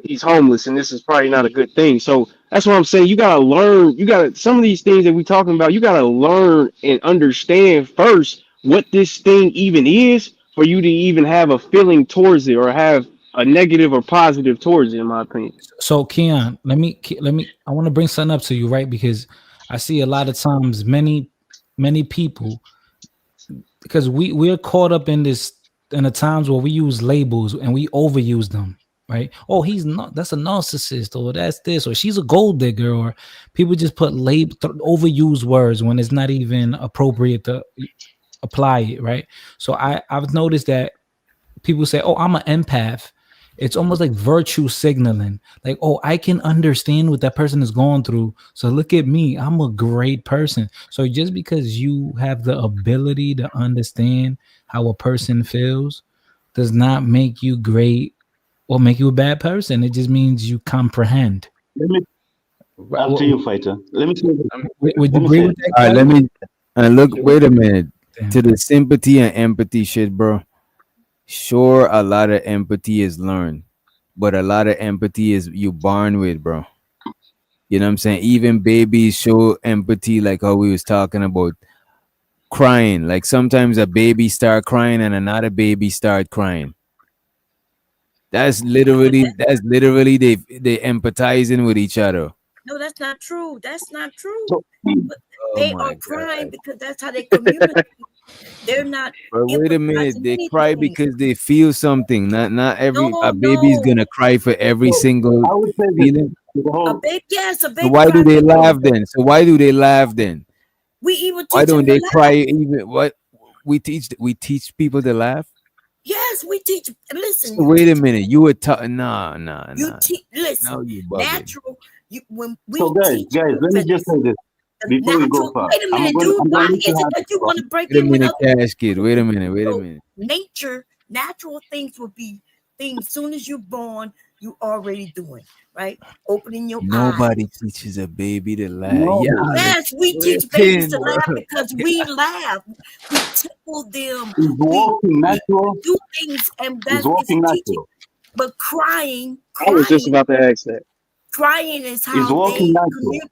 he's homeless and this is probably not a good thing. So that's what I'm saying. You gotta learn, some of these things that we're talking about, you gotta learn and understand first what this thing even is for you to even have a feeling towards it or have a negative or positive towards it, in my opinion. So Keon, let me. I want to bring something up to you, right? Because I see a lot of times many people, because we're caught up in this in the times where we use labels and we overuse them, right? Oh, he's not, that's a narcissist, or that's this, or she's a gold digger, or people just put overuse words when it's not even appropriate to apply it, right? So I've noticed that people say, "Oh, I'm an empath." It's almost like virtue signaling. Like, "Oh, I can understand what that person is going through. So look at me. I'm a great person." So just because you have the ability to understand how a person feels does not make you great or make you a bad person. It just means you comprehend. Let me after you, fighter. Let me say this. Would you Let me agree say with this. that, All right, let Kevin? me look. Wait a minute. Damn. To the sympathy and empathy shit, bro. Sure, a lot of empathy is learned, but a lot of empathy is you born with, bro. You know what I'm saying? Even babies show empathy, like how we was talking about crying. Like sometimes a baby start crying and another baby start crying. That's literally they empathizing with each other. No, that's not true. That's not true. So, But Oh they my are crying god. because that's how they communicate. They're not But wait a minute, empathizing they cry anything. because they feel something. Not every No, a baby is no. gonna cry for every so single I would say this feeling. to the A whole. baby, yes, a So baby why do cries they for laugh everything. then? So why do they laugh then? We even Why teach don't them to they cry laugh. even what we teach people to laugh? Yes, we teach. Listen, So you wait a teach. minute, you were nah nah You nah. teach. Now Listen, you bugging. natural. You when So we teach guys, let me infants, just say this the before you go natural. far. Wait a minute, dude. I'm Why going to let you is it have that it. you want to break Wait a in with minute, other? cash kid. Wait a minute, wait a So minute. nature, natural things will be things. Soon as you're born, you already doing right. Opening your eyes. Nobody teaches a baby to laugh. No, Y'all Yes, we teach babies tripping, to bro. laugh because we laugh. We tickle them. is walking We natural? do things, and Is that is walking teaching. natural? But crying, I was just crying, about to ask that. crying is Is how walking they natural? communicate.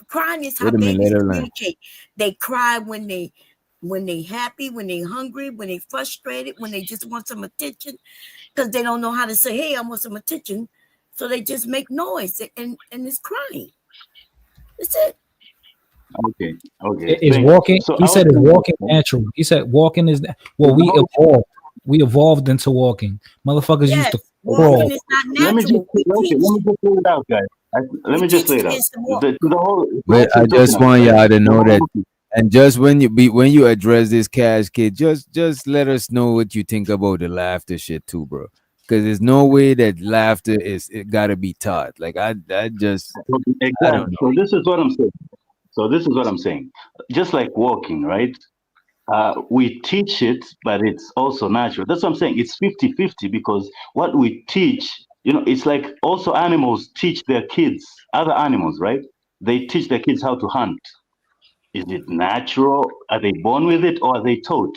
Crying is how Wait a minute, babies let her learn. communicate. They cry when they happy, when they hungry, when they frustrated, when they just want some attention, because they don't know how to say, "Hey, I want some attention," so they just make noise and it's crying. That's it. Okay, okay. Is Thank you. walking. So He I was said is saying this, walking right? natural. He said walking is well. Is the whole We evolved into walking. Motherfuckers used Yes, to okay. walking crawl. is not Let me just natural. We okay. teach Let me just lay it out, guys. Let we me just teach lay the it out. kids to walk. To the whole But flights I you're talking just about, want right? y'all to The know that, whole and just when you address this cash kid, just let us know what you think about the laughter shit too, bro. because there's no way that laughter is it gotta be taught. Like I just I Exactly. don't know. So this is what I'm saying. So this is what I'm saying. Just like walking, right? We teach it, but it's also natural. That's what I'm saying. It's 50-50 because what we teach, it's like also animals teach their kids, other animals, right? They teach their kids how to hunt. Is it natural? Are they born with it or are they taught?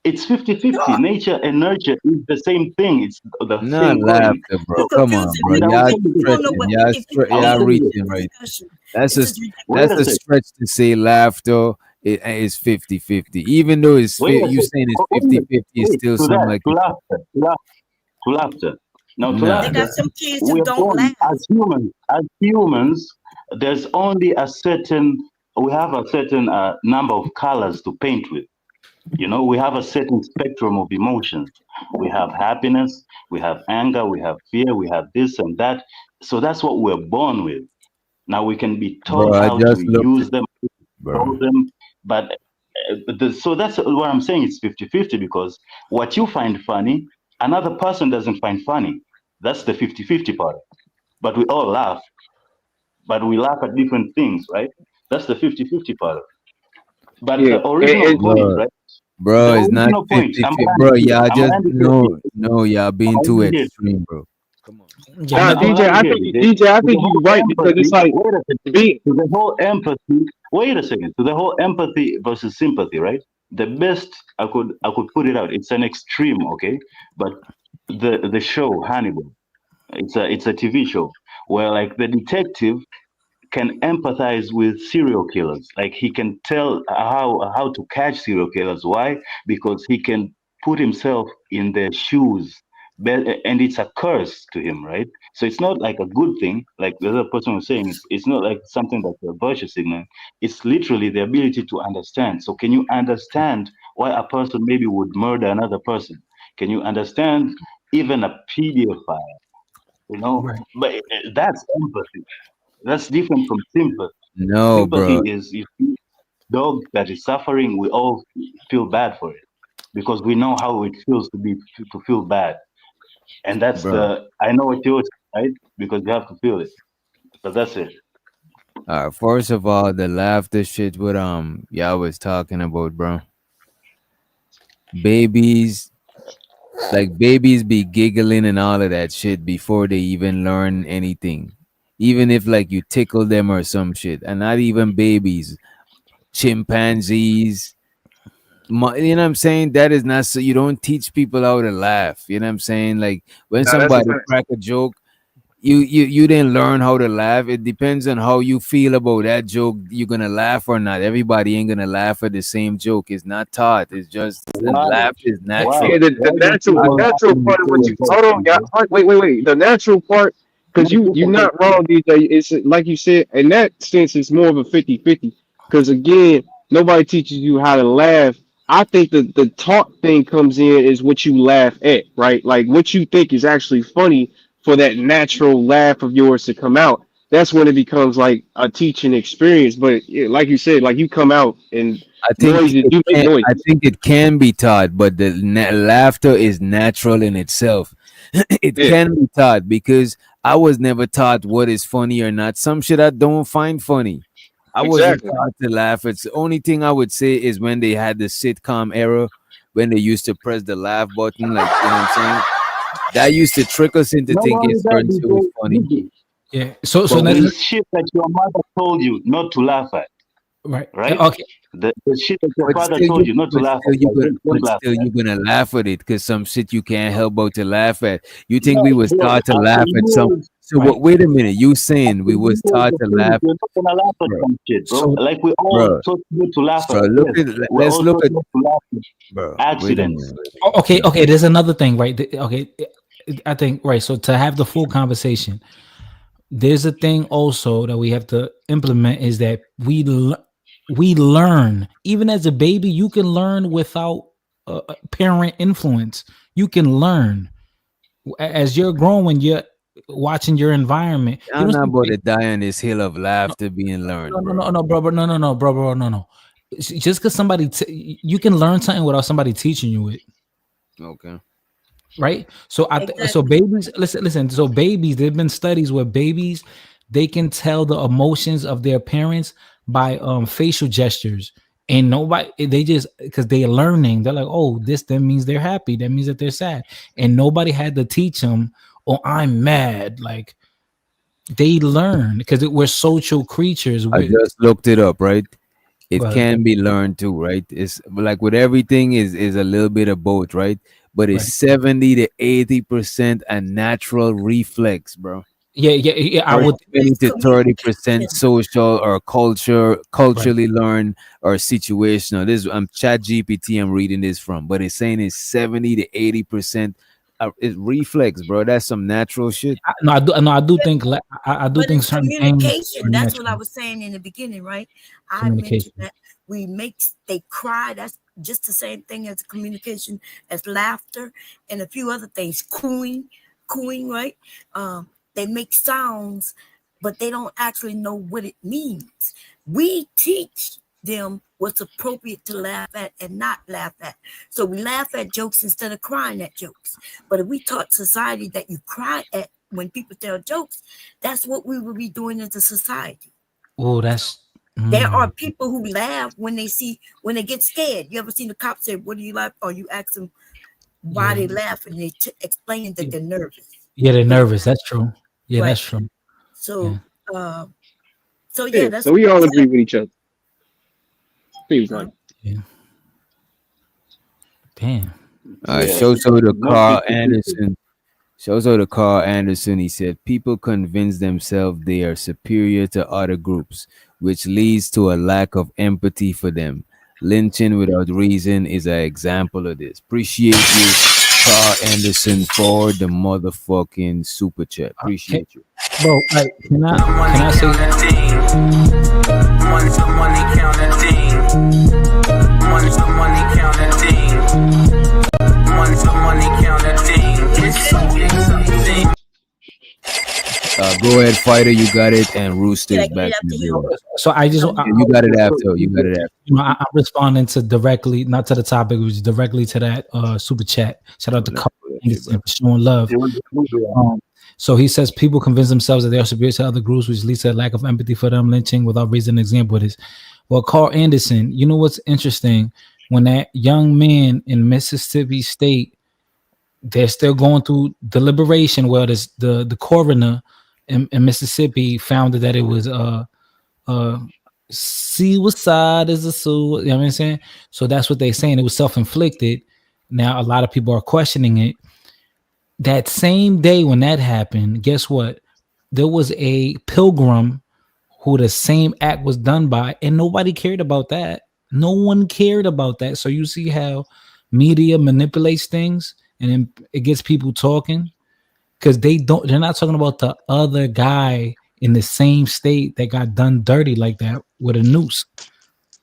It's 50-50. Nature and nurture is the same thing. It's the Not same coin. laughter, bro. You're So, Come on, confusing bro. and me I will Y'all because tell you you this. don't know stretching. what Okay? if I will Y'all tell you this. reaching right. discussion. That's This a is ridiculous. Wait that's a a second. stretch to say laughter is 50-50. Even though Wait a you second. saying it's Wait, 50-50, it's wait. still To something that, like to it's laughter, to laughter. Now, to nah. They got laughter, some kids who we are don't born laugh. as humans. As humans, there's only we have a certain number of colors to paint with. We have a certain spectrum of emotions. We have happiness, we have anger, we have fear, we have this and that. So that's what we're born with. Now we can be Bro, taught I how to just looked use at them, bro. control them, but so that's what I'm saying. It's 50-50 because what you find funny, another person doesn't find funny. That's the 50-50 part. But we all laugh, but we laugh at different things, right? That's the 50-50 part. But Yeah, the original point, Bro, right? bro, The it's not original point. 50-50. Bro, y'all I'm just landing no, here. no, y'all being I'm too landing here. extreme, bro. Come on. Yeah, nah, I'm DJ, landing I here. think I To the think whole you're right because it's empathy. like Wait a second. be To the whole empathy. Wait a second. To the whole empathy versus sympathy, right? The best I could put it out. It's an extreme, okay? But the show Hannibal. It's a TV show where like the detective can empathize with serial killers. Like he can tell how to catch serial killers. Why? Because he can put himself in their shoes. And it's a curse to him, right? So it's not like a good thing, like the other person was saying. It's not like something that's a virtue signal. It's literally the ability to understand. So can you understand why a person maybe would murder another person? Can you understand even a pedophile? right. But that's empathy. That's different from sympathy. No, Sympathy bro. is if you dog that is suffering, we all feel bad for it because we know how it feels to feel bad, and that's Bro. I know what yours, right? Because you have to feel it. But that's it. First of all, the laughter shit what y'all was talking about, bro. Babies, like babies be giggling and all of that shit before they even learn anything. Even if like you tickle them or some shit. And not even babies, chimpanzees. You know what I'm saying? That is not so you don't teach people how to laugh. You know what I'm saying? Like when nah, that's a somebody fact. crack a joke, you didn't learn how to laugh. It depends on how you feel about that joke. You're gonna laugh or not. Everybody ain't gonna laugh at the same joke. It's not taught. It's just Why? laugh is Why? natural. Yeah, the Why do natural people laugh when part of what you you say hold on, y'all. something? Wait. The natural part, because No, you're not wrong, DJ. It's like you said, in that sense, it's more of a 50-50. Because again, nobody teaches you how to laugh. I think the talk thing comes in is what you laugh at, right? Like what you think is actually funny for that natural laugh of yours to come out. That's when it becomes like a teaching experience. But yeah, like you said, like you come out and I think noises, it you make can. I noises. think it can be taught, but the laughter is natural in itself. It Yeah, can be taught because I was never taught what is funny or not. Some shit I don't find funny. I wasn't exactly. taught to laugh. It's the only thing I would say is when they had the sitcom era, when they used to press the laugh button, like you know what I'm saying. That used to trick us into not thinking only that, certain shit was funny. Yeah. So but let, the shit that your mother told you not to laugh at, right. right? Okay. The shit that your But father still, told you not to laugh at, like, don't but laugh still, at. you're gonna laugh at it because some shit you can't help but to laugh at. You think No, we was bro, taught to after laugh at some? years, So Right. what? Wait a minute, you saying after we was years taught of to things, laugh, you're not gonna laugh at bro? some shit, bro. So Like we all Bro, taught you to laugh so at. look Yes, at we're let's all look taught at not to laugh at bro. Wait a accidents. minute. okay, okay. There's another thing, right? Okay, I think right. So to have the full conversation, there's a thing also that we have to implement is that we learn even as a baby. You can learn without parent influence. You can learn as you're growing. You're watching your environment. You I'm don't not see. about to die on this hill of No, laughter being learned, bro. no, bro, no. Just because somebody, you can learn something without somebody teaching you it. Okay. right? So so Exactly. babies, listen. So babies, there've been studies where babies, they can tell the emotions of their parents by facial gestures. And nobody, they just, because they're learning, they're like, oh, this then means they're happy, that means that they're sad, and nobody had to teach them, oh, I'm mad. Like, they learn because we're social creatures. I just looked it up, right? It Well, can be learned too, right? It's like with everything is a little bit of both, right? But it's right. 70 to 80% a natural reflex, bro. Yeah. I Or would, 20 It's to 30% communication. social or right. culturally learned or situational. This I'm Chat GPT I'm reading this from, but it's saying it's 70 to 80% it's reflex, bro. That's some natural shit. No, I do think I do But think it's certain things are communication. That's what I natural. was saying in the beginning, right? I mentioned Communication. that they cry. That's just the same thing as communication, as laughter and a few other things. Cooing, right? They make sounds, but they don't actually know what it means. We teach them what's appropriate to laugh at and not laugh at. So we laugh at jokes instead of crying at jokes. But if we taught society that you cry at when people tell jokes, that's what we will be doing as a society. Oh, that's There are people who laugh when they get scared. You ever seen the cop say, "What do you laugh?" Or you ask them why yeah. they laugh, and they explain that they're nervous. Yeah, they're You know, nervous. That's true. Yeah, right? that's true. Yeah. So, uh, so yeah, Yeah, that's so we all agree with each other. Seems like. Yeah. Damn. Yeah, Shows so the not Carl 50-50. Anderson. Shows out to Carl Anderson. He said people convince themselves they are superior to other groups, which leads to a lack of empathy for them. Lynching without reason is an example of this. Appreciate you, Carl Anderson, for the motherfucking super chat. Okay. Appreciate you. Bro, like, can Money I say counting thing. Money counting thing. Money counting thing. Money counting thing. It's Go ahead, fighter. You got it. And Rooster Did I is get back it in after the you? building. so? I just You got it after. You got it after. you know, I'm responding to directly, not to the topic, which is directly to that super chat. Shout out to Carl Anderson for showing love. So he says people convince themselves that they are superior to other groups, which leads to a lack of empathy for them. Lynching without reason. An example of this. Well, Carl Anderson, you know what's interesting? When that young man in Mississippi State, they're still going through deliberation. Well, the coroner in Mississippi found that it was suicide is a suicide. You know what I'm saying? So that's what they're saying. It was self-inflicted. Now a lot of people are questioning it. That same day when that happened, guess what? There was a pilgrim who the same act was done by, and nobody cared about that. No one cared about that. So you see how media manipulates things, and then it gets people talking because they're not talking about the other guy in the same state that got done dirty like that with a noose.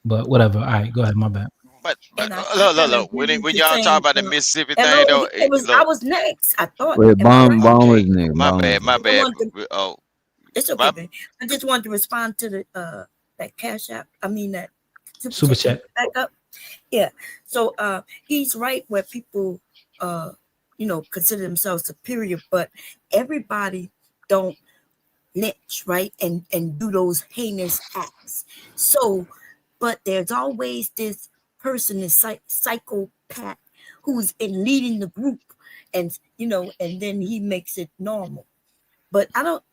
But whatever. All right, go ahead. My bad. But And I look, kind of look. agree with When you y'all talk saying, about the Mississippi thing, hello, though, it was I look. was next. I thought. Wait, Am I right? bomb was Okay, name. my Bomb was bad, my name. I bad. wanted to, Oh, it's okay, my babe. I just wanted to respond to the that cash app. I mean that Super chat chat. back up. Yeah. So he's right where people consider themselves superior, but everybody don't lynch, right? And do those heinous acts. So, but there's always this person, this psychopath who's in leading the group, and and then he makes it normal. But I don't.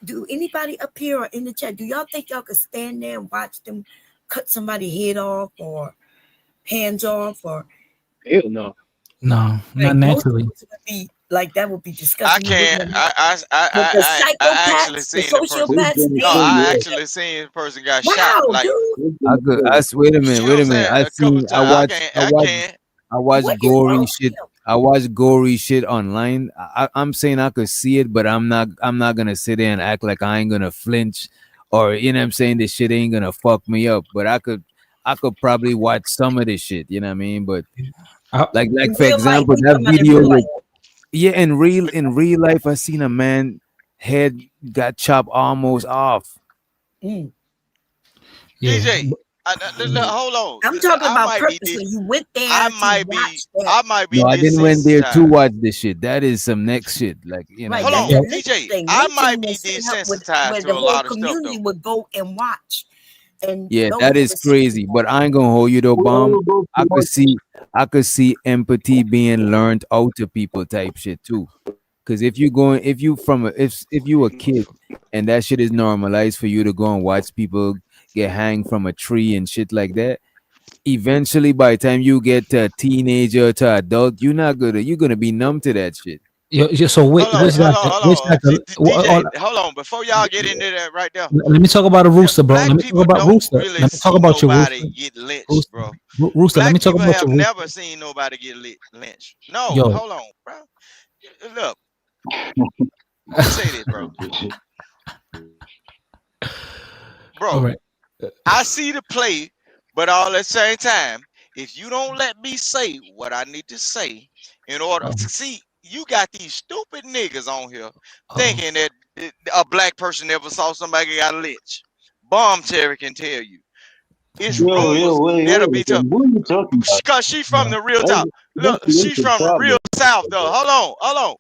Do anybody up here or in the chat? Do y'all think y'all could stand there and watch them cut somebody head off or hands off or Hell no. No, not like most of naturally. us would be like that would be I disgusting. You wouldn't can't. want to do I it. I I But the I, I actually psychopaths, the seen the person. sociopaths, No, I actually seen the person got shot. wow, Like, dude. Wait a you minute, see what wait I'm a minute. saying? A couple times. I I watch What is wrong gory with shit. him? I watch gory shit online. I'm saying I could see it, but I'm not gonna sit there and act like I ain't gonna flinch, or you know what I'm saying this shit ain't gonna fuck me up. But I could probably watch some of this shit. You know what I mean? But like In for real life, example, we that talking about in video real with life. yeah, in real life, I seen a man head got chopped almost off. Mm. Yeah. DJ. Hold on. I'm talking I about might be purposely. You went I there to might be watch that. I might be No, I didn't went there to desensitized. watch this shit. That is some next shit. Like, you know. Right, Hold that's on, the lynch DJ. thing. I Lynching might be was set up desensitized where to the a whole lot of stuff community though. would go and watch. And Yeah, those that were is the crazy. But I ain't gonna hold you though, bomb. I could see empathy being learned out to people type shit too. Cause if if you a kid and that shit is normalized for you to go and watch people get hanged from a tree and shit like that, eventually by the time you get to a teenager to adult, you're gonna be numb to that shit. So wait, which doctor? Which doctor? DJ, hold on. Before y'all get into that right there, Let me talk about a rooster, bro. Let black me talk people about don't rooster. really Let me talk see about your rooster. nobody get lynched, Rooster, bro. Rooster. Let me Black talk people about your have rooster. never seen nobody get lynched. No, Yo, hold on, bro. Look, let me say this, bro. all Bro, right. I see the play, but all at the same time, if you don't let me say what I need to say in order to see, you got these stupid niggas on here thinking that a black person never saw somebody got lynched. Bomb Terry can tell you. It's rumors wait, that'll be tough. what are you talking about? Cause she from the real That's, top. that's Look, the she from the real problem. south though. Hold on.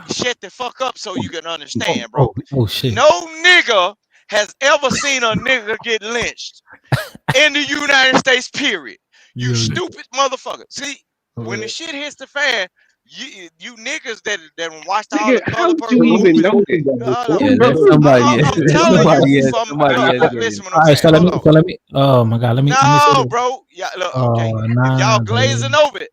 Shut the fuck up so you can understand, bro. Oh shit. No nigga has ever seen a nigga get lynched in the United States, period. You stupid motherfucker. See, when the shit hits the fan, you niggas that watched all Nigga, the how color would you purple even movies. know that? Yeah, let Bro, somebody else. I'm Let telling you from somebody else get listen in. what All I'm right, saying. Hold on. so let me. Oh my god, let me say No, this. bro. Yeah, look, okay. If Nah, y'all bro. glazing over it,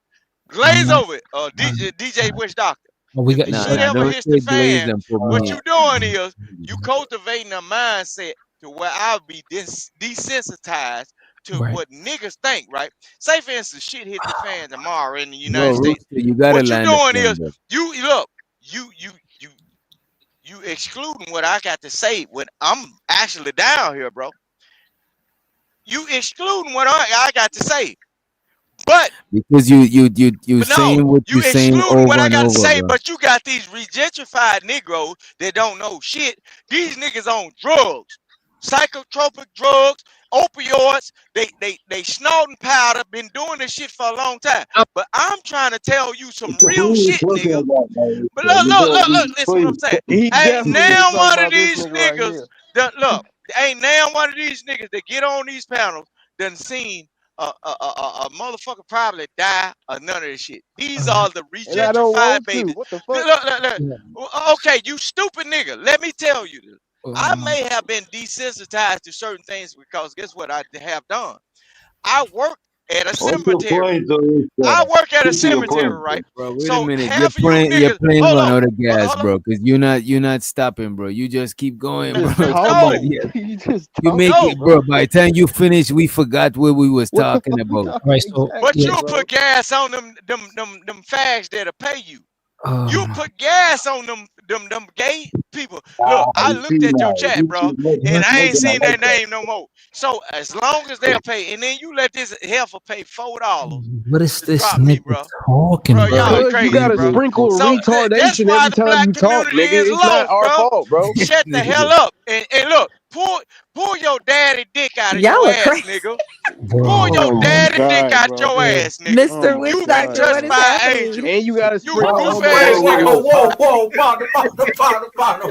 I'm glaze not. over it. Uh, DJ Wish Doctor. we If got. the Nah, shit nah, ever don't hits the say glaze fan, them for what me. you doing is you cultivating a mindset to where I'll be desensitized to Right. what niggas think, right? Say for instance, shit hit the fan tomorrow in the Yo, United States. Rooster, you gotta What you land the doing plane, is bro. you look, you you excluding what I got to say when I'm actually down here, bro. You excluding what I got to say. But Because you no, saying what you you saying excluding what over I and got to over, say, bro. but you got these regentrified Negroes that don't know shit. These niggas on drugs, psychotropic drugs, opioids. They snorting powder, been doing this shit for a long time. But I'm trying to tell you some So real who are you shit, talking nigga. about, man? But You go, listen what I'm saying. He Ain't definitely is now talking one of about this these nigga right niggas here. that look, ain't now one of these niggas that get on these panels done seen a motherfucker probably die or none of this shit. These are the And I don't regentrified want to. babies. What the fuck? Look. Okay, you stupid nigga. Let me tell you this. I may have been desensitized to certain things because guess what I have done? I work at a what's your cemetery. point, though? I work at a Stick to your cemetery, point, right? bro. Bro, wait a So minute. half of you Your niggas, plane hold run on, out of gas, hold on. bro. Because you're not stopping, bro. You just keep going, bro. Just No, talking. Somebody else. You just You talking, make it, no. bro. bro. By the time you finish, we forgot what we was What the talking fuck we about. talking All right, so But exactly, yeah. you'll bro? put gas on them fags that'll pay you. You Um, put gas on them gay people. Look, Ah, I you see looked at your now, chat, you bro, see, and I ain't making a seen like that that. name no more. So as long as they'll pay, and then you let this heifer pay $4 what is to this drop me, nigga bro. talking Bro, y'all about? because you crazy, gotta bro. sprinkle So that's retardation why every the time black you talk, community nigga. is It's not lost, our bro. fault, bro. Shut the hell up and look, pull your daddy dick out of Y'all your are ass, crazy. nigga. Pull Bro, your Oh my daddy dick god, out bro. your ass, nigga. Oh Mr. my Witch You been god, Doctor, touched what bro. is by an angel. happening? And you gotta You a sprinkle goof Hold on, ass wait, wait, nigga. wait.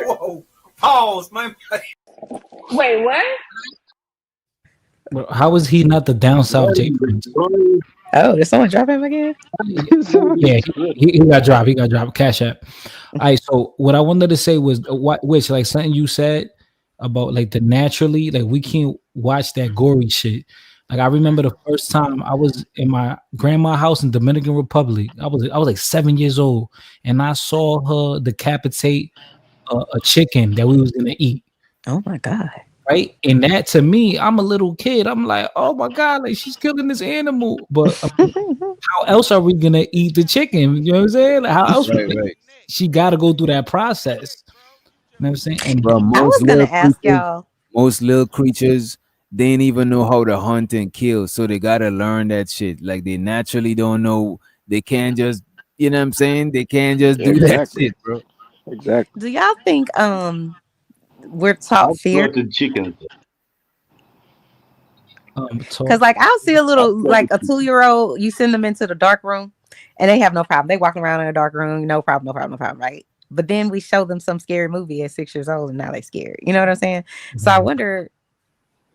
Whoa. Pause, man. Wait, what? bro, how is he not the down south J Prince? Oh, did someone drop him again? Yeah, he got dropped. He got dropped. Cash app. All right. So what I wanted to say was what, which like something you said about like the naturally like we can't watch that gory shit. Like I remember the first time I was in my grandma's house in Dominican Republic. I was like 7 years old, and I saw her decapitate a chicken that we was gonna eat. Oh my God. Right, and that to me, I'm a little kid. I'm like, oh my god, like she's killing this animal. But how else are we gonna eat the chicken? You know what I'm saying? Like, how else? Right, right. She got to go through that process. You know what I'm saying? And Bro, I was gonna ask y'all. most little creatures, they ain't even know how to hunt and kill. So they gotta learn that shit. Like they naturally don't know. They can't just, you know what I'm saying? They can't just do that exactly. shit, bro. Exactly. Do y'all think we're I taught fear? slaughtered chickens. Because like I'll see a little like a 2-year-old, you send them into the dark room and they have no problem. They walking around in a dark room, no problem, no problem, no problem, right? But then we show them some scary movie at 6 years old and now they scared. You know what I'm saying? So I wonder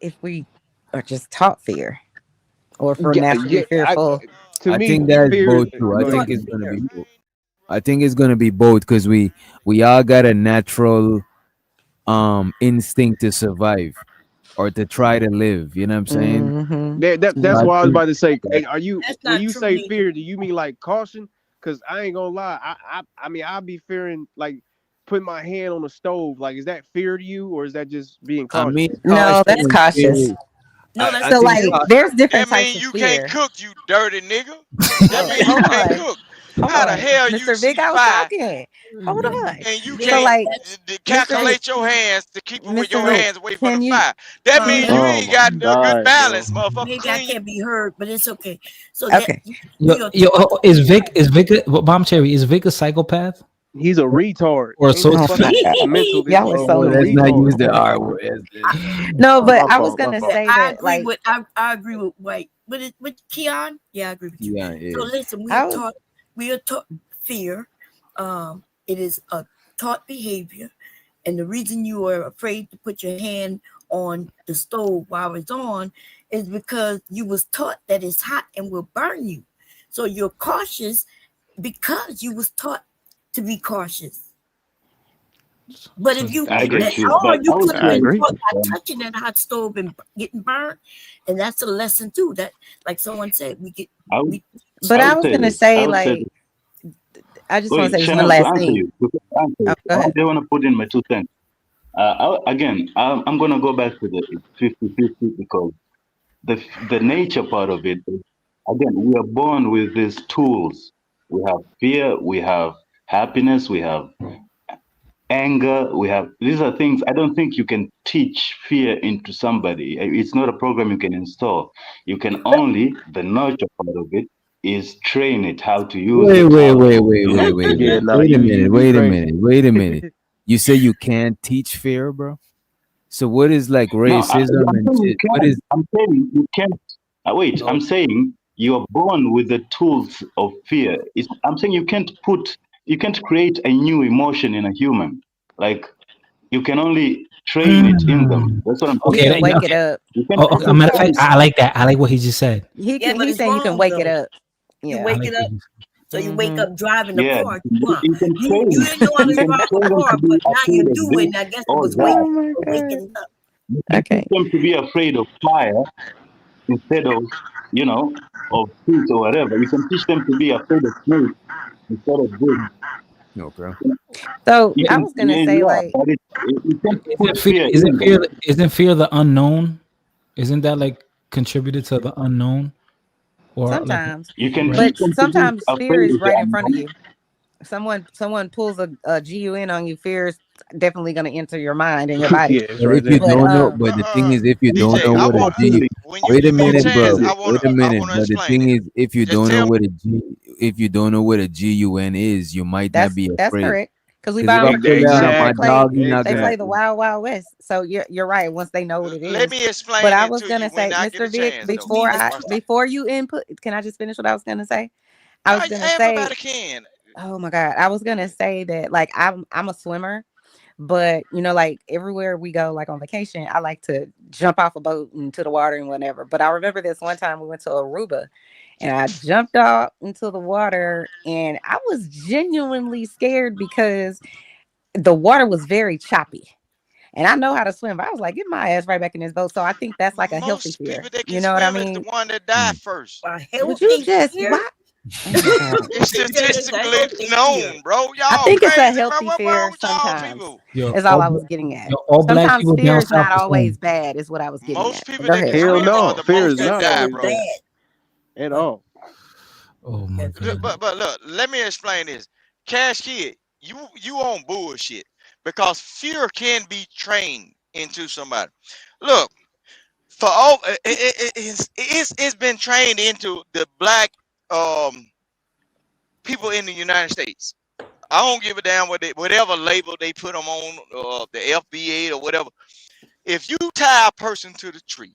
if we are just taught fear or if we're naturally fearful. To I me, think that's fear. both too. I Go think ahead. it's gonna be both. I think it's gonna be both because we all got a natural instinct to survive or to try to live. You know what I'm saying? Mm-hmm. That's I what I was think about to say. Hey, are you That's when not you true say neither. fear? Do you mean like caution? Because I ain't gonna lie. I mean I'll be fearing like putting my hand on the stove. Like, is that fear to you, or is that just being I cautious? mean No, caution that's and cautious. fear. No, that's I So think like fear. there's different That types mean of you can't fear. cook, you dirty nigga. That Oh, mean you hold can't on. cook. Hold How the on. hell you Mr. see Vic, I was fire talking. Hold on. and you So Vic, can't like that's Mr. Vic, calculate your hands to keep with Mr. your Vic, hands away from the can you fire? That mean you maybe Oh ain't my got a good God, bro. balance, motherfucker. maybe I Clean. can't be heard, but it's okay. So that okay. Is Vic Bomb Cherry, is Vic a psychopath He's a retard. or a Ain't that Oh my sociopath? fucking god. mental? This Y'all are he's so Oh, a let's not nasty. retard. use the R word. No, but My I was fault. My gonna fault. say I that agree like with I agree with White. With Keon, yeah, I agree with you. Yeah, So yeah. listen, I was we are taught fear. It is a taught behavior, and the reason you are afraid to put your hand on the stove while it's on is because you was taught that it's hot and will burn you. So you're cautious because you was taught to be cautious. But if you I get you, or but you I would could have I been say, agree. taught by touching that hot stove and getting burnt, and that's a lesson too. That, like someone said, I would, we but I I would was say gonna this. I say would say like this. I just want to Wait, say this one Chanel, to last answer thing. you, Oh, go I ahead. don't want to put in my 2 cents. Again, I'm going to go back to the 50-50 because the nature part of it is, again, we are born with these tools. We have fear, we have happiness, we have anger, we have, these are things I don't think you can teach fear into somebody. It's not a program you can install. You can only, the nurture part of it is train it, how to use Wait, it, wait, how wait, to, wait, you know, wait, wait, Yeah, wait. no, Wait a minute. you Wait a crazy. minute. Wait a minute. You say you can't teach fear, bro? So what is like no, racism I'm and saying you shit? What can. is I'm saying you can't. Wait, no? I'm saying you're born with the tools of fear. I'm saying you can't create a new emotion in a human. Like you can only train it in them. Mm. That's what I'm You saying. Okay, can wake it okay. up. You can. Oh, You okay. That's A can what matter of I fact, train. I like that. I like what he just said. yeah, but he's it's saying you can wrong wake it though. up. You Yeah. I wake like it what up, he so you wake Mm-hmm. up driving the Yeah, car. Huh? you can You train. didn't know how to You can drive a train them to car, be but now you afraid of do, this and I guess it or was that. Oh my god. waking up. You can teach Okay. them to be afraid of fire instead of, you know, of heat or whatever. You can teach them to be afraid of snakes instead of this. Okay. So You I can, was gonna yeah, say yeah, like but you can't put Isn't fear? fear Isn't in fear? them. Isn't fear the unknown? Isn't that like contributed to the unknown or like sometimes, You can right? teach but them to be sometimes fear afraid is of the right in front of unknown. you. Someone pulls a GUN on you, fear is definitely gonna enter your mind and your body. Yeah, it's But right if you there. But don't know, but the thing is, if you don't DJ, know It's I what a want G, absolutely when you wait a give me a minute, chance, bro. absolutely. Wait a I minute. wanna But the explain thing it. is, if you Just don't know tell me. what a G, if you don't know what a GUN is, you might not be that's afraid. correct. Because we Because if buy I them for pull kids out too. my Exactly. dog, you're not They gonna. play the Exactly. Wild Wild West. So you're right. Once they know what it Let is. me But explain I it was to you gonna when say, I get a Mr. Vic, chance, What you though. mean is Watch this. before you input, can I just finish what I was gonna say? I was gonna say, Everybody can. oh my god, I was gonna say that like I'm a swimmer. But like everywhere we go, like on vacation, I like to jump off a boat into the water and whatever. But I remember this one time we went to Aruba and I jumped off into the water and I was genuinely scared because the water was very choppy. And I know how to swim, but I was like, get my ass right back in this boat. So I think that's like a healthy Most fear. people that can You know what I swim is the mean? one that die Hmm. first. a Would you healthy just fear? why? Oh my god. It's He said it's a statistically healthy fear. known, bro. I Y'all think it's a crazy, bro. healthy What wrong fear with y'all sometimes. people? Yo, Is all I was getting at. all black Sometimes people fear down is south not the always same. bad, is what I was getting Most at. people Go that ahead, can Mr. Hell swim Vic. are no. the Fear most is That's that not die, always bro. bad bad. at But all. Oh my that's god. But look, let me explain this. Cash Kid, you on bullshit because fear can be trained into somebody. Look, for all it's been trained into the black um people in the United States. I don't give a damn whatever label they put them on, the FBA or whatever. If you tie a person to the tree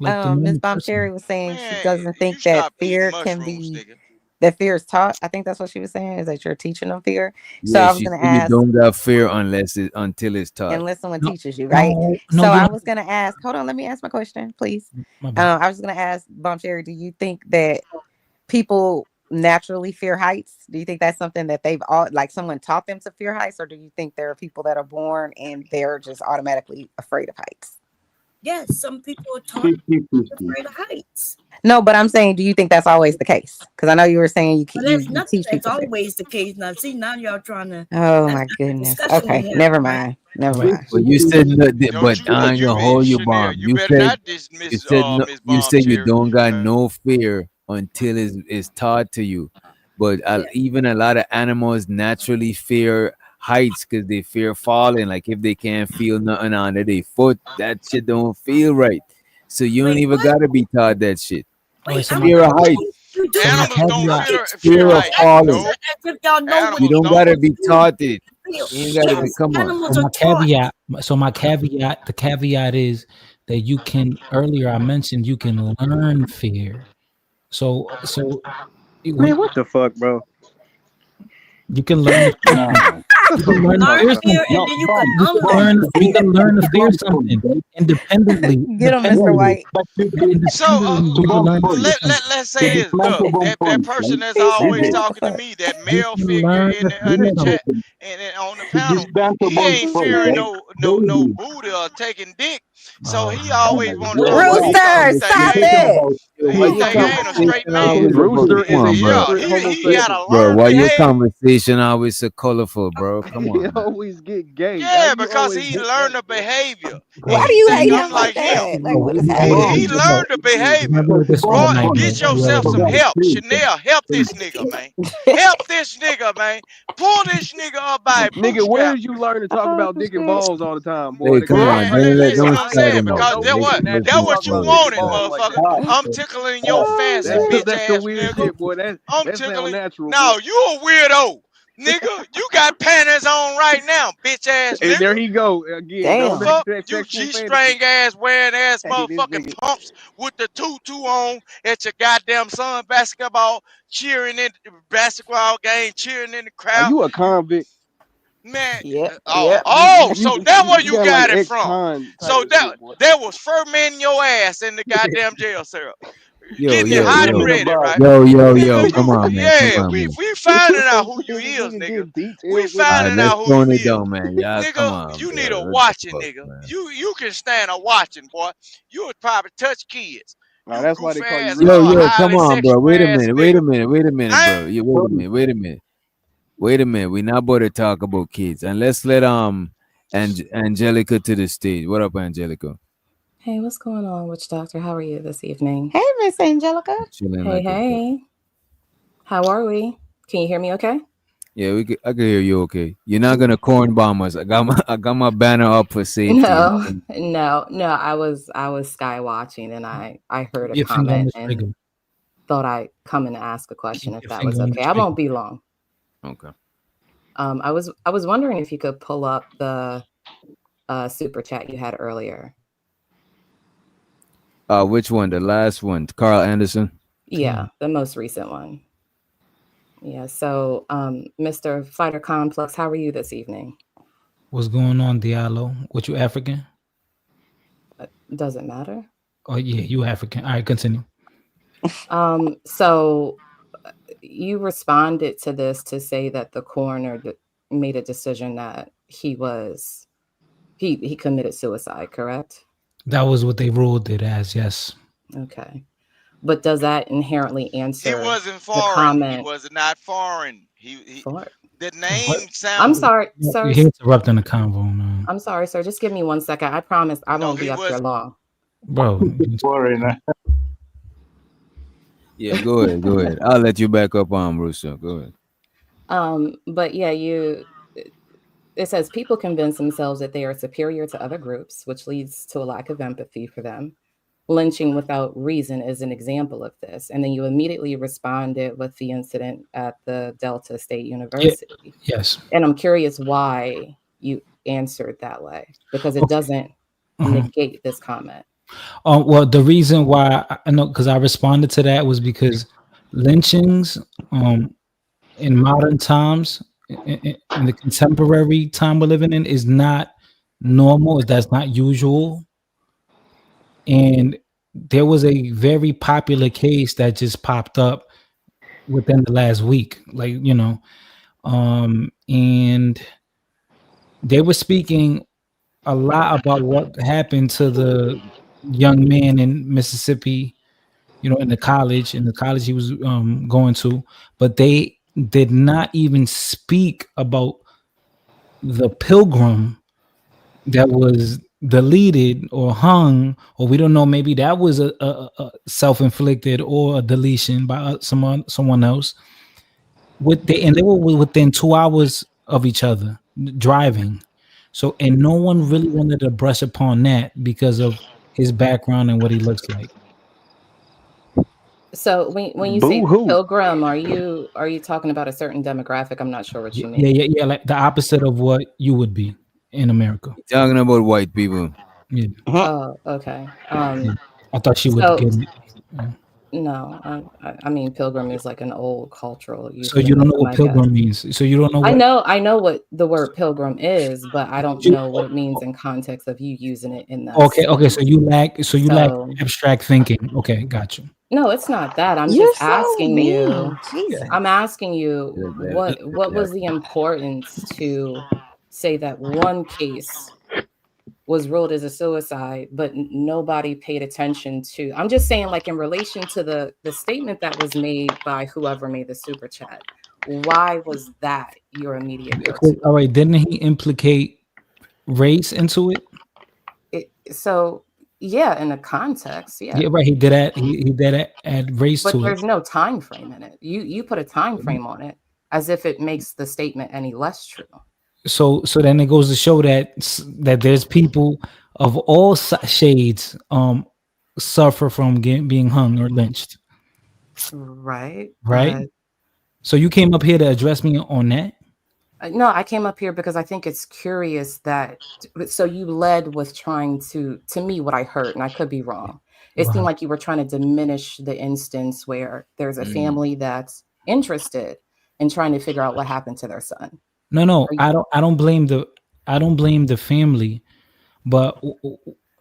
Like the Ms. normal Bomb person. Cherry was saying she Man, doesn't you think that stop eating fear can mushrooms, be nigga. that fear is taught. I think that's what she was saying, is that you're teaching them fear. So Yeah, I was she gonna said you ask, don't got fear until it's taught. unless someone No, teaches you, right? no, So you I don't. was gonna ask, hold on, let me ask my question, please. My bad. I was gonna ask Bomb Cherry, do you think that people naturally fear heights? Do you think that's something that they've all, like, someone taught them to fear heights, or do you think there are people that are born and they're just automatically afraid of heights? Yes, some people are taught afraid of heights. No, but I'm saying, do you think that's always the case? Because I know you were saying But you that's nothing teach that's people fear. always the case. Now, see, now y'all trying to. Oh That's my not the goodness. discussion Okay, we have, never right? mind. Never Right. mind. But you said no, Don't but you, I ain't you gonna and hold you, Chanel, Bomb. you better not dismiss Miss You Bomb said you Cherry. don't got no fear until it's taught to you. But even a lot of animals naturally fear heights because they fear falling. Like if they can't feel nothing under their foot, that shit don't feel right. So you don't Wait, even what? gotta be taught that shit. Wait, Wait, so I'm my Fear of heights. you do so my have Animals to don't caveat. fear Fear of heights. falling. Nope. as if y'all know what You Animals don't don't. gotta be taught it. feel. You ain't gotta be. Yes, Come on. animals So are my taught. caveat. So my caveat. The caveat is that you can. Earlier, I mentioned you can learn fear. So Man, what the fuck, bro? you can learn to fear Nah, something. You can learn to Learn fear fear, and no, something. then you Bob, can You can unlearn learn. the You fear. can learn to to fear Bob's point, something right? independently. Get him, Mr. Independently. White. But So Independently, to you can Bob's learn to point, fear let's something. to say this. Look, dismantle Bob's that point, person right? that's He said, always DJ, "What the talking to fuck?" me, that You male can figure learn in to the fear chat something. and on the to panel, dismantle he Bob's ain't point, fearing right? no Baby, booty or taking dick. So Oh, he oh always my want to God, talk to Bob, me because Rooster, stop we're talking it. about Why he your think I ain't a straight conversation man. always about? Rooster Come is a on, bro. Yeah, secret he got homosexual. to Bro, learn why your behavior. conversation always so colorful, bro? Come He on, man. always get gay. How Yeah, you because always he get learned gay, the bro? behavior, and Why hey, do he you think hate hey, him I'm like like him. that? Like, what is Bob. He happening? learned the can I behavior. do it this way Boy, tonight, get man? You yourself already some know. help. Chanel, help this nigga, man. Help this nigga, man. Pull this nigga up by a Nigga, where bootstrap. did you learn to talk Oh about dick and shit. balls all the time, boy? Hey, Because come I Man, on. ain't right Don't here. listen I, what don't I'm I ain't start saying, never him know up. because no that nigga what can Make that naturally him what talk you about slow. dick and wanted, balls like that. motherfucker. Hi, I'm tickling your fancy That's hi. bitch that's some ass weird nigga. shit, boy. I'm That sound tickling. natural, boy. No, you a weirdo. Nigga, you got panties on right now, bitch ass And nigga. there he go again, The going Damn. back fuck? to that You sexual fantasy. G-string ass wearing ass Hey, this motherfucking nigga. pumps with the tutu on at your goddamn son basketball, cheering in the basketball game, cheering in the Are crowd. you a You convict? Yep. oh Yep. so that where You you got like got it from. ex-con type So of that shit, boy. there was fermenting your ass in the goddamn jail cell. Yo, Getting it yo, hot and yo. Listen, ready, Bob, right? Yo. Nigga, Come you on, man. Come yeah, on, man. we finding out who you This is, nigga nigga. get We detailed with All it. right, finding let's out who you tone it is. down, man. Y'all, come Nigga, on, you need bro. a What the watching, fuck, nigga. man? You can stand a watching, boy. You would probably touch kids. Now You that's why they goofy call you ass, Rizz. Yo, come highly on, bro. sexual Wait a ass minute. nigga. Bro. Yeah, wait a minute. We're not about to talk about kids, and let's let Angelica to the stage. What up, Angelica? Hey, what's going on, Witch Doctor? How are you this evening? Hey, Miss Angelica. Chilling Hey, like a cat. hey. How are we? Can you hear me okay? Yeah, I can hear you. Okay, you're not gonna corn bomb us. I got my banner up for safety. You No, know? no. I was sky watching and I heard a Keep your finger on comment the and trigger. thought I'd come and ask a question Keep if your that finger was on the okay. I trigger. won't be long. Okay. I was wondering if you could pull up the super chat you had earlier. Which one? The last one, Carl Anderson. Yeah, the most recent one. Yeah. So, Mr. Fighter Complex, how are you this evening? What's going on, Diallo? What, you African? Doesn't matter. Oh yeah, you African. All right, continue. So you responded to this to say that the coroner made a decision that he committed suicide, correct? That was what they ruled it as. Yes. Okay. But does that inherently He answer wasn't the foreign. He comment was not foreign. He for? the What? name I'm sound sorry, sir. You're interrupting the convo, man. I'm sorry, sir. Just give me 1 second. I promise I no, won't he be up here was long. Bro. Foreigner. Yeah, go ahead. I'll let you back up on Russo. Go ahead. But yeah, it says people convince themselves that they are superior to other groups, which leads to a lack of empathy for them. Lynching without reason is an example of this. And then you immediately responded with the incident at the Delta State University. Yes. And I'm curious why you answered that way, because it doesn't negate this comment. Well, the reason why I know, because I responded to that was because lynchings in modern times, in the contemporary time we're living in, is not normal. That's not usual. And there was a very popular case that just popped up within the last week, like, and they were speaking a lot about what happened to the young man in Mississippi, in the college he was going to, but they did not even speak about the pilgrim that was deleted or hung, or we don't know, maybe that was a self-inflicted or a deletion by someone else. And they were within 2 hours of each other driving. So, and no one really wanted to brush upon that because of his background and what he looks like. So when you say pilgrim, are you talking about a certain demographic? I'm not sure what you mean. Yeah, like the opposite of what you would be in America. Talking about white people. Yeah. Oh, okay. I thought she would get it. No, I mean, pilgrim is like an old cultural So you don't know what pilgrim means. So you don't know what I know what the word pilgrim is, but I don't know what it means in context of you using it in that. Okay. So you lack abstract thinking. Okay, got you. No, it's not that. I'm just asking you. I'm asking you what was the importance to say that one case was ruled as a suicide, but nobody paid attention to. I'm just saying, like, in relation to the statement that was made by whoever made the super chat, why was that your immediate go-to? All right, didn't he implicate race into it? So yeah, in the context, yeah. Yeah, right. He did add race but to it. But there's no time frame in it. You put a time frame on it as if it makes the statement any less true. So then it goes to show that there's people of all shades suffer from being hung or lynched. Right. So you came up here to address me on that? No, I came up here because I think it's curious that. So you led with trying to me, what I heard, and I could be wrong. It seemed like you were trying to diminish the instance where there's a family that's interested in trying to figure out what happened to their son. No, I don't blame the family, but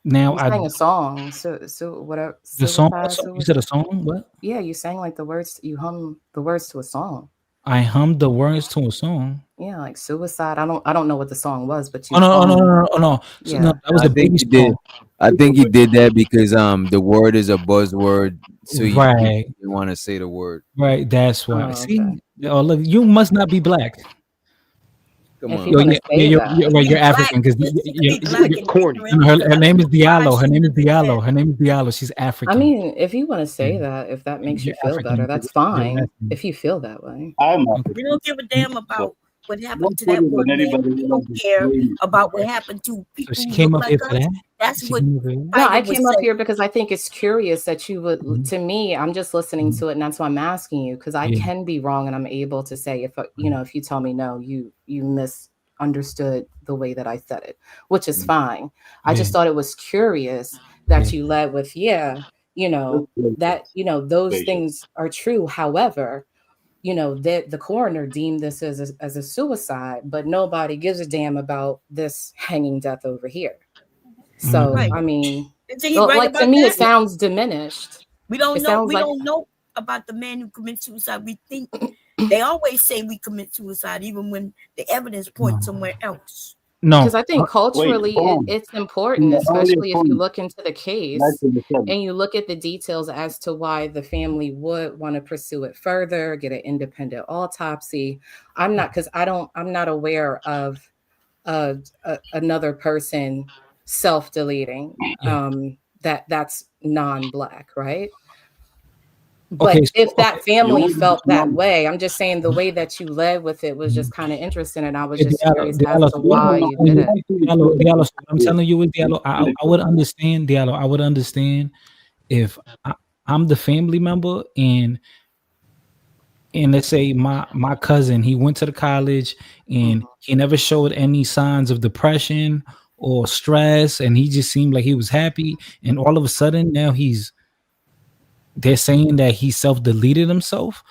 now I sang a song. So whatever. The song? You said a song? What? Yeah, you sang like the words. You hummed the words to a song. I hummed the words to a song. Yeah, like suicide. I don't know what the song was, but you. No. Yeah. No, that was I think he did that because the word is a buzzword, so you want to say the word. Right, that's why. Oh, See, you must not be black. Come on. You're African because you're corny. Her name is Diallo. Her name is Diallo. She's African. I mean, if you want to say that, if that makes you feel African, better, that's fine. If you feel that way. We don't give a damn about what happened to that one man. We don't care about what happened to people. So she came up here for that? That's what. No, I came up here because I think it's curious that you would. To me, I'm just listening to it, and that's why I'm asking you, because I can be wrong, and I'm able to say if if you tell me no, you misunderstood the way that I said it, which is fine. I just thought it was curious that you led with that those things are true. However, the coroner deemed this as a suicide, but nobody gives a damn about this hanging death over here. So I mean, to me, it sounds diminished. We don't know. We don't know about the man who commits suicide. We think they always say we commit suicide, even when the evidence points somewhere else. No, because I think culturally it's important, especially if you look into the case and you look at the details as to why the family would want to pursue it further, get an independent autopsy. I'm not aware of another person self-deleting that's non-black, right? But if that family felt that way, I'm just saying the way that you led with it was just kind of interesting, and I was just curious as to why you did it. Diallo, I'm telling you, Diallo, I would understand, Diallo. I would understand if I'm the family member and let's say my cousin, he went to the college and he never showed any signs of depression or stress, and he just seemed like he was happy, and all of a sudden now he's they're saying that he self-deleted himself.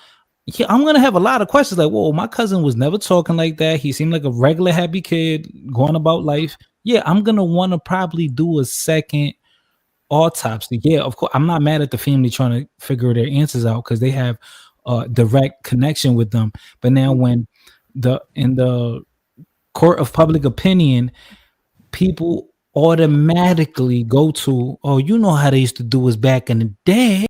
Yeah, I'm gonna have a lot of questions like, whoa, my cousin was never talking like that. He seemed like a regular happy kid going about life. Yeah, I'm gonna want to probably do a second autopsy. Yeah, of course. I'm not mad at the family trying to figure their answers out because they have a direct connection with them. But now when in the court of public opinion, people automatically go to, oh, you know how they used to do us back in the day.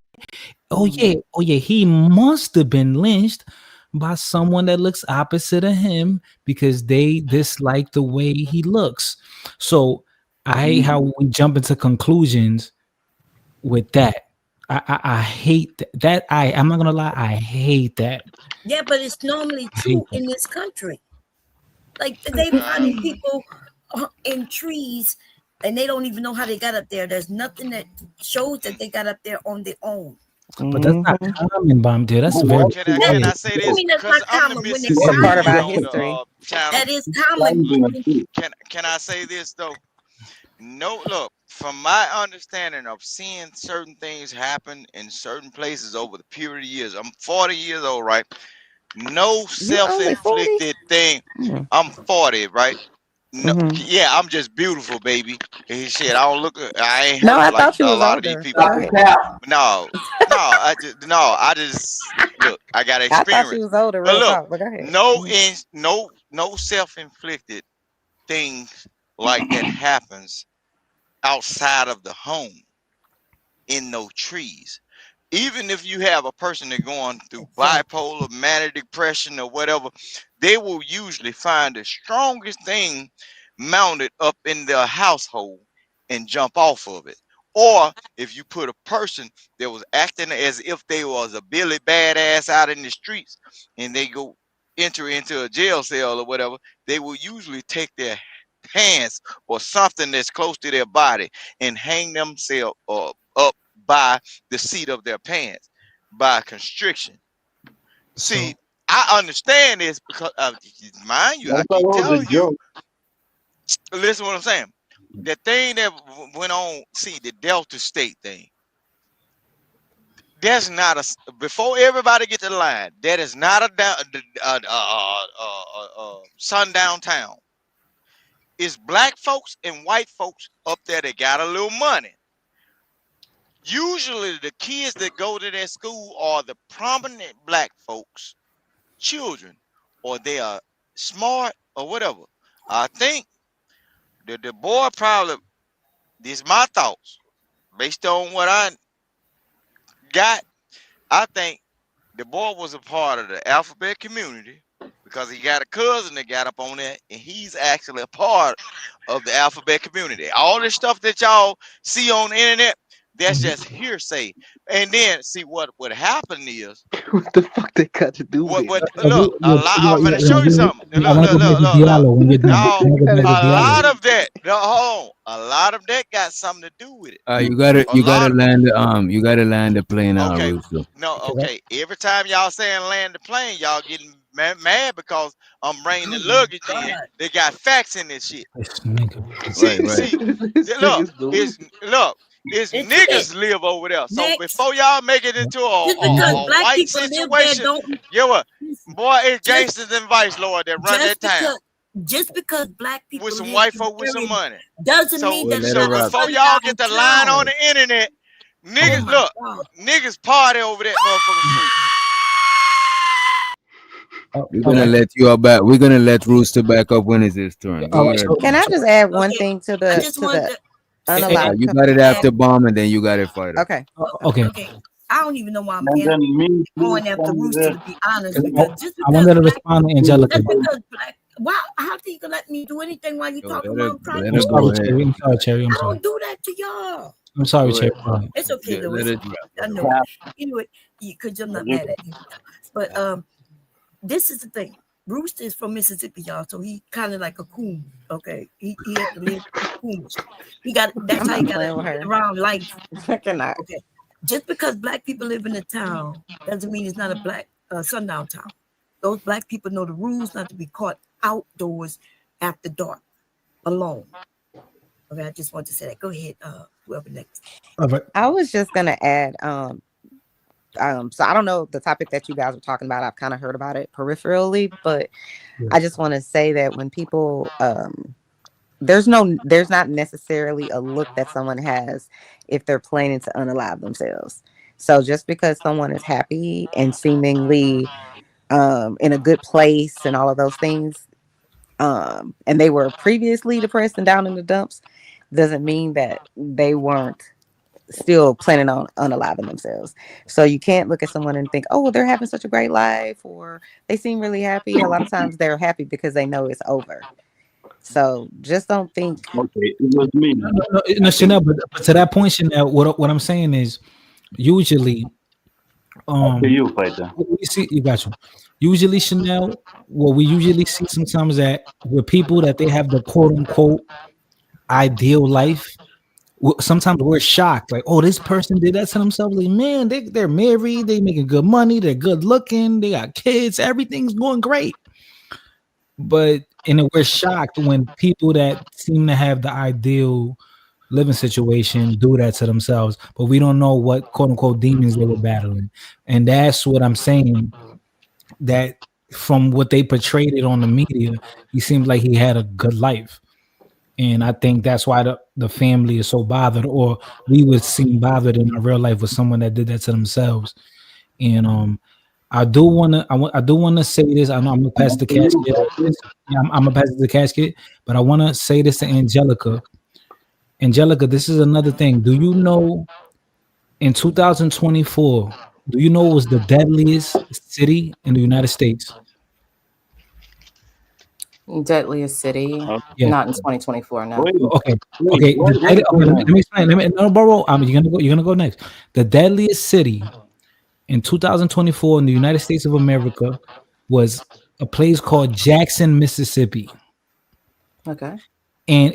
Oh yeah, he must have been lynched by someone that looks opposite of him because they dislike the way he looks. So I hate how we jump into conclusions with that. I hate that. I'm not gonna lie, I hate that. Yeah, but it's normally true in this country. Like they finding people in trees and they don't even know how they got up there. There's nothing that shows that they got up there on their own. But that's not common, Bomb Dude. That's very. Can I say this? That's Because not I'm the common when Mississippi it's part of our on history. the channel. That is common. Can I say this though? No, look, from my understanding of seeing certain things happen in certain places over the period of years, I'm 40 years old, right? No self-inflicted thing. I'm 40, right? No, yeah, I'm just beautiful, baby. He said, I don't look. I ain't No, hurt I like thought you a was lot of these older. people. Go ahead. No, I just look. I got I thought experience. you was older. But Real look, talk. But go ahead. no self-inflicted things like that happens outside of the home in no trees. Even if you have a person that's going through bipolar, manic depression, or whatever, they will usually find the strongest thing mounted up in their household and jump off of it. Or if you put a person that was acting as if they was a Billy Badass out in the streets and they go enter into a jail cell or whatever, they will usually take their hands or something that's close to their body and hang themselves up by the seat of their pants by constriction. See, I understand this because mind you, I keep telling you, listen what I'm saying. The thing that went on, see, the Delta State thing, that's not a, before everybody get to the line, that is not a sundown town. It's black folks and white folks up there that got a little money. Usually the kids that go to that school are the prominent black folks, children, or they are smart or whatever. I think the boy probably, these my thoughts, based on what I got, I think the boy was a part of the alphabet community because he got a cousin that got up on there and he's actually a part of the alphabet community. All this stuff that y'all see on the internet, that's just hearsay. And then see what happened is What the fuck they got to do with look, it? a lot. I'm gonna show you something. Look. Now, A lot of that. A lot of that got something to do with it. You gotta land the plane out, Okay. Rooster. No, okay. Every time y'all saying land the plane, y'all getting mad because I'm bringing the luggage in. They got facts in this shit. See, it's niggas live over there. So before y'all make it into a white situation, you what? Boy, it's gangsters and vice lord that run that town. Just because black people with some white folk with some money doesn't mean that so before y'all get the line on the internet, niggas niggas party over that motherfucking street. We're gonna let you back. We're gonna let Rooster back up when it's his turn. Can I just add one thing to the unallowed? You got it after Bomb, and then you got it Fighter. Okay. Okay. I don't even know why I'm going after Rooster, to be honest. Because just I wanted to respond to Angelica. Just because black, how do you let me do anything while you talking about? I'm sorry, Cherry. I'm sorry, Cherry. I don't do that to y'all. I'm sorry, Cherry. It's okay, though. I know. You know it, because you're not mad at me. But this is the thing. Rooster is from Mississippi, y'all, so he kind of like a coon. Okay, he had to live coons. That's how he got around life. Okay. Just because black people live in a town doesn't mean it's not a black sundown town. Those black people know the rules not to be caught outdoors after dark alone. Okay, I just want to say that. Go ahead, whoever next. I was just gonna add, So I don't know the topic that you guys were talking about. I've kind of heard about it peripherally, but I just want to say that when people there's not necessarily a look that someone has if they're planning to unalive themselves. So just because someone is happy and seemingly in a good place and all of those things, and they were previously depressed and down in the dumps, doesn't mean that they weren't still planning on unaliving themselves. So you can't look at someone and think, oh, well, they're having such a great life, or they seem really happy. A lot of times they're happy because they know it's over. So just don't think. Okay, it was me. No, Chanel, but to that point, Chanel, what I'm saying is usually After you, fighter. you see, you got you. Usually, Chanel, what we usually see sometimes that with people that they have the quote unquote ideal life, sometimes we're shocked, like, oh, this person did that to themselves. Like, man, they're married, they making good money, they're good looking, they got kids, everything's going great. But we're shocked when people that seem to have the ideal living situation do that to themselves, but we don't know what quote unquote demons they were battling. And that's what I'm saying, that from what they portrayed it on the media, he seemed like he had a good life. And I think that's why the family is so bothered, or we would seem bothered in our real life with someone that did that to themselves. And I do want to say this. I know I'm gonna pass the casket. Yeah, I'm gonna pass the casket, but I want to say this to Angelica. Angelica, this is another thing. Do you know in 2024, do you know it was the deadliest city in the United States? Deadliest city, Yeah. not in 2024. No. Okay. Let me explain. No, bro. You're gonna go next. The deadliest city in 2024 in the United States of America was a place called Jackson, Mississippi. Okay. And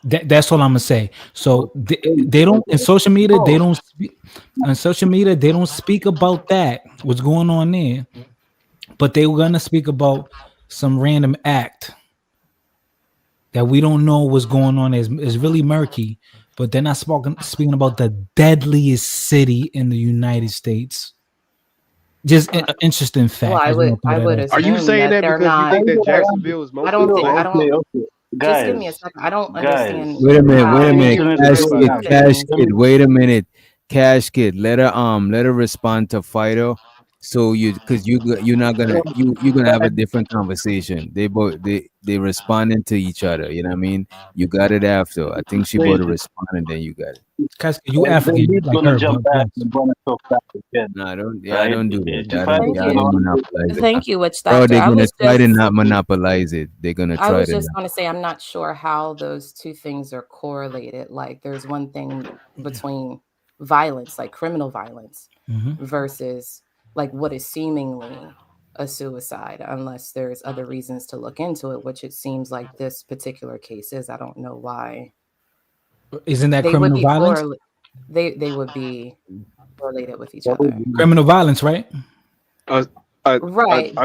that's all I'm gonna say. So they don't in social media. They don't speak on social media. They don't speak about that. What's going on there? But they were gonna speak about some random act that we don't know what's going on. Is really murky. But they're not speaking about the deadliest city in the United States. Just an interesting fact. Well, I would. Are you saying that because you think that Jacksonville is mostly? I don't think. I don't. Okay. Guys, just give me a second. I don't understand. Wait a minute. Casket. Wait a minute. Casket. Let her respond to Fido. So you're not gonna you're gonna have a different conversation. They responding to each other. You know what I mean? You got it after. I think she would have responded, then you got it. Casket, you African like her, jump back and want to talk back again. No, I don't. Yeah, I don't do that. I don't monopolize it. Thank you, Witch Bro, Doctor. they're gonna try to not monopolize it. They're gonna try. I was just going to say, I'm not sure how those two things are correlated. Like, there's one thing between violence, like criminal violence, versus like what is seemingly a suicide, unless there's other reasons to look into it, which it seems like this particular case is. I don't know why. Isn't that criminal violence? They would be related with each other. Criminal violence, right? Right. But when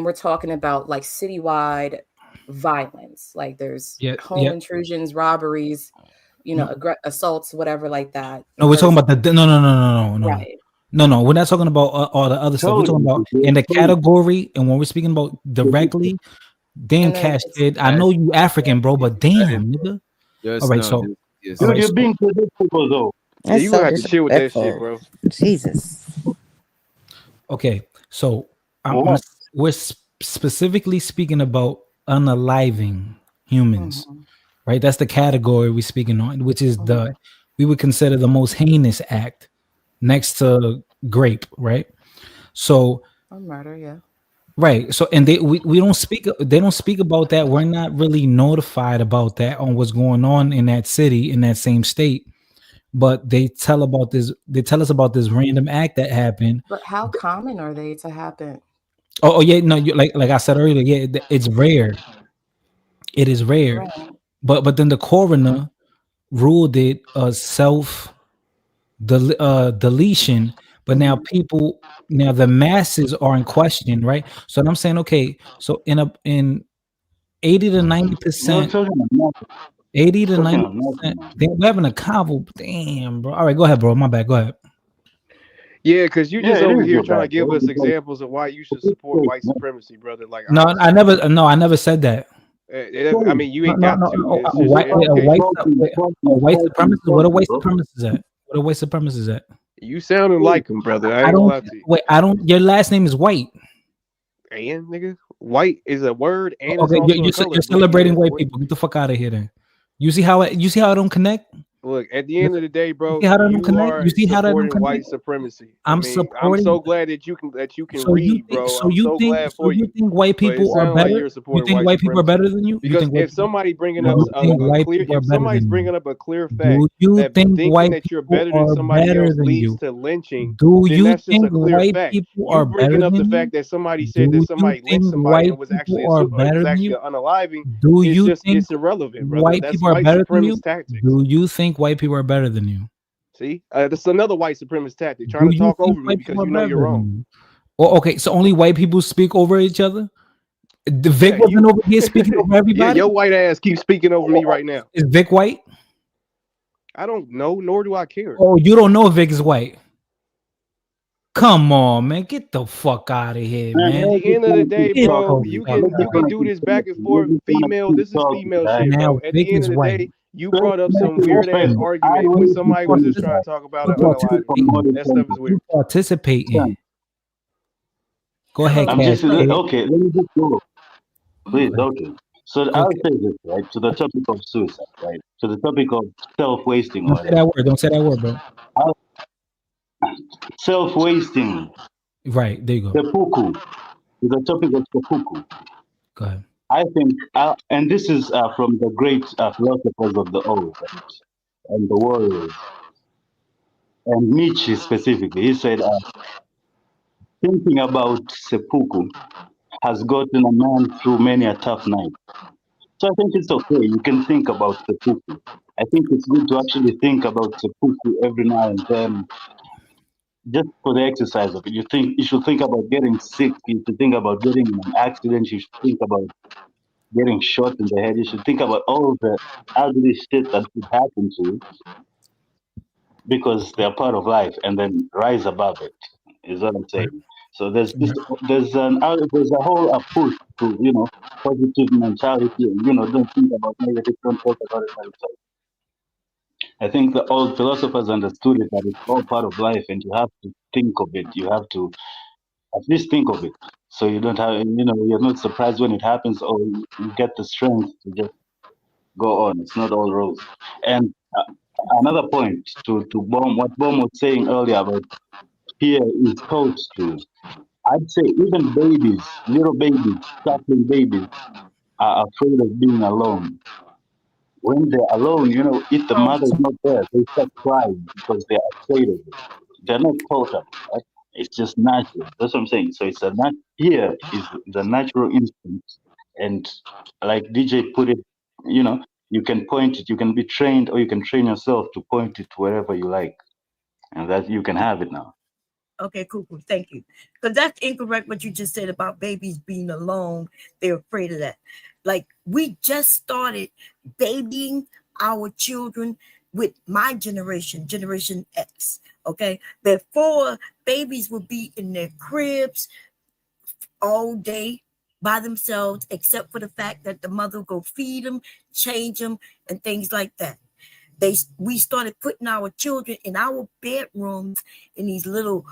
we're talking about, like, citywide violence, like there's home intrusions, robberies, assaults, whatever like that. No, we're talking about the no. Right. No, we're not talking about all the other stuff. We're talking about in the category, and when we're speaking about directly, damn, Cash Kid, I know you African, bro, but damn, nigga. Yes, all right, no, so yes, Dude, you're being predictable though. Yeah, you gonna have to chill with that shit, bro. Jesus. Okay, so we're specifically speaking about unaliving humans, right? That's the category we're speaking on, which is we would consider the most heinous act next to grape, right? So or murder, yeah. Right. So and we don't speak about that. We're not really notified about that on what's going on in that city, in that same state. But they tell us about this random act that happened. But how common are they to happen? Oh yeah, no, like I said earlier, yeah, it's rare. It is rare. Right. But then the coroner ruled it a self deletion. But now the masses are in question, right? So I'm saying, okay, so in 80 to 90%. 80 to Talking 90%. We're having a convo. Damn, bro. All right, go ahead, bro. My bad. Go ahead. Yeah, because you Yeah, just it over is here your trying to bad, give bro. us Because examples of why you should support white supremacy, brother. Like No, I never said that. I mean, you ain't No, got to. It's a just white, an wait, a white, education. wait, a white supremacist. What a white supremacist at? What a white supremacist at? You sounding like him, brother. I ain't gonna don't lie to you. wait. I don't. Your last name is White. And nigga, white is a word, and it's Okay, also a color. you're celebrating white people. Get the fuck out of here, then. You see how I don't connect? Look, at the end of the day, bro, You see how that don't you connect? are You see how that don't supporting white connect? supremacy. I'm I'm supporting. so glad that you can So you read, think? bro. So I'm you so think? glad So for you you. think white But it people are sounds like better? you're You supporting think white white people are supremacy. better than you? Because you think if somebody bringing up you think a white clear, people are if better somebody's than you? bringing up a clear Do fact you that think thinking white that you're people better than are somebody better else than leads you? to lynching, Do then you that's just a think clear white fact. people You are bringing better up the than you? fact that somebody said Do that you somebody lynched think somebody white and was actually people are it better was than actually you? an unaliving. Do It's you just think it's irrelevant, brother. white That's people are white better than you? supremacist tactics. Do you think white people are better than you? See, that's another white supremacist tactic, trying Do to you talk think over me white because people are you know better you're wrong. than you? Well, okay, so only white people speak over each other? The Vic Yeah, wasn't over here speaking over yeah, everybody? your white ass keeps speaking over me right now. Is Vic white? I don't know, nor do I care. Oh, you don't know if Vic is white. Come on, man. Get the fuck out of here, Man, man. At the they're just end of the gonna day, keep Get bro, the talking. you fuck can They're just out. gonna do keep this back and talking. They're forth. just gonna Female, keep this is talking, female right? shit, Now bro. At Vic the end is of the white. day, you First, brought up make some it weird ass offensive. I argument when will keep somebody was on just this. trying to talk about You an But keep unaliving. participating. promoting That stuff is them. You weird. participating. Go ahead, Hello, I'm Cash. just hello. okay. Let me just go, please. Go Okay. So ahead. I'll say this, right, to the topic of suicide, right, to the topic of self-wasting or Don't say whatever. that word. Don't say that word, bro. Self-wasting, Right. There you go. seppuku, to the topic of seppuku. Go ahead. I think, and this is from the great philosophers of the old, right, and the warriors, and Nietzsche specifically. He said, thinking about seppuku has gotten a man through many a tough night. So I think it's okay. You can think about seppuku. I think it's good to actually think about seppuku every now and then, just for the exercise of it. You should think about getting sick. You should think about getting in an accident. You should think about getting shot in the head. You should think about all the ugly shit that could happen to you because they're part of life, and then rise above it. Is what I'm saying. So there's a whole push to positive mentality, and don't think about negative, don't talk about it. I think the old philosophers understood it that it's all part of life, and you have to think of it. You have to at least think of it, so you don't have you're not surprised when it happens, or you get the strength to just go on. It's not all rose. And another point to Bom, what Bom was saying earlier about fear is taught to. I'd say even babies, little babies, suckling babies, are afraid of being alone. When they're alone, if the mother is not there, they start crying because they're afraid of it. They're not taught up, right? It's just natural. That's what I'm saying. So it's fear is the natural instinct, and like DJ put it, you can point it, you can be trained, or you can train yourself to point it to wherever you like, and that you can have it now. Okay, cool. Thank you. Because that's incorrect what you just said about babies being alone. They're afraid of that. Like, we just started babying our children with my generation, Generation X. Okay. Before, babies would be in their cribs all day by themselves, except for the fact that the mother would go feed them, change them, and things like that. We started putting our children in our bedrooms in these little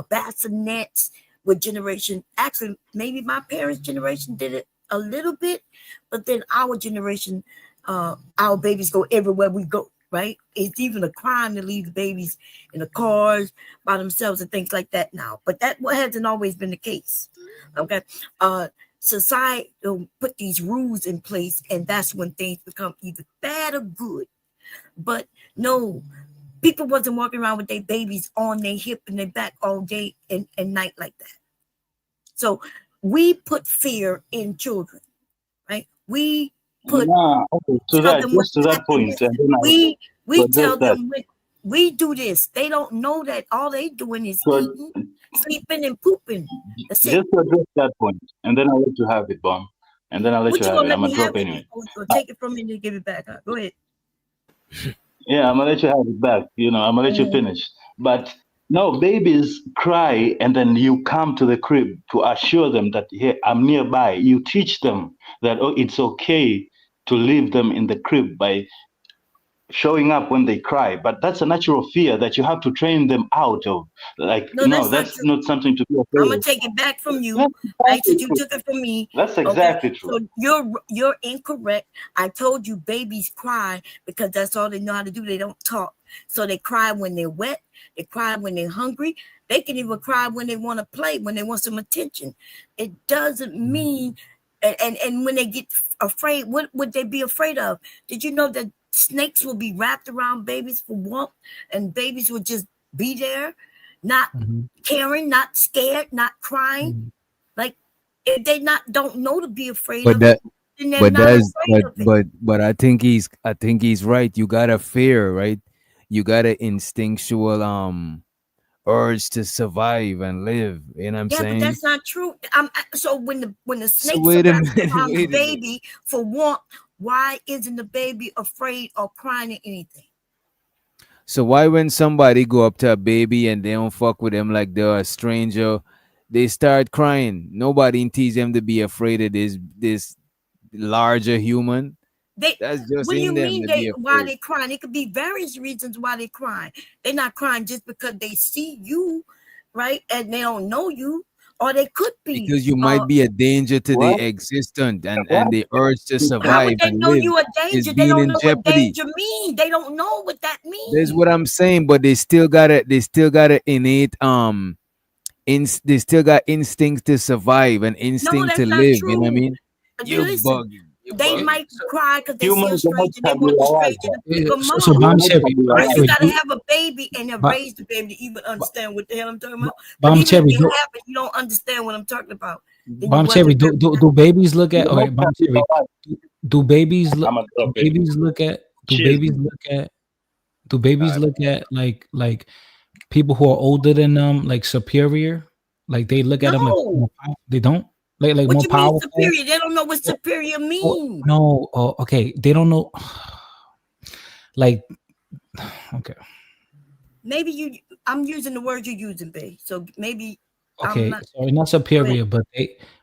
bassinets with generation. Actually, maybe my parents' generation did it a little bit, but then our generation, our babies go everywhere we go, right? It's even a crime to leave the babies in the cars by themselves and things like that now. But that hasn't always been the case. Okay. Society will put these rules in place, and that's when things become either bad or good. But no, people wasn't walking around with their babies on their hip and their back all day and night like that. So we put fear in children, right? We put Okay. tell them what's Just to that point, happiness. and then We address tell that. them we do this. They don't know that all they doing is So eating, sleeping, and pooping. That's it. just to address that point, and then I'll let you have it, Bomb. and then I'll let What you you have gonna it. let I'm me gonna have drop it anyway. or take it from me and give it back? Go ahead. Yeah, I'm gonna let you have it back. I'm gonna let you finish. But no, babies cry, and then you come to the crib to assure them that, hey, I'm nearby. You teach them that, oh, it's okay to leave them in the crib by showing up when they cry. But that's a natural fear that you have to train them out of. Like, No, no, that's not that's true. not something to be I'm afraid gonna of. take it back from you. That's Right, since exactly you true. took it from me. That's Okay, exactly true. so you're incorrect. I told you babies cry because that's all they know how to do. They don't talk, so they cry when they're wet. They cry when they're hungry. They can even cry when they want to play, when they want some attention. It doesn't mean, and when they get afraid, what would they be afraid of? Did you know that snakes will be wrapped around babies for warmth, and babies will just be there, not caring, not scared, not crying? Like, if they don't know to be afraid But of that it, then they're but not that's afraid of it. but I think he's right. You got a fear, right? You got an instinctual urge to survive and live. You know what I'm Yeah, but saying? that's not true. So when the So snakes are wait a wrapped minute, around the wait a minute. baby for warmth, why isn't the baby afraid or crying or anything? So why when somebody go up to a baby and they don't fuck with them like they're a stranger, they start crying? Nobody teach them to be afraid of this larger human. That's just What do in you them mean to be why afraid. they crying? It could be various reasons why they crying. They're not crying just because they see you, right? And they don't know you. Or they could be Because you might be a danger to the What? existent What? and the urge to how survive would they and know live you a is danger? They being don't in know what jeopardy. danger means. They don't know what that That's means. what I'm saying, but they still got a innate they still got instincts to survive and No, instinct to that's not live. You know what I true. mean? You You're listen. bugging. You're They bugging. might cry because they see a Humans are not stranger. They want the tabula stranger rasa. to pick them So up. We're Bomb not Cherry, tabula Bomb Right? You rasa. Cherry, gotta do, have a baby and then Bo- raise the baby to even understand what the hell I'm talking about. But Bomb even if Cherry, you do, have it, you don't understand what I'm talking about. Then you Bomb Cherry, wasn't very do babies look at? We're Okay, not Bomb tabula Cherry, rasa. do babies look? I'm gonna Do drop anyway. babies look at? Do Cheers. babies look at? Do babies look at like people who are older than them, like superior? Like they look at them like No. they don't like What more you mean powerful. superior? They don't know what superior Oh, means. no, oh, okay, they don't know. Like, okay, Maybe I'm using the word you're using, babe. So maybe I'm okay, not. sorry, not Go ahead. superior,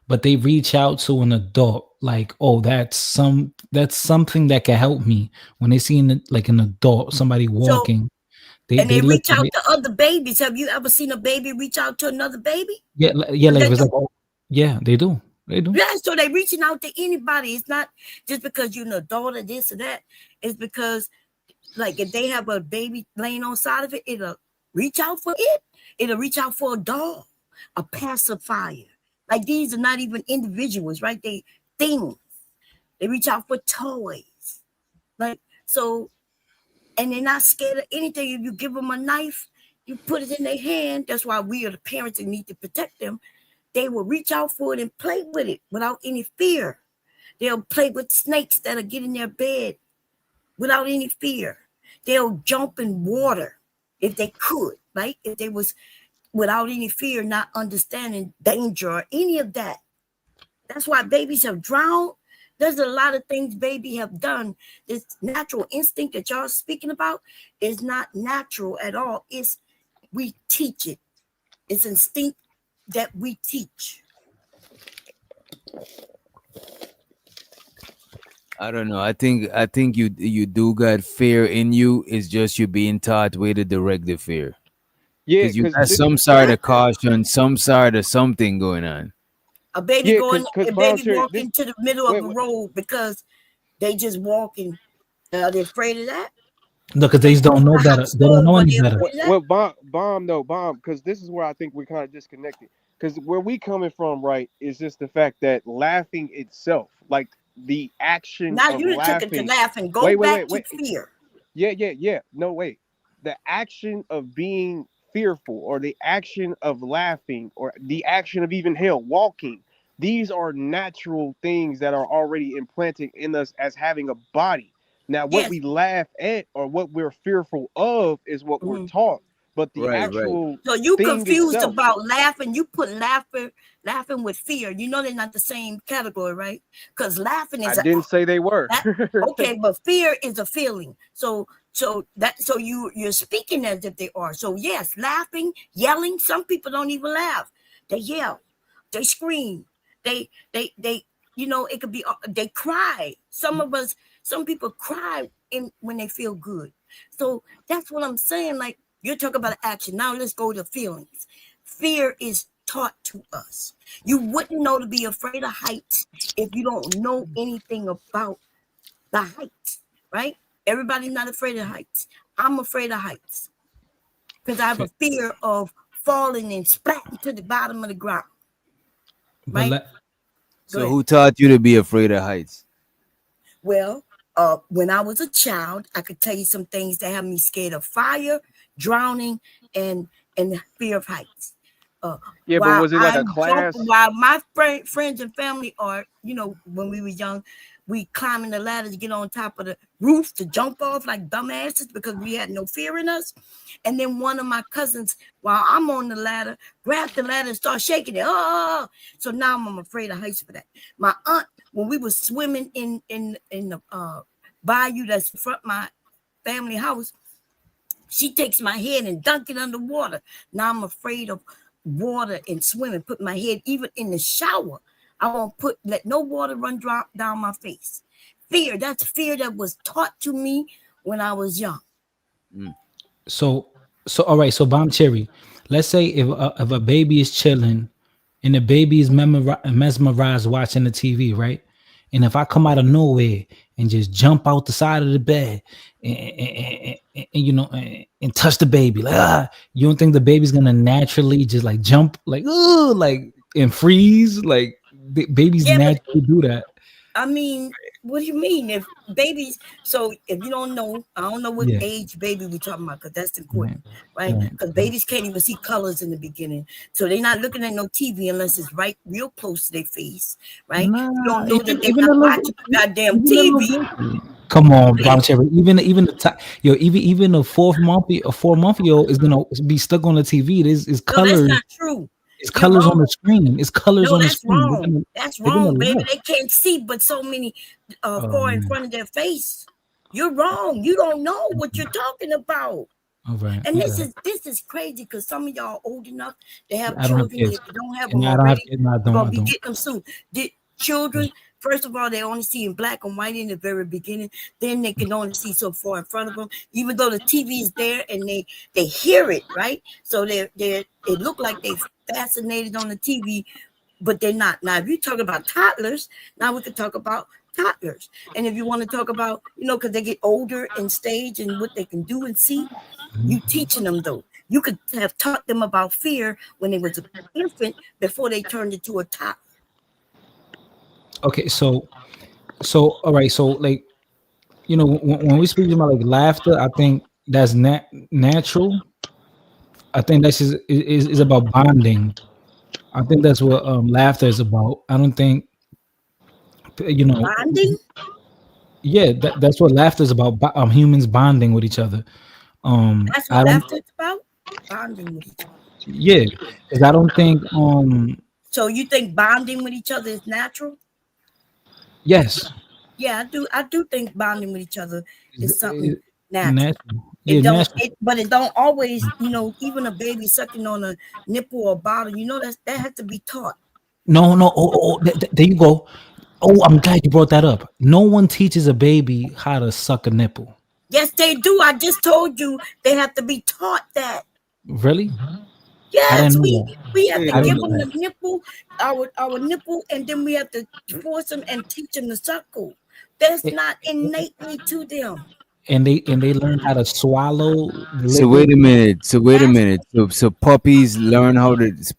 but they reach out to an adult. Like, oh, that's something that can help me. When they see like an adult, somebody So walking, and they they look reach at out it. to other babies. Have you ever seen a baby reach out to another baby? Yeah, yeah, like They it was do. like, oh, yeah, they do, they do. Yeah, so they reaching out to anybody. It's not just because you're an adult or this or that. It's because, like, if they have a baby laying on side of it, it'll reach out for it. It'll reach out for a dog, a pacifier. Like, these are not even individuals, right? They things. They reach out for toys. Like, so, and they're not scared of anything. If you give them a knife, you put it in their hand. That's why we are the parents that need to protect them. They will reach out for it and play with it without any fear. They'll play with snakes that'll get in their bed without any fear. They'll jump in water if they could, right? If they was without any fear, not understanding danger or any of that. That's why babies have drowned. There's a lot of things baby have done. This natural instinct that y'all speaking about is not natural at all. We teach it. It's instinct that we teach. I don't know. I think you do got fear in you. It's just you being taught way to direct the fear. Yeah, Because you because got some sort of caution, some sort of something going on. A baby yeah, going, because a baby volunteer. walking to the middle of Wait, the wait, road because they just walking. Are they afraid of that? No, because They they going don't to know the better. house They don't stove. know Are any they better. afraid of that? well, bomb, because this is where I think we're kind of disconnected. Because where we coming from, right, is just the fact that laughing itself, like the action Now of you done took it to laughing. laughing. Go Wait, back to wait. fear. Yeah. No, wait. The action of being fearful, or the action of laughing, or the action of even hell, walking, these are natural things that are already implanted in us as having a body. Now, what Yes. we laugh at or what we're fearful of is what we're Mhm. taught. but the actual So you thing confused itself, about laughing. You put laughing with fear. You know they're not the same category, right? Because laughing I is didn't say they were. okay, but fear is a feeling. So you're speaking as if they are. So yes, laughing, yelling. Some people don't even laugh. They yell, they scream, they it could be they cry. Some people cry when they feel good. So that's what I'm saying. Like you're talking about action. Now let's go to feelings. Fear is taught to us. You wouldn't know to be afraid of heights if you don't know anything about the heights, right? Everybody's not afraid of heights. I'm afraid of heights because I have a fear of falling and splatting to the bottom of the ground. Right? So who taught you to be afraid of heights? Well, when I was a child, I could tell you some things that have me scared of fire, drowning, and fear of heights. Yeah, but was it like a class? While my friends and family are, when we were young, we climbing the ladder to get on top of the roof to jump off like dumbasses because we had no fear in us. And then one of my cousins, while I'm on the ladder, grabbed the ladder and started shaking it. Oh, so now I'm afraid of heights for that. My aunt, when we were swimming in the bayou that's in front of my family house, she takes my head and dunk it underwater. Now I'm afraid of water and swimming. Put my head even in the shower. I won't let no water run down my face. Fear. That's fear that was taught to me when I was young. So all right. So Bomb Cherry, let's say if a baby is chilling and the baby is mesmerized watching the TV, right? And if I come out of nowhere and just jump out the side of the bed and touch the baby, like you don't think the baby's gonna naturally just like jump like and freeze? Like babies naturally do that. I mean, what do you mean? If babies, so if you don't know, I don't know what age baby we're talking about because that's important, right? Because babies can't even see colors in the beginning. So they're not looking at no TV unless it's right real close to their face, right? You don't know that they're not watching goddamn TV. Come on, Bomb Cherry. Even even a 4-month-old is gonna be stuck on the TV. It's colors. No, that's not true. It's colors on the screen. It's colors on the screen. Wrong. That's wrong, baby. They can't see but so many far in front of their face. You're wrong. You don't know what you're talking about. All right. And this is crazy because some of y'all old enough to have children. If you don't have them already, you're gonna be getting them soon. Children, first of all, they only see in black and white in the very beginning. Then they can only see so far in front of them, even though the TV is there and they hear it, right? So it look like they fascinated on the TV, but they're not. Now, if you talk about toddlers, now we can talk about toddlers. And if you want to talk about, because they get older in stage and what they can do and see, you teaching them though. You could have taught them about fear when they was an infant before they turned into a toddler. Okay, so all right, so like when we speak about like laughter, I think that's natural. I think that's just is about bonding. I think that's what laughter is about. I don't think bonding. Yeah, that's what laughter is about. Humans bonding with each other. That's what laughter is about. Bonding with each other. Yeah, because I don't think. So you think bonding with each other is natural? Yes. Yeah, I do think bonding with each other is something natural. Yeah, but it don't always, even a baby sucking on a nipple or bottle, that has to be taught. No. There you go. Oh, I'm glad you brought that up. No one teaches a baby how to suck a nipple. Yes, they do. I just told you they have to be taught that. Really? Yes, we have to give them the nipple, our nipple, and then we have to force them and teach them to suckle. That's not innately to them. And they learn how to swallow. So wait a minute. So puppies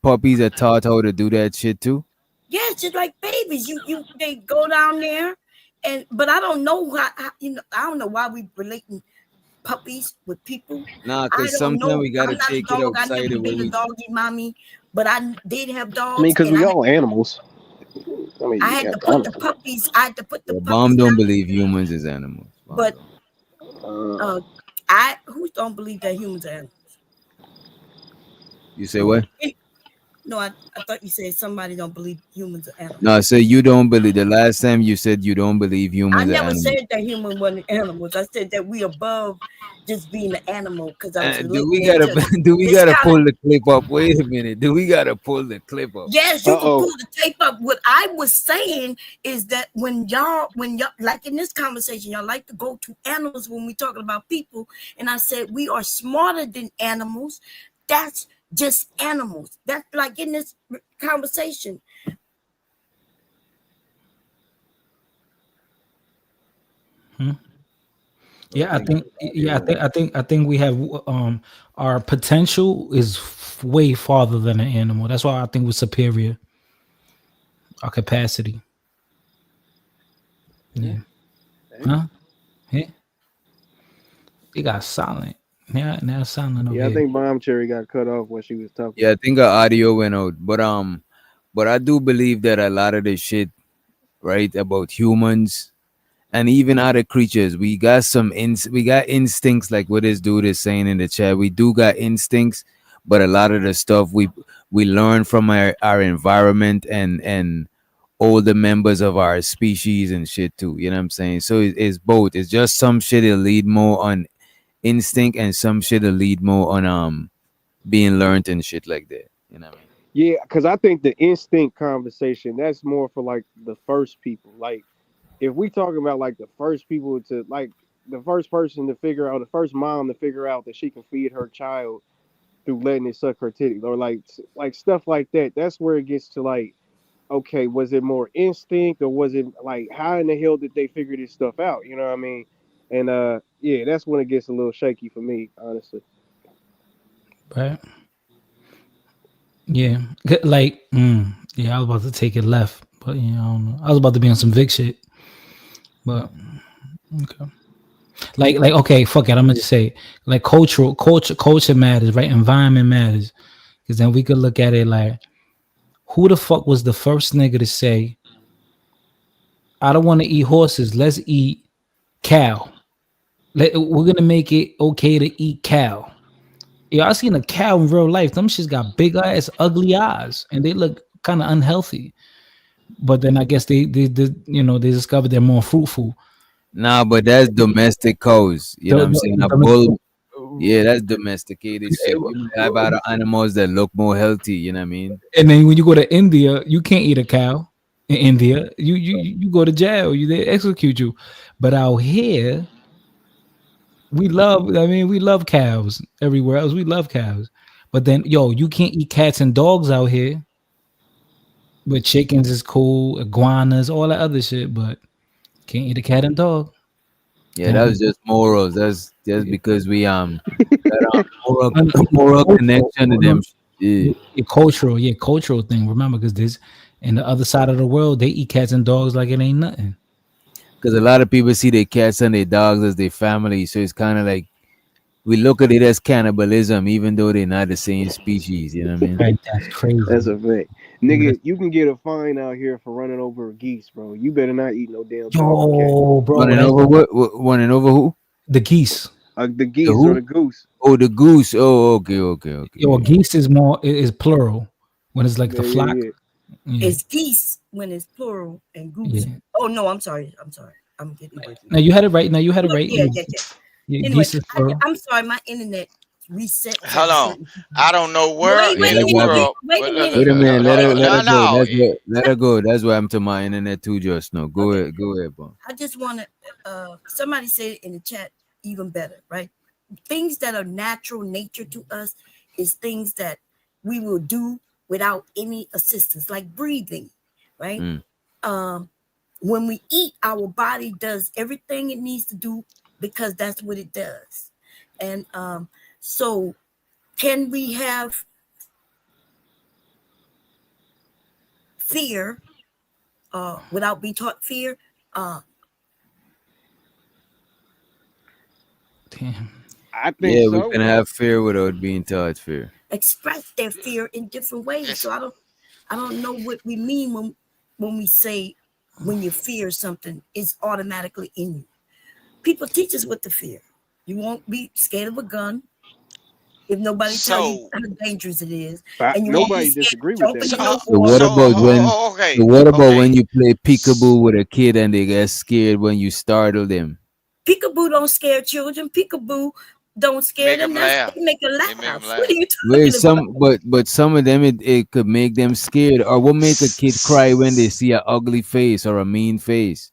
puppies are taught how to do that shit too? Yes, just like babies. They go down there, but I don't know how I don't know why we relating puppies with people. Nah, because sometimes we gotta take it outside. I never been a doggy mommy, but I did have dogs. I mean, because we all animals. I had to put the puppies. I had to put the puppies. Bomb don't believe humans is animals. But who don't believe that humans are animals? You say what? No, I thought you said somebody don't believe humans are animals. No, so you don't believe. The last time you said you don't believe I humans are never animals. said that human wasn't animals. I said that we above just being an animal because I was Do we relating it gotta to do we this gotta kind pull of. the clip up? Wait a minute. Do we gotta pull the clip up? Yes, you can pull the tape up. What I was saying is that when y'all like in this conversation, y'all like to go to animals when we talking about people, and I said we are smarter than animals. That's just animals. That's like in this conversation. Yeah, I think we have our potential is way farther than an animal. That's why I think we're superior. Our capacity. Yeah. Huh? Yeah. It got silent. Now it's silent over Yeah, I here. think Bomb Cherry got cut off when she was talking. Yeah, I think our audio went out. But I do believe that a lot of the shit, right, about humans and even other creatures, we got we got instincts like what this dude is saying in the chat. We do got instincts, but a lot of the stuff we learn from our environment and older members of our species and shit too. You know what I'm saying? So it's both. It's just some shit will lead more on instinct and some shit will lead more on being learned and shit like that. You know what I mean? Yeah, because I think the instinct conversation that's more for like the first people. Like if we talking about like the first people to like the first person to figure out, the first mom to figure out that she can feed her child through letting it suck her titty or like stuff like that. That's where it gets to like, okay, was it more instinct or was it like how in the hell did they figure this stuff out? You know what I mean? And yeah, that's when it gets a little shaky for me, honestly. Right. Yeah. Like, yeah, I was about to take it left, but I don't know. I was about to be on some Vic shit. But okay. Like, okay, fuck it. I'm gonna just say, like, culture matters, right? Environment matters, because then we could look at it like, who the fuck was the first nigga to say, I don't want to eat horses. Let's eat cow. We're gonna make it okay to eat cow. Yeah, I seen a cow in real life. Them shits got big ass, ugly eyes, and they look kind of unhealthy. But then I guess they they discovered they're more fruitful. Nah, but that's domestic cows. You know what I'm saying? A bull. Yeah, that's domesticated shit. You might have other animals that look more healthy. You know what I mean? And then when you go to India, you can't eat a cow. In India, you go to jail. They execute you. But out here, we love cows. Everywhere else, we love cows. But then, you can't eat cats and dogs out here. But chickens is cool, iguanas, all that other shit. But can't eat a cat and dog. Yeah, that was just morals. That's just because we that moral connection to them. Yeah. Cultural thing. Remember, because this in the other side of the world, they eat cats and dogs like it ain't nothing. Because a lot of people see their cats and their dogs as their family, so it's kind of like we look at it as cannibalism, even though they're not the same species. You know what I mean? Right, that's crazy. That's a fact. Nigga, you can get a fine out here for running over a geese, bro. You better not eat no damn possum cat. Bro, Running over what? Running over who? The geese. The geese or the goose. Oh, the goose. Oh, okay. Geese is is plural when it's like the flock. Yeah. It's geese when it's plural and goose. Yeah. Oh no, I'm sorry. I'm getting it. Now you had it right. Yeah. Anyway, geese is plural. I'm sorry, my internet reset. Hold on. I don't know where wait in the world. Wait a minute. Wait a minute. Let her go. That's why I'm to my internet too. Just no. Go ahead, bro. I just want to. Somebody said in the chat even better, right? Things that are natural nature to us is things that we will do without any assistance, like breathing, right? When we eat, our body does everything it needs to do because that's what it does. And so can we have fear without being taught fear? Damn. I think we can have fear without being taught fear. Express their fear in different ways. So I don't know what we mean when we say when you fear something, it's automatically in you. People teach us what to fear. You won't be scared of a gun. if nobody tell you So how dangerous it is, and you won't be Nobody scared disagree to with open that. so your Though. door for what it. about when? okay, So what about when okay. you play S- peekaboo with a kid and they get scared when you startle them? Peekaboo don't scare children. Peekaboo don't scare Make them. them That's laugh. they make a It make them laugh. What laugh. are you Wait, talking about? but some of them it could make them scared. Or what make a kid cry when they see an ugly face or a mean face?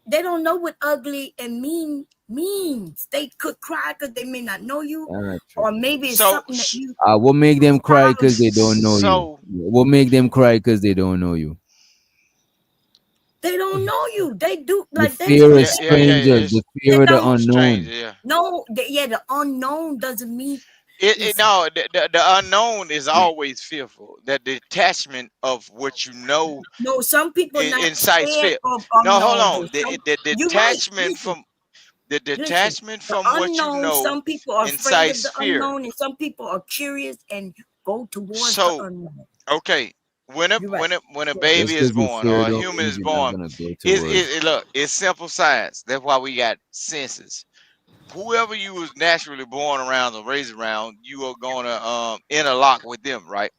They don't know what ugly and mean means. They could cry because they may not know you, That's not true. or maybe it's So something that you What make them cry because they don't know you? so What make them cry because they don't know you? they don't know you. They do The like they fear say of yeah, yeah, yeah. strangers, the It's fear they of the don't strange. unknown. Yeah. know. Yeah, the unknown doesn't mean It listen. no, the unknown is always fearful. That detachment of what you know No, some people not incites scared fear. of No, hold unknown though. on. The, Some the you're right. detachment from the Listen. detachment The from what you unknown, know some people are afraid of incites the fear. unknown, and some people are curious and go towards the So unknown. okay, You're right. when a Go ahead. baby Just is because you born fear or a don't human mean is you're not born, gonna go towards. look, it's simple science. That's why we got senses. Whoever you was naturally born around or raised around, you are gonna interlock with them, right?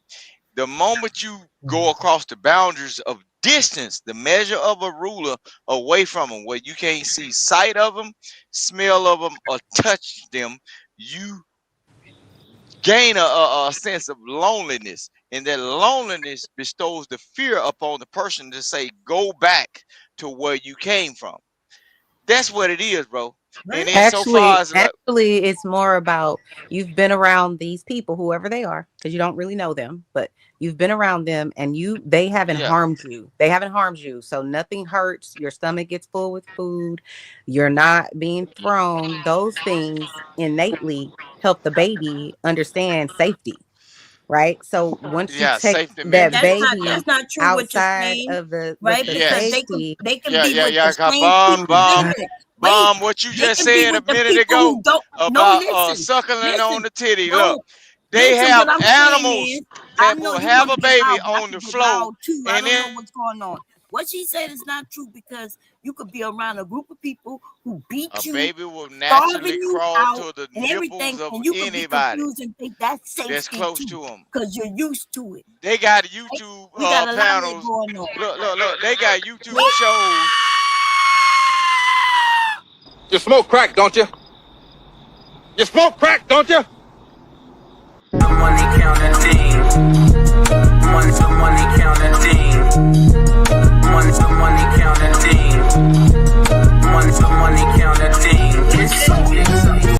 The moment you go across the boundaries of distance, the measure of a ruler away from them, where you can't see sight of them, smell of them, or touch them, you gain a sense of loneliness. And that loneliness bestows the fear upon the person to say, go back to where you came from. That's what it is, bro. And Right. then so far as like, Actually, it's more about you've been around these people, whoever they are, because you don't really know them, but you've been around them and they haven't yeah, harmed you. They haven't harmed you. So nothing hurts. Your stomach gets full with food. You're not being thrown. Those things innately help the baby understand safety, right? So once you yeah, take safety But that mechanism. baby that's not true what you're outside saying, of the right? the Because Yes. safety. they can Yeah, be yeah, with yeah. the 'Cause same Oh people. my God. Listen, wait. bomb, what you They just can be said a with the minute people ago who don't. No, about listen, suckling on listen. the titty. Look, No, they listen. have What I'm saying animals is, I that know will you have want a to get baby loud, but I on can the get floor, loud too. I and don't know then what's going on. What she said is not true because you could be around a group of people who a beat you, baby will starving naturally you crawl out, to the and nipples everything, of and you could be anybody confused and think that's that's safety close too to them. because you're used to it. They got Right? YouTube We got a lot of that panels. going on. Look. They got YouTube shows. You smoke crack, don't you? You smoke crack, don't you? The money counting thing. Money, the money counting thing. Money, the money counting thing. Money, the money counting thing. It's so exciting.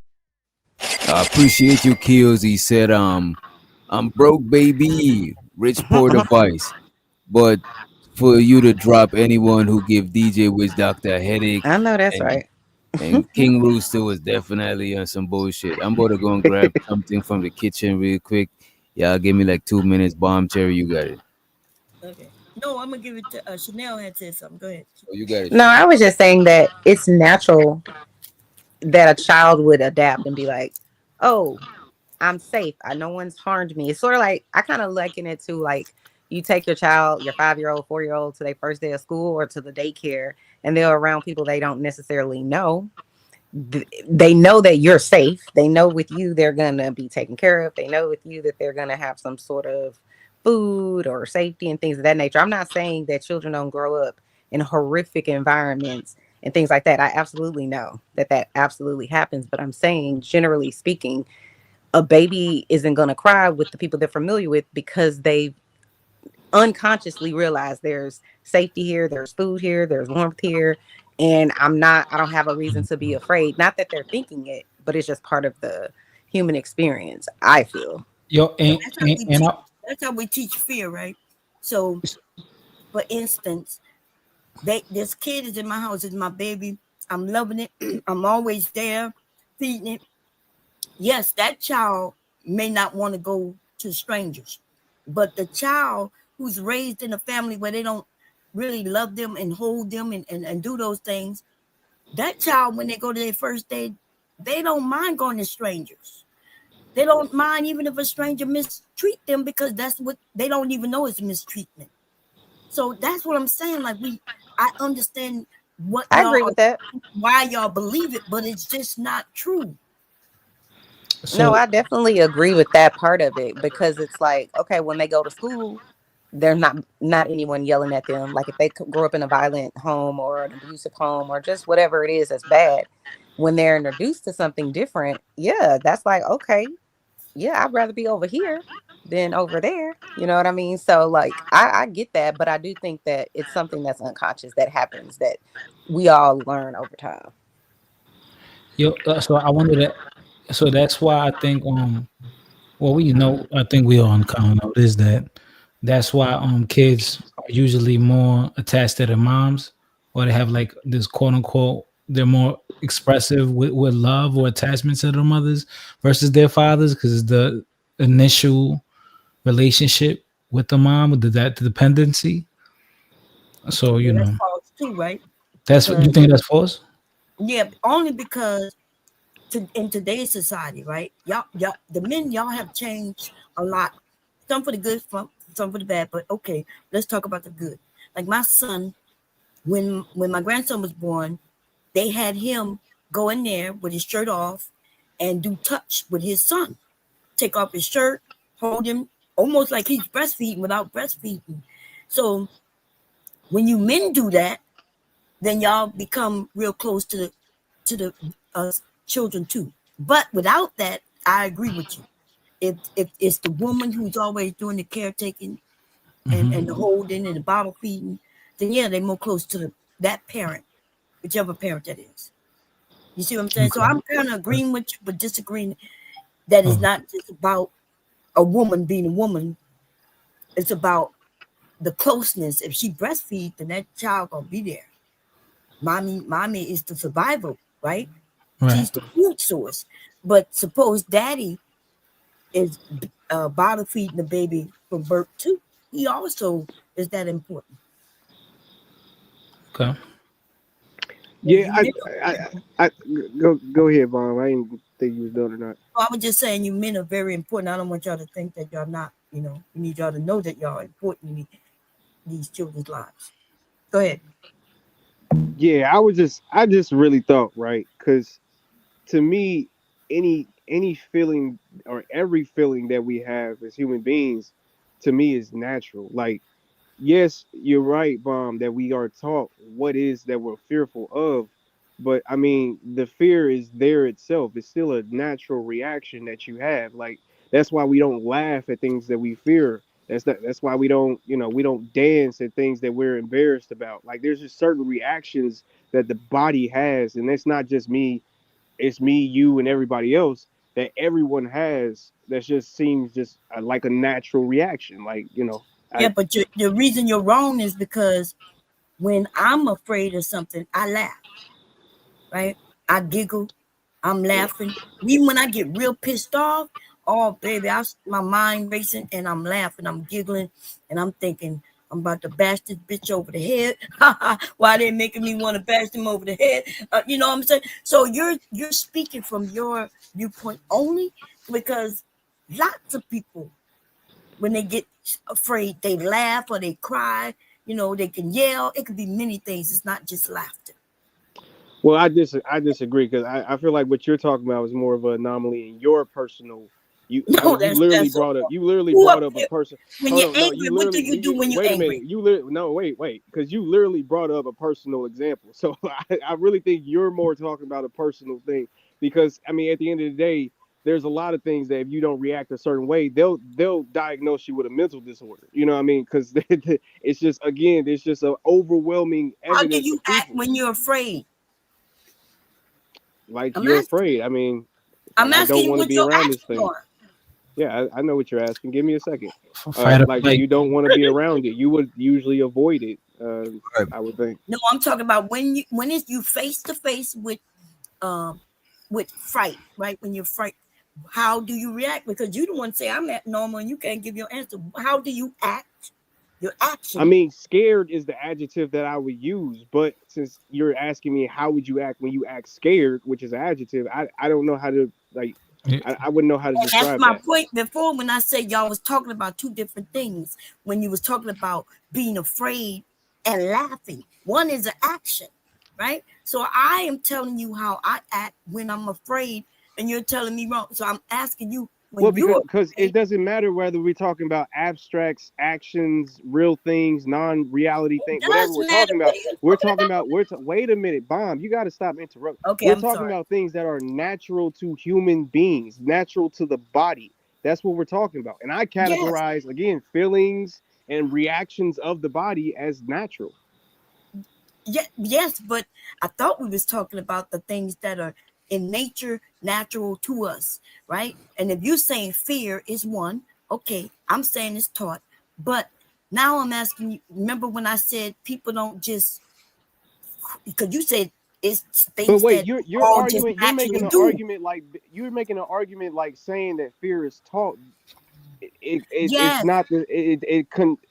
I appreciate you, Kills. He said, I'm broke, baby, rich poor device. But for you to drop anyone who give DJ Wiz Doctor a headache I know that's and right. King Rooster was definitely on some bullshit. I'm about to go and grab something from the kitchen real quick. Y'all give me like 2 minutes. Bomb Cherry, you got it. Okay. No, I'm gonna give it to Chanel. Had said something. Go ahead. Oh, you got it, No, Chanel. I was just saying that it's natural that a child would adapt and be like, oh, I'm safe. No one's harmed me. It's sort of like I kind of liken it to like you take your child, your 5-year-old, 4-year-old to their first day of school or to the daycare, and they're around people they don't necessarily know. They know that you're safe. They know with you they're gonna be taken care of. They know with you that they're gonna have some sort of food or safety and things of that nature. I'm not saying that children don't grow up in horrific environments and things like that. I absolutely know that that absolutely happens, but I'm saying generally speaking, a baby isn't going to cry with the people they're familiar with because they unconsciously realize there's safety here, there's food here, there's warmth here, and I don't have a reason to be afraid. Not that they're thinking it, but it's just part of the human experience, I feel. Yo, But that's how we and teach. That's how we teach fear, right? So, for instance, this kid is in my house. It's my baby. I'm loving it. I'm always there, feeding it. Yes, that child may not want to go to strangers, but the child who's raised in a family where they don't really love them and hold them and do those things, that child, when they go to their first day, they don't mind going to strangers. They don't mind even if a stranger mistreat them because that's what they don't even know is mistreatment. So that's what I'm saying. Like I understand what I y'all agree are, with that. why y'all believe it, but it's just not true. No, So I definitely agree with that part of it because it's like, okay, when they go to school, there's not anyone yelling at them. Like if they grow up in a violent home or an abusive home or just whatever it is that's bad, when they're introduced to something different, yeah, that's like, okay, yeah, I'd rather be over here than over there. You know what I mean? So like I get that, but I do think that it's something that's unconscious that happens that we all learn over time. so I wanted to. So that's why I think well, we know, I think we all kind of know this, that that's why kids are usually more attached to their moms, or they have like this quote unquote, they're more expressive with love or attachment to their mothers versus their fathers, because the initial relationship with the mom, with that dependency. So Yeah, that's false too, right? that's what you Because think that's false. yeah, only because in today's society, right? Y'all, the men, y'all have changed a lot. Some for the good, some for the bad. But okay, let's talk about the good. Like my son, when my grandson was born, they had him go in there with his shirt off and do touch with his son. Take off his shirt, hold him, almost like he's breastfeeding without breastfeeding. So when you men do that, then y'all become real close to the children too. But without that, I agree with you. If it's the woman who's always doing the caretaking and the holding and the bottle feeding, then yeah, they're more close to that parent, whichever parent that is. You see what I'm saying? So Okay. I'm kind of agreeing with you, but disagreeing that it's Oh, not just about a woman being a woman. It's about the closeness. If she breastfeeds, then that child gonna be there. Mommy is the survival, right? right. She's the food source. But suppose daddy is bottle feeding the baby from birth too. He also is that important. Okay. So Yeah, you I, men, I go ahead, Vaughn. I didn't think you was done or not. I was just saying you men are very important. I don't want y'all to think that y'all not. You know, we need y'all to know that y'all are important in these children's lives. Go ahead. Yeah, I just really thought, right? Because to me, any feeling or every feeling that we have as human beings, to me is natural. Like, yes, you're right, Bomb, that we are taught what is that we're fearful of. But I mean, the fear is there itself. It's still a natural reaction that you have. Like, that's why we don't laugh at things that we fear. That's why we don't, we don't dance at things that we're embarrassed about. Like, there's just certain reactions that the body has, and it's not just me, it's me, you, and everybody else, that everyone has, that just seems just like a natural reaction. Like, Yeah, I but the reason you're wrong is because when I'm afraid of something, I laugh, right? I giggle, I'm laughing. Even when I get real pissed off, oh baby, my mind racing and I'm laughing, I'm giggling, and I'm thinking I'm about to bash this bitch over the head. Why they making me want to bash them over the head? You know what I'm saying? So you're speaking from your viewpoint only, because lots of people, when they get afraid, they laugh or they cry. You know, they can yell. It could be many things. It's not just laughter. Well, I disagree because I feel like what you're talking about is more of an anomaly in your personal. I No, mean, that's so far. you literally Who up brought up a here? person. When Hold you're on, no, angry, you what do literally you do when you're wait a minute. angry? No, wait, because you literally brought up a personal example. So I really think you're more talking about a personal thing because I mean, at the end of the day, there's a lot of things that if you don't react a certain way, they'll diagnose you with a mental disorder. You know what I mean? Because it's just again, there's just an overwhelming How do evidence you of act people. when you're afraid? Like I'm you're asking. afraid. I mean, I'm like I asking don't you want to what be your around this actions thing. are. Yeah, I know what you're asking. Give me a second. Fight or Like flight. you don't want to be around it. You would usually avoid it. Right. I would think. No, I'm talking about when is you face to face with fright, right? When you're fright, how do you react? Because you don't want to say I'm at normal and you can't give your answer. How do you act? Your I action. mean, scared is the adjective that I would use, but since you're asking me how would you act when you act scared, which is an adjective, I don't know how to like. Yeah. I wouldn't know how to And that's describe my that. point before when I said y'all was talking about two different things. When you was talking about being afraid and laughing, one is an action, right? So I am telling you how I act when I'm afraid. and you're telling me wrong. So I'm asking you, when Well, you because it doesn't matter whether we're talking about abstracts, actions, real things, non-reality things, whatever does we're matter. talking What about. are you We're talking talking about? about wait a minute, Bomb. You got to stop interrupting. Okay, We're I'm talking sorry. about things that are natural to human beings, natural to the body. That's what we're talking about. And I Yes, categorize again feelings and reactions of the body as natural. yes, but I thought we was talking about the things that are in nature, natural to us, right? And if you're saying fear is one, okay, I'm saying it's taught, but now I'm asking you. Remember when I said people don't just, because you said it's But things wait, that you're all just arguing. You're naturally making an do. argument like saying that fear is taught. It's Yes, not it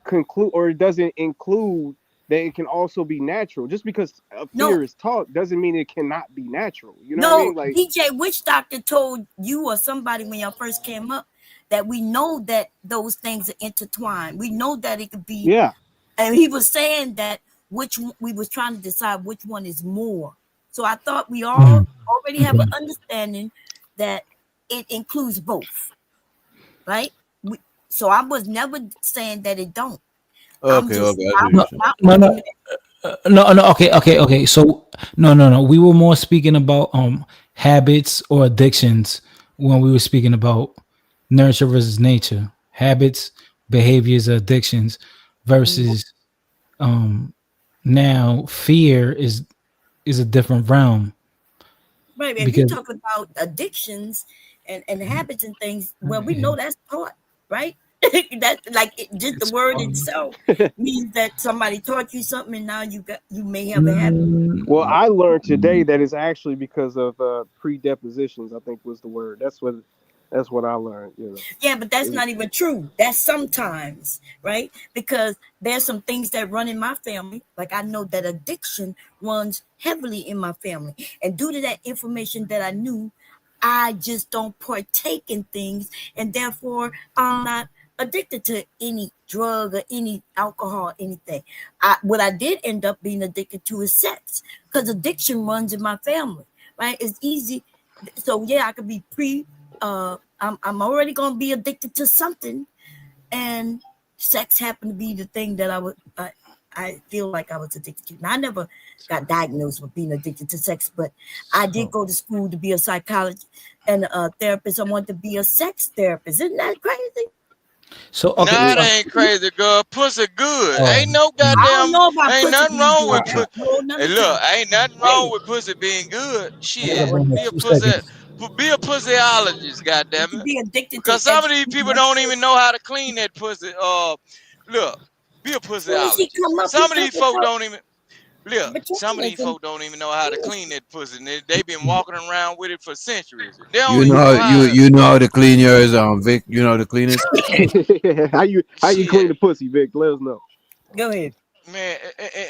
conclude, or it doesn't include that it can also be natural. Just because a no, fear is taught doesn't mean it cannot be natural. You know what I no. mean? Like, DJ Witch Doctor told you or somebody when y'all first came up that we know that those things are intertwined. We know that it could be, yeah. and he was saying that which we was trying to decide which one is more. So I thought we all already have an understanding that it includes both, right? We, so I was never saying that it don't. I'm Okay, just okay, I see what you're saying. my No, no, argument. no. Okay. So no. We were more speaking about habits or addictions when we were speaking about nurture versus nature. Habits, behaviors, addictions versus now fear is a different realm Right. If you because talk about addictions and habits and things, well, we know that's taught, right? That's like just the it's word itself means that somebody taught you something, and now you may have a habit. Well, I learned today that it's actually because of predepositions. I think was the word. That's what I learned. Yeah, but that's not even true. That's sometimes, right? Because there's some things that run in my family. Like I know that addiction runs heavily in my family. And due to that information that I knew, I just don't partake in things. And therefore, I'm not addicted to any drug or any alcohol, anything. What I did end up being addicted to is sex. Because addiction runs in my family, right? It's easy. So yeah, I could be I'm already gonna be addicted to something, and sex happened to be the thing that I feel like I was addicted to. Now, I never got diagnosed with being addicted to sex, but I did go to school to be a psychologist and a therapist. I wanted to be a sex therapist. Isn't that crazy? so okay. Nah, that ain't crazy, girl. Pussy good. Oh, Ain't no I don't goddamn, know about ain't pussy nothing being wrong good. with That's put. a whole Hey, nother look, topic. ain't nothing wrong with pussy being good. nigga, Shit, bring it be a 2 seconds. be a pussyologist, You goddamn can it. be addicted to Because some of these education. people That's don't true. even know how to clean that pussy. Look, be a As soon as he pussyologist. come up, he Some of talk these folk about don't even. Look, some of these materialism. folk don't even know how to Yes. clean that pussy. And they been walking around with it for centuries. They don't You even know know you how to. you know how to clean yours, Vic. You know how to clean it. how you clean Shit. the pussy, Vic? Let us know. Go ahead. Man,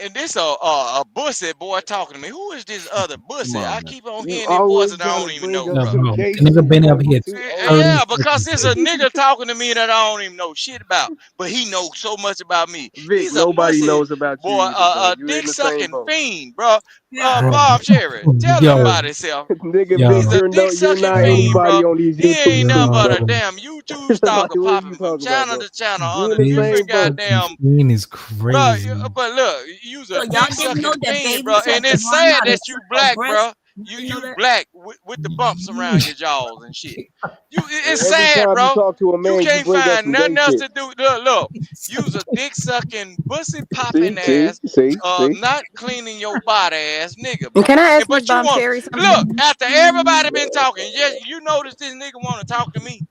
and this a bussy boy talking to me. Who is this other Come bussy? I on, man. keep on You hearing their always voices I gotta don't even bring know, us No, bro. some no. gay The nigga shit, been boy. up You here too old. 30 Yeah, because seconds. there's a nigga talking to me that I don't even know shit about, but he knows so much about me. Vic, He's a nobody pussy knows about you boy, either, bro. a You're in dick the same sucking boat. fiend, bro. Yeah. Bro. Bob Cherry, tell him Yo, about himself. Nigga, Vic, He's yo, a you're dick you're sucking not fiend, yo, anybody bro. on these He YouTube ain't nothing but a videos. yo. damn YouTube Like, stalker what are you popping from talking about, channel bro? to channel You under in the Big same different boat. fucking goddamn. fiend is Bro, crazy. but look, you's a So y'all dick didn't know sucking that fiend, bro. babies have And to it's learn sad how to that you suck a black, breast? bro. You know You that? black with the bumps around your jaws and shit. It's Every sad, time you bro. talk to a You man, you can't bring up find some gay nothing else shit. to do. Look. You's a dick sucking, pussy See, popping see, ass, see, see. not cleaning your body ass nigga, And bro. can I And ask Miss but you Bomb want Cherry look something? after everybody been talking. Yes, you notice this nigga want to talk to me,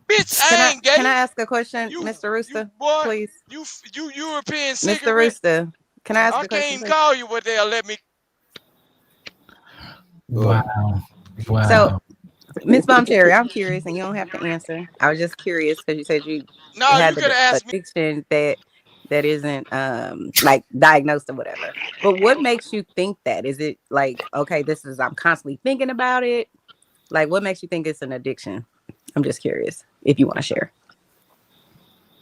bitch. Can I I ain't can I gay. ask a question, You Mr. you Rooster, boy. please? You European Mr. cigarette. Rooster, can I ask I a can't question, even please? call you, but they'll let me. Go ahead. Wow. So, Wow. Miss Bomb Cherry, I'm curious, and you don't have to answer. I was just curious because you said you No, you had could the have asked me. addiction that isn't like diagnosed or whatever. But what makes you think that? Is it like, okay, this is I'm constantly thinking about it? Like, what makes you think it's an addiction? I'm just curious if you want to share.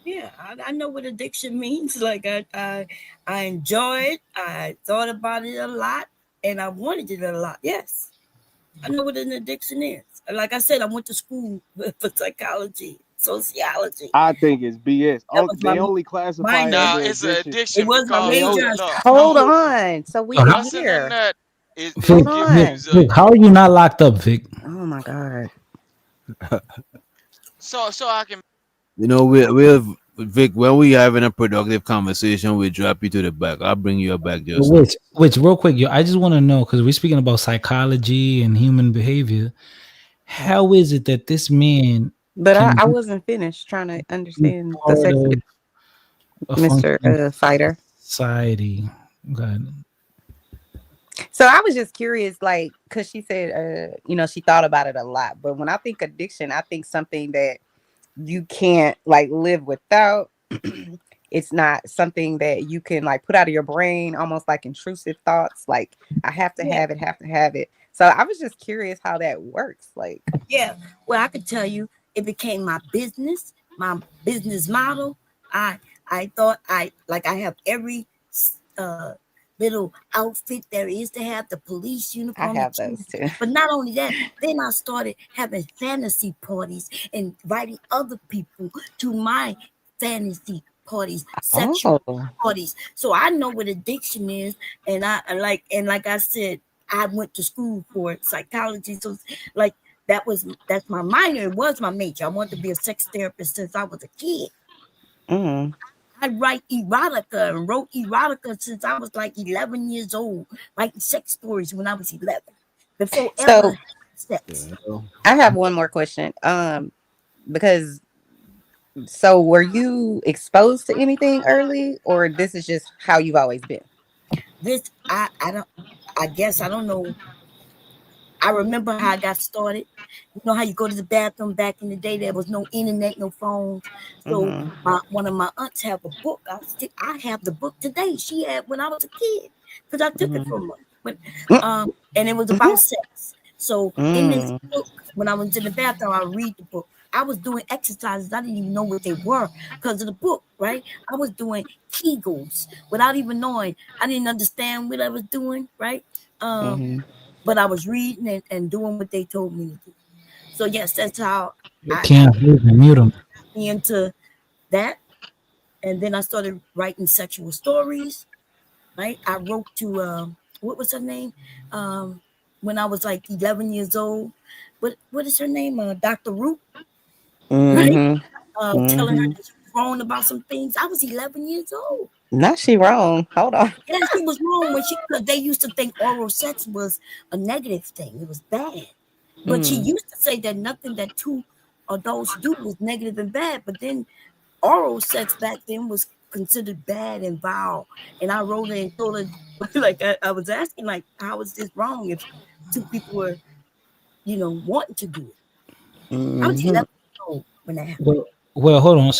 Yeah, I know what addiction means. Like I enjoy it. I thought about it a lot, and I wanted it a lot. Yes. I know what an addiction is. Like I said, I went to school for psychology, sociology. I think it's BS. That was They my only classify it minor. Now under it's an addiction. It addiction was my because They major. only look, Hold no, on. So we busting a here. nut Vic, it gives on. you Vic, how are you not locked up, Vic? Oh my God. so I can You know, we'll Vic, when we having a productive conversation, we drop you to the back. I'll bring you back just now. Which, real quick, yo, I just want to know because we're speaking about psychology and human behavior. How is it that this man But can I be wasn't finished trying to understand the part sex, of a Mr. functioning Fighter? society? God. So I was just curious, like, because she said, she thought about it a lot. But when I think addiction, I think something that you can't like live without. It's not something that you can like put out of your brain, almost like intrusive thoughts. Like I have to have it. So I was just curious how that works. Like, Yeah. Well, I could tell you, it became my business model. I thought I have every little outfit there is to have, the police uniform. I have those too. But not only that, then I started having fantasy parties and inviting other people to my fantasy parties, sexual parties. So I know what addiction is, and like I said, I went to school for psychology. So like that's my minor. It was my major. I wanted to be a sex therapist since I was a kid. Mm. I write erotica and wrote erotica since I was like 11 years old, writing sex stories when I was 11. Before ever sex. I have one more question. Because so were you exposed to anything early, or this is just how you've always been? This I don't know. I remember how I got started. You know how you go to the bathroom back in the day, there was no internet, no phones. So one of my aunts have a book. I have the book today. She had when I was a kid, because I took it from her. But and it was about sex. So in this book, when I was in the bathroom, I read the book. I was doing exercises. I didn't even know what they were because of the book, right? I was doing Kegels without even knowing. I didn't understand what I was doing, right? But I was reading and doing what they told me to do. So yes, that's how Can't mute him. into that. And then I started writing sexual stories. Right? I wrote to what was her name? When I was like 11 years old. What is her name? Dr. Root. Right? Telling her that she was wrong about some things. I was 11 years old. Not she wrong. Hold on. Yeah, she was wrong because they used to think oral sex was a negative thing. It was bad. But she used to say that nothing that two adults do was negative and bad. But then oral sex back then was considered bad and vile. And I wrote it and told her, like I was asking, like, how is this wrong if two people were, wanting to do it? I was 11 years old when that happened. Well, hold on.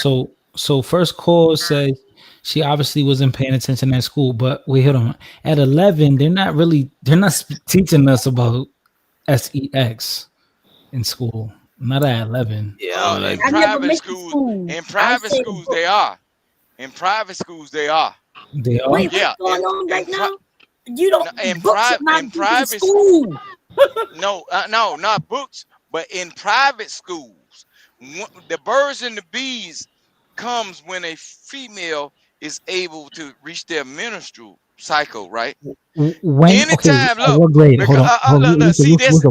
So first call says she obviously wasn't paying attention at school, but wait, hold on. At 11, they're not teaching us about sex in school. Not at 11. Yeah, in private schools they are. In private schools they are. They are. Wait, what's going on right now? You don't. In private school. No, not books, but in private schools, the birds and the bees comes when a female is able to reach their menstrual cycle, right? Anytime, look. What grade? Hold on. See, this the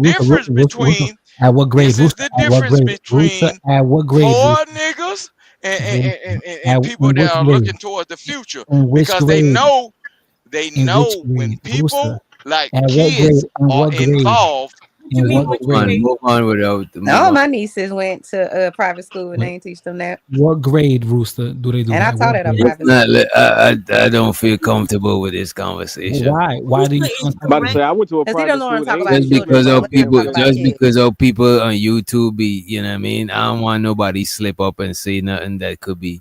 difference between. At what grade? This is the difference between at what grade? Poor niggas and people that are looking towards the future, because they know when people like kids are involved. Move on without. All my nieces went to private school and they didn't teach them that. What grade, Rooster, do they do? And I taught it on private school. I don't feel comfortable with this conversation. Why do you? About to say, I went to a private school. Just because of people on YouTube be, you know what I mean? I don't want nobody slip up and say nothing that could be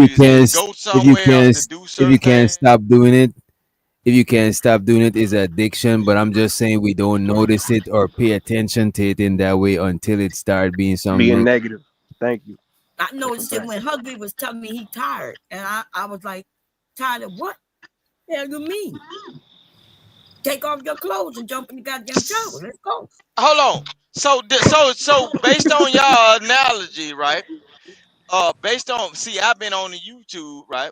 reason. Go somewhere else to do if certain you can't things. stop doing it, if you can't stop doing it, is addiction. But I'm just saying we don't notice it or pay attention to it in that way until it start being Being something. negative. Thank you. I That's a noticed it fact. when Huggy was telling me he tired, and I was like, tired of what? The hell you mean? Take off your clothes and jump in the goddamn shower. Let's go. Hold on. So based on y'all analogy, right? Based on I've been on the YouTube, right?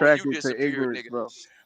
when you attracted to disappeared, ignorance, nigga. bro.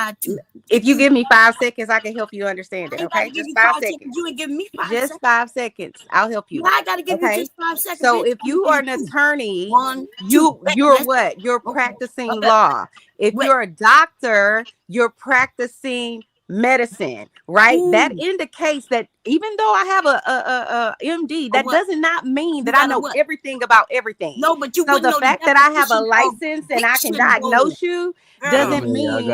Okay. If you give me 5 seconds, I can help you understand it. Okay, just 5 seconds. You ain't giving me 5 just seconds. 5 seconds. I'll help you. I gotta give you Okay. just 5 seconds. So bitch. if you are an attorney, One, you're That's- what? You're Okay. practicing Okay. law. If Wait. you're a doctor, you're practicing medicine, right? That Ooh. indicates that even though I have a MD, that does not mean that I know everything about everything. No, but you so the know fact that I have a license and I can diagnose you doesn't mean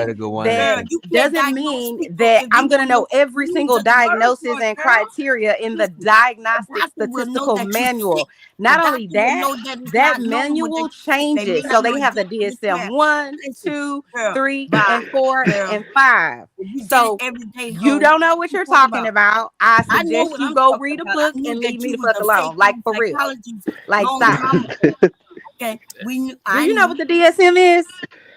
that I'm gonna know every single diagnosis and criteria in the diagnostic statistical manual. Not only that manual changes. So they have the DSM 1, 2, 3, and 4, and 5. So you don't know what you're talking about. I suggest you go read a book and leave me the fuck alone. Like for real. Like stop. Okay. Do you know what the DSM is?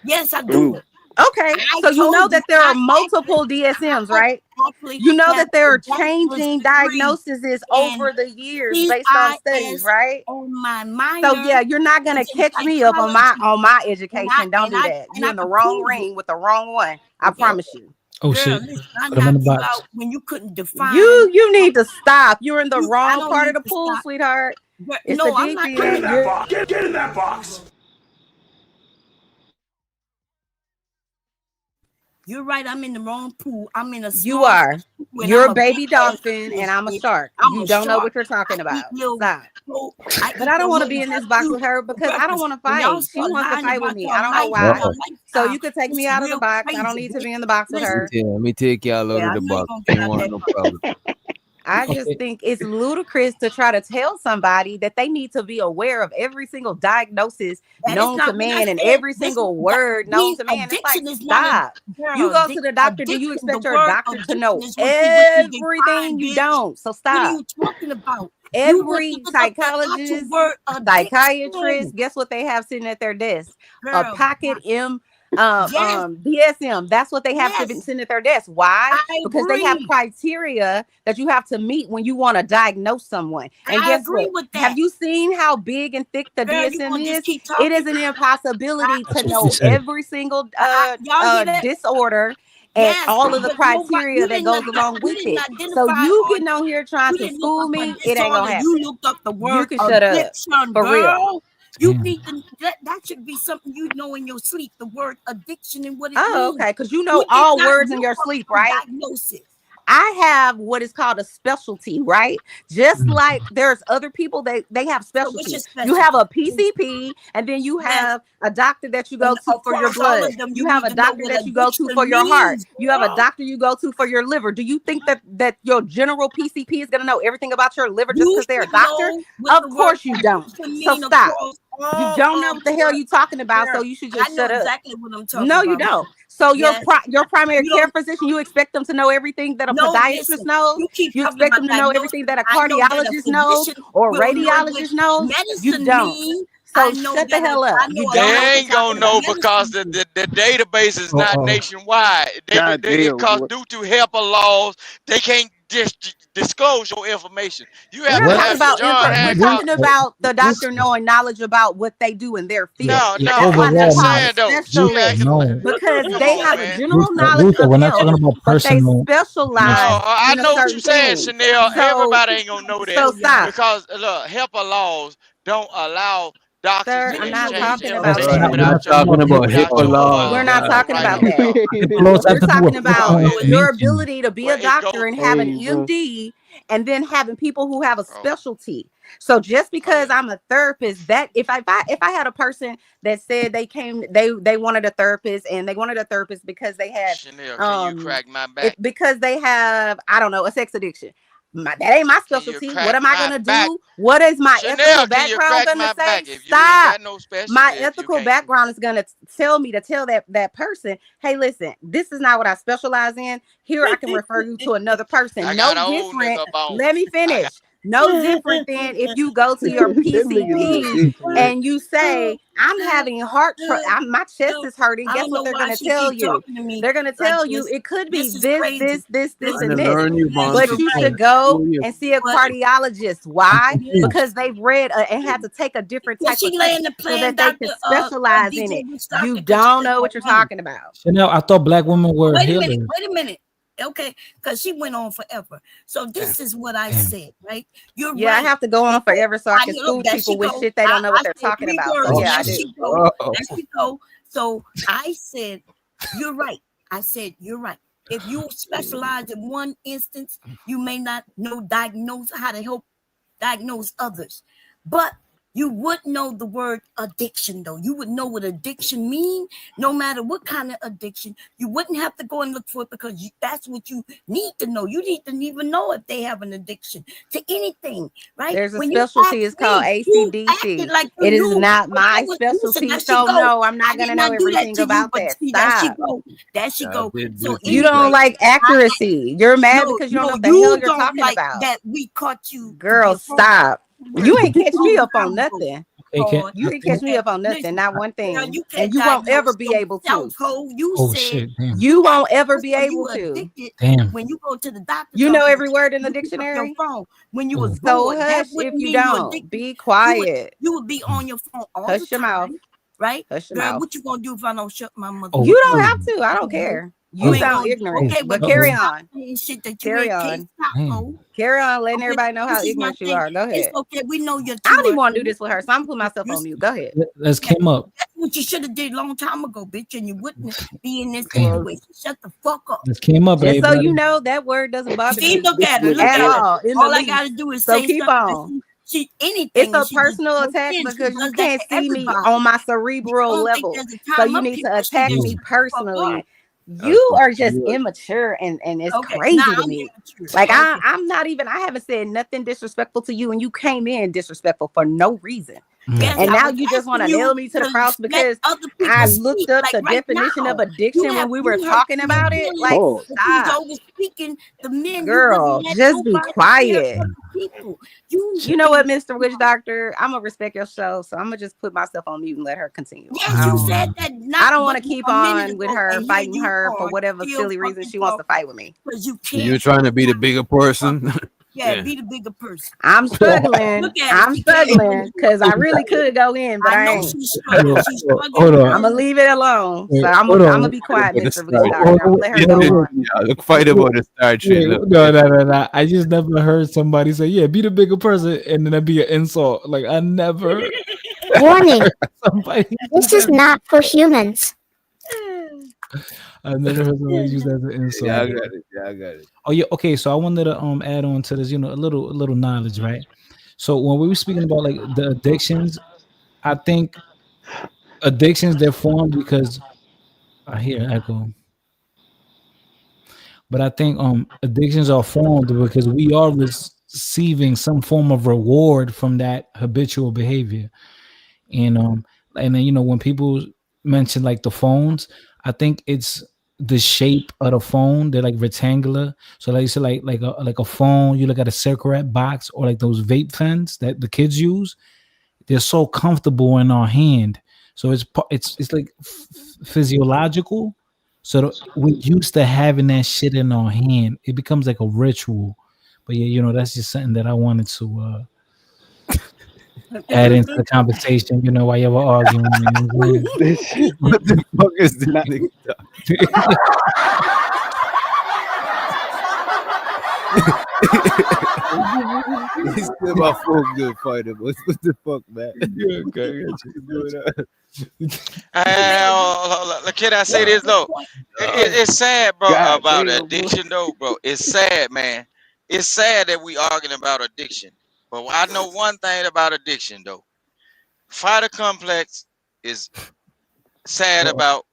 Yes, I do. Okay, so you know that there are multiple DSMs, right? You know that there are changing diagnoses over the years based on studies, right? So yeah, you're not gonna catch me up on my education. Don't do that. You're in the wrong ring with the wrong one. I promise you. Oh shit! Listen, I knocked you out when you couldn't define. You need to stop. You're in the wrong part of the pool, sweetheart. It's no, the I'm deep not. end. Get in that box. Get in that box. You're right. I'm in the wrong pool. I'm in a. You are. You're a baby dolphin, and I'm a shark. You don't know what you're talking about. Stop. But I don't want to be in this box with her because I don't want to fight. She wants to fight with me. I don't know why. So you could take me out of the box. I don't need to be in the box with her. Yeah, let me take y'all out of the box. Ain't want no problem. I just think it's ludicrous to try to tell somebody that they need to be aware of every single diagnosis known to man and every single word known to man. It's like, stop. You go to the doctor. Do you expect your doctor to know everything? You don't. So stop. What are you talking about? Every psychologist, psychiatrist, guess what they have sitting at their desk? A pocket DSM. That's what they have sitting at their desk. Why? Because they have criteria that you have to meet when you want to diagnose someone. And guess what? Have you seen how big and thick the DSM is? It is an impossibility to know every single disorder and all of the criteria that goes along with it. So you getting on here trying to school me, it ain't gonna happen. You looked up the word. You can shut up for real. You need to, that should be something you know in your sleep, the word addiction and what it means. Okay, because you know all words in your sleep, right? Diagnosis. I have what is called a specialty, right? Just like there's other people they have specialties. You have a PCP, and then you have a doctor that you go to for your blood. You have a doctor that you go to for your heart. You have a doctor you go to for your liver. Do you think that your general PCP is going to know everything about your liver just because they're a doctor? Of course you don't. So stop. You don't know what the hell you're talking about, so you should just shut up. Exactly what I'm talking no, about. you don't. So your primary care physician, you expect them to know everything that a podiatrist knows? You expect them to know everything that a cardiologist knows or radiologist knows? You don't. So shut the hell up. You don't. They ain't gonna know because the database is not nationwide. Due to HIPAA laws, they can't just disclose your information. You have to have we're talking about the doctor knowing knowledge about what they do in their field. I'm saying though, because they have a general knowledge of we're not talking about personal. They specialize. I know what you're saying, Chanel. Everybody ain't gonna know that. So stop. Because look, HIPAA laws don't allow doctors to I'm not exchange talking about information that. without HIPAA laws. We're not talking about that. We're talking about your ability to be a doctor and have an MD, and then having people who have a specialty. So just because I'm a therapist, that if I had a person that said they wanted a therapist and they wanted a therapist because they had Chanel, can you crack my back? because they have, I don't know, a sex addiction. That ain't my specialty. What am I gonna do? What is my ethical background gonna say? Stop. My ethical background is gonna tell me to tell that person, hey, listen, this is not what I specialize in. Here I can refer you to another person. No different. Let me finish. No different than if you go to your PCP and you say, I'm having my chest is hurting. Guess what they're going to tell you? They're going to tell you it could be this, and this. But you should go and see a cardiologist. Why? Because they've read and had to take a different type of test so that they can specialize in it. You don't know what you're talking about. Chanel, I thought black women were healers. Wait a minute. Okay, because she went on forever. So this is what I said, right? You're right. I have to go on forever so I can school people with shit they don't know what they're talking about. So yeah, I do. There she go. So I said, you're right. I said, you're right. if you specialize in one instance, you may not diagnose how to help diagnose others. But you would know the word addiction, though. You would know what addiction mean, no matter what kind of addiction. You wouldn't have to go and look for it because that's what you need to know. You need to even know if they have an addiction to anything, right? There's a When you specialty. It's asked called me, you ACDC. acted like you It is knew not what I my was using. specialty, There she so go. no, I'm I not did gonna know not do that everything to you, about but that. see, there she Stop. go. There she go. So You don't anyway, like accuracy. You're mad because you don't know what the hell you you're don't talking like about. that we caught you to be Girl, a fraud. stop. You ain't catch me up on Long time ago. nothing. Okay, You didn't catch me up on nothing, Listen, not one girl, thing. you And can't you won't ever diagnose be able yourself, to. ho. You Oh said shit, damn. You won't ever be so you able to. addicted Damn. when you go to the doctor's You know office. every word in the You pick up your dictionary? phone when you Oh. was So bored. That hush wouldn't if you mean you don't. addicted. Be quiet. You would be on your phone all Hush the your mouth. time, right? Hush your Girl, mouth. what you gonna do if I don't shut my mother? Oh, You don't oh, have to. I don't care. You You ain't sound gonna ignorant. okay, But well, carry you stop on. saying shit that you Carry ain't on. can't stop, ho. Carry on, letting Okay, everybody know how this is my ignorant you thing. are. Go It's ahead. okay. We know you're I don't even too want to do this with her, so I'm putting myself on mute. Go ahead. Let's came up. That's what you should have did a long time ago, bitch, and you wouldn't be in this Damn. situation. Shut the fuck up. Let's came up, Just so everybody. you know, that word doesn't bother See, me look at her. Look at at her. all. In All the I gotta least. do is So say keep something. on. She anything. It's a and she just personal goes attack in. She because you does that can't to see me everybody. on my You cerebral don't think level. there's a So time you up need here to where she attack just me shut the fuck up. personally. You are just immature and it's Okay, crazy now to I'm me. immature. Like Okay. I'm not even, I haven't said nothing disrespectful to you and you came in disrespectful for no reason. Yes, And I now was you just want to asking nail you me to the to cross let because other people I speak. looked up Like the right definition of now, addiction when we were you talking hurting your about it. feelings. Like, Pause. If you was stop. over speaking the men, Girl, you wouldn't let just be nobody share quiet. other people. You You know what, Mr. Witch Doctor? I'm gonna respect your show, so I'm gonna just put myself on mute and let her continue on. yes, you said that I not don't but want to keep a minute on with ago, her, and here fighting you her for are whatever still silly reason fucking she wants to talking fight with me. because you So you're can't. trying to be the bigger person? Yeah, be the bigger person. I'm struggling. Look at her. I'm She can't. struggling because I really could go in, but I I know ain't. she's struggling. She's struggling. Hold on. I'm gonna leave it alone. So Wait, I'm hold on. gonna be quiet, About to Mr. Witch start. Doctor. I'm gonna let her Yeah, go Hold on. yeah, look, fight about to start shit. Wait, Look, no. I just never heard somebody say, "Yeah, be the bigger person," and then that'd be an insult. Like I never Warning. heard somebody. This is not for humans. I've never heard somebody use that as an insult. yeah, I got it. Yeah, I got it. Oh yeah, okay. So I wanted to add on to this, a little knowledge, right? So when we were speaking about like the addictions, I think addictions they're formed because I hear echo. But I think addictions are formed because we are receiving some form of reward from that habitual behavior. And then when people mention like the phones, I think it's the shape of the phone. They're like rectangular. So like you said, like a phone, you look at a cigarette box or like those vape pens that the kids use. They're so comfortable in our hand. So it's like physiological. So we're used to having that shit in our hand. It becomes like a ritual. But yeah, that's just something that I wanted to add into the conversation. While you were arguing. What the fuck is this Nah. nigga talking? He's still my full good fighter, boys. What the fuck, man? Yeah, okay, Can I say this though? It's sad, bro, God about damn, boy. addiction, though, bro. It's sad, man. It's sad that we arguing about addiction. But I know one thing about addiction, though. Fighter Complex is sad about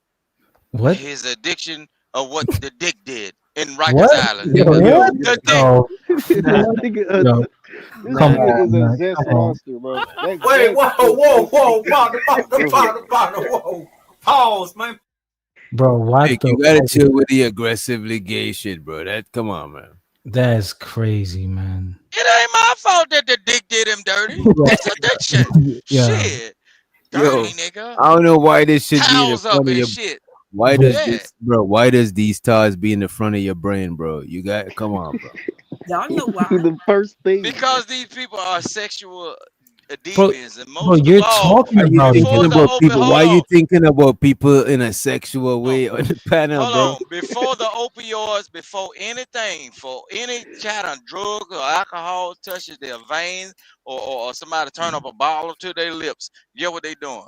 What? his addiction of what the dick did in Rikers What? Island. Yo, The dick. no. This nigga Come is a on, man. zest Come on. monster, bro. That Wait, zest whoa, is partner, whoa. Pause, man. Bro, what Nick, the you gotta fuck? chill with the aggressively gay shit, bro. Come on, man. That's crazy, man. It ain't my fault that the dick did him dirty. That's addiction. Yeah. Shit. Yo, Dirty nigga. I don't know why this shit be in the Towels up front of and your. shit. Why does Yeah. this, bro? Why does these stars be in the front of your brain, bro? You got come on, bro. Y'all know why. the first thing. Because these people are sexual Bro, demons, and most you're of all, talking Are you about it. before thinking the about open, people? hold Why are you on, thinking about people in a sexual way on the panel, hold bro? on, before the opioids, before anything, for any kind of drug or alcohol touches their veins, or somebody turn up a bottle to their lips, get what they doing?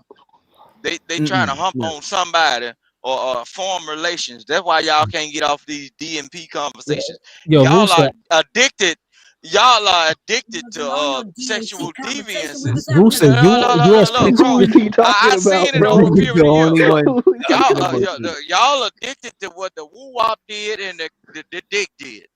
They trying to hump Yeah. on somebody or form relations. That's why y'all can't get off these DMP conversations. Yo, Y'all Rusa, are addicted. Y'all are addicted Wasn't to on no sexual DMT conversation. We deviances. was having Rusa, a you are Look, speaking. bro. Who is he talking I about, seen it over a bro? period the of years. only Look, one Who is he y'all, talking talking about about? this. y'all addicted to what the woo wop did and the dick did.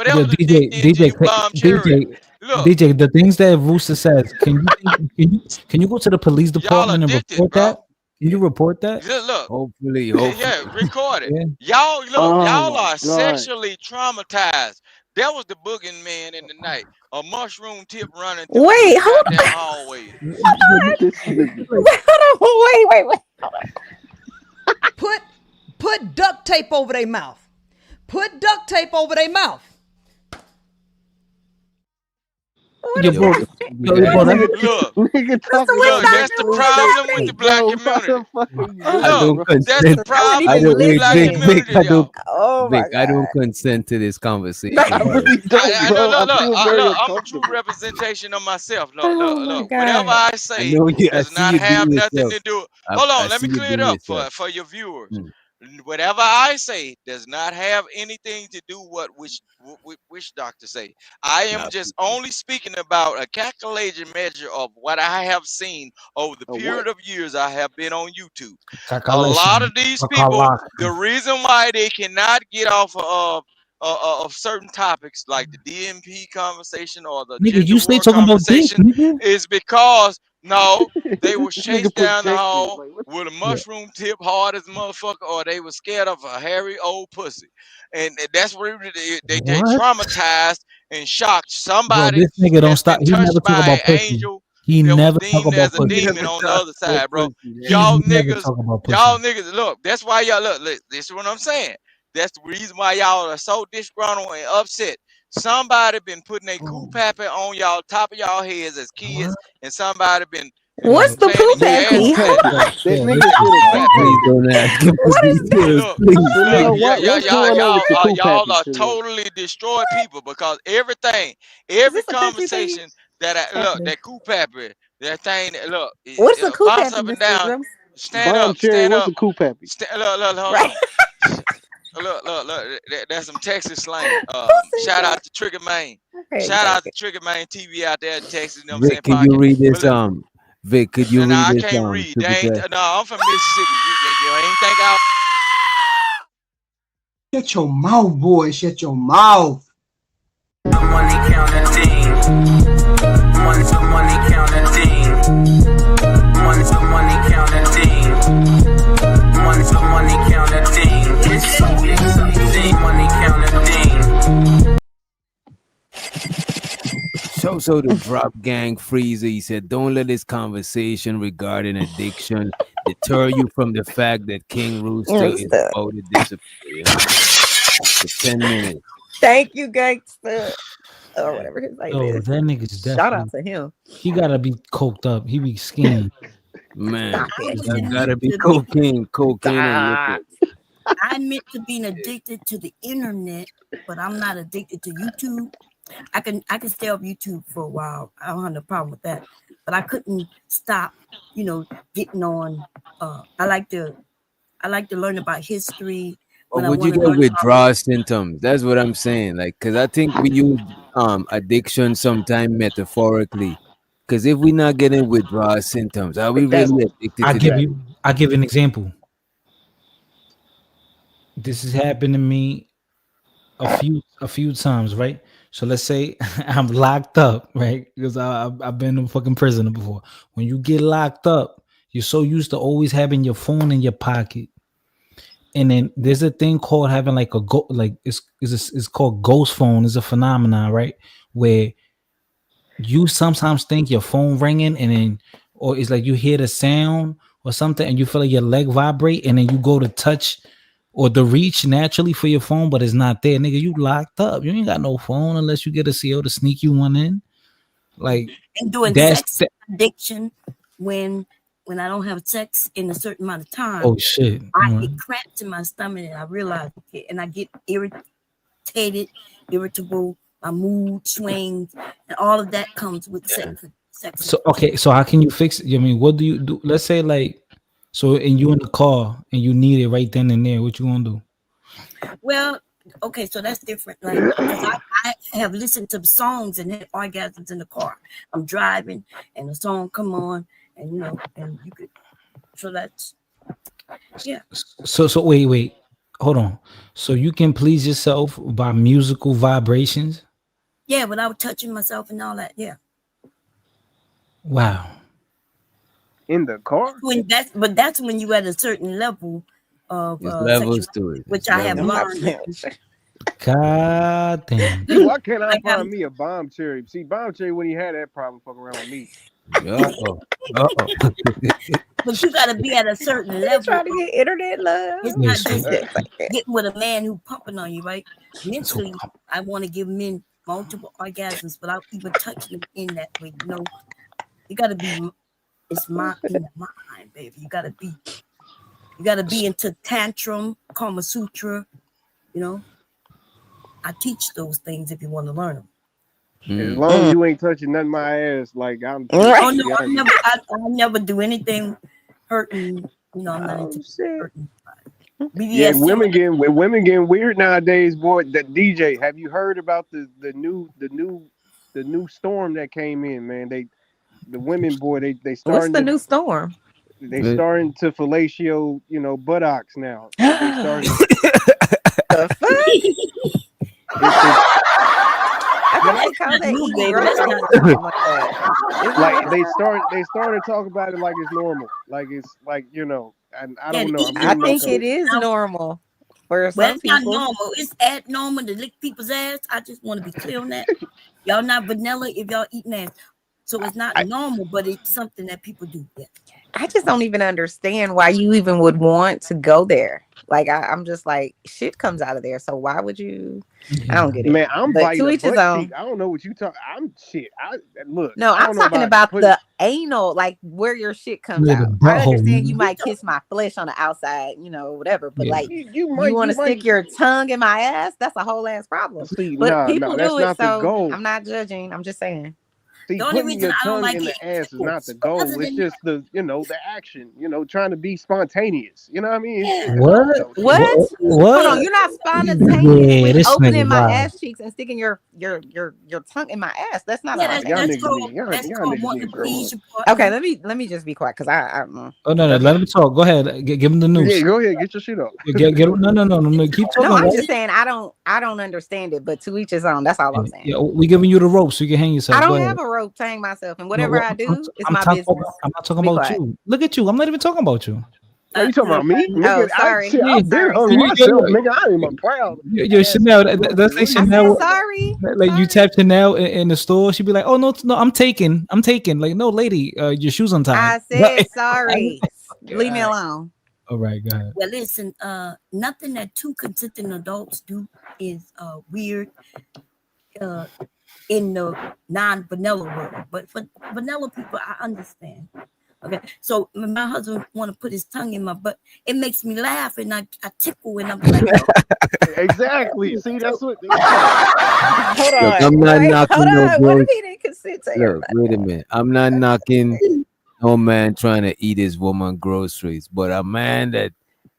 Yo, Whatever the dick did to you, bomb cherry. Look, DJ, the things that Rusa says, can you go to the police y'all department and addicted, report that? bro. Can you report that? Look, Hopefully, yeah, record it. Yeah. Y'all, look, Oh y'all my are god. sexually traumatized. That was the booging man in the night. A mushroom tip running through Wait, the hold goddamn hallway. This nigga. wait. Put duct tape over their mouth. Put duct tape over their mouth. What is Bro, that? bro, Look, Nigga talking What's look, about the that's wish the doctor? mushroom What tape. does problem that with the mean? black Bro, what community. the fuck are you I doing, Look, don't bro? that's the consent. I wasn't problem I even with don't the wait, black Vic, listening. Vic, community, y'all. Oh my I don't god. consent to this conversation, I bro. really don't, Look, bro. I look, look, feel very I'm a true uncomfortable. representation of myself. Look, Oh look, my look. Whatever god. I I say know you. I does see not you have being nothing yourself. to do. Hold I on, let see me you clear it being up yourself. for your viewers. Mm. Whatever I say does not have anything to do what which doctor say. I am Nah, just only speaking about a calculated measure of what I have seen over the A what? period of years I have been on YouTube. A lot Kakalation. of these people, Kakalaka. the reason why they cannot get off of certain topics like the DMP conversation or the Nigga, gender you stay war talking about dick, conversation nigga. is because no, they was This nigga chased down the projecting. hall Like what? with a Yeah. mushroom tip hard as a motherfucker, or they was scared of a hairy old pussy, and that's where they What? traumatized and shocked. Bro, Somebody this nigga don't has stop. been He never touched talk by about an pussy. angel He that was never talk deemed about as a you pussy. demon never on the talk other about side, bro. pussy. That's He Y'all never niggas, talk about y'all pussy. niggas, look, that's why y'all look. This is what I'm saying. That's the reason why y'all are so disgruntled and upset. Somebody been putting a cool pappy on y'all top of y'all heads as kids, What? and somebody been Yo, What's the planting What's a gas cool poopappy? Hold pappy? on. yo, That yo, nigga listen. said a cool cool pappy. Please pappy. don't ask him for What is that? details, Look, please. look, Chanel, what's going on with the cool y'all pappy, are Chanel? totally destroyed people because everything, Is every this a country thing? conversation that What's look, happening? that cool pappy, that thing, look, What's a bounce poopappy, up and Mr. down, Grimm? Bomb cherry, stand what's a up, cool pappy? look, hold Right. on. Look, that's some Texas slang. Who said Shout that? out to Trigger Main. Okay, Shout out to okay. Trigger Main TV out there in Texas, you know what I'm saying, Vic, could you pocket. read But this? look, Vic, could you no, read I this? can't read. They Super ain't, chat? no, I'm from Mississippi. You ain't think I. Shut your mouth, boy. Shut your mouth. The money counting thing. The money counting thing. The money counting thing. The money counting thing. It's so exciting. Money counting thing. So the drop gang freezer, he said, don't let this conversation regarding addiction deter you from the fact that King Rooster is Rooster. about to disappear. For 10 minutes. Thank you, gangster. Or whatever his name Yo, is. that nigga's Shout out definitely. to him. He gotta be coked up. He be skiing. Man, Stop I it. was that admit gotta be to be cocaine and Stop. liquor. I admit to being addicted to the internet, but I'm not addicted to YouTube. I can stay off YouTube for a while. I don't have no problem with that. But I couldn't stop, getting on. I like to learn about history Or when I would you want to get learn about. withdrawal symptoms? That's what I'm saying. Like, cause I think we use addiction sometime metaphorically. Cause if we're not getting withdrawal symptoms, are we That really addicted I to give this? you. I give an example. This has happened to me a few times, right? So let's say I'm locked up, right? Because I've been a fucking prisoner before. When you get locked up, you're so used to always having your phone in your pocket, and then there's a thing called having like it's called ghost phone. It's a phenomenon, right? Where you sometimes think your phone ringing, and then or it's like you hear the sound or something, and you feel like your leg vibrate, and then you go to touch or the reach naturally for your phone, but it's not there, nigga. You locked up. You ain't got no phone unless you get a CO to sneak you one in. Like And doing that's sex addiction when I don't have sex in a certain amount of time. oh shit. I get cramps in my stomach, and I realize it, and I get irritated, irritable. My mood swings, and all of that comes with sex. So okay, so how can you fix it? I mean, what do you do? Let's say like, So, and you in the car and you need it right then and there. What you gonna do? Well, okay, so that's different. Like, because I have listened to songs and had orgasms in the car. I'm driving and the song come on, and you know, and you could. So that's yeah. So wait, hold on. So you can please yourself by musical vibrations? Yeah, without touching myself and all that. Yeah. Wow. In the car? That's when you at a certain level of There's levels sexuality, to it. which There's I have levels. learned. God damn. See, why can't I Like, find me a bomb cherry? See, bomb cherry when he had that problem fucking around with me. Uh-oh. Uh-oh. But you gotta be at a certain You level. trying to get internet love? It's Yeah, not so- just getting with a man who pumping on you, right? Mentally, I want to give men multiple orgasms without even touching them in that way. You know, you gotta be. It's my in the mind, baby. You gotta be into tantrum, Kama Sutra. You know, I teach those things if you want to learn them. As long as you ain't touching nothing my ass, like I'm. Oh no, I never do anything hurting. You know, I'm not into hurting. Yeah, BDSM. women getting weird nowadays, boy. That DJ, have you heard about the new storm that came in, man? The women, boy, they What's starting the to, new storm? they starting to fellatio, you know, buttocks now. They starting. The fuck? I thought they called that new, eating baby. groceries That's or not- something like that. Like they started to talk about it like it's normal, like it's like, you know, and I don't know. I'm I getting think myself. it is normal for Well, some it's not people. normal. It's abnormal to lick people's ass. I just want to be clear on that. Y'all not vanilla if y'all eating ass. So it's not normal, but it's something that people do. Yeah. I just don't even understand why you even would want to go there. Like I'm just like, shit comes out of there. So why would you? I don't get it. Man, I'm But biting to a each his butt own. cheek. I don't know what you talk. I'm shit. Look. No, I I'm don't know talking about putting- the anal, like where your shit comes Yeah, the out. I butthole, understand you man. might kiss my flesh on the outside, you know, whatever. But Yeah. like, you you might want to stick your tongue in my ass? That's a whole ass problem. See, But people that's do it, not the so goal. I'm not judging. I'm just saying. See, The only putting reason your I don't tongue like in it the ass is not the tickles. Other goal. It's than just the action. Trying to be spontaneous. You know what I mean? What? What? What? Hold on, you're not spontaneous Yeah, with this opening nigga my wild. ass cheeks and sticking your tongue in my ass. That's not Yeah, spontaneous. that's called wanting to please your partner. Okay, let me just be quiet because I Oh no, let him talk. Go ahead. Give him the news. Yeah, go ahead, get your shit up. Get no. Keep talking. no, I'm right? just saying I don't understand it, but to each his own. That's all I'm saying. Yeah, we giving you the rope so you can hang yourself. I Go don't ahead. have a rope to hang myself, and No, whatever I do, it's my business. I'm not talking Be about quiet. you. Look at you. I'm not even talking about you. Are you talking about me? Nigga, sorry. I've been hung Yeah, myself, yeah. nigga. I am proud. Yo, Chanel, that's like I Chanel. said sorry. Like you tap Chanel in the store, she'd be like, "Oh no, I'm taking." Like, no, lady, your shoes untied. I said sorry. Leave me alone. All right, go ahead. Well, listen, nothing that two consenting adults do is weird in the non-vanilla world. But for vanilla people, I understand. Okay, so when my husband want to put his tongue in my butt, it makes me laugh and I tickle and I'm like, Exactly. See, that's what. Hold Look, on. I'm not Wait, knocking hold no on. What gross. if he didn't consent to Look, wait a minute. I'm not knocking no man trying to eat his woman groceries, but a man that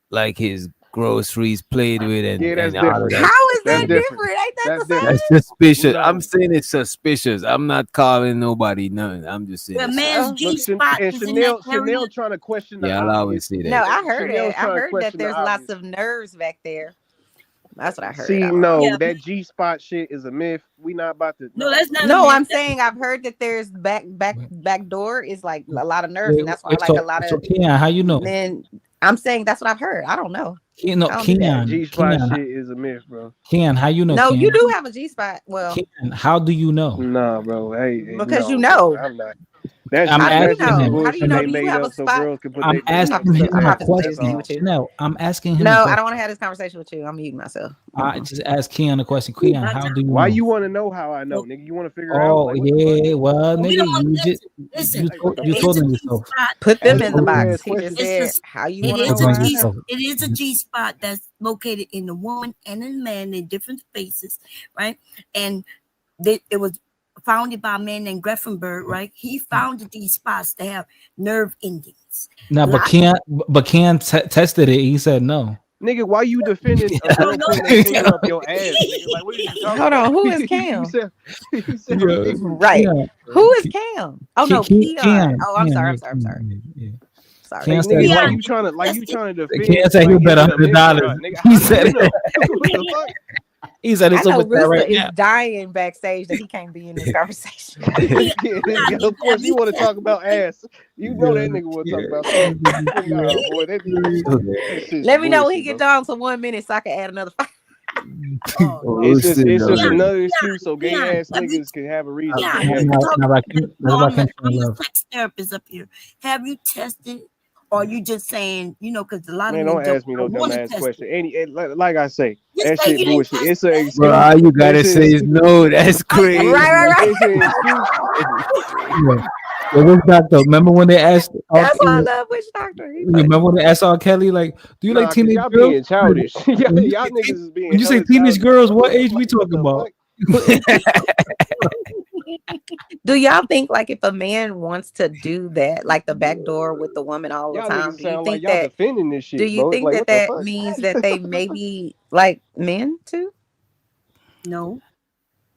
like his groceries played with and Yeah, that's and all of different. that. How is That's that different. different? Ain't that That's the same? different. That's suspicious. No. I'm saying it's suspicious. I'm not calling nobody nothing. I'm just saying. well, it's man's suspicious. G spot And is in that area. Chanel trying to question the Yeah, I'll always obvious. say that. No, I heard Chanel's it. I trying to heard that question the there's lots obvious. of nerves back there. That's what I heard. See, I don't no, know. that G spot shit is a myth. We not about to. No, that's not a No, myth. I'm saying I've heard that there's back door is like a lot of nerves, and that's why Wait, like a lot so of Keon, how you know? men. I'm saying that's what I've heard. I don't know. Keon, I don't do that. G spot Keon, shit is a myth, bro. Keon, how you know? No, Keon? you do have a G spot. Well, Keon, how do you know? Nah, bro. Hey, because no, you know. bro, I'm not. That's I'm just, How do you that's just know? some How do bullshit you know? they Do you made have a up so spot? girls can put I'm their asking him I'm a not finna say this question. with you. No, I'm asking him. a No, question. I don't want to have this conversation with you. I'm muting myself. I just asked Keon a question. Keon, how do you Why know? you want to know how I know, nigga? You want to figure out? Oh Like, what the fuck? yeah, well, We nigga, don't want you to just listen. you It's told a him G yourself. spot. Put them Ask in the stupid box. ass He just questions. said, "How you It want to is know a how I G. know?" It is a G spot that's located in the woman and in the man in different spaces, right? And it was founded by a man named Greffenberg, right? He founded these spots to have nerve endings. No, but Ken tested it. He said no. Nigga, why you defending a girl putting a finger up your ass, nigga? Like, what are you talking Hold about? on, who is Cam? you said Yeah. Right. Yeah. Who is Cam? Oh no, Keon. Cam. Oh, I'm sorry. Yeah. Sorry. Cam like, said, nigga, like you trying to defend. Cam said like, he'll bet is it a myth or $100. not, nigga? He How said do you know? it. What the fuck? He said I it's know over there Rissa right is now. dying backstage that he can't be in this conversation. Yeah, of course, you want to talk about ass. You know that nigga want to talk about that. Nah, boy, that shit's Let me know when he bullshit, get down to 1 minute so I can add another 5. It's just another excuse so gay ass niggas can have a reason. Yeah, sex therapist up here. Have you tested, or you just saying, because a lot Man, of don't men ask me no dumb ass question. Like I say, Just that say shit you didn't bullshit. test It's an excuse. Bro, all you gotta say is no. That's crazy. Right. It's an excuse. Yeah, Witch Doctor. Remember when they asked? That's why I love Witch Doctor. Remember when they asked R. Kelly, like, do you like teenage y'all girls? being childish. y'all niggas is being. When you say hella teenage childish. girls, what age we talking about? Do y'all think like if a man wants to do that, like the back door with the woman all the Y'all time, niggas do you sound think like y'all that? defending this shit, Do you bro. think Like, that what the that fuck? means that they maybe like men too? No.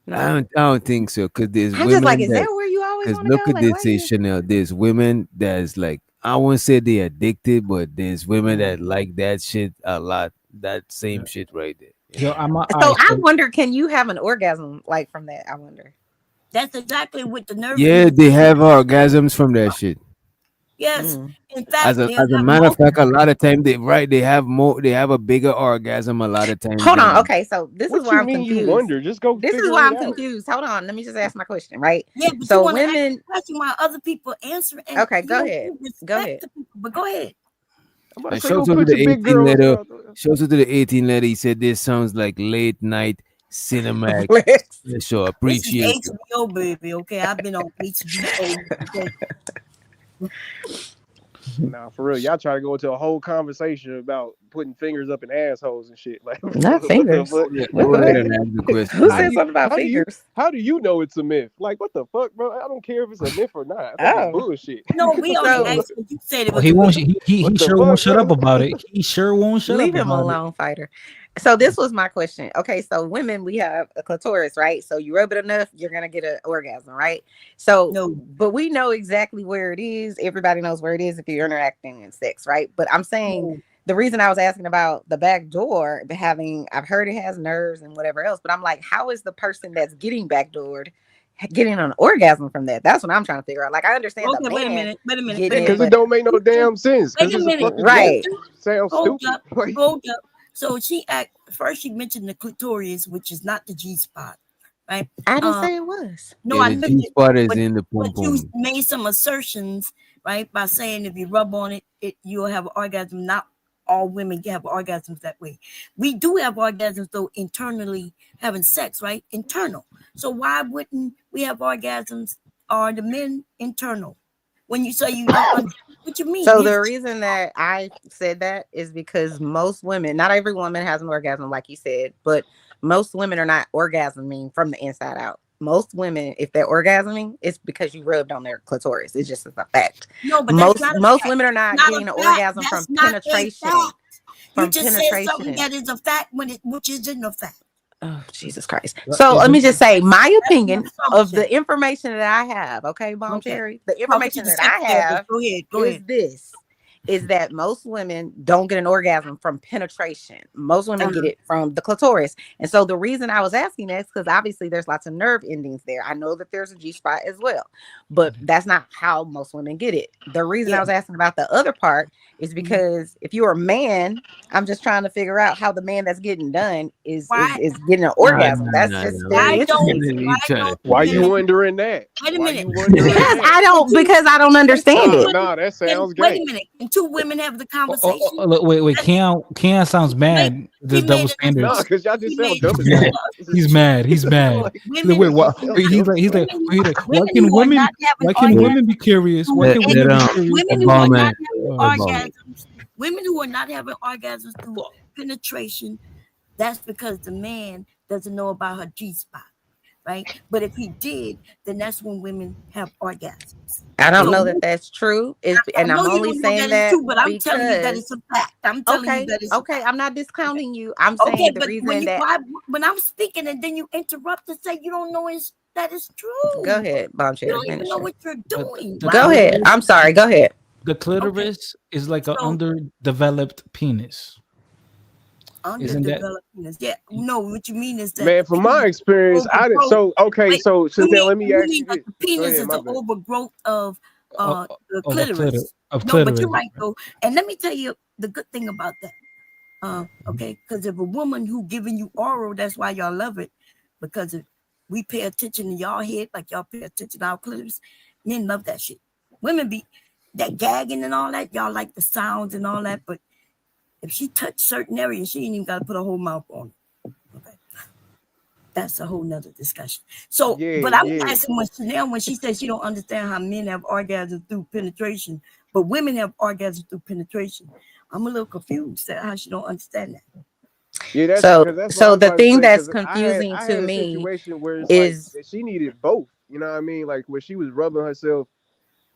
I don't think so, because there's I'm just like, women is that where you always because want to look go? at Like, this, why say you? Chanel. There's women that's like, I won't say they're addicted, but there's women that like that shit a lot. That same shit right there. Yo, So I wonder, can you have an orgasm like from that? I wonder. That's exactly what the nerve. Yeah, they have orgasms from that shit. Yes. In fact, As a matter of fact, a lot of times they have a bigger orgasm a lot of times. Hold on. Okay, so this is why I'm confused. You wonder? Just go. This is why I'm confused. Hold on. Let me just ask my question, right? Yeah, but so you want women. to ask while other people answer. And okay, go ahead. Go ahead. But go ahead. And shows to the 18 letter. Shows to the 18 letter. He said this sounds like late night cinema. So appreciate this is HBO, baby. Okay, I've been on HBO. Nah, for real. Y'all try to go into a whole conversation about putting fingers up in assholes and shit. Like, not fingers. Go ahead and ask the question. Who said something about fingers? How do you know it's a myth? Like, what the fuck, bro? I don't care if it's a myth or not. That's bullshit. No, we only asked what you said. It was he won't. He sure won't shut up about it. He sure won't shut up. Leave him alone, fighter. So this was my question. Okay, so women, we have a clitoris, right? So you rub it enough, you're gonna get an orgasm, right? So, but we know exactly where it is. Everybody knows where it is if you're interacting in sex, right? But I'm saying the reason I was asking about the back door, I've heard it has nerves and whatever else, but I'm like, how is the person that's getting backdoored getting an orgasm from that? That's what I'm trying to figure out. Like, I understand. Okay, wait a minute. Because it don't make no damn sense. Wait a minute. Right? Sounds Hold stupid. up. Hold up. So first she mentioned the clitoris, which is not the G spot, right? I didn't say it was. No, yeah, I the didn't. G spot is in the pum But you pum. made some assertions, right? By saying if you rub on it, you'll have an orgasm. Not all women have orgasms that way. We do have orgasms though internally having sex, right? Internal. So why wouldn't we have orgasms? Are the men internal? When you say you don't understand what you mean. So the reason that I said that is because most women, not every woman has an orgasm, like you said, but most women are not orgasming from the inside out. Most women, if they're orgasming, it's because you rubbed on their clitoris. It's just a fact. No, but most women are not getting an orgasm from penetration. You just said something that is a fact which isn't a fact. Oh, Jesus Christ. So let me just say my opinion of the information that I have. Okay, Bomb Cherry. The information that I have is that most women don't get an orgasm from penetration. Most women get it from the clitoris. And so the reason I was asking that is because obviously there's lots of nerve endings there. I know that there's a G spot as well, but that's not how most women get it. The reason I was asking about the other part is because if you're a man, I'm just trying to figure out how the man that's getting done is getting an orgasm. That's just very interesting. Why you wondering that? Wait a minute. Because I don't understand it. No, that sounds great. Wait a minute. Can two women have the conversation? Wait. Keon sounds mad. The double standards. No, because y'all just sound dumb. He's mad. He's mad. Wait, what? He's like, why can women be curious? Why can women be curious? Women who are not having orgasms. Women who are not having orgasms through penetration. That's because the man doesn't know about her G spot. right? But if he did, then that's when women have orgasms. I don't So know that that's true. I And know I'm you only don't know saying that is that true, but I'm telling you that because it's a fact. I'm telling you that it's a okay, fact. I'm not discounting you. I'm Okay, saying the but reason that when I'm speaking and then you interrupt and say you don't know that is true. go ahead, You Bombshell, don't even finish know it. what you're doing. The Go Why? ahead. I'm sorry. Go ahead. The clitoris is like an So underdeveloped penis. Isn't that? underdeveloped penis. Yeah, no. What you mean is that Man, the from my penis experience, I did overgrowth. so okay. Wait, So Chanel, let me you ask mean you that this. the Go penis ahead, is my the bad. overgrowth of the Of a clitoris? of No, but you're clitoris. right though. And let me tell you the good thing about that. Okay, because if a woman who giving you oral, that's why y'all love it. Because if we pay attention to y'all head like y'all pay attention to our clitoris, men love that shit. Women be that gagging and all that, y'all like the sounds and all that, but if she touched certain areas, she ain't even got to put a whole mouth on it. Okay, that's a whole nother discussion. So, but I'm asking when she says she don't understand how men have orgasms through penetration, but women have orgasms through penetration. I'm a little confused at how she don't understand that. Yeah, that's So because that's what I so was the about to thing say. that's Because confusing I to had a me situation where it's like is that she needed both. You know what I mean? Like where she was rubbing herself,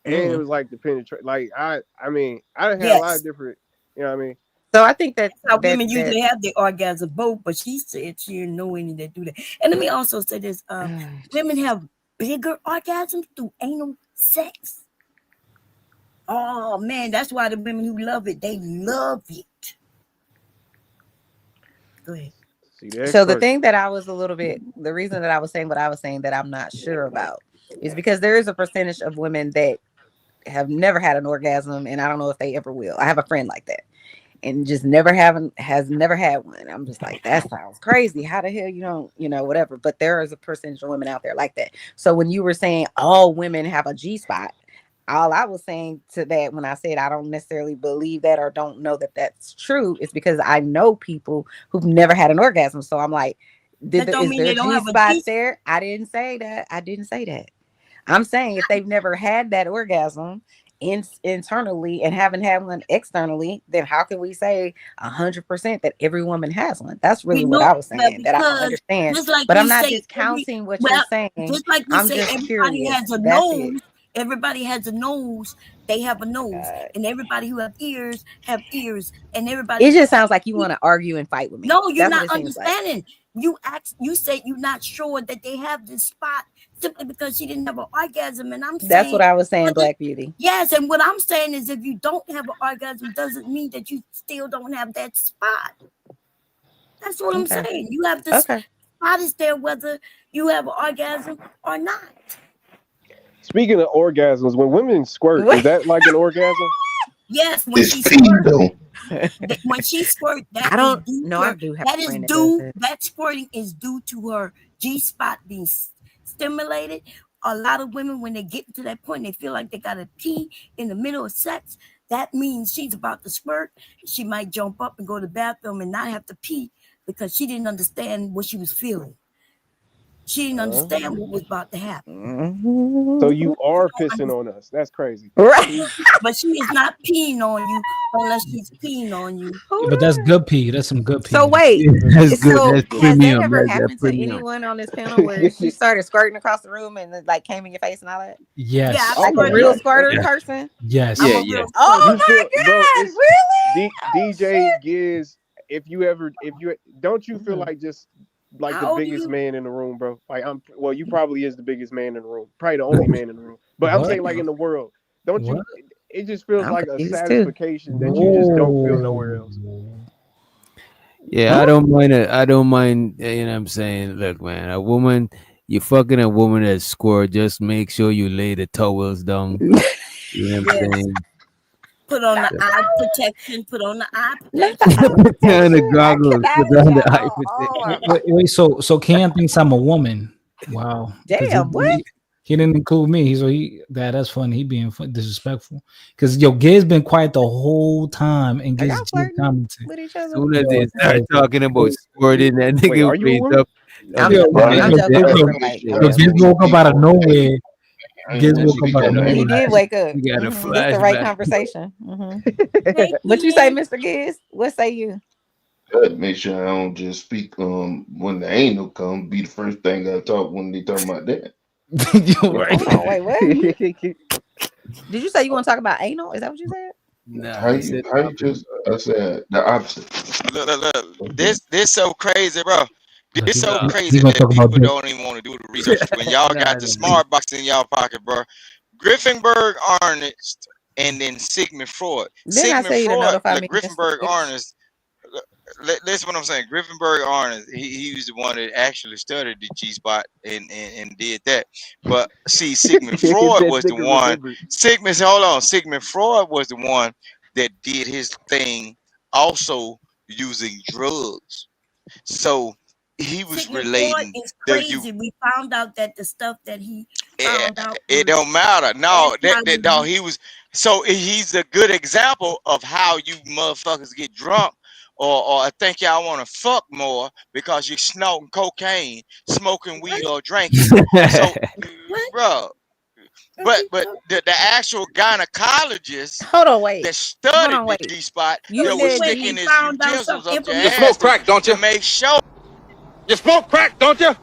and it was like the penetrate. Like I mean, I done had a lot Yes. of different. You know what I mean? so I think that How women usually have the orgasm both, but she said she didn't know any that do that. And let me also say this: women have bigger orgasms through anal sex. Oh man, that's why the women who love it, they love it. Go ahead. so the thing that I was the reason that I was saying what I was saying that I'm not sure about is because there is a percentage of women that have never had an orgasm, and I don't know if they ever will. I have a friend like that, and just has never had one. I'm just like, that sounds crazy. How the hell you don't, whatever. But there is a percentage of women out there like that. So when you were saying all women have a G spot, all I was saying to that when I said I don't necessarily believe that or don't know that that's true is because I know people who've never had an orgasm. So I'm like, That don't is mean there they a don't G have a spot G. there? I didn't say that. I didn't say that. I'm saying if they've never had that orgasm internally and haven't had one externally, then how can we say 100% that every woman has one? That's We really what know I was that saying. That I don't because understand. just like But we I'm not say discounting what you're saying. just like we I'm say just everybody curious. has a That's it. nose. Everybody has a nose. They have a nose, and everybody who have ears, and everybody. It just sounds like you want to argue and fight with me. No, you're That's what not it seems like. understanding. You said you're not sure that they have this spot simply because she didn't have an orgasm, and I'm saying That's what I was saying, Black Beauty. Yes, and what I'm saying is if you don't have an orgasm, doesn't mean that you still don't have that spot. That's what I'm saying. You have the spot is there whether you have an orgasm or not. Speaking of orgasms, when women squirt, is that like an orgasm? Yes, when she squirt, that squirting is due to her G spot being stimulated. A lot of women, when they get to that point, they feel like they gotta pee in the middle of sex. That means she's about to squirt. She might jump up and go to the bathroom and not have to pee because she didn't understand what she was feeling. She didn't understand what was about to happen. So you are pissing on us. That's crazy. Right. But she is not peeing on you unless she's peeing on you. But that's good pee. That's some good pee. So wait, That's good. so That's has that premium. ever That's happened to premium. anyone on this panel where she started squirting across the room and like came in your face and all that? Yes. Yeah, Like a real squirter person? Yes. I'm a real Oh my bro, God, really? DJ Giz, if you don't you feel like just like How the old are biggest you? man in the room, bro? Like you probably is the biggest man in the room. Probably the only man in the room. But I'm What? saying like in the world. Don't you What? it just feels I'm like a confused too. satisfaction that you just don't feel nowhere else. Yeah, I don't mind it. I don't mind. You know what I'm saying? Look, man, a woman, you fucking a woman that squirt, just make sure you lay the towels down. You know what I'm saying? Put on the eye protection. Put on the eye Not protection. the eye Put down the protection. I goggles. cannot Put with down the eye y'all protection. hard. Wait, so Cam thinks I'm a woman. Wow. 'Cause Damn, what? he didn't include me. That's funny. He being disrespectful. Because Giz's been quiet the whole time, and Are Giz y'all just flirting commented. with each As other? soon as they start talking about squirting, that Wait, nigga are you a raised woman? up. I'm Yo, joking. I'm joking. I'm joking. Like, I'm Giz joking. woke up out of nowhere. Giz woke up out of He nowhere. did wake up. You got a This the right flashback. conversation. Thank What you say, you. Mr. Giz? What say you? Make sure I don't just speak when the anal come. Be the first thing I talk when they talking about that. You're right. Hold on, wait, what? Did you say you want to talk about anal? Is that what you said? Nah, How he you? said How you just? I said the opposite. Look. This so crazy, bro. Look, This so he crazy gonna that talk about people this. don't even want to do the research. When y'all got the nah. smart box in y'all pocket, bro. Griffenberg, Arnest, and then Sigmund Freud. Didn't I say you to notify Like me just in Griffenberg, case? Arnest. Listen, what I'm saying. Griffenberg, Arnest. He was the one that actually studied the G spot and did that. But see, Sigmund Freud That was the nigga one. remembered. Sigmund Freud was the one that did his thing, also using drugs. So he was Sigmund Freud relating is the you. crazy. We found out that the stuff that he found out It was don't matter. No, no, anti-religious. he was. So he's a good example of how you motherfuckers get drunk, or I think y'all want to fuck more because you're snorting cocaine, smoking weed, or drinking. So, bro, but the actual gynecologist Hold on, wait. that Hold studied on, the wait. G spot You that was said sticking he his found out some utensils up your You information. ass smoke crack, don't to you? make sure. You smoke crack, don't you?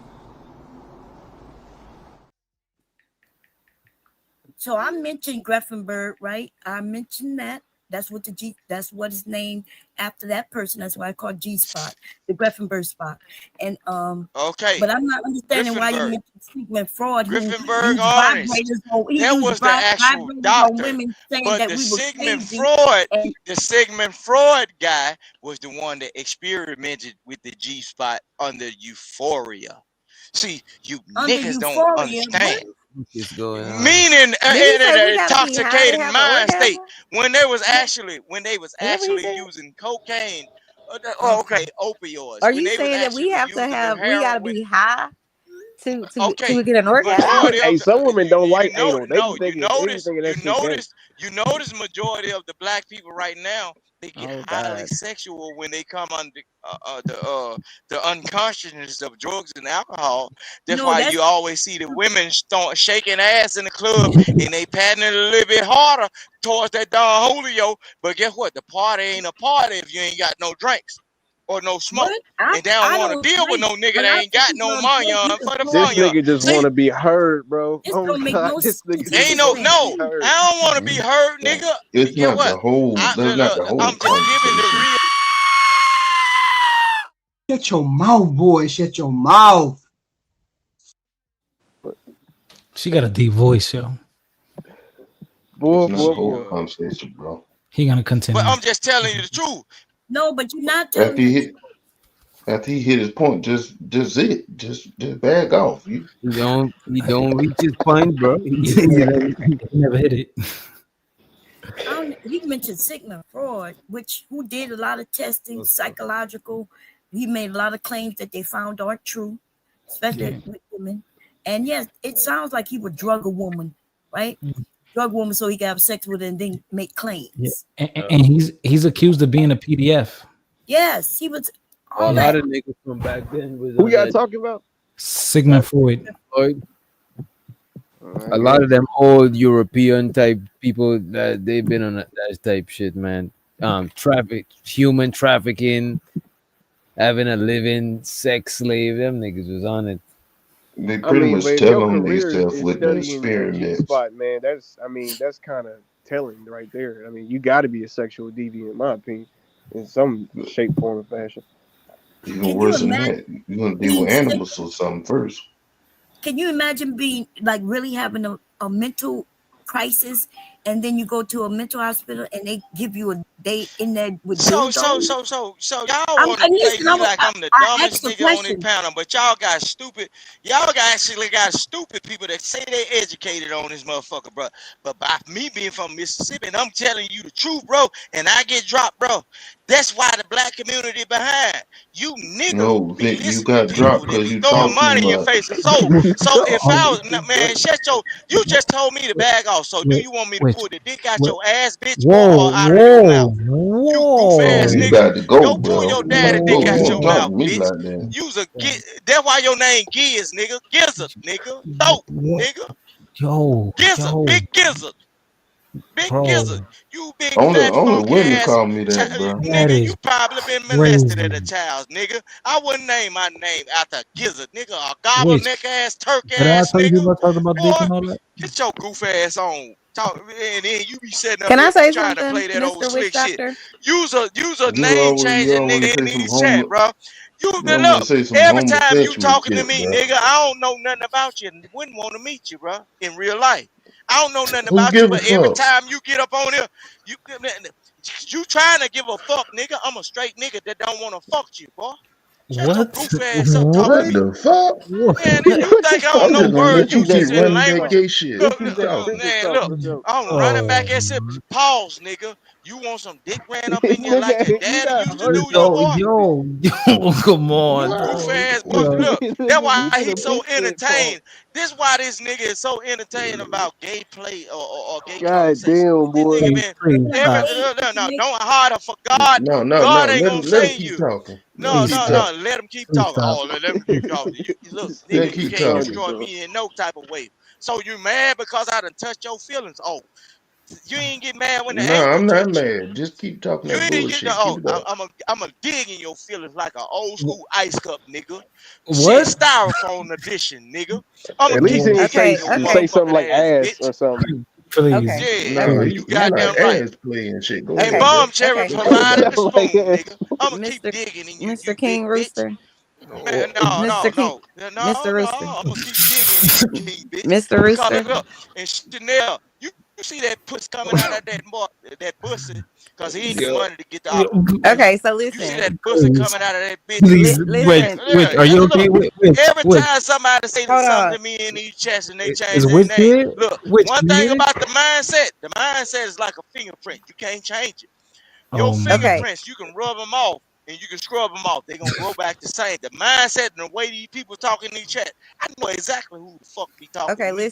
So I mentioned Greffenberg, right? I mentioned that. That's what that's what is named after that person. That's why I call G spot, the Greffenberg spot. And Okay, but I'm not understanding why you Griffenberg. mentioned Sigmund Freud, who Griffenberg, used Arnest. vibrators on That was the actual vibrators on doctor. women, saying But that the we were Sigmund crazy. Freud, And the Sigmund Freud guy was the one that experimented with the G spot under euphoria. See, you under niggas don't euphoria, what? understand. What's going on? Meaning did he in say we an gotta be high to intoxicated have an mind state orgasm? when they was Is that what he said? using cocaine. Okay. Okay, opioids. Are When you they was saying that we actually have to using the have we gotta heroin. be high to Okay, get an orgasm? majority of Hey, the some women don't you like know anal. They be no thinking they be thinking that shit gay. you notice majority of the black people right now, they get Oh highly God. sexual when they come on the unconsciousness of drugs and alcohol. That's No, why that's you always see the women start shaking ass in the club and they patting it a little bit harder towards that Don Julio. But guess what? The party ain't a party if you ain't got no drinks or no what smoke. I And they don't I want to don't deal with drink. no nigga A that lot of ain't got people no don't drink. money You can for the smoke This fun. nigga just See, want to be heard, bro. this Oh don't make God, no this nigga just ain't want to sense. be no. heard. I don't want to be hurt, nigga. It's Get not what? the whole. That's not the whole I'm just giving the conversation. real. Shut your mouth, boy. Shut your mouth. She got a deep voice, yo. It's Boy, not the boy, whole boy. conversation, bro. He gonna But continue. I'm just telling you the truth. No, but you're not After telling the he truth. hit, after he hit his point, just back off. You don't reach his point, bro. He never hit it. He mentioned Sigmund Freud, who did a lot of testing, psychological. He made a lot of claims that they found aren't true, especially with women. And yes, it sounds like he would drug a woman, right? Drug a woman so he could have sex with her and then make Yeah. claims. And he's accused of being a PDF. Yes, he was A all lot that. of niggas from back then was Who on y'all that. talking about? Sigmund Freud. Floyd. I A lot guess. of them old European type people that they've been on that type shit, man. Human trafficking, having a living sex slave. Them niggas was on it. They I pretty mean, but much if your tell on career themselves is with the studying the G experiments. spot, man, that's kind of telling right there. I mean, you got to be a sexual deviant, in my opinion, in some shape, form, or fashion. Even Can you worse than imagine that, you're gonna deal being with sick? animals or something first. Can you imagine being like really having a mental crisis, and then you go to a mental hospital and they give you they in there with So dildos? y'all want to play Listen, me like I'm the I asked dumbest the nigga on this question. panel, but y'all got stupid. Y'all actually got stupid people that say they educated on this motherfucker, bro. But by me being from Mississippi, and I'm telling you the truth, bro, and I get dropped, bro. That's why the black community behind you niggas No, be Vic, you listening to got dropped people that because be you throwing talk too money in your much. face. So if I was man, you just told me to bag off. So do Wait, you want me to wait, pull the dick out wait. your ass, bitch, or Whoa, out of your whoa, mouth? You goof Oh, ass whoa, you nigga. got to go, Go pull bro. your You got daddy to dick go. You out whoa, your don't talk mouth, to me bitch. like that. You's a that's why your name Giz, nigga. Gizzard, nigga. Dope, what? nigga. Yo, Gizzard, yo, big gizzard. Big Bro, gizzard. You big Only fat only funky women ass call me that, bro. that nigga. You is probably been molested at a crazy. child, nigga. I wouldn't name my name after gizzard, nigga. A gobble Which neck ass, turk did I ass tell you nigga. people talked about dick Boy, and all that? get your goof ass on. Talk, and then you be sitting up Can here I say trying to something, play that old Mr. Witch slick shit. Doctor? Use a name You changing always nigga in say some these chat, bro. you always Look, say some every time you homosexual talking to shit, me, bro. nigga, I don't know nothing about you and wouldn't want to meet you, bro, in real life. I don't know nothing Who about you, give a but every fuck? time you get up on here, you trying to give a fuck, nigga. I'm a straight nigga that don't want to fuck you, boy. Shut your What? goofy ass up talking to What? What me. the fuck? Man, What? you What the think I fuck? don't I'm know just gonna word let you Exactly. keep usage and running that language? Stop. gay shit. This Look, is Keep that. talking. This is man, stop. look. Let's go. I'm running Oh, back at shit. Pause, nigga. You want some dick ran up This in you like your nigga, you daddy got used to do, hurt young by yo, boy? this shit. yo, come on, You goof dog. ass boy. Yo, Look, that's Nigga, why you should he's have so been said pause. entertained. This why this nigga is so entertained about gay play or gay God conversation. damn, This boy. nigga please, been please every stop. no, don't harder for God. No, no, God no. ain't Let gonna him let him save keep you. talking. Let him No, Please keep no, stop. no. talking. Let him keep Please talking. stop. Oh, let him keep talking. Look, Let him nigga, you keep can't talking. destroy me in no type of way. So you mad because I done touched your feelings? Oh, you ain't get mad when the No, anger I'm not touch you. mad. Just keep talking You that ain't get the bullshit. Keep it up. I'm a dig in your feelings like an old school ice cup, nigga. Shit, What? styrofoam edition, nigga. I'ma At least keep he ain't digging in say Okay, your okay, say something motherfucking like ass, ass bitch. or something. Please, okay, Yeah, No, okay, please. you he like goddamn right. ass playing shit. Go Hey, ahead, okay, bro. bomb cherry, okay. It Talk provide about the sound like spoon, ass. nigga. I'ma keep Mr. digging in you, you Mr. big King bitch. Rooster, Man, no, no, Mr. King, no, no, Mr. no. Rooster, I'm gonna keep digging in you, king bitch. Mr. Because Rooster. look, and Chanel, you see that puss coming out of that pussy, cause he ain't the Yo, money to get the yo, operation. Okay, so You see listen, that pussy please, coming out of that bitch. please. Wait, Man, listen. wait. Are you okay? look. Wait, Every wait. time somebody say Hold something on. to me in these chats and they change Is their which name, good? look. Which One thing good? about the mindset is like a fingerprint. You can't change it. Your Oh my. Okay, fingerprints, you can rub them off and you can scrub them off. They're gonna grow back the same. The mindset and the way these people talk in these chat, I know exactly who the fuck be talking okay. to me.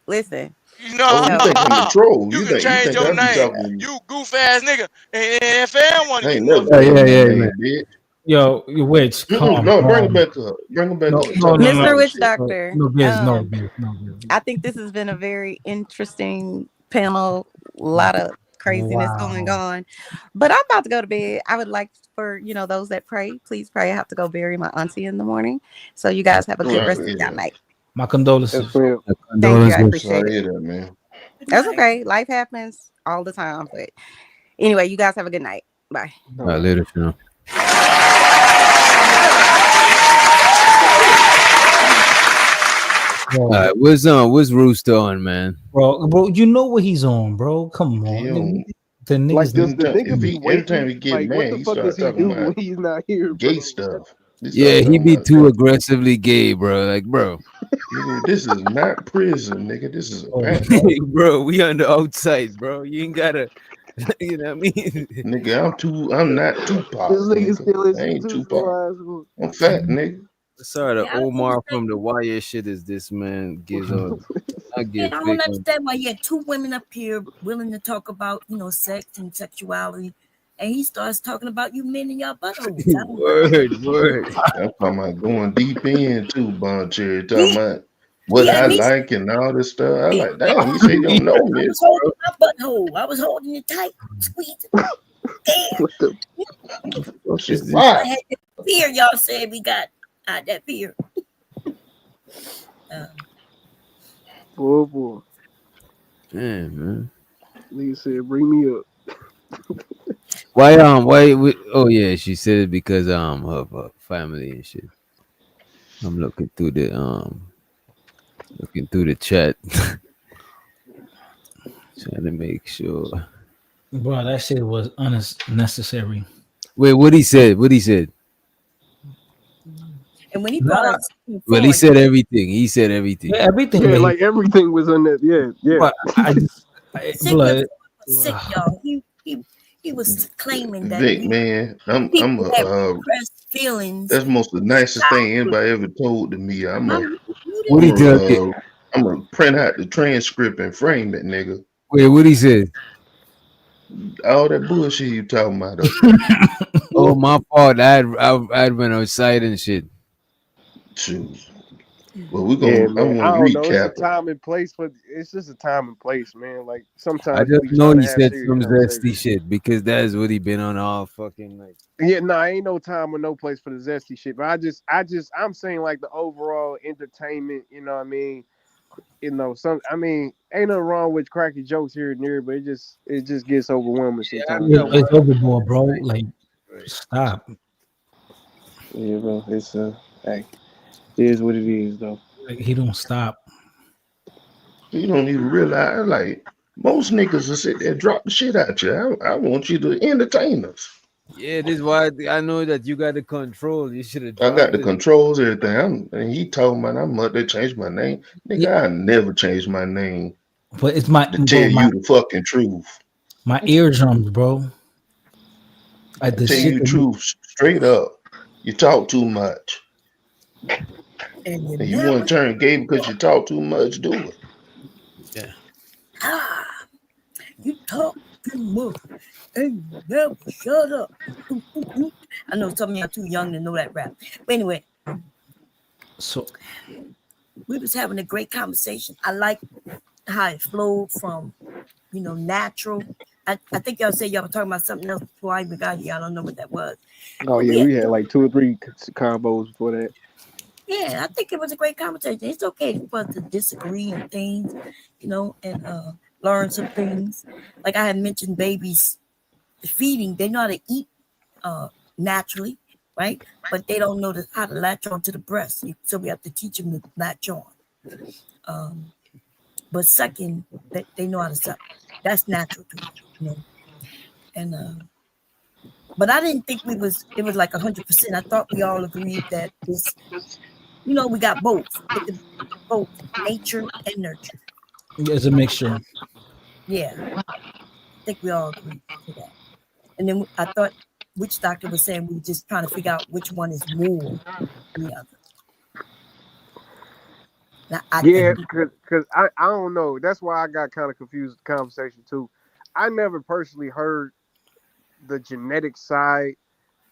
Listen. You Oh, know, you So, think I'm a troll? you can You change think your I be name. talking to you? You goof ass nigga. And if anyone I get ain't never motherfucking gave Yeah, you my yeah, man. name, bitch. Yo, which calm, No, bring him calm. back up. Bring him back No, up. no, Talk no, that Mr. no. Witch bullshit. Doctor, No, Giz, no, Giz, no, Giz. I think this has been a very interesting panel. A lot of craziness going Wow. on, but I'm about to go to bed. I would like for those that pray, please pray. I have to go bury my auntie in the morning. So you guys have a good Sorry rest to of hear your that. night. My Yes, condolences. ma'am. Thank you. I Condolences. appreciate Sorry to it. hear that, man. That's okay. Life happens all the time. But anyway, you guys have a good night. Bye. All All right, right. later, Sean. All Bro, right, what's Rooster on, man? bro, you know what he's on, bro. Come He on. don't. The Like, niggas. does the If nigga be he every waiting? time he get Like, what mad, the he fuck does start he talking do about when he's not here, gay bro? stuff. He Yeah, start he talking be about too stuff. aggressively gay, bro. Like, bro, Nigga, this is not prison, nigga. This is a Oh, panel. bro, we on the outside, bro. You ain't gotta, you know what I mean? Nigga, I'm not This Tupac, nigga nigga. still I ain't institutional Tupac. asshole. I'm fat, nigga. Sorry, the Yeah, I don't Omar understand. from the Wire shit is this man gives on. I Yeah, get I don't fake on. understand why you had two women up here willing to talk about, sex and sexuality, and he starts talking about you men and y'all buttholes. Word. I'm talking about going deep in too, Bon Cherry. Talking He about he what had I me like and all this stuff. I scared. like, damn, he say he don't know I me. was holding my butthole. I was holding it tight, squeezing. Damn. What the Oh This shit, is I why? had that fear y'all said we got. That fear. boy? man. Nigga said, "Bring me up." Oh yeah, she said it because her family and shit. I'm looking through the chat, trying to make sure. bro, that shit was unnecessary. Wait, what he said? What he said? And when he brought Nah, up Well, he fraud, said everything. He said everything. yeah, everything Yeah, made. like everything was on that. Yeah. But Sigma blood. was sick, y'all. He was claiming that Vic, man, I'm people have a repressed feelings that's most of the since nicest thing childhood. anybody ever told to me. Am I muted? What he tell you? I'm gonna print out the transcript and frame it, nigga. Wait, what he said? All that bullshit you talking about up there. Oh, my fault. I'd went outside and shit. Shoot. Well, we're Yeah, gonna. I'm man. I gonna don't know. It's a recap it. time and place, but it's just a time and place, man. Like I sometimes you just be know trying to he have said serious some zesty conversations. shit because that's what he been on all fucking like. Yeah, no, ain't no time or no place for the zesty shit. But I'm saying like the overall entertainment. You know what I mean? I mean, ain't nothing wrong with cracky jokes here and there, but it just gets overwhelming Yeah, I sometimes. got You know? one. It's overboard, bro. Like, Right. stop. Yeah, bro. It's hey, it is what it is, though. Like, he don't stop. You don't even realize, like, most niggas will sit there and drop the shit at you. I want you to entertain us. Yeah, this is why I know that you got the control. You should have I got dropped the it. controls, everything. And he told me I'm about to change my name. Yeah, Nigga, I never changed my name but it's my to tell bro, you the fucking truth. my eardrums, bro. Like I the tell shit you the that you, truth straight up. You talk too much. And you And you want never to turn gay because you talk too much, do it. yeah. ah, you talk too much and you never shut up. I know some of y'all too young to know that rap. But anyway, So we was having a great conversation. I like how it flowed from, natural. I think y'all said y'all were talking about something else before I even got here. I don't know what that was. Oh But yeah, we had like 2 or 3 combos before that. yeah, I think it was a great conversation. It's okay for us to disagree on things, and learn some things. Like I had mentioned babies feeding, they know how to eat naturally, right? But they don't know how to latch on to the breast. So we have to teach them to latch on. But sucking, they know how to suck. That's natural to them. And but I didn't think it was like 100%. I thought we all agreed that this, we got both. It could both nature and nurture. it's a mixture. Yeah, I think we all agreed to that. And then I thought which doctor was saying we were just trying to figure out which one is more than the other. Now, I Yeah, think cause I don't know. That's why I got kind of confused with the conversation too. I never personally heard the genetic side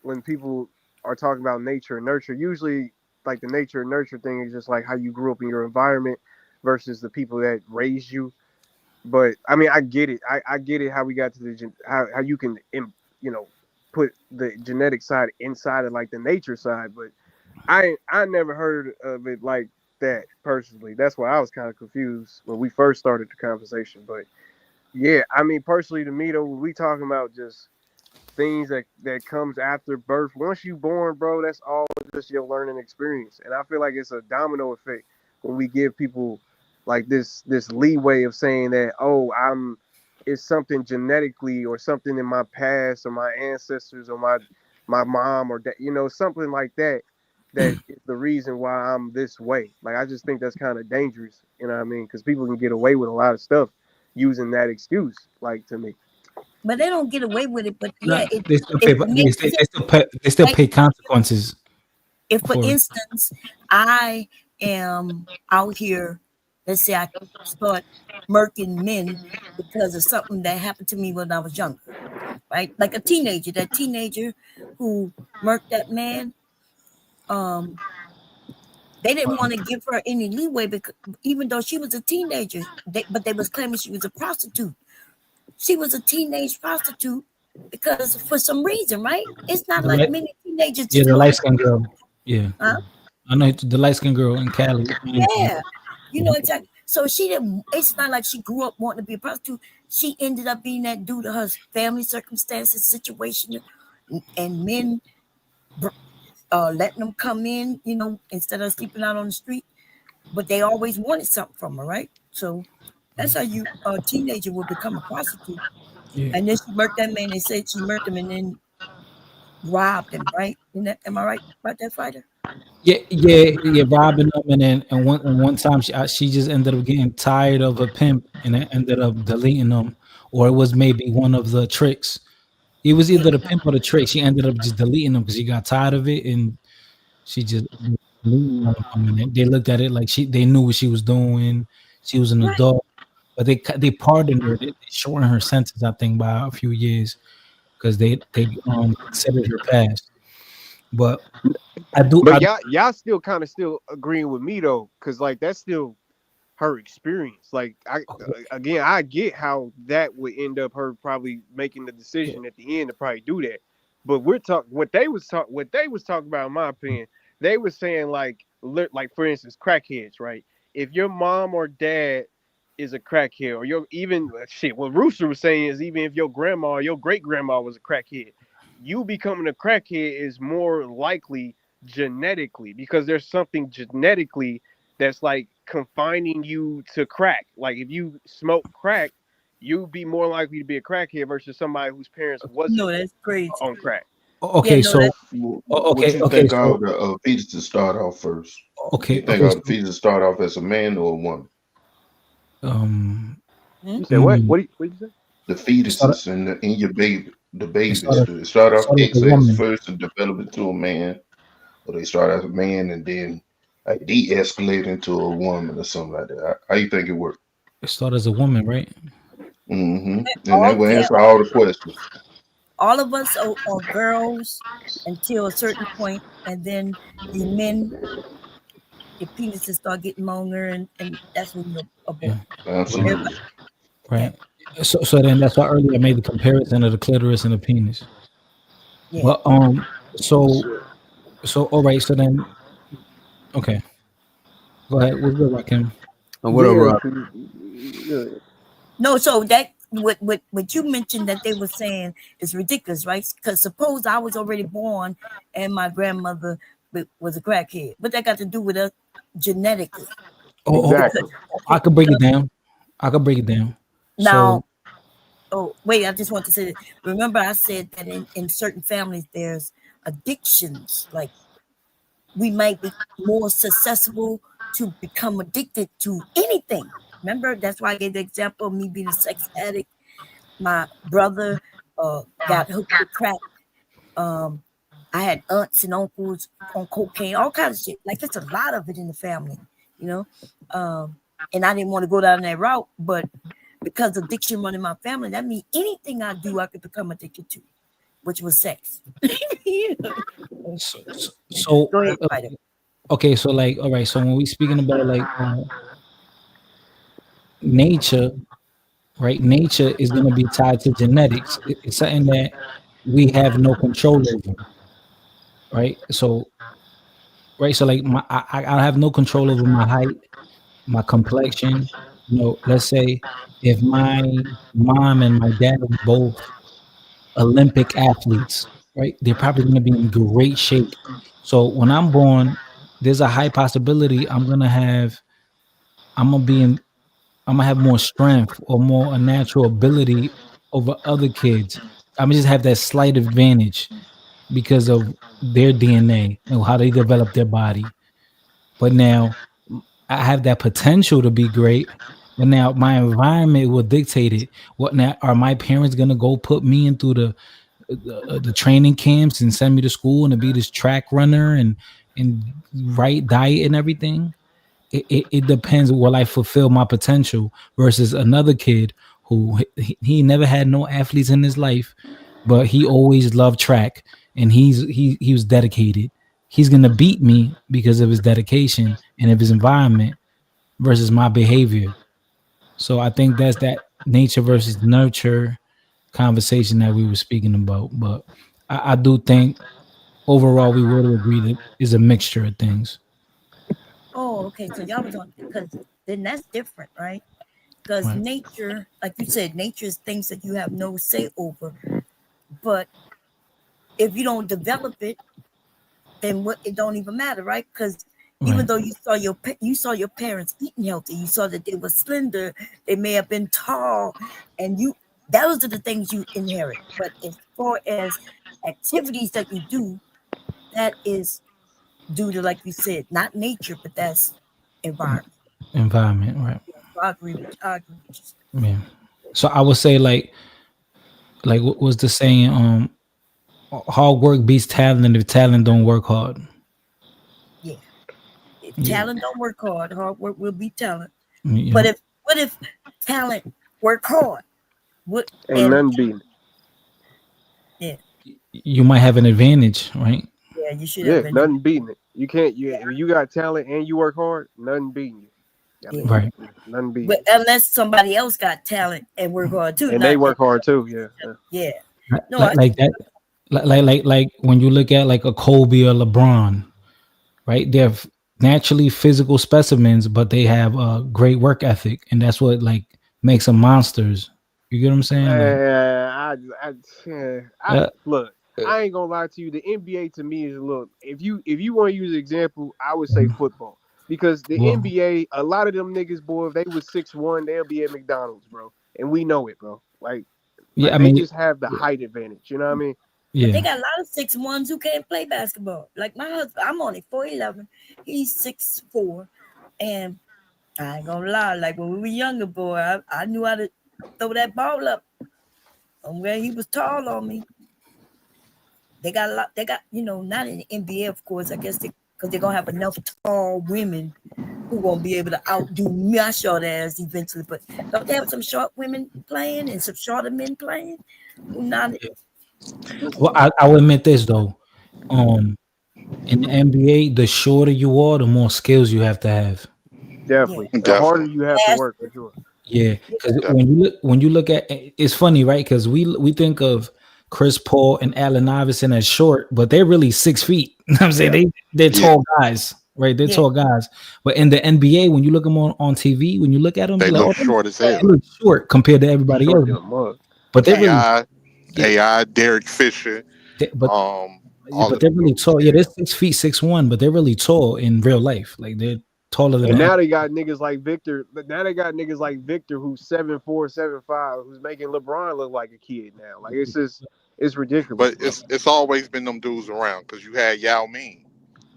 when people are talking about nature and nurture. Usually, like the nature and nurture thing is just like how you grew up in your environment versus the people that raised you. But I mean, I get it. I get it how we got to how you can put the genetic side inside of like the nature side. But I never heard of it like that personally. That's why I was kind of confused when we first started the conversation. But yeah, I mean, personally to me though, we talking about just things that comes after birth. Once you born, bro, that's all just your learning experience. And I feel like it's a domino effect when we give people like this leeway of saying that, oh, it's something genetically or something in my past or my ancestors or my mom or that, something like that is the reason why I'm this way. Like I just think that's kind of dangerous, you know what I mean? Because people can get away with a lot of stuff using that excuse, like to me. but they don't get away with it. But No, yeah, they still pay. it makes sense, They still right? pay consequences If, for for it. instance, I am out here, let's say I start murking men because of something that happened to me when I was younger, right? Like a teenager, that teenager who murked that man, they didn't want to give her any leeway because even though she was a teenager, but they was claiming she was a prostitute. She was a teenage prostitute because for some reason, right? It's not The like light, many teenagers yeah, just the go light to, skinned girl. Yeah, huh? I know the light skinned girl in Cali. Yeah, exactly. So she didn't. It's not like she grew up wanting to be a prostitute. She ended up being that due to her family circumstances, situation, and men letting them come in, instead of sleeping out on the street. But they always wanted something from her, right? So that's how a teenager will become a prostitute. Yeah, And then she murked that man. They said she murked him and then robbed him, right? Am I right about that, fighter? yeah, robbing them, and one time she just ended up getting tired of a pimp and it ended up deleting them, or it was maybe one of the tricks. It was Yeah. either the pimp or the trick. She ended up just deleting them because she got tired of it, and she just deleted one of them. And they looked at it like they knew what she was doing. She was an Right. adult, but they pardoned her. They shortened her sentence, I think, by a few years because they considered her past. But I do. But y'all still kind of still agreeing with me though, because like that's still her experience. Like again, I get how that would end up her probably making the decision at the end to probably do that. But we're talking what they was talking about, in my opinion. They were saying like for instance, crackheads, right? If your mom or dad is a crackhead, or your even shit, what Rooster was saying is even if your grandma or your great grandma was a crackhead, you becoming a crackhead is more likely genetically because there's something genetically that's like confining you to crack. Like if you smoke crack, you'd be more likely to be a crackhead versus somebody whose parents wasn't No, that's crazy. on crack. Okay, Yeah, no, so that's What you okay, think so all the fetuses start off first? You okay, think all the fetuses start off as a man or a woman? You say what? What did you say? The it started, fetuses in your baby, the it babies, started, do they start it off started with a XX woman. first and develop into a man, or they start as a man and then like de-escalate into a woman or something like that? How you think it works? It started as a woman, right? Mm-hmm. And that all. will Yeah, answer all the questions. all of us are girls until a certain point, and then the men, the penises start getting longer, and that's when you're a boy. Yeah, Absolutely. Yeah, right. So then that's why earlier I made the comparison of the clitoris and the penis. yeah. But so all right. So then okay, go ahead. We'll go back in. Yeah, Whatever. 'cause, No, so that what you mentioned that they were saying is ridiculous, right? Because suppose I was already born and my grandmother was a crackhead. What that got to do with us genetically? exactly. I could break it down. I could break it down. So Now, oh wait, I just want to say that. Remember, I said that in certain families there's addictions. Like we might be more susceptible to become addicted to anything. Remember, that's why I gave the example of me being a sex addict. My brother got hooked with crack. I had aunts and uncles on cocaine, all kinds of shit. Like there's a lot of it in the family, you know. And I didn't want to go down that route, but because addiction running my family, that means anything I do, I could become addicted to, which was sex. so Go ahead, Spider. okay. So like all right. So when we speaking about like nature, right? Nature is going to be tied to genetics. It's something that we have no control over, right? So right. So like I have no control over my height, my complexion. Let's say if my mom and my dad are both Olympic athletes, right? They're probably going to be in great shape. So when I'm born, there's a high possibility I'm gonna be in I'm gonna have more strength or more a natural ability over other kids. I'm gonna just have that slight advantage because of their DNA and how they develop their body. But now I have that potential to be great. But now my environment will dictate it. What now? Are my parents gonna go put me into the training camps and send me to school and to be this track runner and right diet and everything? It depends. Will I fulfill my potential versus another kid who he never had no athletes in his life, but he always loved track and he was dedicated. He's gonna beat me because of his dedication and of his environment versus my behavior. So I think that's that nature versus nurture conversation that we were speaking about. But I do think overall we would agree that is a mixture of things. Oh, okay. So y'all was on because then that's different, right? Because Right. nature, like you said, nature is things that you have no say over. But if you don't develop it, then what it don't even matter, right? Because even Right. though you saw your parents eating healthy, you saw that they were slender, they may have been tall, and those are the things you inherit. But as far as activities that you do, that is due to, like you said, not nature, but that's environment. Environment, right. I agree with you. Yeah. So I would say like what was the saying? Hard work beats talent if talent don't work hard. Yeah. If Yeah. talent don't work hard, hard work will be talent. Yeah. But what if talent work hard? What Ain't and nothing beating. yeah, You might have an advantage, right? yeah, Yeah, you should Yeah, have been. nothing beating it. You can't. If you got talent and you work hard, nothing beating you. I mean, Right. Nothing beating But unless somebody else got talent and work hard too, and they work hard too. Yeah. Yeah. No, Like that, like when you look at like a Kobe or LeBron, right? They're naturally physical specimens, but they have a great work ethic, and that's what like makes them monsters. You get what I'm saying? Look. I ain't gonna lie to you. The NBA to me is a little. If you want to use an example, I would say football because the Well, NBA, a lot of them niggas, boy, if they was 6'1", they'll be at McDonald's, bro, and we know it, bro. Like yeah, I they mean, just have the height advantage. You know what I mean? But they yeah, got a lot of 6'1" who can't play basketball. Like my husband, I'm only 4'11", he's 6'4", and I ain't gonna lie. Like when we were younger, boy, I knew how to throw that ball up. Where he was tall on me. They got a lot. They got, not in the NBA, of course. I guess because they're gonna have enough tall women who gonna be able to outdo my short ass eventually. But don't they have some short women playing and some shorter men playing? Who not? well, I will admit this though. In the NBA, the shorter you are, the more skills you have to have. Definitely. The harder you have to work for sure. Yeah, because when you look at, it's funny, right? Because we think of Chris Paul and Allen Iverson as short, but they're really 6 feet. You know what I'm saying? They're tall guys, right? They're tall guys. But in the NBA, when you look them on TV, when you look at them, They like, look short as hell. They look short compared to everybody else. But they're really AI, Derek Fisher. But they're really tall. Yeah, they're 6 feet, 6'1", but they're really tall in real life. Like they're taller than And that. now they got niggas like Victor. But now they got niggas like Victor who's 7'4", 7'5", who's making LeBron look like a kid now. Like it's ridiculous. But it's always been them dudes around because you had Yao Ming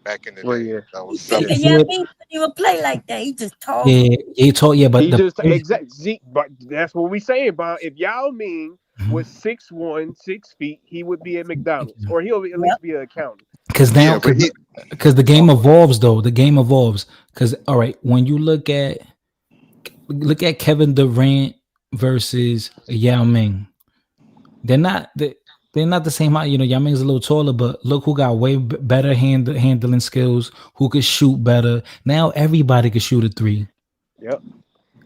back in the day. Yeah. That was Yao Ming couldn't even play like that. He just tall. Yeah, he tall. Yeah, but he just exactly. But that's what we saying about if Yao Ming was 6'1", 6 feet, he would be at McDonald's, or he'll at least be an accountant. Because now, because the game evolves, though. The game evolves. Because all right, when you look at Kevin Durant versus Yao Ming, they're not the same height. Yao Ming's a little taller, but look who got way better handling skills, who could shoot better. Now everybody can shoot a three. Yep.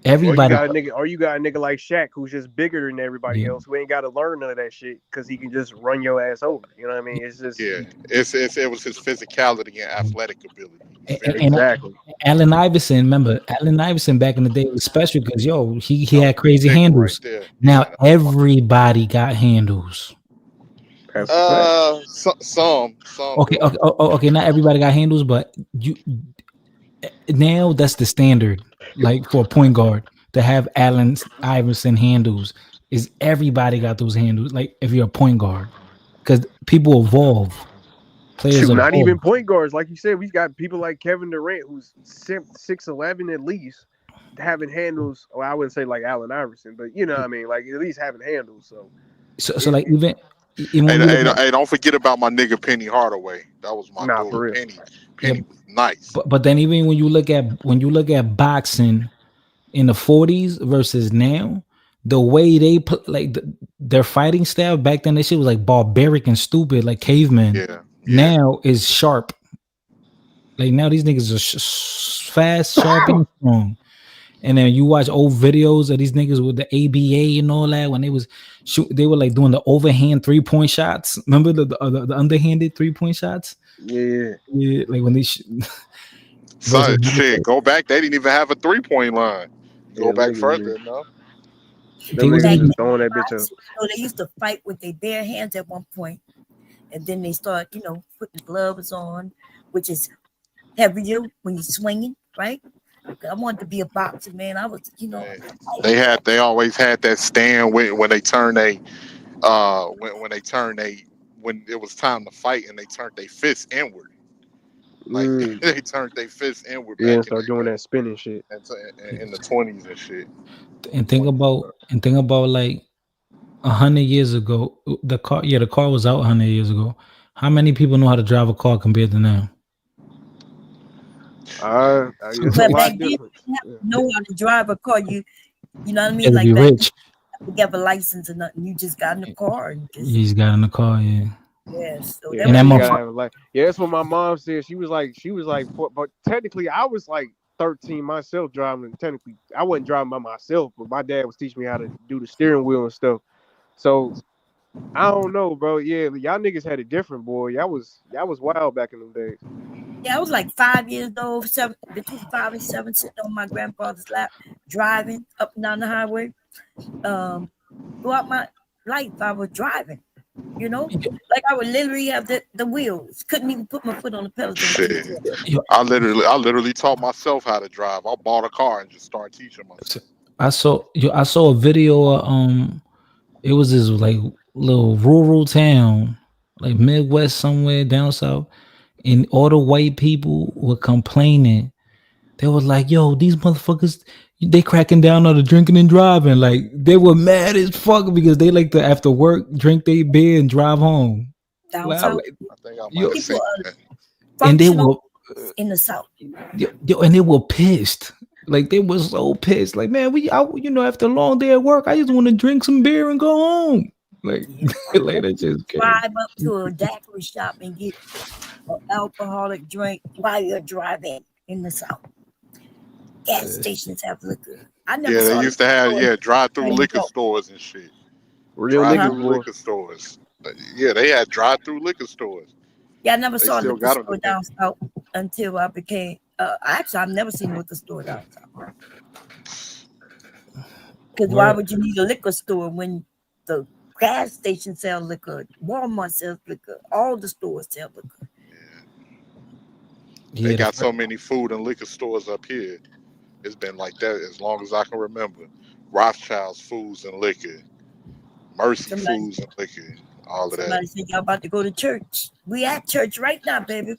Everybody. Or you got a nigga like Shaq who's just bigger than everybody else, who ain't got to learn none of that shit because he can just run your ass over. You know what I mean? It's just it was his physicality and athletic ability. Exactly. Allen Iverson, remember Allen Iverson back in the day was special because he had crazy handles. Now everybody got handles. Some. Okay. Not everybody got handles, but now that's the standard. Like for a point guard to have Allen Iverson handles, is everybody got those handles? Like if you're a point guard, because people evolve. Players not evolve. even point guards, like you said. We got people like Kevin Durant, who's 6'11" at least, having handles. Well, I wouldn't say like Allen Iverson, but you know what I mean, like at least having handles. So like even hey, don't forget about my nigga Penny Hardaway. That was my dude. Penny was nice. But then even when you look at boxing in the 40s versus now, the way they put like their fighting style back then, that shit was like barbaric and stupid, like cavemen. Yeah. Now is sharp. Like now these niggas are fast, sharp, and strong. And then you watch old videos of these niggas with the ABA and all that when they were like doing the overhand 3-point shots. Remember the underhanded 3-point shots? Yeah. Like when they son, shit, go back. They didn't even have a 3-point line. Go back further enough. They was just throwing that bitch up. They used to fight with their bare hands at one point, and then they start, putting gloves on, which is heavier when you're swinging, right? I wanted to be a boxer, man. I was, They always had that stand when they turn when it was time to fight and they turned their fists inward. Like they turned their fists inward. Yeah, and start doing that spinning shit in the 20s and shit. And think about like 100 years ago, the car was out 100 years ago. How many people know how to drive a car compared to now? But back then, you have to know how to drive a car. You know what I mean? You Like be rich. You have a license or nothing. You just got in the car. You just got in the car, yeah. Yes. So Yeah, that And that man, was you gotta motherfucker. have like. Yeah, that's what my mom said. She was like, but technically, I was like 13 myself driving. Technically, I wasn't driving by myself, but my dad was teaching me how to do the steering wheel and stuff. So I don't know, bro. Yeah, y'all niggas had it different, boy. Y'all was wild back in them days. Yeah, I was like 5 years old, between 5 and 7, sitting on my grandfather's lap, driving up and down the highway. Throughout my life, I was driving. You know, like I would literally have the wheels. Couldn't even put my foot on the pedals. They would teach Shit. me. I literally taught myself how to drive. I bought a car and just started teaching myself. I saw a video of, it was this like little rural town, like Midwest somewhere down south, and all the white people were complaining. They was like, yo, these motherfuckers, they cracking down on the drinking and driving. Like they were mad as fuck because they like to after work drink their beer and drive home. Down Like, south, I think I might yo, have seen people are that. and they functional were in the south. and they were pissed. Like they were so pissed. Like, man, after a long day at work, I just want to drink some beer and go home. Like, like that just crazy. Drive up to a daiquiri shop and get an alcoholic drink while you're driving in the south. Gas stations have liquor. I never Yeah, they saw used to have drive-through There you liquor go. stores and shit. Real Uh-huh. niggas, boy. Liquor stores. Yeah, they had drive-through liquor stores. Yeah, I never They saw a still liquor got them store today. down south until I became. Actually, I've never seen a liquor store down south. Because why would you need a liquor store when the gas station sell liquor, Walmart sells liquor, all the stores sell liquor? They got so many food and liquor stores up here. It's been like that as long as I can remember. Rothschild's Foods and Liquor, Mercy Foods and Liquor, all of that. Somebody said y'all about to go to church. We at church right now, baby.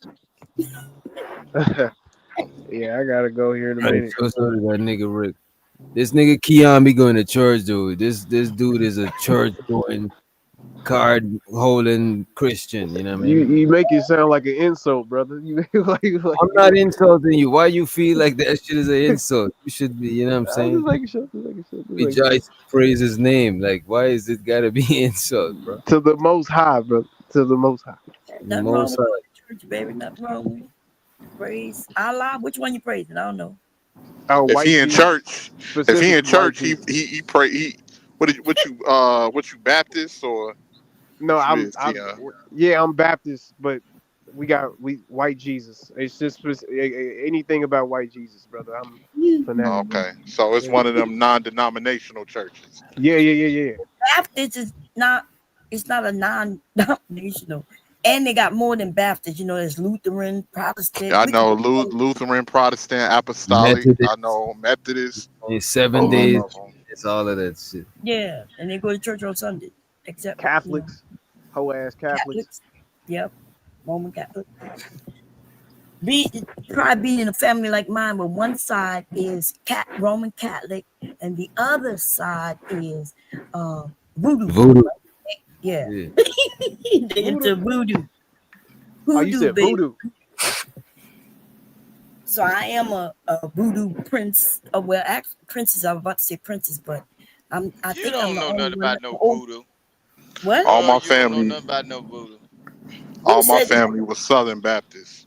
Yeah, I gotta go here in a Right, minute. so to that nigga Rick. This nigga Keon be going to church, dude. This dude is a church going, card holding Christian. You know what I mean? You make it sound like an insult, brother. You like I'm not insulting you. Why you feel like that shit is an insult? You should be. You know what I'm I'm saying? just making sure. Just making sure. Rejoice, praise his name. Like, why is it gotta be insult, bro? To the Most High, brother. To the Most High. Nothing wrong with going to church, baby. Nothing wrong with it. Praise Allah. Which one you praising? I don't know. Oh, If he in church, specifically he pray. What you Baptist or? No, what you I'm is, Keon? I'm Baptist, but we white Jesus. It's just anything about white Jesus, brother. I'm fanatic. Okay, so it's one of them non-denominational churches. Yeah. Baptist is not. It's not a non-denominational, and they got more than Baptist. You know, there's Lutheran, Protestant. I know Lutheran, Protestant, Apostolic. Methodist. I know Methodist. 7 days. It's all of that shit. Yeah, and they go to church on Sunday, except Catholics, whole ass Catholics. Yep, Roman Catholic. Probably being in a family like mine, where one side is Roman Catholic and the other side is Voodoo. Yeah. They into Voodoo. Oh, you said baby. Voodoo. So I am a Voodoo prince. Well, actually, princess. I was about to say princess, but I You think don't I'm the know only nothing one about that- no voodoo. What? All my You don't know family, nothing about no voodoo. all my family was Southern Baptist.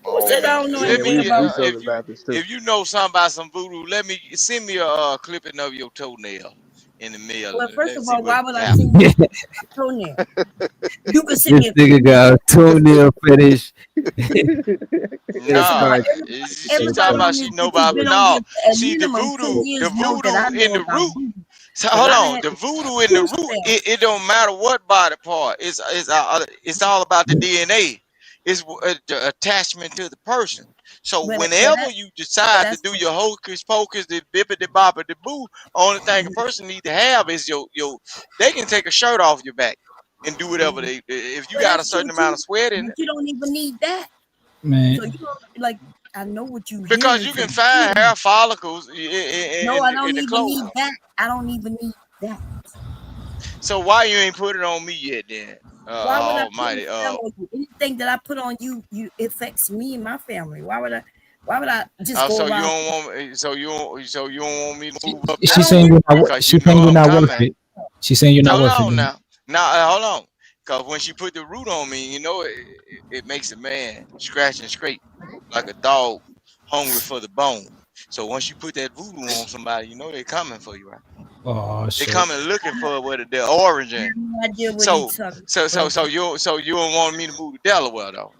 Who said I don't know Let anything me about Southern Baptist too. if you know something about some voodoo, send me a clipping of your toenail in the mail. Well, first Let's of see all, why what would I happens. send you a toenail? You can send me This nigga got a toenail fetish. No, she Everybody talking on about this she know bitch has about been on no. here for at See the minimum 10 voodoo years know that I in know the about root. voodoo. So 'Cause hold I on, had the voodoo in the two root. spells. It don't matter what body part. It's all about the DNA. It's the attachment to the person. So whenever you decide to do your hocus pocus, the bippity boppity boo, only thing a person need to have is your. They can take a shirt off your back and do whatever they. If you Well, got a that's true certain amount of too, sweat in but it, you don't even need that. Man. So you don't like. I know what you because hearing you can from find me. hair follicles No, I don't in the even clothes. need that. I don't even need that. So why you ain't put it on me yet then? Why would I put Almighty. a spell on you? Anything that I put on you, affects me and my family. Why would I just go So you around? don't want me, so you don't want me to move up She's there saying you're not. because She's you know saying you're I'm not worth coming. it. She's saying you're not Hold worth on it. now. Now hold on. Cause when she put the root on me, you know, it makes a man scratch and scrape like a dog hungry for the bone. So once you put that voodoo on somebody, you know they coming for you, right? Oh They shit. coming looking for what their origin. No idea what So he's talking so so about. so you so you don't want me to move to Delaware though?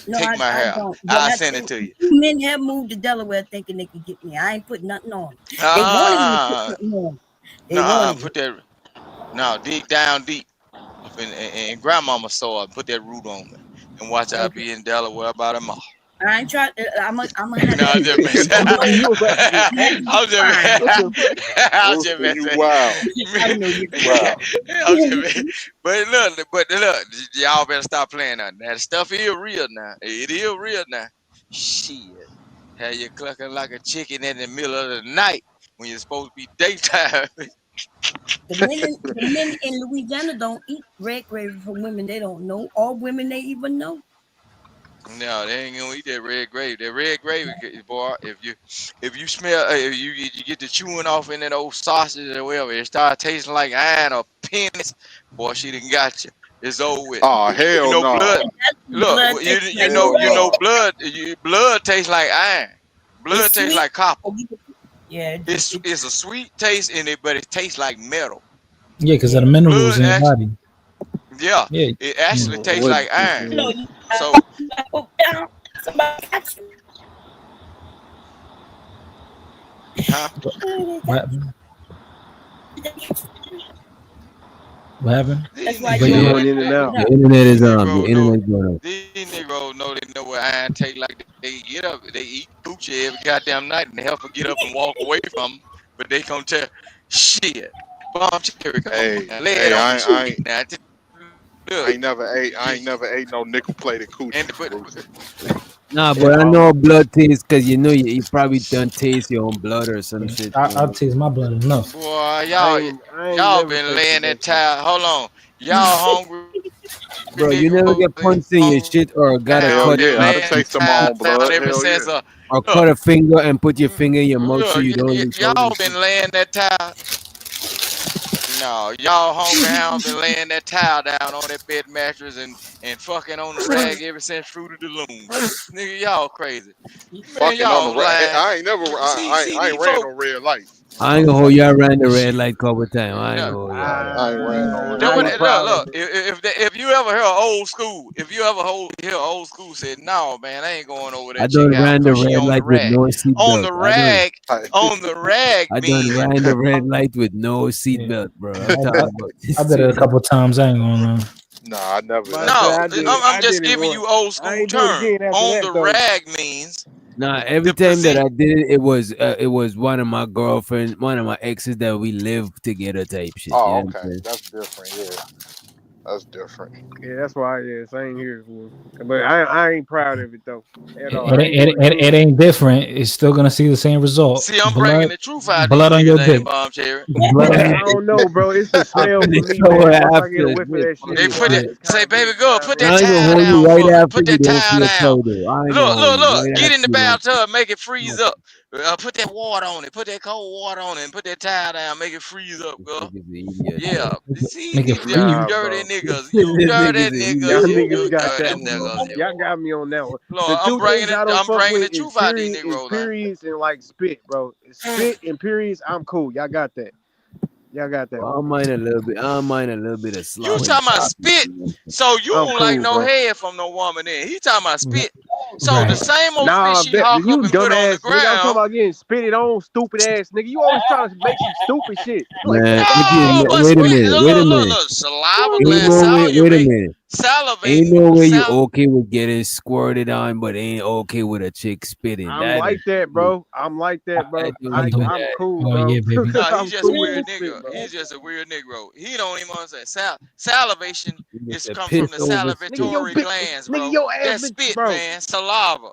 No, Take my I hair. don't. But I'll I send it think to you. men have moved to Delaware thinking they could get me. I ain't put nothing on. They wanted me to put Uh, something on. They wanted put it. that. No, dig down deep up in grandmama's soil and put that root on me. And watch I'll Okay. be in Delaware about a month. I ain't trying. I'm gonna have No, I'm that. just messing. I know You about to get I'm just fine. what messing. the fuck? I'm just Rooster, you messing. wild. I know you. Wow. I'm just messing. But look, y'all better stop playing that. That stuff is real now. It is real now. Shit. Have you clucking like a chicken in the middle of the night when you're supposed to be daytime. The men in Louisiana don't eat red gravy for women they don't know, or women they even know. No, they ain't gonna eat that red gravy. That red gravy, boy. If you smell, if you get the chewing off in that old sausage or whatever, it start tasting like iron or penis. Boy, she done got you. It's over with. Oh, You hell know blood. no. Look, Blood tastes like Hell no. blood. Blood tastes like iron. Blood it's tastes sweet. like copper. Yeah, It's a sweet taste in it, but it tastes like metal. Yeah, because of the yeah. minerals Blood in your actually, body. yeah, Yeah. it Yeah. actually tastes What? like iron. You know, you So put down somebody got you. huh? What happened? What happened? These why But you You don't yeah, want going niggas, in and out? Your internet these is on. Your Negro know internet going on. these Negros know they know what iron take like they get up, they eat coochie every goddamn night and they help her get up and walk away from 'em, but they gonna tell shit. Bomb cherry, come on Hey, now, lay it hey, on me sweet now. I Look, ain't never ate no nickel plated and coochie, but Rooster. Nah, Yeah, but I know blood taste because you know you probably done taste your own blood or some shit. I taste my blood enough. boy, I ain't y'all never been tasted laying that that shit. tile. Hold on, y'all hungry Bro, you never Negro get punched in your shit or got a Hell hound cut been yeah, I'd have laying tasted my tile own down blood. ever Hell since yeah. or look, cut a finger and put your finger in your mouth so you don't leak out y'all and shit. been laying that tile. No, y'all hungry hound been laying that towel down on that bed mattress and fucking on the rag ever since Fruit of the Loom. Nigga, y'all crazy. Man, Fucking on the y'all lying. I ain't never See I ain't these ran folks. no red lights. I ain't I'm gonna hold fucking y'all around the red Shit. light couple times. I ain't No. gonna hold y'all around. I ain't ran no That red what, I ain't light. look, proud of look. it. If you ever hear old school, if you ever hear old school said, "No, man, I ain't going over I that chick done house ran the because she red on the light with rag." no On seatbelt. the rag, Like, on the rag I done mean ran the red light with no Yeah. seatbelt, bro. I'm I, I, talking about I this did it shit. a couple times. I ain't gonna lie. nah, I never But I never say no. I did did that. it. I'm I just did it giving once. you old I school ain't do it term. again after On that the though. rag means Nah, every the time that position. I did it, it was one of my girlfriends, one of my exes that we lived together type shit. You Oh, know what okay. I'm saying? That's different, yeah. That's different. Yeah, that's why. Yeah, same here. Fool. But I ain't proud of it though at all. It, I it, ain't do it, it it, it good. ain't different. It's still gonna see the same result. See, I'm bringing Blood, the truth out these blood on niggas your ain't dick. bomb cherry. Blood on I your don't dick. know, bro. It's the I'm smell for finna me, show her man. Once I get after a whiff of this. that Fuck shit, They this boy, put it. shit. it Say, kind of baby be, girl, put I that ain't gonna towel hold you down right for me. after Put you that though for towel your down. toe though. I ain't gonna Look, hold look, you look. right Get in after the you, man. bathtub, make it freeze up. Put that water on it. Put that cold water on it and put that towel down. Make it freeze up, This girl. nigga's an idiot, Yeah. bro. See, Make it you freeze. nah, dirty bro. niggas. This You dirty nigga's an Y'all niggas. idiot, niggas bro. You got dirty that one, bro. niggas. You. Y'all got me on that one. The Lord, I'm two bringing things it. I don't I'm fuck bringing with the truth out these is Negroes, man. periods and like spit, bro. Spit and periods, I'm cool. Y'all got that. Y'all got that Well, one. I don't mind a little bit. I don't mind a little bit of You sloppy talking about toppy. spit, so you I'm don't like cool, no bro. head from no woman then. He talking about spit. So the Right. same old spit Nah, she that hawk up you and put on the dumbass nigga. I'm talking ground. about getting spitted on, stupid ass nigga. You always trying to make some stupid shit. Like what Man, the fuck if is you you No, doing? but wait a spit. minute, Look, wait a look, look, minute. look. Saliva What Ain't the gland no fuck? way. Wait a minute. Ain't salivate, no way you sal. okay with getting squirted on, but ain't okay with a chick spitting. I'm That is, like that, bro. I'm like I that, bro. I don't do. do I'm that. cool, Oh bro. yeah, baby. No, he's I'm just a cool weird with spit, nigga. bro. He's just a weird Negro. He don't even understand. Salivation You get is the come from piss the over Nigga, spit. your salivatory bit, glands, nigga, bro. your ass That been, spit, bro. man. Saliva.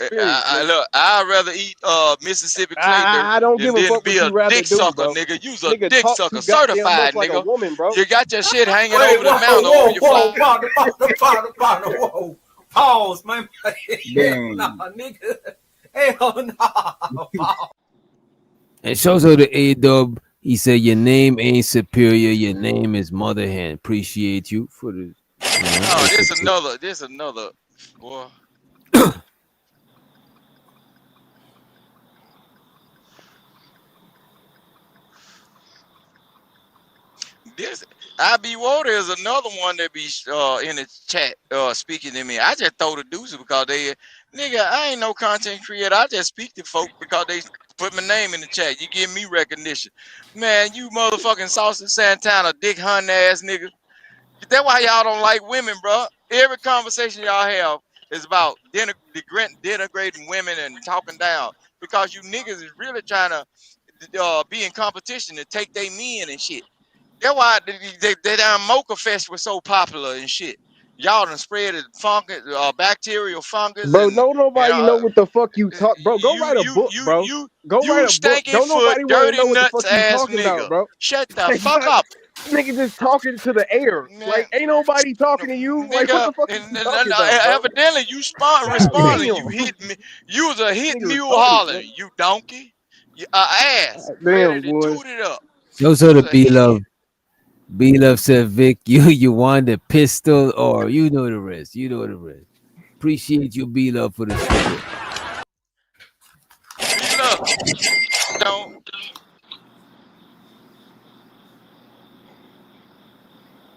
experience, nigga. Look, I'd rather eat Mississippi clay dirt I don't than give a fuck be what a you rather dick do, sucker, bro. nigga. You's a Nigga, dick talk sucker, too goddamn certified, much like a nigga. woman, bro. You got your shit hanging Wait, over the mount over your fly. partner, whoa. Pause, man. Hell Damn. nah, nigga. Hell nah. Pause. And shows her the A-Dub. He said, your name ain't superior. Your name is Mother Hen. Appreciate you for the. Oh, this another boy. This IB Water is another one that be in the chat speaking to me. I just throw the deuces because they nigga, I ain't no content creator. I just speak to folk because they put my name in the chat. You give me recognition. Man, you motherfucking Saucy Santana, dick hunting ass nigga. That's why y'all don't like women, bro. Every conversation y'all have is about denigrating women and talking down because you niggas is really trying to be in competition to take they men and shit. That's why the damn Mocha Fest was so popular and shit. Y'all done spread the fungus, bacterial fungus, Bro, and don't nobody know what the fuck you talk, bro. Go write a book, bro. Go write you a book. stanky Don't foot, nobody want to dirty know what the nuts fuck you ass talking about, nigga. bro. Shut the Like, fuck up, nigga, just talking to the air. man. Like, ain't nobody talking to you. Like, what Nigga, the fuck is and, you talking about, bro? evidently you God responding. damn, You hit me. You was a hit nigga mule retarded, man. hollering. You donkey. You ass God ready damn, to boy. toot it up. So You the was a hit. B Love said, Vic, you want the pistol or you know the rest. You know the rest. Appreciate you, B Love, for the super. Be love. Don't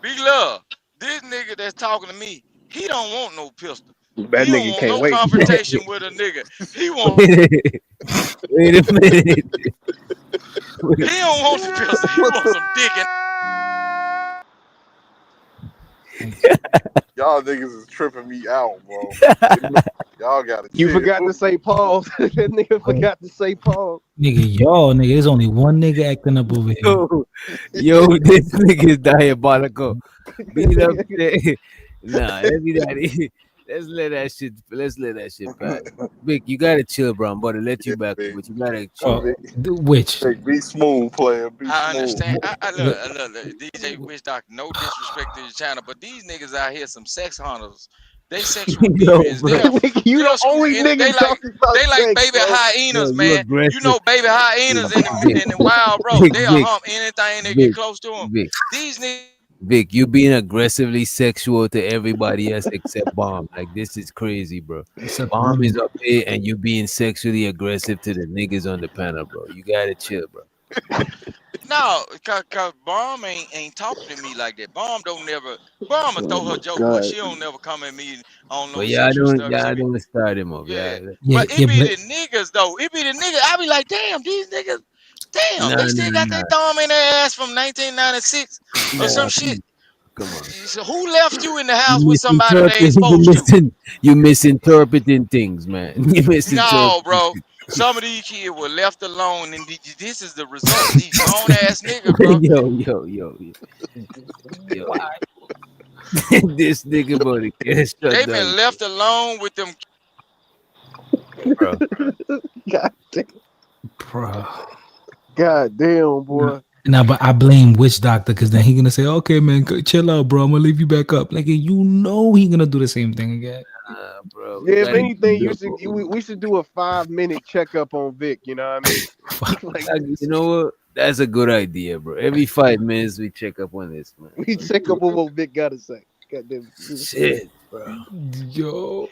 be love. This nigga that's talking to me, he don't want no pistol. That He don't nigga want can't no wait. confrontation with a nigga. He want. Wait a minute. He don't want the pistol. He wants some dick. And Y'all niggas is tripping me out, bro. Y'all gotta You chill. forgot to say pause. That nigga forgot to say pause. Nigga, there's only one nigga acting up over here. Yo, this nigga is diabolical. B Love said, nah, let me that. Let's let that shit pass. Vic, you gotta chill, bro. I'm about to let you back, but you gotta chill. Which? Be smooth, player. Be I smooth. understand. I look, DJ Wish Doctor. No disrespect to your channel, but these niggas out here some sex hunters. They sexual Yo, deviants. bro. You the They'll screw only in. nigga talking about They like sex, baby bro. Yo, hyenas, you man. You aggressive. know baby hyenas in Vic, the wild, bro. Vic, They'll Vic, hump anything they get Vic, close to them. Vic. These niggas. Vic, you being aggressively sexual to everybody else except Bomb. Like, this is crazy, bro. Except Bomb women. is up here and you being sexually aggressive to the niggas on the panel, bro. You gotta chill, bro. No, cause Bomb ain't talking to me like that. Bomb don't never. Bomb will Oh throw her my joke, but god. she don't never come at me on no But sexual stuff. She y'all be don't start him up. yeah. Yeah, But yeah, it be but the niggas though. It be the niggas. I be like, damn, these niggas. Damn, Nah, they still got their nah, thumb in their ass from 1996 or nah. some shit. Come on. So who left you in the You house with somebody they ain't supposed to? you misinterpreting things, man. You No, misinterpreting. bro. Some of these kids were left alone, and this is the result. These grown ass niggas, bro. Yo. This nigga buddy get shut They down, been left alone with them. bro. God damn. bro. God damn, boy. Nah, but I blame Witch Doctor because then he gonna say, "Okay, man, chill out, bro. I'm gonna leave you back up." Like, you know, he gonna do the same thing again. Bro, Yeah, we if gotta anything, keep it up. we should do a 5-minute checkup on Vic. You know what I mean? Like, You know what? That's a good idea, bro. Every 5 minutes we check up on this, man. we check up on what Vic gotta say. Goddamn. Shit, bro. Yo,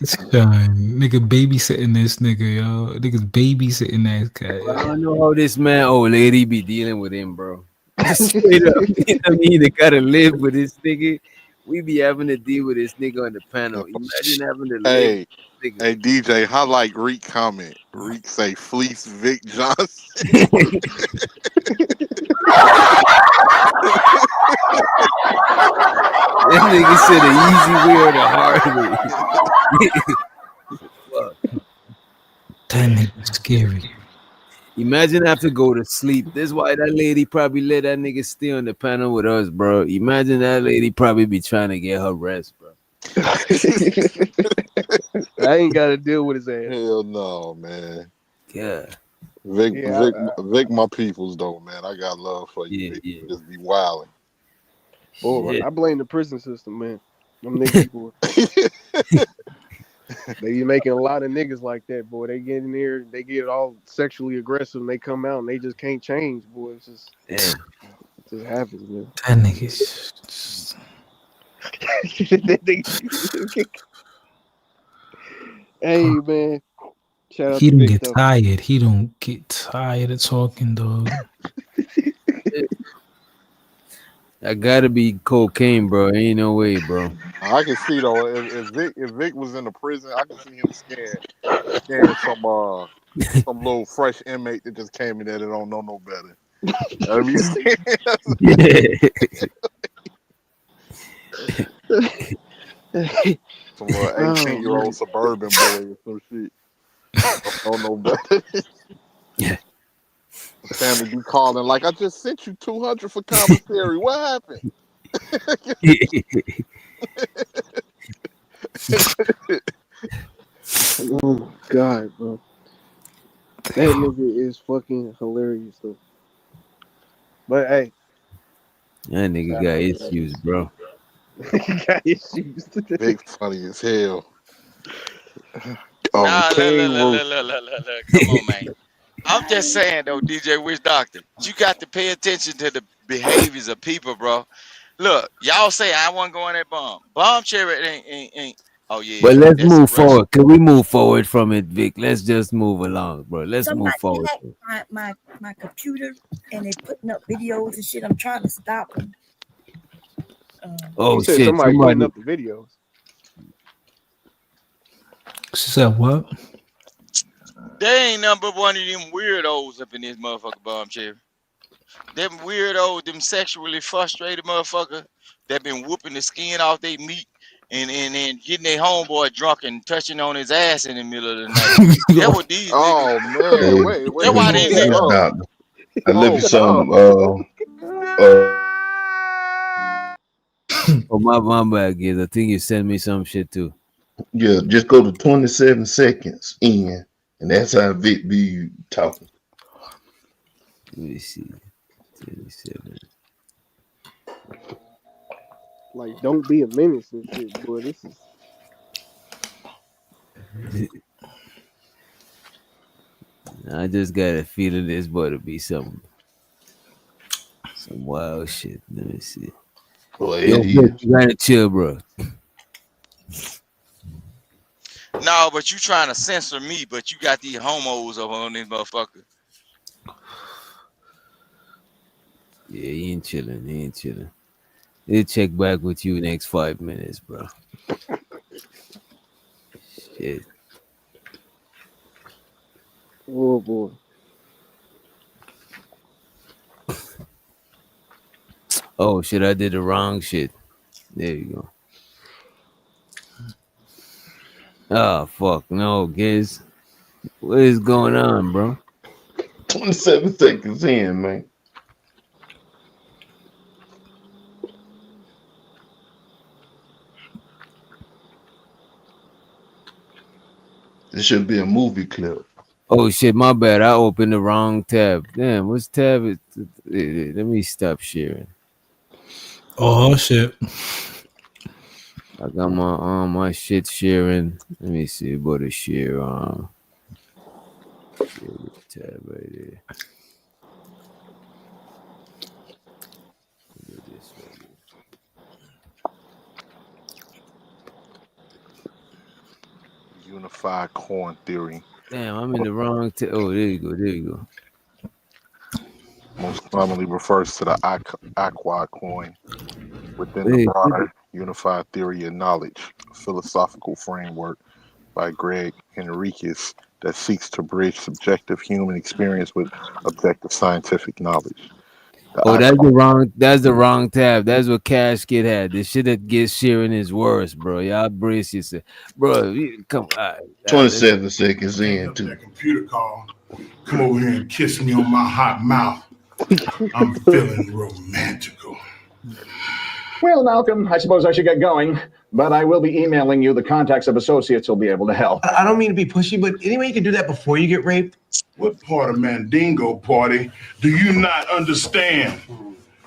son, nigga babysitting this nigga, yo. Niggas babysitting that guy. I don't know how this man, old lady, be dealing with him, bro. Straight up, you know what I mean? They gotta live with this nigga. We be having to deal with this nigga on the panel. Imagine having to live Hey, with this hey, DJ, highlight Reek comment. Reek say fleece Vic Johnson. That nigga said the easy way or the hard way. Fuck. That nigga scary. Imagine I have to go to sleep. That's why that lady probably let that nigga stay on the panel with us, bro. Imagine that lady probably be trying to get her rest, bro. I ain't got to deal with his ass. Hell no, man. Yeah. Vic, my peoples though, man. I got love for you. Vic. You just be wilding. Boy, I blame the prison system, man. Them niggas, boy. They be making a lot of niggas like that, boy. They get in there, they get all sexually aggressive, and they come out and they just can't change, boy. It's just, it just happens, man. That nigga's. Hey, man. Shout out He to don't Vic, get though. tired. He don't get tired of talking, dog. I gotta be cocaine, bro. Ain't no way, bro. I can see though if Vic was in the prison, I can see him scaring some little fresh inmate that just came in there that don't know no better. That'd be some little 18-year-old suburban boy or some shit. Don't know better. Family be calling like, I just sent you 200 for commissary. What happened? Oh my god, bro. That nigga is fucking hilarious though. But hey, That nigga got issues, bro. got issues. Big funny as hell. Nah, King Roof. look. Come on, man. I'm just saying though, DJ Wish Doctor, you got to pay attention to the behaviors of people, bro. Look, y'all say I wasn't going that bomb. Bomb cherry ain't. Oh But yeah, let's that's a move Russian. forward. Can we move forward from it, Vic? Let's just move along, bro. Let's move Somebody forward. hacked my computer and they putting up videos and shit. I'm trying to stop them. Oh you said shit! somebody putting up the videos. She said what? They ain't number one of them weirdos up in this motherfucker bomb cherry. Them weirdos, them sexually frustrated motherfucker that been whooping the skin off their meat and getting their homeboy drunk and touching on his ass in the middle of the night. That what these Oh niggas. man, wait. That's why these niggas. I left you some. Oh my bad, kids. I think you sent me some shit too. Yeah, just go to 27 seconds in, and that's how Vic be talking. Let me see. 27. Like, don't be a menace and shit, boy. This is. I just got a feeling this boy to be some wild shit. Let me see. Boy, Yo, Vic, you gotta chill, bro. No, but you trying to censor me, but you got these homos up on this motherfucker. Yeah, he ain't chilling. He'll check back with you next 5 minutes, bro. Shit. Oh boy. Oh shit, I did the wrong shit. There you go. Oh fuck, no, Giz. What is going on, bro? 27 seconds in, man. This should be a movie clip. Oh shit, my bad. I opened the wrong tab. Damn, what's tab? Let me stop sharing. Oh shit. I got my shit sharing. Let me see about the share tab right there. Unified coin theory. Damn, I'm in the wrong tab. Oh, there you go. Most commonly refers to the Aqua coin within the broader unified theory of knowledge, a philosophical framework by Greg Henriquez that seeks to bridge subjective human experience with objective scientific knowledge. That's the wrong tab. That's what Cash Kid had. The shit that gets sharing is worse, bro. Y'all brace yourself. Bro, come on. 27 seconds in, too. That computer call. Come over here and kiss me on my hot mouth. I'm feeling romantical. Well, Malcolm, I suppose I should get going, but I will be emailing you the contacts of associates who'll be able to help. I don't mean to be pushy, but any way you can do that before you get raped? What part of Mandingo party do you not understand?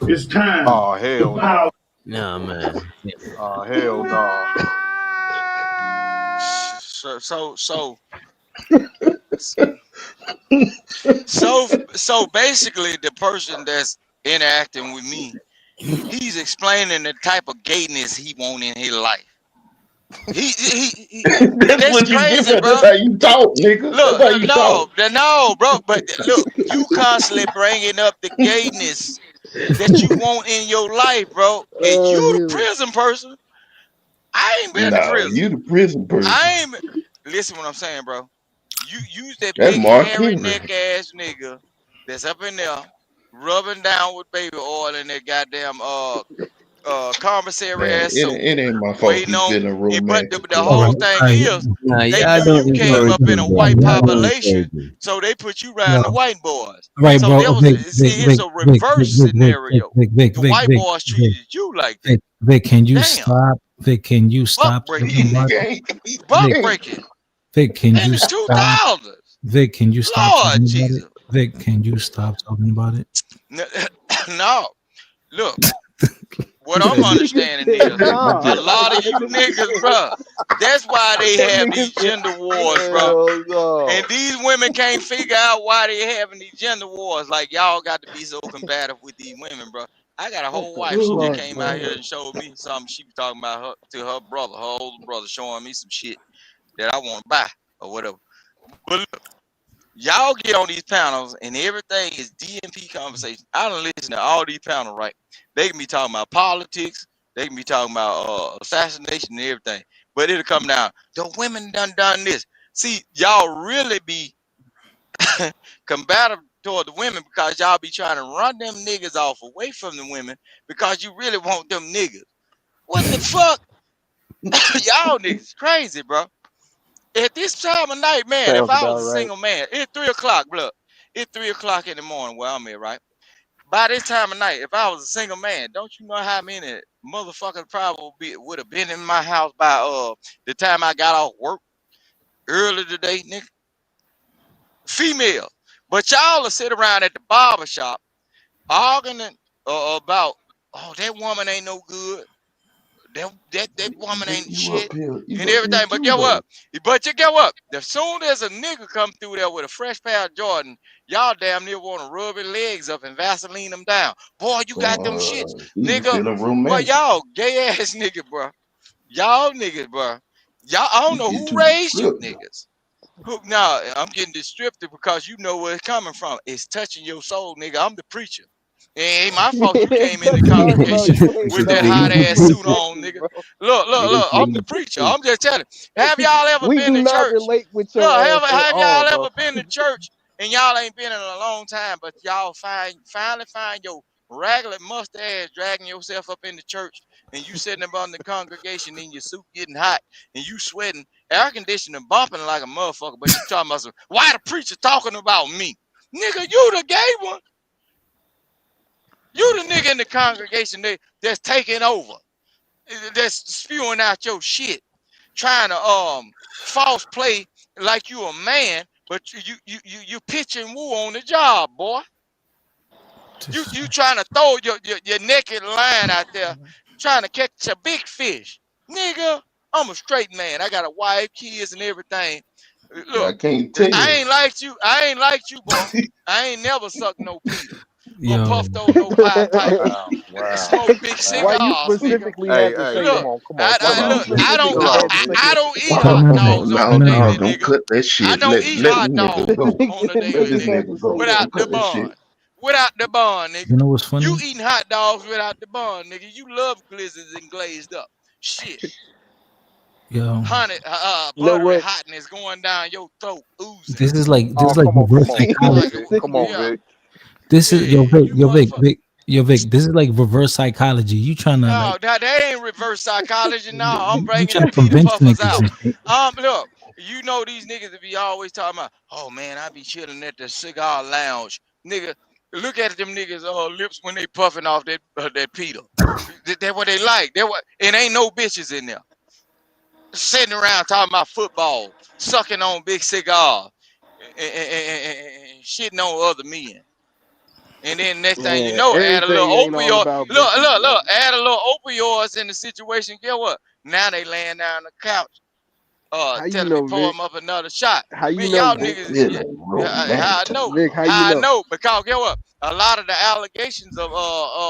It's time. Oh, hell no. Nah, man. Oh, hell no. So basically the person that's interacting with me, he's explaining the type of gayness he want in his life. That's what you crazy, get. bro. That's how you talk, nigga. That's how you talk. No, bro. But look, you constantly bringing up the gayness that you want in your life, bro, and you the prison person. I ain't been to No, prison. you the prison person. I ain't. Listen, what I'm saying, bro. You use that That's big Mark hairy Henry. neck ass nigga that's up in there rubbing down with baby oil in that goddamn commissary Man, ass soap, it ain't my fault waiting you on. feeling But the, romantic, the All whole right, Clover. thing all right. is, Nah, they y'all knew don't you came encourage up in me, a bro. white Y'all don't population, encourage me. so they put you around Yeah. the white boys. Right, So there bro. was Vic, a, Vic, see, it's Vic, a Vic, Vic, reverse Vic, Vic, Vic, scenario. Vic, Vic, The Vic, white Vic, boys Vic, treated you like that. Vic, Vic, can you Damn, stop? Vic, can you buck stop breaking, talking He about nigga, it? can't. He buck Vic, can't. breaking Vic, can in you the stop? 2000s. Vic, can you stop Lord talking about it? Jesus, Vic, can you stop talking about it? no, look. What I'm That nigga understanding said, is nah. a lot of That you nigga niggas, said, bruh. That's why they that have nigga these said, gender I ain't wars, bruh. stop. Hell And no. these women can't figure out why they having these gender wars. Like y'all got to be so combative with these women, bruh. I got a What whole the wife. She just fuck, came out here man? and showed me something she was talking about to her brother, her older brother, showing me some shit that I want to buy or whatever. But look, y'all get on these panels and everything is DMP conversation. I don't listen to all these panels, right? They can be talking about politics, they can be talking about assassination and everything, but it'll come down. The women done this. See, y'all really be combative toward the women because y'all be trying to run them niggas off away from the women because you really want them niggas. What the fuck? Y'all niggas crazy, bro. At this time of night, man, if Sounds I about was a right. single man, it's 3 o'clock, look. It's 3 o'clock in the morning where I'm at, right? By this time of night, if I was a single man, don't you know how many motherfuckers probably would have been in my house by the time I got off work early today, nigga? Female. But y'all will sit around at the barber shop arguing about, oh, that woman ain't no good. That woman But ain't you shit up here. You and up here everything. But too, get though. what? But you get what? As soon as a nigga come through there with a fresh pair of Jordan, y'all damn near want to rub his legs up and Vaseline them down. Boy, you got them shits, He be nigga. feeling Boy, romantic. y'all gay ass nigga, bro. Y'all niggas, bro. Y'all, I don't You know get who too raised you descriptive. niggas. Who, nah, I'm getting descriptive because you know where it's coming from. It's touching your soul, nigga. I'm the preacher. It ain't my fault you It ain't came in the touching ours, bro. congregation You ain't with Preacher that no hot T, ass fuck suit preacher. on, Texas, nigga. bro. Look. Nigga I'm say the you preacher. preach. I'm just telling. Have y'all ever We been do to not church? relate with your Look, ass at have all, y'all bro. ever been to church and y'all ain't been in a long time, but y'all finally find your ragged mustache dragging yourself up in the church and you sitting up on the congregation in your suit getting hot and you sweating, air conditioning bumping like a motherfucker, but you talking about some, why the preacher talking about me? Nigga, you the gay one. You the nigga in the congregation that's taking over, that's spewing out your shit, trying to false play like you a man, but you pitching woo on the job, boy. You trying to throw your naked line out there, trying to catch a big fish, nigga. I'm a straight man. I got a wife, kids, and everything. I Look, can't I tell. ain't like you. I ain't like you, boy. I ain't never sucked no Peter or Yo, puffed on no high pipe, Wow. Wow. smoke big Why Wow. you cigars, nigga. specifically Hey, had to hey, say Look, that? come Why on, you look. Vic. specifically Chill had out, to Vic. say I that? don't eat come hot on, No, dogs on the no, daily, no. Don't nigga. cut that I shit. don't Let eat let the hot nigga dogs go. on the That Let daily, this niggas nigga. had to nigga say go. that. Without Don't the cut that shit. bun. Without the bun, nigga. you know what's You funny? eating hot dogs without the bun, nigga. You love glizzards and glazed up. Shit. Yo, Honey, You know buttery what? hotness going down your throat, oozing. Oh, this is like come reverse on, Like psychology. Vic. a, Come on, yeah. Vic. This is Yeah, you Yo Vic, motherfucker. Yo Vic. This is like reverse psychology. You trying to No, like that ain't reverse psychology. No, I'm you bringing the trying to Peter convince Puffers niggas out. and shit. Look, you know these niggas that be always talking about, oh man, I be chilling at the cigar lounge. Nigga, look at them niggas lips when they puffing off that Peter. That what they like. That what, and ain't no bitches in there. Sitting around talking about football, sucking on big cigars, and shitting on other men. And then next thing you Man, know, add a little everything ain't all opioid. about bitches, Look, bro. add a little opioids in the situation. Get what? Now they laying down on the couch, How you telling me know, pour Vic? them up another shot. How you Man, know, y'all Vic? niggas, yeah, Feeling how I romantic. know, Vic, how you how I know? know, because get what? A lot of the allegations of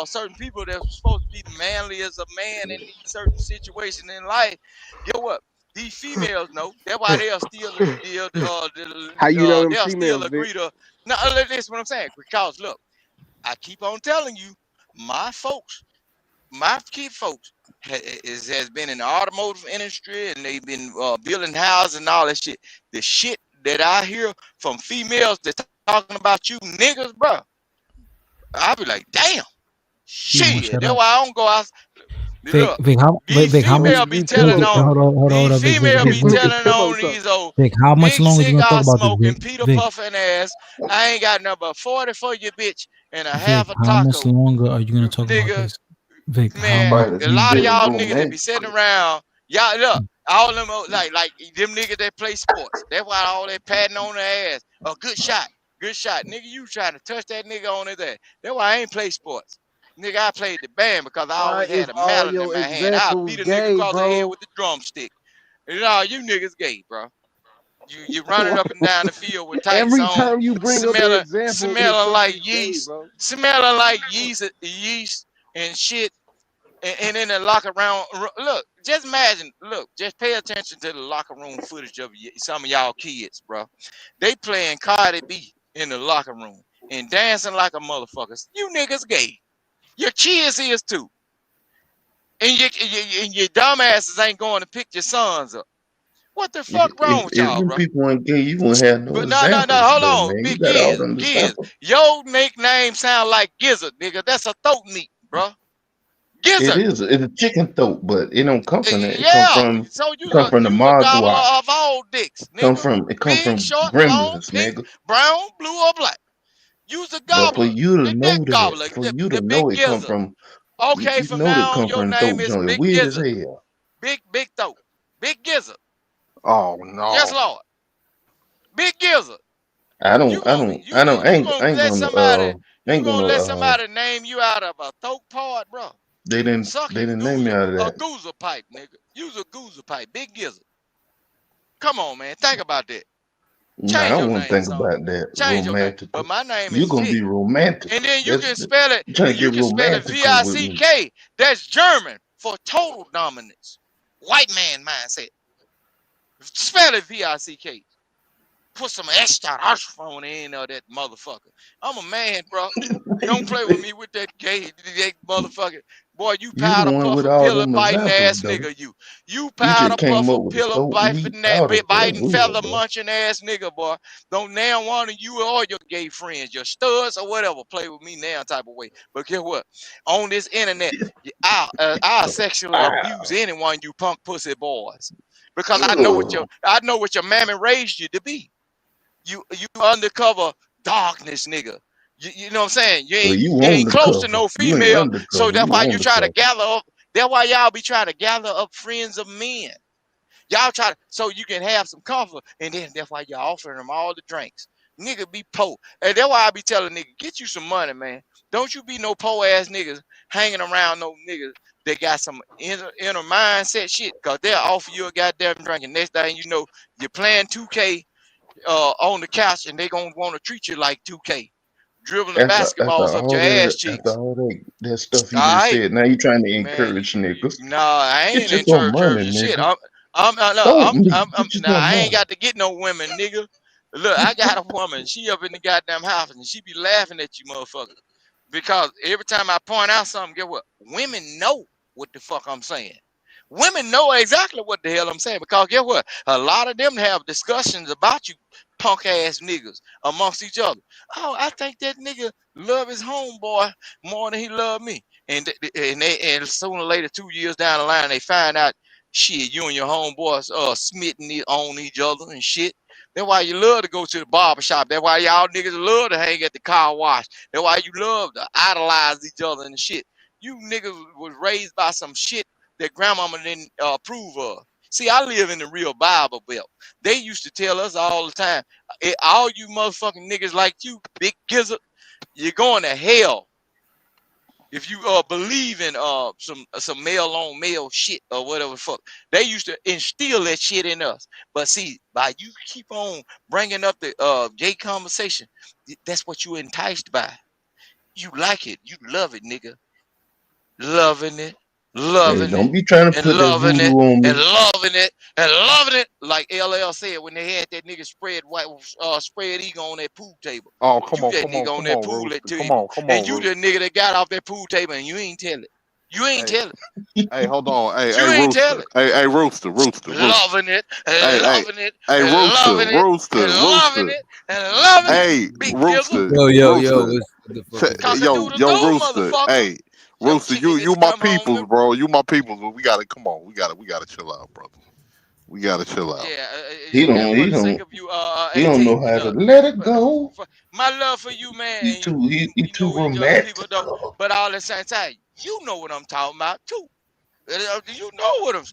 certain people that's supposed to be the manly as a man in these certain situations in life. Get what? These females know. That's why they'll still How you know them they'll still females, Vic? agree to. Now, listen what I'm saying. Because look, I keep on telling you. My folks, my kid folks, has been in the automotive industry, and they've been building houses and all that shit. The shit that I hear from females that talking about you niggas, bro, I be like, damn, He won't shit. shut That's up. why I don't go out. Vic, Look, Vic, these Vic, how much? female be Vic, telling Vic, on hold these on, Vic, Vic, female Vic, be Vic, telling on these old Vic, how much big longer you gonna talk cigar about this, Vic? smoking, Peter Vic, puffing ass. I ain't got nothing but 40 for you, bitch, and a Vic, half a how much taco, longer are you gonna talk about nigga. this? Vic, how Man, much Right, as a he lot of longer? said, y'all niggas that be sitting romantically. around, y'all look, all them like them niggas that play sports. That's why all that patting on their ass. A good shot, nigga. You trying to touch that nigga on his ass? That's why I ain't play sports, nigga. I played the band because I Why always is had a all mallet in your my hand. I examples beat a nigga gay, across the head bro? with the drumstick. You know, you niggas gay, bro. You running Why- up and down the field with tights Every on, time you bring up an smelling example, it's smelling like something gay, yeast, bro. smelling like yeast and shit and in the locker room, look, just imagine, look, just pay attention to the locker room footage of some of y'all kids, bro. They playing Cardi B in the locker room and dancing like a motherfucker. You niggas gay. Your kids is too. And your dumbasses ain't going to pick your sons up. What the fuck wrong with If y'all, them bro? people ain't gay, you won't have no But no, examples, hold though, on. man. You Big got all them to stop Giz. them. Your nickname sound like Gizzard, nigga. That's a throat meat, bro. It Gizzard. is. It's a chicken throat, but it don't come from that. Yeah. So It come from the you's a gobbler Mogwai. of all dicks, nigga. It come Big, from short, long, gremlins, pink, nigga. brown, blue, or black. You's a But for gobbler. you to The know big that, gobbler. for you to The know big it come gizzard. from, Okay, you from know that now on, come your from name throat is joint. Big Weird as Gizzard. hell. Big throat. Big gizzard. Oh Yes, no. Lord. Big gizzard. I don't, You I gonna don't, you I gonna don't, you gonna let somebody you ain't gonna gonna, let somebody name you out of a throat part, bro? they Sucking didn't name me goozle out of a that. goozle pipe, nigga. Use a goozle pipe. Big gizzard. Come on, man. Think about that. Nah, I Change don't your want to name, think son. about that Change your name. romantical. But my name You is gonna Vic. be And romantical. then you can spell it, You trying to and you get can spell it romantical with me. VICK. That's German for total dominance. White man mindset. Spell it VICK. Put some extra phone in or that motherfucker. I'm a man, bro. Don't play with me with that motherfucker. Boy, you You the powder one with puffing, all pillow them biting examples, ass though. nigga, you. You You powder just came puffer, up with the pillow stoat meat powder. That's biting weird, feather bro. munching ass nigga, boy. Don't now one of you or your gay friends, your studs or whatever, play with me now type of way. But guess what? On this internet, I'll sexually abuse Wow. anyone you punk pussy boys. Because Ugh. I know what your mammy raised you to be. You undercover darkness, nigga. You know what I'm saying? Well, You ain't close to undercover. no You ain't female, so undercover. that's You why you on the try to cover. gather up. That's why y'all be trying to gather up friends of men. Y'all try to so you can have some comfort, and then that's why y'all offering them all the drinks. Nigga be poor. And that's why I be telling nigga, get you some money, man. Don't you be no poor ass niggas hanging around no niggas that got some inner mindset shit, cause they'll offer you a goddamn drink, and next thing you know, you're playing 2K on the couch, and they gonna want to treat you like 2K, dribbling After basketballs up your all ass after cheeks. all that stuff you All just right, said, now you trying to man. encourage niggas. No, I Get ain't you some money, encouraging shit. nigga. No, Stoat meat. Get you nah, some I ain't money. got to get no women, nigga. Look, I got a woman. She up in the goddamn house, and she be laughing at you, motherfucker. Because every time I point out something, get what? Women know what the fuck I'm saying. Women know exactly what the hell I'm saying. Because get what? A lot of them have discussions about you punk ass niggas amongst each other. Oh, I think that nigga love his homeboy more than he love me. And sooner or later, 2 years down the line, they find out shit, you and your homeboys smitten on each other and shit. That's why you love to go to the barber shop. That's why y'all niggas love to hang at the car wash. That's why you love to idolize each other and shit. You niggas was raised by some shit that grandmama didn't approve of. See, I live in the real Bible Belt. They used to tell us all the time, all you motherfucking niggas like you, big gizzard, you're going to hell if you believe in some male on male shit or whatever the fuck. They used to instill that shit in us. But see, by you keep on bringing up the gay conversation, that's what you enticed by. You like it, you love it, nigga, loving it. Hey, loving don't it be trying to and put that loving voodoo it on and me. loving it and loving it, like LL said when they had that nigga spread eagle on that pool table. Oh, come You on, that come on, nigga on come that on, pool Rooster. table, Come and on, you the Rooster. nigga that got off that pool table and you ain't tell it. You ain't Hey, tell it. hey, hold on. You Hey, ain't tell Rooster. it. Hey, Rooster, Rooster. Loving it Hey, and hey, loving it hey, and Rooster, loving it and Rooster, loving Rooster. it and loving it. Hey, Big gizzle. Rooster, Yo, Rooster. what the fuck is Cock this? a doodle doo, Rooster. motherfucker. Hey, Your Rooster, chicken you is my come home to peoples, bro. You my peoples, but we gotta come on. We gotta chill out, brother. We gotta chill out. yeah, He and don't. for He the sake don't. of you, He don't AJ, know how to look, let it for, go. my love for you, man, He and too. He we too know each other people don't, romantical. but all at the same time, you know what I'm talking about too. You know what I'm,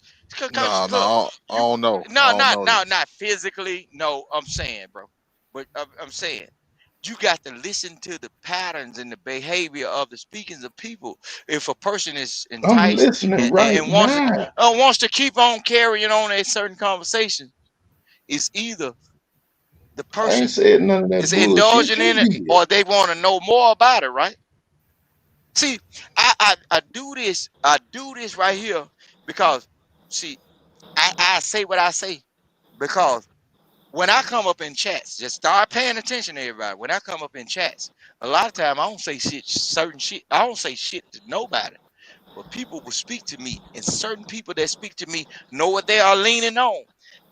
cause Nah, look, nah, I you, don't know. I no, don't know this. not physically, no, I'm saying, bro, but I'm saying. You got to listen to the patterns and the behavior of the speakings of people. If a person is I'm enticed listening right and now. wants to keep on carrying on a certain conversation, it's either the I ain't person said none of that is bullshit indulging you in it did. or they want to know more about it, right? See, I do this. I do this right here because, see, I say what I say because when I come up in chats, just start paying attention to everybody. When I come up in chats, a lot of time I don't say certain shit. I don't say shit to nobody. But people will speak to me, and certain people that speak to me know what they are leaning on.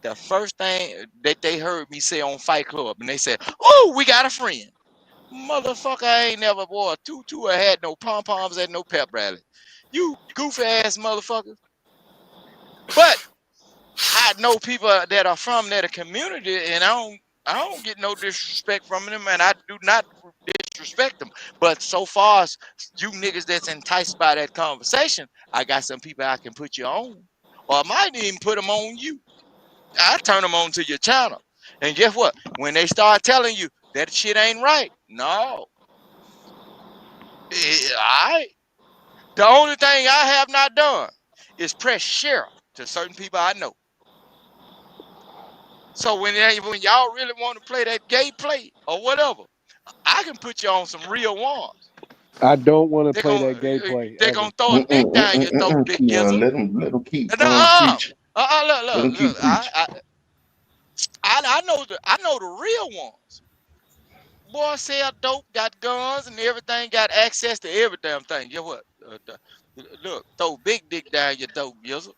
The first thing that they heard me say on Fight Club, and they said, "Oh, we got a friend." Motherfucker, I ain't never wore a tutu or had no pom poms at no pep rally. You goofy ass motherfucker. But I know people that are from that community, and I don't get no disrespect from them, and I do not disrespect them. But so far as you niggas that's enticed by that conversation, I got some people I can put you on, or I might even put them on you. I turn them on to your channel, and guess what? When they start telling you that shit ain't right, no, I the only thing I have not done is press share to certain people I know. So when y'all really want to play that gay play or whatever, I can put you on some real ones. I don't want to They're play gonna that gay play they're ever. gonna throw a dick down your throat, big Keon, gizzle. let him keep No, preaching. Let him look. keep preaching. I know the real ones. Boy, sell dope, got guns and everything, got access to every damn thing. Get what? Look, throw big dick down your throat, gizzle.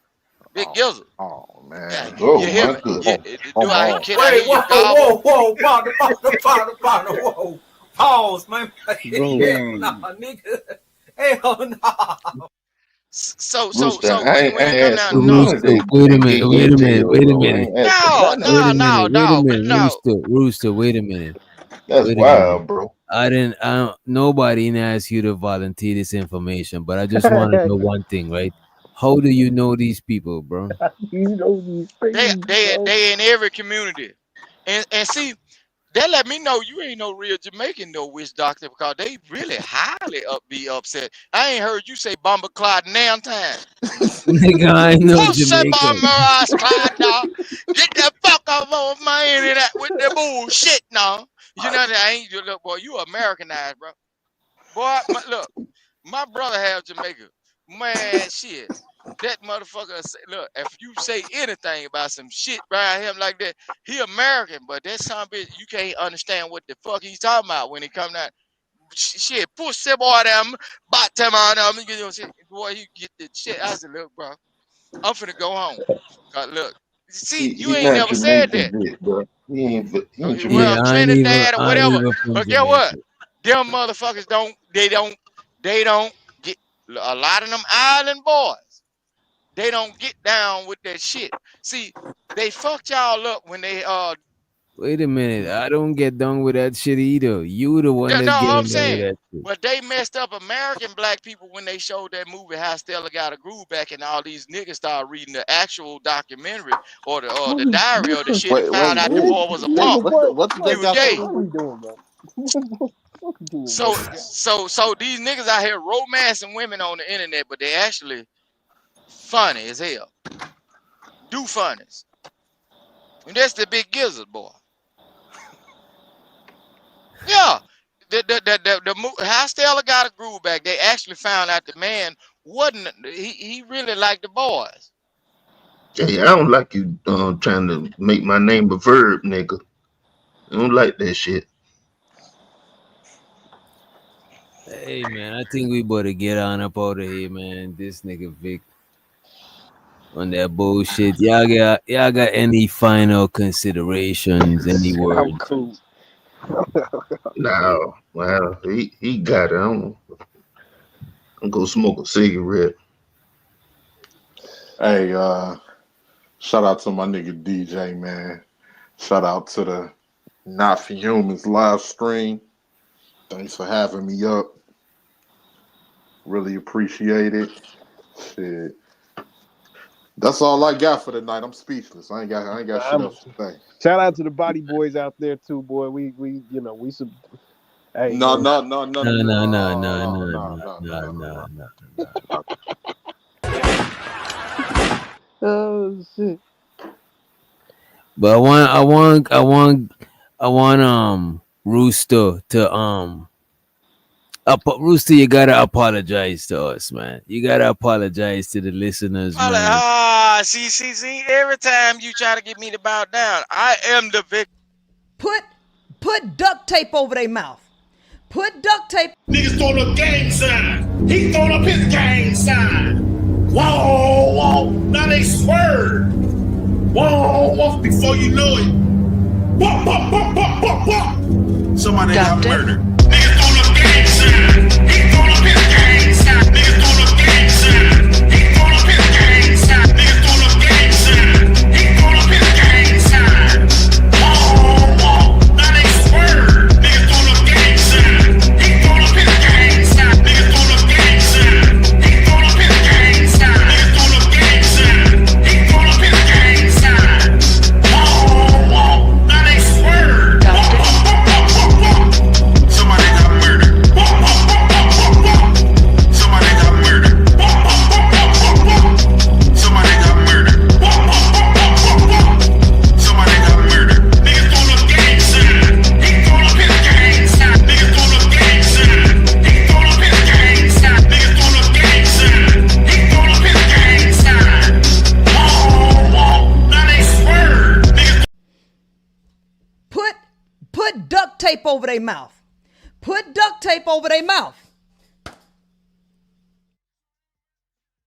Big Oh, gizzle. oh Yeah, man. Oh you hear my me? goodness. Do Come I on. can I hear Wait, you whoa, gobble? partner, whoa. Pause, man. Bro, Hell no, Dude, nigga. Hell no. Rooster, So when I it ain't come asked for down, no, none of Rooster, that, wait a that minute, gay wait a minute, intel, wait a bro. I minute, ain't asked for none of wait that. a minute, wait a minute, no. Rooster, wait a minute, That's wait a minute. wild, bro. Nobody asked you to volunteer this information, but I just want to know one thing, right? How do you know these people, bro? you know these things, bro. They in every community, and see that let me know you ain't no real Jamaican no witch doctor because they really highly be upset. I ain't heard you say Bomber Clyde now time. Nigga, I ain't no Pussy Jamaican. Bomber ass Clyde now. Get the fuck off of my internet with the bullshit now. You know that ain't you look boy. You Americanized, bro. Boy, look, my brother have Jamaica. Man, shit. That motherfucker say, look, if you say anything about some shit around him like that, he American, but that son of a bitch, you can't understand what the fuck he's talking about when he come out. Shit, pussy boy them, bottom on them, you know, shit, boy, you get the shit. I said, look, bro, I'm finna go home. 'Cause look, see, you He ain't not never said Jamaican, that. bit, bro. He ain't Well, Yeah, Jamaican. Trinidad or I ain't whatever. even from But get what? Jamaica. Them motherfuckers they don't get a lot of them island boys. They don't get down with that shit. See, they fucked y'all up when they Wait a minute, I don't get done with that shit either. You the one no, that's I'm getting done with saying, that shit. but they messed up American black people when they showed that movie How Stella Got a Groove Back, and all these niggas started reading the actual documentary or the diary of the shit and found out the Wait. boy was a Wait. punk. Nigga, what? What did He they What? was got to gay. do What are with? we doing, bro? what are we doing, bro? So these niggas out here romancing women on the internet, but they actually funny as hell. Do funnies. And that's the big gizzard boy. Yeah. How Stella got a groove back. They actually found out the man wasn't he really liked the boys. Hey, I don't like you trying to make my name a verb, nigga. I don't like that shit. Hey man, I think we better get on up out of here, man. This nigga Vic on that bullshit. Y'all got any final considerations? Any I'm words? cool. No, well, he got it. I'm gonna smoke a cigarette. Hey, shout out to my nigga DJ, man. Shout out to the Not for Humans live stream. Thanks for having me up. Really appreciate it. Shit. That's all I got for tonight. I'm speechless. I ain't got shit else to say. Shout out to the body boys out there too, boy. We some. Hey, No. Oh shit. But I want Rooster to Rooster, you gotta apologize to us, man. You gotta apologize to the listeners, man. See. Every time you try to get me to bow down, I am the victim. Put duct tape over their mouth. Put duct tape. Niggas throwing up gang sign. He throwing up his gang sign. Whoa. Now they swerve. Whoa. Before you know it. Whoa. Somebody got murdered. Niggas throwing up gang sign. He throwing up his gang sign. Niggas throwing up gang sign. He throwing up his gang sign. Niggas throwing up gang sign. He throwing up his gang sign. Whoa. Now they swerve. Niggas throwing up gang sign. He throwing up his gang sign. Niggas throwing up gang sign. He throwing up his gang sign. Niggas throwing up gang sign. He throwing up his gang sign. Whoa. Now they swerve. Somebody got murdered. Somebody got murdered. Somebody got murdered. Somebody got murdered. Niggas throwing up gang sign. He throwing up his gang sign. Niggas throwing up gang sign. He throwing up his gang sign. Niggas throwing up gang sign. He throwing up his gang sign. Whoa. Now they swerve. Niggas. Put duct tape over their mouth. Put duct tape over their mouth.